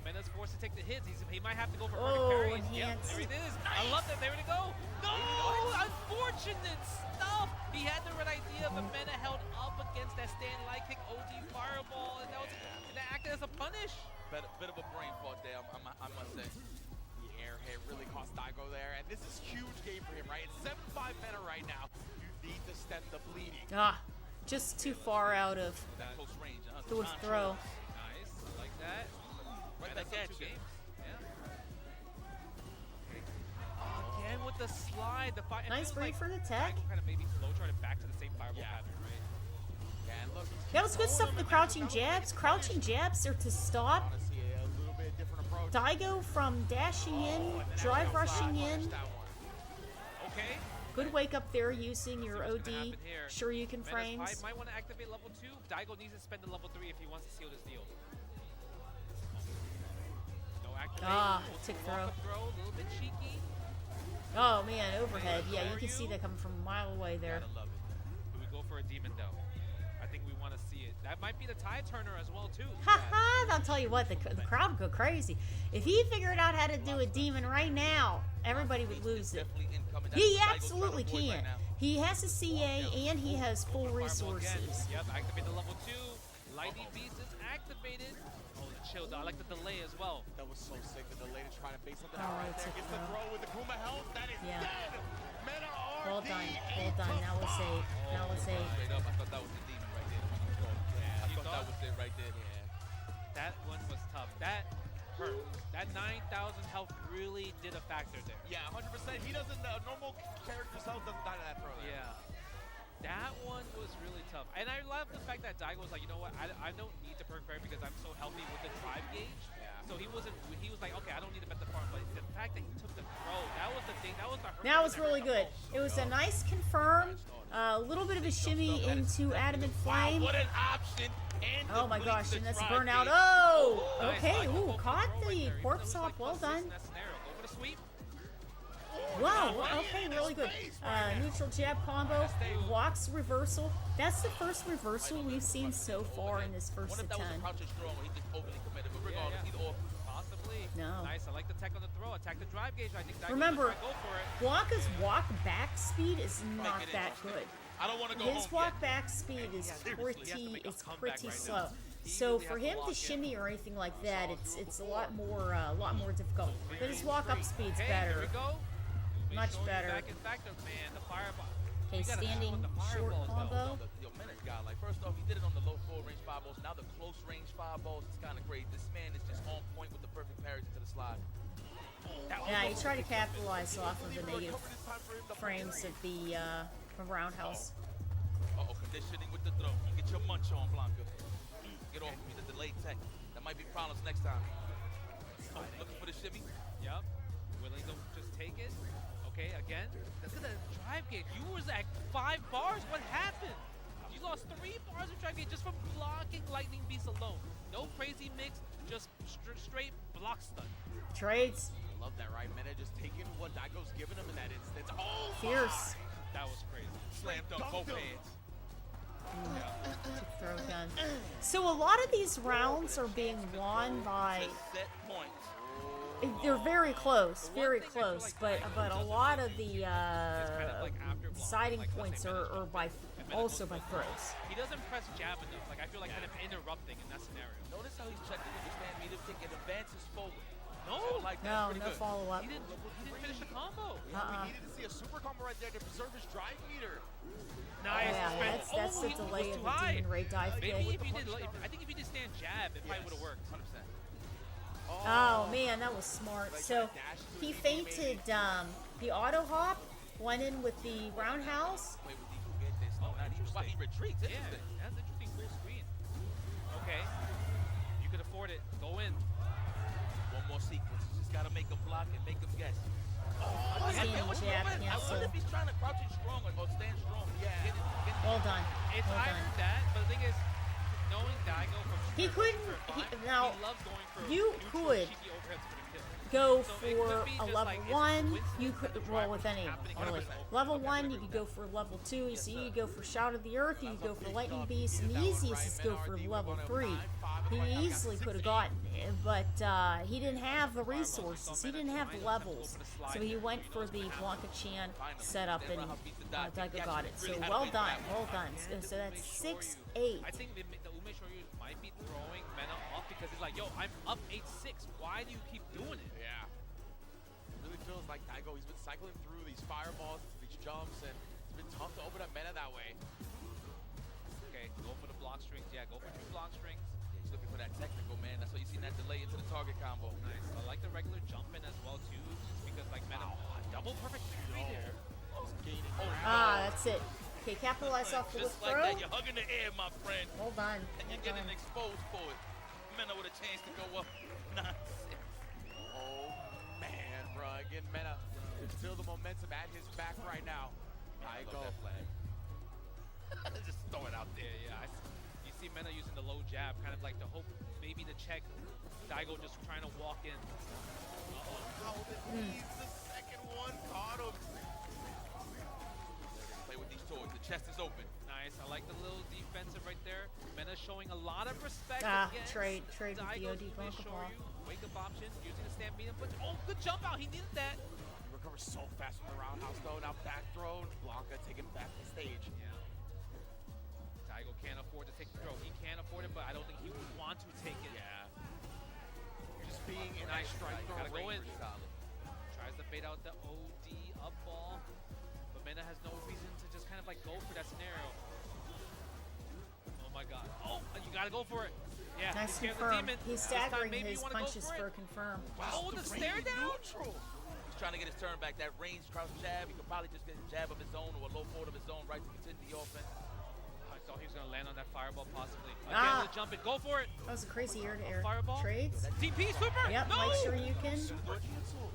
Mena's forced to take the hits. He might have to go for Oh, perfect parries. Yep, enhance. there it is. I love that. There we go. No, unfortunate stuff. He had the right idea, but Mena held up against that stand light kick OD fireball, and that acted as a punish. Bit of a brain fart there, I must say. The airhead really cost Daigo there, and this is huge game for him, right? It's 7-5 Mena right now. You need to stem the bleeding. Just too far out of That close range, the throw. Nice, like that. Right Mena's back up at 2 you. games. Yeah. Again with the slide. Nice read for the tech. Kind of maybe flow charted back to the same fireball pattern, right? Yeah, and look, That was good stuff. The crouching jabs. Crouching jabs are to stop see a little bit different approach. Daigo from dashing in, drive rushing in. Okay. Good wake up there using your What's gonna OD happen here? Shoryuken Mena's frames. might want to activate level 2. Daigo needs to spend the level 3 if he wants to seal this deal. No activate. Tick Walk throw. up throw, a little bit cheeky. Oh man, overhead. Yeah, you can see that coming from a mile away there. Gotta love it. Do we go for a demon though? I think we want to see it. That might be the tie turner as well too. Ha ha! I'll tell you what, the crowd would go crazy. If he figured out how to do a demon right now, everybody would lose it. He absolutely can. He has a CA and he has full resources. Yep, activate the level 2. Lightning Beast is activated. Oh, the chill. I like the delay as well. That was so sick. The delay to try to base something out right there. Gets the throw with the Kuma health. That is dead. Meta RD. Well done. Well done. Now we'll say. Now we'll say. Straight up, I thought that was the demon right there. I thought that was it right there. That one was tough. That hurt. That 9,000 health really did a factor there. Yeah, 100%. He doesn't, normal character's health doesn't die to that throw there. Yeah. That one was really tough. And I love the fact that Daigo was like, you know what, I don't need to perk right because I'm so healthy with the drive gauge. Yeah. So he was like, okay, I don't need to bet the farm. But the fact that he took the throw, that was the thing. That was the hurt. That was really good. It was a nice confirm. A little bit of a shimmy into Adamant Flame. What an option. And oh my gosh, and that's burnout. gauge. Oh! Okay, ooh, caught the corpse hop. Well done. Go for the sweep. Wow, okay, really good. Neutral jab combo, walks reversal. That's the first reversal we've seen so far in this first What if that was a attempt. crouching strong or he just overly committed? But regardless, either or. Possibly. No. Nice. I like the tech on the throw. Attack the drive gauge. I think Daigo's Remember, gonna try to go for it. Blanca's walk back speed is not that good. I don't want to go His home walk yet. back speed is pretty slow. So for him to shimmy or anything like that, it's a lot more difficult. But his walk up speed's better. Here we go. Much better. Back in factor, man. The fireball. Okay, standing short combo. Yo, Menace guy, like, first off, he did it on the low full range fireballs. Now the close range fireballs is kind of great. This man is just on point with the perfect parries into the slide. Yeah, he tried to capitalize off of the negative frames of the roundhouse. Uh-oh, conditioning with the throw. You get your munch on, Blanca. Get off me, the delayed tech. That might be problems next time. Oh, looking for the shimmy? Yep. Willing to just take it. Okay, again. Look at the drive gauge. You was at 5 bars. What happened? You lost 3 bars of drive gauge just from blocking Lightning Beast alone. No crazy mix, just straight block stun. Trades. I love that, right? Meta just taking what Daigo's giving him in that instance. Oh, Fierce. That was crazy. Slam dunk both hands. Throw gun. So a lot of these rounds are being won by. Set points. They're very close, but a lot of the deciding points are also by throws. He doesn't press jab enough. Like I feel like kind of interrupting in that scenario. Notice how he's checking with the fan meter, taking advances forward. No, like no good. follow up. He didn't finish the combo. We needed to see a super combo right there to preserve his drive meter. Nice. Yeah, that's the delay of the Demon Ray dive kick. Maybe if he did, I think if he did stand jab, it probably would have worked. 100%. Oh man, that was smart. So he feinted the auto hop, went in with the roundhouse. Why he retreats? Yeah, that's interesting. Full screen. Okay, you could afford it. Go in. One more sequence. You just gotta make him block and make him guess. Standing jab, I cancel. wonder if he's trying to crouch in strong or stand strong. Yeah. Well done. It's Well either done. that, but the thing is, knowing Daigo from He couldn't. Now he loves going for you neutral, could cheeky overheads for the kill. go So it for could be a just level like, it's 1. coincidence You that could the roll drive with was any. happening Really. 100%. Level 1, you could go for level 2. So you could go for Shout of the Earth. You could go for Lightning Beast. And the easiest is to go for level 3. He easily could have gotten it, but he didn't have the resources. He didn't have the levels. So he went for the Blanca Chan setup, and Daigo got it. So well done, well done. So that's 6-8. I think the Ume Shoryu might be throwing Mena off because he's like, yo, I'm up 8-6. Why do you keep doing it? Yeah. It really feels like Daigo, he's been cycling through these fireballs, these jumps, and it's been tough to open up Meta that way. Okay, go for the block strings. Yeah, go for 2 block strings. Yeah, he's looking for that technical, man. That's why you see that delay into the target combo. Nice. I like the regular jump in as well too, just because like Mena double perfect parry there. That's it. Okay, capitalize off the Just like throw. that, you're hugging the air, my friend. Hold on. And you're getting exposed for it. Mena with a chance to go up 9-6. Oh, man, bro. Again, Meta, there's still the momentum at his back right now. Daigo. Just throw it out there. Yeah. You see Mena using the low jab, kind of like to hope maybe to check Daigo just trying to walk in. Needs the second one. Caught him. Play with these toys. The chest is open. Nice. I like the little defensive right there. Mena showing a lot of respect. Trade with the OD Blanca ball. Wake up option, using the stand medium punch. Oh, good jump out. He needed that. He recovers so fast from the roundhouse though. Now back throw. Blanca taking back the stage. Yeah. Daigo can't afford to take the throw. He can afford it, but I don't think he would want to take it. Yeah. Just being in nice that strike throw Gotta go in. range. Tries to bait out the OD up ball, but Mena has no reason to just kind of like go for that scenario. Oh my god. Oh, you gotta go for it. Yeah, Nice he scared the confirm. demon. He's This time, staggering maybe his you wanna go punches for a confirm. Oh, the stare down? He's trying to get his turn back. That range crouch jab. He could probably just get a jab of his own or a low forward of his own, right, to continue the offense. I thought he was gonna land on that fireball possibly. Again, the jump it. Go for it. That was a crazy air-to-air Fireball. trades. DP super. Yep, no. like Shoryuken. Super cancel.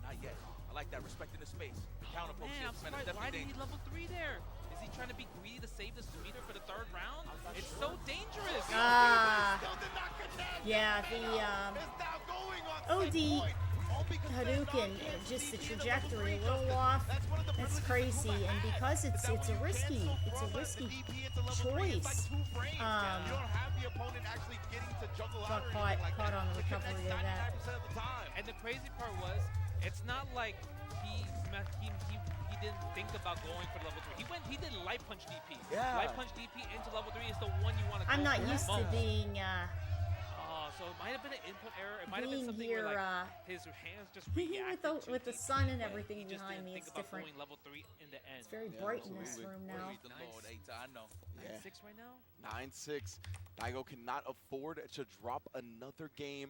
Not yet. I like that, respecting the space. Counter poke Man, I'm shifts, man, surprised. it's Why definitely did he level 3 there? Is he trying to be greedy to save the meter for the 3rd round? It's so dangerous. Yeah, the OD Hadouken, just the trajectory a little off. That's crazy, and because it's a risky choice. Got caught on the recovery of that. And the crazy part was, it's not like he didn't think about going for level 3. He did light punch DP. Yeah. Light punch DP into level 3 is the one you want to go I'm not for used to most. being So it might have been an input error. It might have been being something here where like his hands just with the sun and everything behind me. It's different. Going level 3 in the end. It's very bright in this room now. I know. 9-6 right now. 9-6. Daigo cannot afford to drop another game.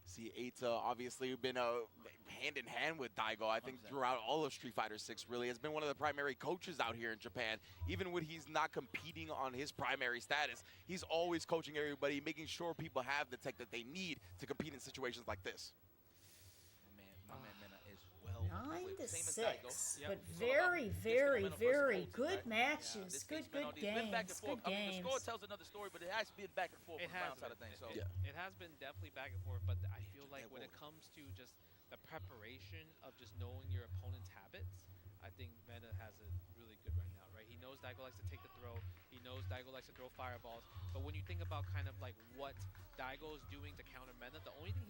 See, Eita obviously been hand in hand with Daigo. I think throughout all of Street Fighter 6 really has been one of the primary coaches out here in Japan. Even when he's not competing on his primary status, he's always coaching everybody, making sure people have the tech that they need to compete in situations like this. My man Mena is well. 9-6, but very, very good matches. Good games. Good I mean, the games. score tells another story, but it has been back and forth It from the has bounce side of things. So It has been definitely back and forth, but I feel like when it comes to just the preparation of just knowing your opponent's habits, I think Mena has it really good right now, right? He knows Daigo likes to take the throw. He knows Daigo likes to throw fireballs. But when you think about kind of like what Daigo is doing to counter Mena, the only thing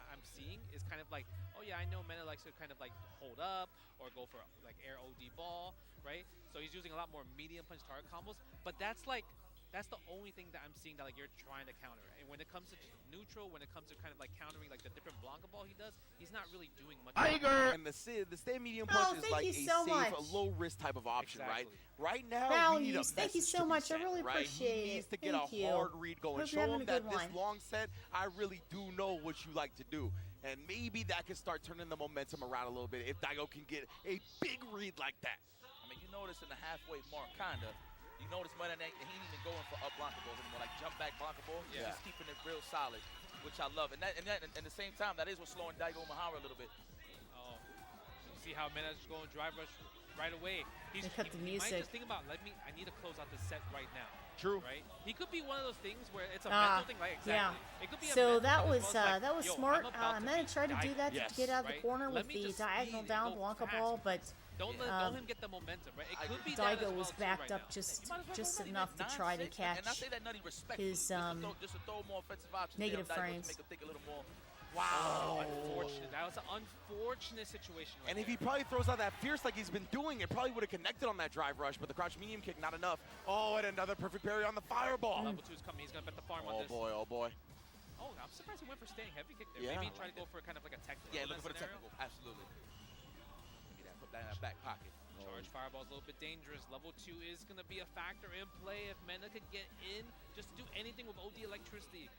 I'm seeing is kind of like, oh yeah, I know Mena likes to kind of like hold up or go for like air OD ball, right? So he's using a lot more medium punch target combos, but that's the only thing that I'm seeing that like you're trying to counter. And when it comes to just neutral, when it comes to kind of like countering like the different Blanca ball he does, he's not really doing much. And the stay medium punch is like a safe, a low risk type of option, right? Right now, we need a Thank you so much. I really appreciate He needs to it. get Thank a you. hard read going. Hope Show you're having him a that good this one. long set, I really do know what you like to do. And maybe that can start turning the momentum around a little bit if Daigo can get a big read like that. I mean, you notice in the halfway mark, kinda. You notice Mena he ain't even going for up Blanca balls anymore, like jump back Blanca balls. He's just keeping it real solid, which I love. And at the same time, that is what's slowing Daigo Umehara a little bit. Oh, you see how Mena's just going drive rush right away. He cut the might music. just think about, I need to close out the set right now. True. Right? He could be one of those things where it's a mental thing, right? Exactly. Yeah. It could be a So mental that thing was as well as that was yo, smart. I'm about to Mena be tried to do that Daigo. to get out of the Right? corner Let with me the just diagonal speed down go Blanca fast. ball, but Don't let him get the momentum, right? It could be that as Daigo well was too backed right up now. just enough to try to catch And I say that nutty respect. his just to throw more offensive options negative there on Daigo frames. to make him think a little more. Wow. Unfortunate. That was an unfortunate situation. Right And if he probably throws out that fierce like he's been doing, it probably would have connected on that drive rush, but the crouch medium kick, not enough. Oh, and another perfect parry on the fireball. Level 2 is coming. He's going to bet the farm on this. Oh, boy. Oh, I'm surprised he went for staying heavy kick there. Yeah. Maybe try to go for kind of like a technical. Yeah, in looking for that the scenario. technical. Absolutely. Give me that. Put that in that back pocket. Charge fireball's a little bit dangerous. Level 2 is going to be a factor in play if Mena could get in just to do anything with OD electricity.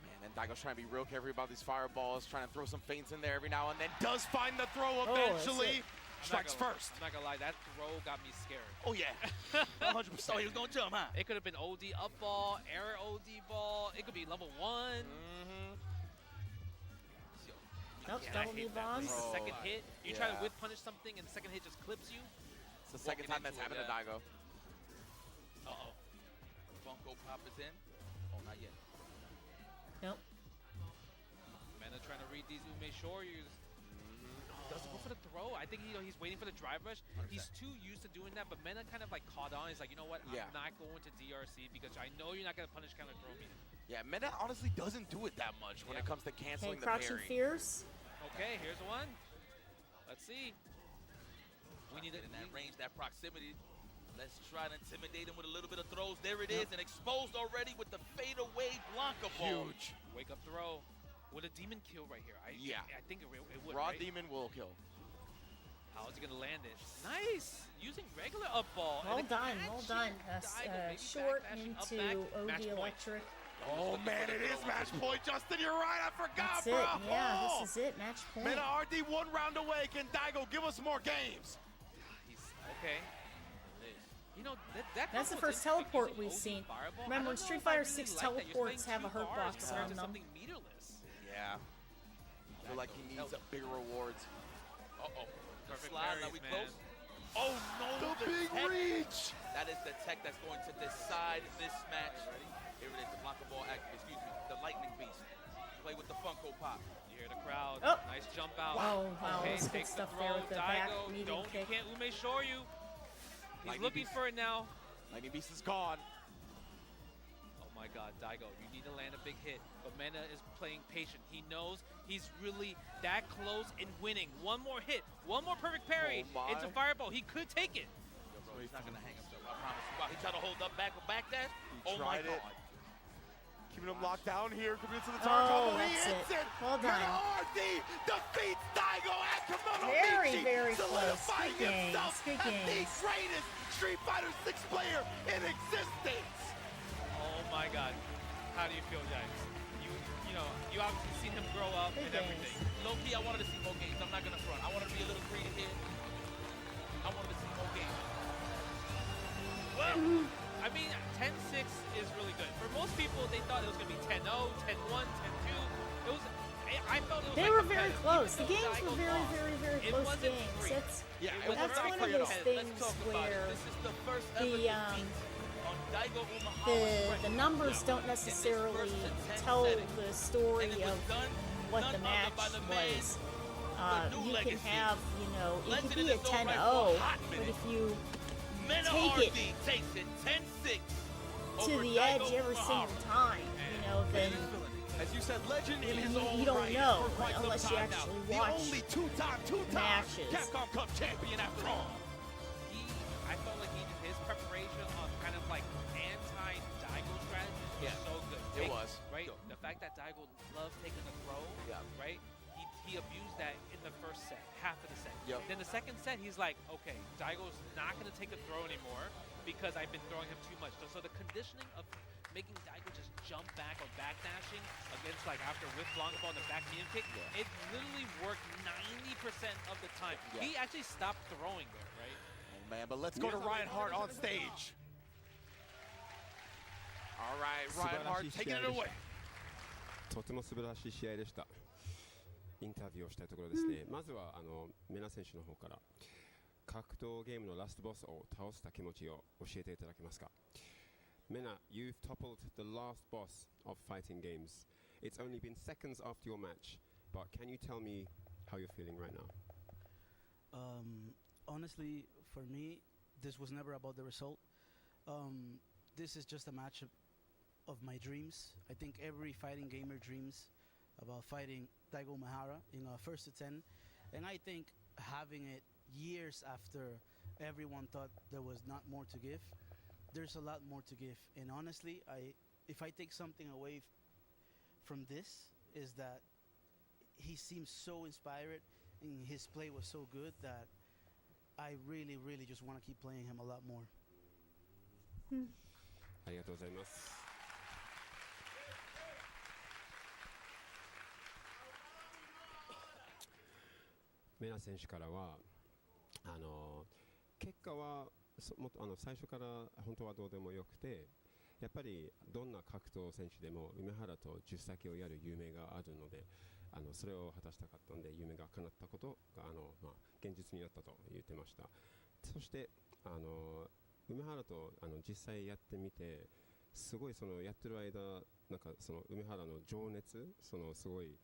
Man, and Daigo's trying to be real careful about these fireballs, trying to throw some feints in there every now and then. Does find the throw Oh, eventually. Strikes first. I'm not going to lie. That throw got me scared. Oh, yeah. 100%. Oh, he was going to jump, huh? It could have been OD up ball, air OD ball. It could be level 1. Nope, Yeah, double I knee hate that. bombs. It's the second hit. You try to Yeah. whip punish something, and the second hit just clips you. It's the second time that's happened to Daigo. Uh-oh. Funko Pop is in. Oh, not yet. Nope. Mena trying to read these Ume Shoryus. does he go for the throw? I think he's waiting for the drive rush. 100%. He's too used to doing that, but Mena kind of like caught on. He's like, you know what? Yeah. I'm not going to DRC because I know you're not going to punish counter throw me. Yeah, Mena honestly doesn't do it that much when it comes to canceling the Crouching parry. Fears. Okay, here's one. Let's see. We need it in that range, that proximity. Let's try to intimidate him with a little bit of throws. There it is, and exposed already with the fadeaway Blanca ball. Huge. Wake up throw. Would a demon kill right here? I think it would. Raw right? Demon will kill. How is he gonna land it? Nice! Using regular up ball. Well and done, well done. Short backdashing, up into back, OD match point. Electric. Oh man, it is match point, Justin. You're right. I forgot, That's it. bro. Yeah, this is it. Match point. Mena RD 1 round away. Can Daigo give us more games? He's okay. You know, that That's the combo first is like teleport using we've OD seen. Fireball. Remember, I in don't Street know if I Fighter really 6 like that. You're teleports spending have a 2 hurt bars box compared on to them. something meterless. Yeah. I feel like he needs bigger rewards. Uh-oh. Perfect Slide, now parries, we man. close. Oh no, The big tech. reach. That is the tech that's going to decide this match. Here it is, the Blanca ball active, excuse me, the lightning beast. Play with the Funko Pop. You hear the crowd. Oh. Nice jump out. Wow, wow, Okay, that's good takes the stuff there throw. with the back Daigo, medium don't, you kick. can't Ume shore you. He's Lightning looking beast. for it now. Lightning Beast is gone. Oh my god, Daigo, you need to land a big hit. But Mena is playing patient. He knows he's really that close in winning. One more hit, one more perfect parry Oh my. into Fireball. He could take it. Yo, bro, he's not gonna hang himself, I promise you. Wow, he tried to hold up backdash. He Oh my tried it. god. Keeping him locked down here. Coming into the Oh, turn combo. He that's hits it. it. Well done. Mena RD defeats Daigo at Kimono Very, Michi, very close. solidifying Good games, himself good as the games. greatest Street Fighter 6 player in existence. Oh my god. How do you feel, guys? You know, you obviously seen him grow up Big and games. everything. Low key, I wanted to see more games. I'm not gonna front. I wanted to be a little greedy here. I wanted to see more games. Well, I mean, 10-6 is really good. For most people, they thought it was going to be 10-0, 10-1, 10-2. It was, I felt it was They like were very competitive. close. Even The games though were Daigo very, lost, very, very it close wasn't games. free. That's Yeah, it was that's very one of clear. those Let's things talk about where it. This is the first ever the defeat on Daigo Umehara's the numbers don't necessarily tell the story of what the match was. You can have, you know, it could be a 10-0, but if you Mena take RD it takes it 10-6 to over the Daigo edge every single Umehara. time, you know, then As you said, legend in his you own don't right know for quite some unless you time actually now. watch The only two-time matches. Capcom Cup champion after all. I felt like his preparation on kind of like anti-Daigo strategies was so good. It Right? was. Right? The fact that Daigo loved taking the throw, right? He abused that in the first set, half of the set. Yep. Then the second set, he's like, okay, Daigo's not going to take a throw anymore because I've been throwing him too much. So the conditioning of making Daigo just jump back or backdashing against like after with Blanca ball and the back medium kick, it literally worked 90% of the time. Yeah. He actually stopped throwing there, right? Oh man, but let's go to Ryan Hart on stage. All right, Ryan Hart taking it away. とても素晴らしい試合でした。インタビューをしたいところですね。まずはメナ選手の方から格闘ゲームのラストボスを倒した気持ちを教えていただけますか。Mena, you've toppled the last boss of fighting games. It's only been seconds after your match, but can you tell me how you're feeling right now? Honestly, for me, this was never about the result. This is just a match of my dreams. I think every fighting gamer dreams about fighting Daigo Umehara in a first to 10, and I think having it years after everyone thought there was not more to give, there's a lot more to give. And honestly, if I take something away from this, is that he seems so inspired and his play was so good that I really, really just want to keep playing him a lot more. ありがとうございます。メナ選手からは結果はもっと最初から本当はどうでもよくて、やっぱりどんな格闘選手でも梅原と10先をやる夢があるので、それを果たしたかったので夢が叶ったことが現実になったと言ってました。そして梅原と実際やってみて、すごいそのやってる間なんかその梅原の情熱、すごい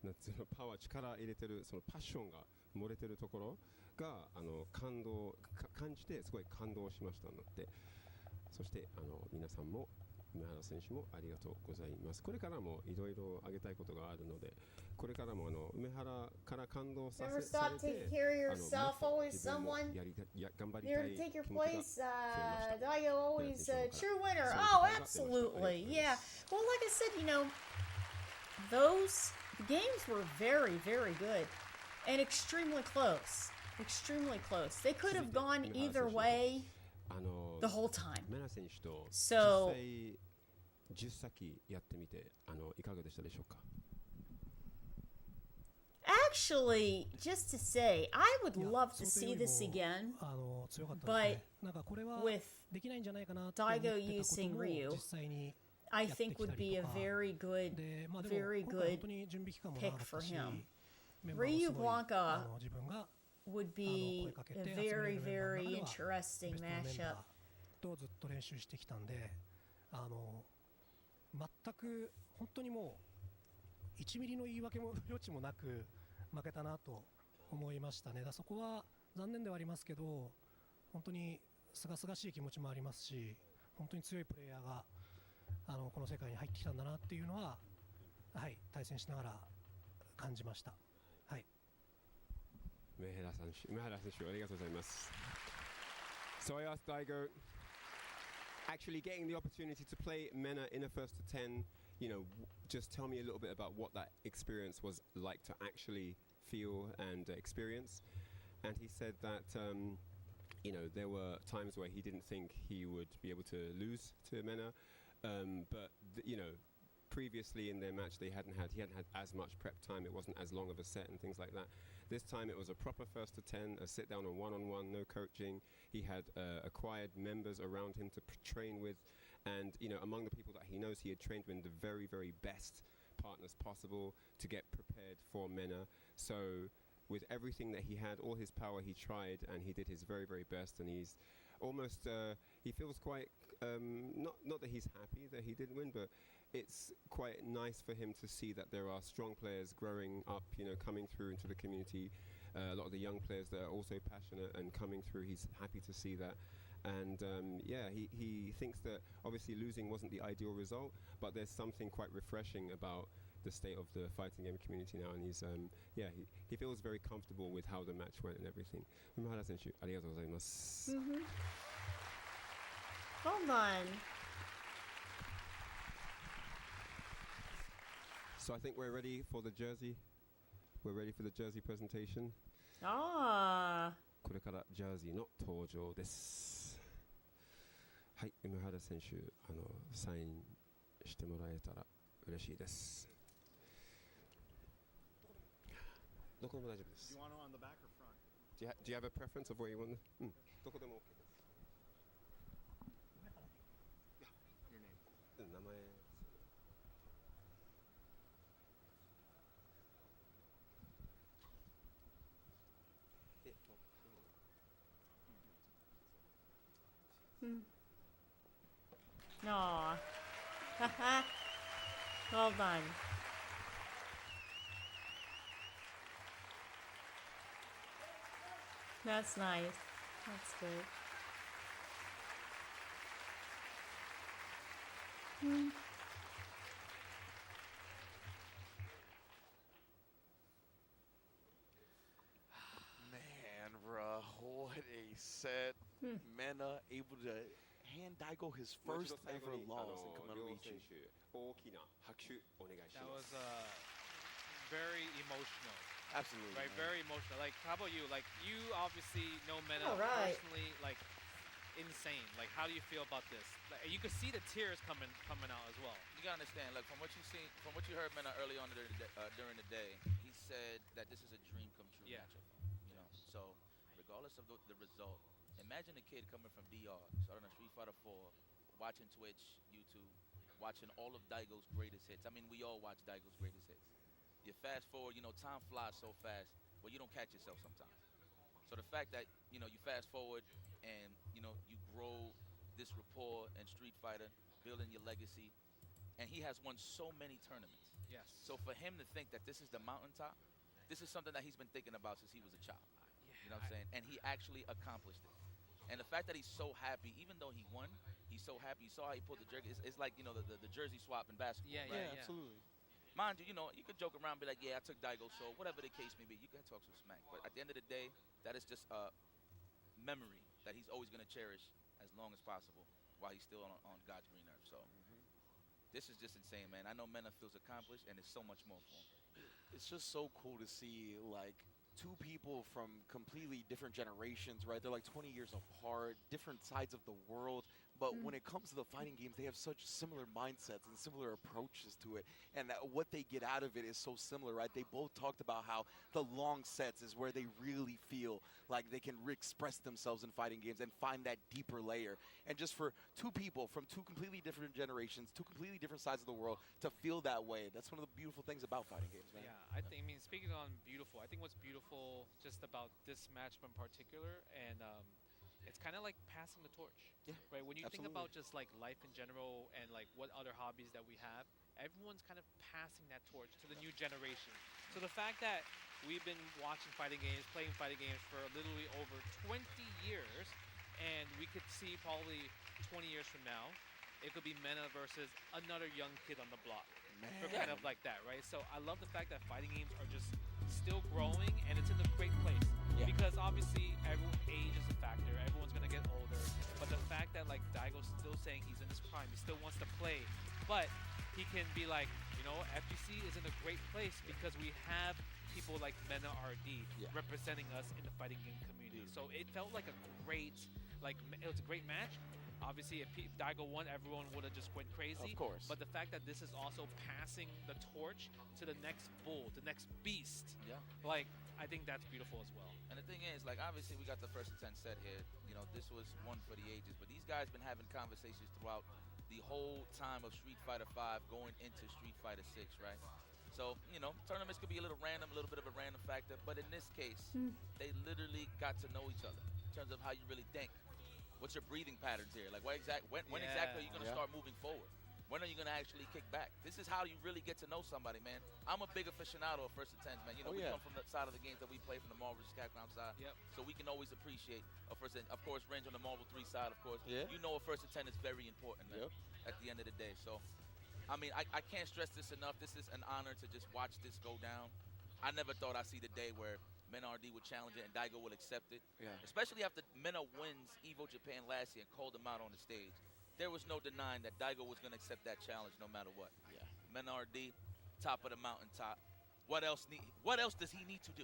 なんていうのパワー力入れてるそのパッションが漏れてるところが感じてすごい感動しましたので、そして皆さんも梅原選手もありがとうございます。これからもいろいろあげたいことがあるので、これからも梅原から感動さ Never せさ stop れて taking care of yourself. もっと Always 自分も someone 頑張り here た to い take your 気持ちが place. 増えました Daigo always a true winner. So Oh, congrats, absolutely. Mr. Yeah. Well, like I said, those games were very, very good and extremely close. Extremely close. They could have gone either way the whole time. 梅原選手と So 実際10先やってみていかがでしたでしょうか。 Actually, just to say, I would love to see this again, but with Daigo using Ryu, I think would be a very good pick for him. Ryu Blanca would be a very, very interesting mashup. とずっと練習してきたんで、全く本当にもう1ミリの言い訳も余地もなく負けたなと思いましたね。そこは残念ではありますけど、本当に清々しい気持ちもありますし、本当に強いプレイヤーがこの世界に入ってきたんだなっていうのは、はい、対戦しながら感じました。はい。梅原選手ありがとうございます。So I asked Daigo, actually getting the opportunity to play Mena in a first to 10, just tell me a little bit about what that experience was like to actually feel and experience. And he said that, there were times where he didn't think he would be able to lose to Mena, but previously in their match he hadn't had as much prep time. It wasn't as long of a set and things like that. This time it was a proper first to 10, a sit down on one-on-one, no coaching. He had acquired members around him to train with, and among the people that he knows, he had trained with the very, very best partners possible to get prepared for Mena. So with everything that he had, all his power, he tried and he did his very, very best, and he's almost he feels quite not that he's happy that he didn't win, but it's quite nice for him to see that there are strong players growing up, coming through into the community. A lot of the young players that are also passionate and coming through, he's happy to see that. And he thinks that obviously losing wasn't the ideal result, but there's something quite refreshing about the state of the fighting game community now, and he's he feels very comfortable with how the match went and everything. 梅原選手ありがとうございます。 Hold on. So I think we're ready for the jersey. We're ready for the jersey presentation. これからジャージーの登場です。はい、梅原選手サインしてもらえたら嬉しいです。どこでも大丈夫です。 Do you want it on the back or front? Do you have a preference of where you want? どこでも OK です。名前。Aw. Well done. That's nice. That's good. Man, bruh, what a set. Mena able to hand Daigo his first ever loss in Komaruichi. That was very emotional. Absolutely. Right, very emotional. Like, how about you? Like, you obviously know Mena All right. personally, like, insane. Like, how do you feel about this? Like, you could see the tears coming out as well. You gotta understand, like from what you heard Mena early on during the day, he said that this is a dream come true matchup. So regardless of the result, imagine a kid coming from DR, starting on Street Fighter 4, watching Twitch, YouTube, watching all of Daigo's greatest hits. I mean, we all watch Daigo's greatest hits. You fast forward, time flies so fast, well, you don't catch yourself sometimes. So the fact that, you fast forward and, you grow this rapport in Street Fighter, building your legacy, and he has won so many tournaments. Yes. So for him to think that this is the mountaintop, this is something that he's been thinking about since he was a child. You know what I'm saying? And he actually accomplished it. And the fact that he's so happy, even though he won, he's so happy. You saw how he pulled the jersey. It's like, you know, the jersey swap in basketball. Yeah, right? yeah, absolutely. Mind you, you know, you could joke around and be like, yeah, I took Daigo's show, whatever the case may be. You can talk some smack. But at the end of the day, that is just a memory that he's always going to cherish as long as possible while he's still on God's green earth. So this is just insane, man. I know Mena feels accomplished, and there's so much more for him. It's just so cool to see, like, two people from completely different generations, right? They're like 20 years apart, different sides of the world. But when it comes to the fighting games, they have such similar mindsets and similar approaches to it. And that what they get out of it is so similar, right? They both talked about how the long sets is where they really feel like they can express themselves in fighting games and find that deeper layer. And just for two people from two completely different generations, two completely different sides of the world to feel that way, that's one of the beautiful things about fighting games, man. Yeah, I mean, speaking on beautiful, I think what's beautiful just about this match in particular, and it's kind of like passing the torch, right? When you think about just like life in general and like what other hobbies that we have, everyone's kind of passing that torch to the new generation. So the fact that we've been watching fighting games, playing fighting games for literally over 20 years, and we could see probably 20 years from now, it could be Mena versus another young kid on the block. For kind of like that, right? So I love the fact that fighting games are just still growing, and it's in a great place. Because obviously, age is a factor. Everyone's going to get older. But the fact that, like, Daigo's still saying he's in his prime, he still wants to play. But he can be like, you know, FGC is in a great place because we have people like Mena RD representing us in the fighting game community. So it felt like a great, it was a great match. Obviously, if Daigo won, everyone would have just went crazy. Of course. But the fact that this is also passing the torch to the next bull, the next beast, like, I think that's beautiful as well. And the thing is, like, obviously we got the first and 10 set here. You know, this was one for the ages. But these guys been having conversations throughout the whole time of Street Fighter V going into Street Fighter 6, right? So, you know, tournaments could be a little random, a little bit of a random factor. But in this case, they literally got to know each other in terms of how you really think. What's your breathing patterns here? Like, when exactly are you going to start moving forward? When are you going to actually kick back? This is how you really get to know somebody, man. I'm a big aficionado of First and 10s, man. You know, we come from the side of the games that we play from the Marvel vs. Capcom side. So we can always appreciate a First and, of course, Range on the Marvel 3 side, of course. You know a First and 10 is very important, man, at the end of the day. So, I mean, I can't stress this enough. This is an honor to just watch this go down. I never thought I'd see the day where Mena RD would challenge it and Daigo will accept it. Especially after Mena wins Evo Japan last year and called him out on the stage. There was no denying that Daigo was going to accept that challenge no matter what. Mena RD, top of the mountaintop. What else does he need to do?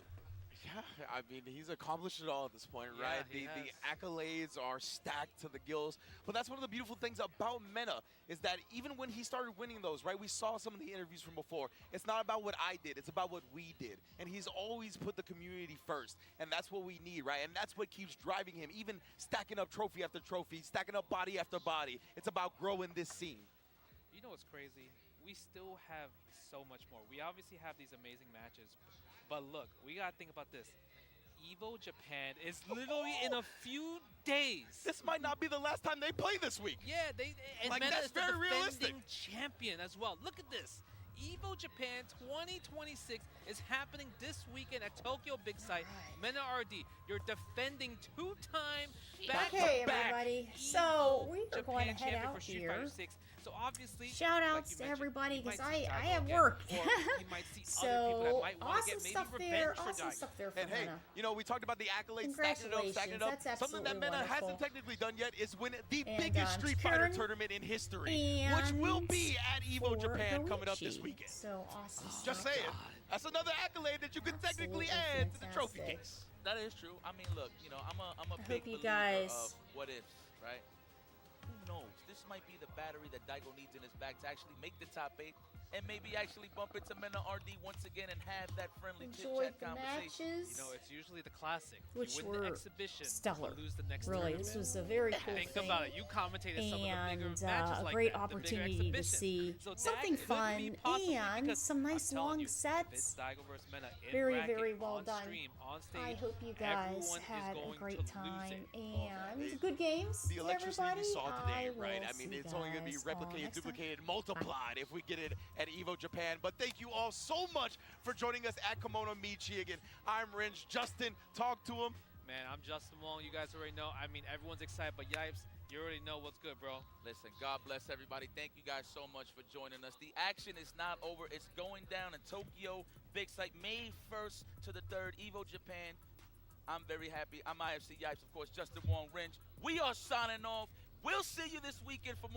Yeah, I mean, he's accomplished it all at this point, right? The accolades are stacked to the gills. But that's one of the beautiful things about Mena is that even when he started winning those, right, we saw some of the interviews from before. It's not about what I did. It's about what we did. And he's always put the community first. And that's what we need, right? And that's what keeps driving him, even stacking up trophy after trophy, stacking up body after body. It's about growing this scene. You know what's crazy? We still have so much more. We obviously have these amazing matches. But look, we got to think about this. Evo Japan is literally in a few days. This might not be the last time they play this week. Yeah, and like, Mena that's is the very defending realistic. champion as well. Look at this. Evo Japan 2026 is happening this weekend at Tokyo Big Sight. Mena RD, you're defending two-time back-to-back Okay, everybody. So we are going to head champion out for Street here. Fighter 6. So obviously, Shout like outs you to mentioned, everybody you because might see I Daigo have again, work. or you might see other people that So might want to awesome get maybe stuff revenge there. for Awesome Daigo. stuff there for And hey, Mena. you know, we talked about the accolades, stacking it up, stacking it up. Congratulations. That's Something that absolutely Mena hasn't wonderful. technically done yet is win the And, biggest Street Fighter Karen tournament in history, which will be at Evo for Japan coming up this Goichi. weekend. So awesome Just stuff. saying. That's another accolade that you can technically Absolutely add to the trophy fantastic. case. That is true. I mean, look, you know, I'm a I big hope you believer guys- of what ifs, right? Who knows? This might be the battery that Daigo needs in his back to actually make the top 8 and maybe actually bump into Mena RD once again and have that friendly Enjoyed chit-chat the conversation. matches. You know, it's usually the classic. Which you win were the exhibition, stellar. you lose the next Really, tournament. this was a very cool Think thing. about it. You commentated some of the bigger And matches a like great that, the bigger opportunity to exhibitions. see So that something could be fun possibly and because some nice I'm telling long you, if it's sets. Daigo versus Mena in Very, bracket, very well on done. stream, on stage, I hope you guys everyone had is a going great to lose time it. and good games The to electricity everybody. we saw today, I right? will I mean, see it's only going to be guys all replicated, next time. duplicated, multiplied if we get it at EVO Japan. But thank you all so much for joining us at Kimono Michigan. I'm Ringe. Justin, talk to him. Man, I'm Justin Wong. You guys already know. I mean, everyone's excited, but Yipes, you already know what's good, bro. Listen, God bless everybody. Thank you guys so much for joining us. The action is not over. It's going down in Tokyo Big Sight, May 1st to the 3rd, EVO Japan. I'm very happy. I'm IFC Yipes, of course, Justin Wong, Ringe. We are signing off. We'll see you this weekend for more.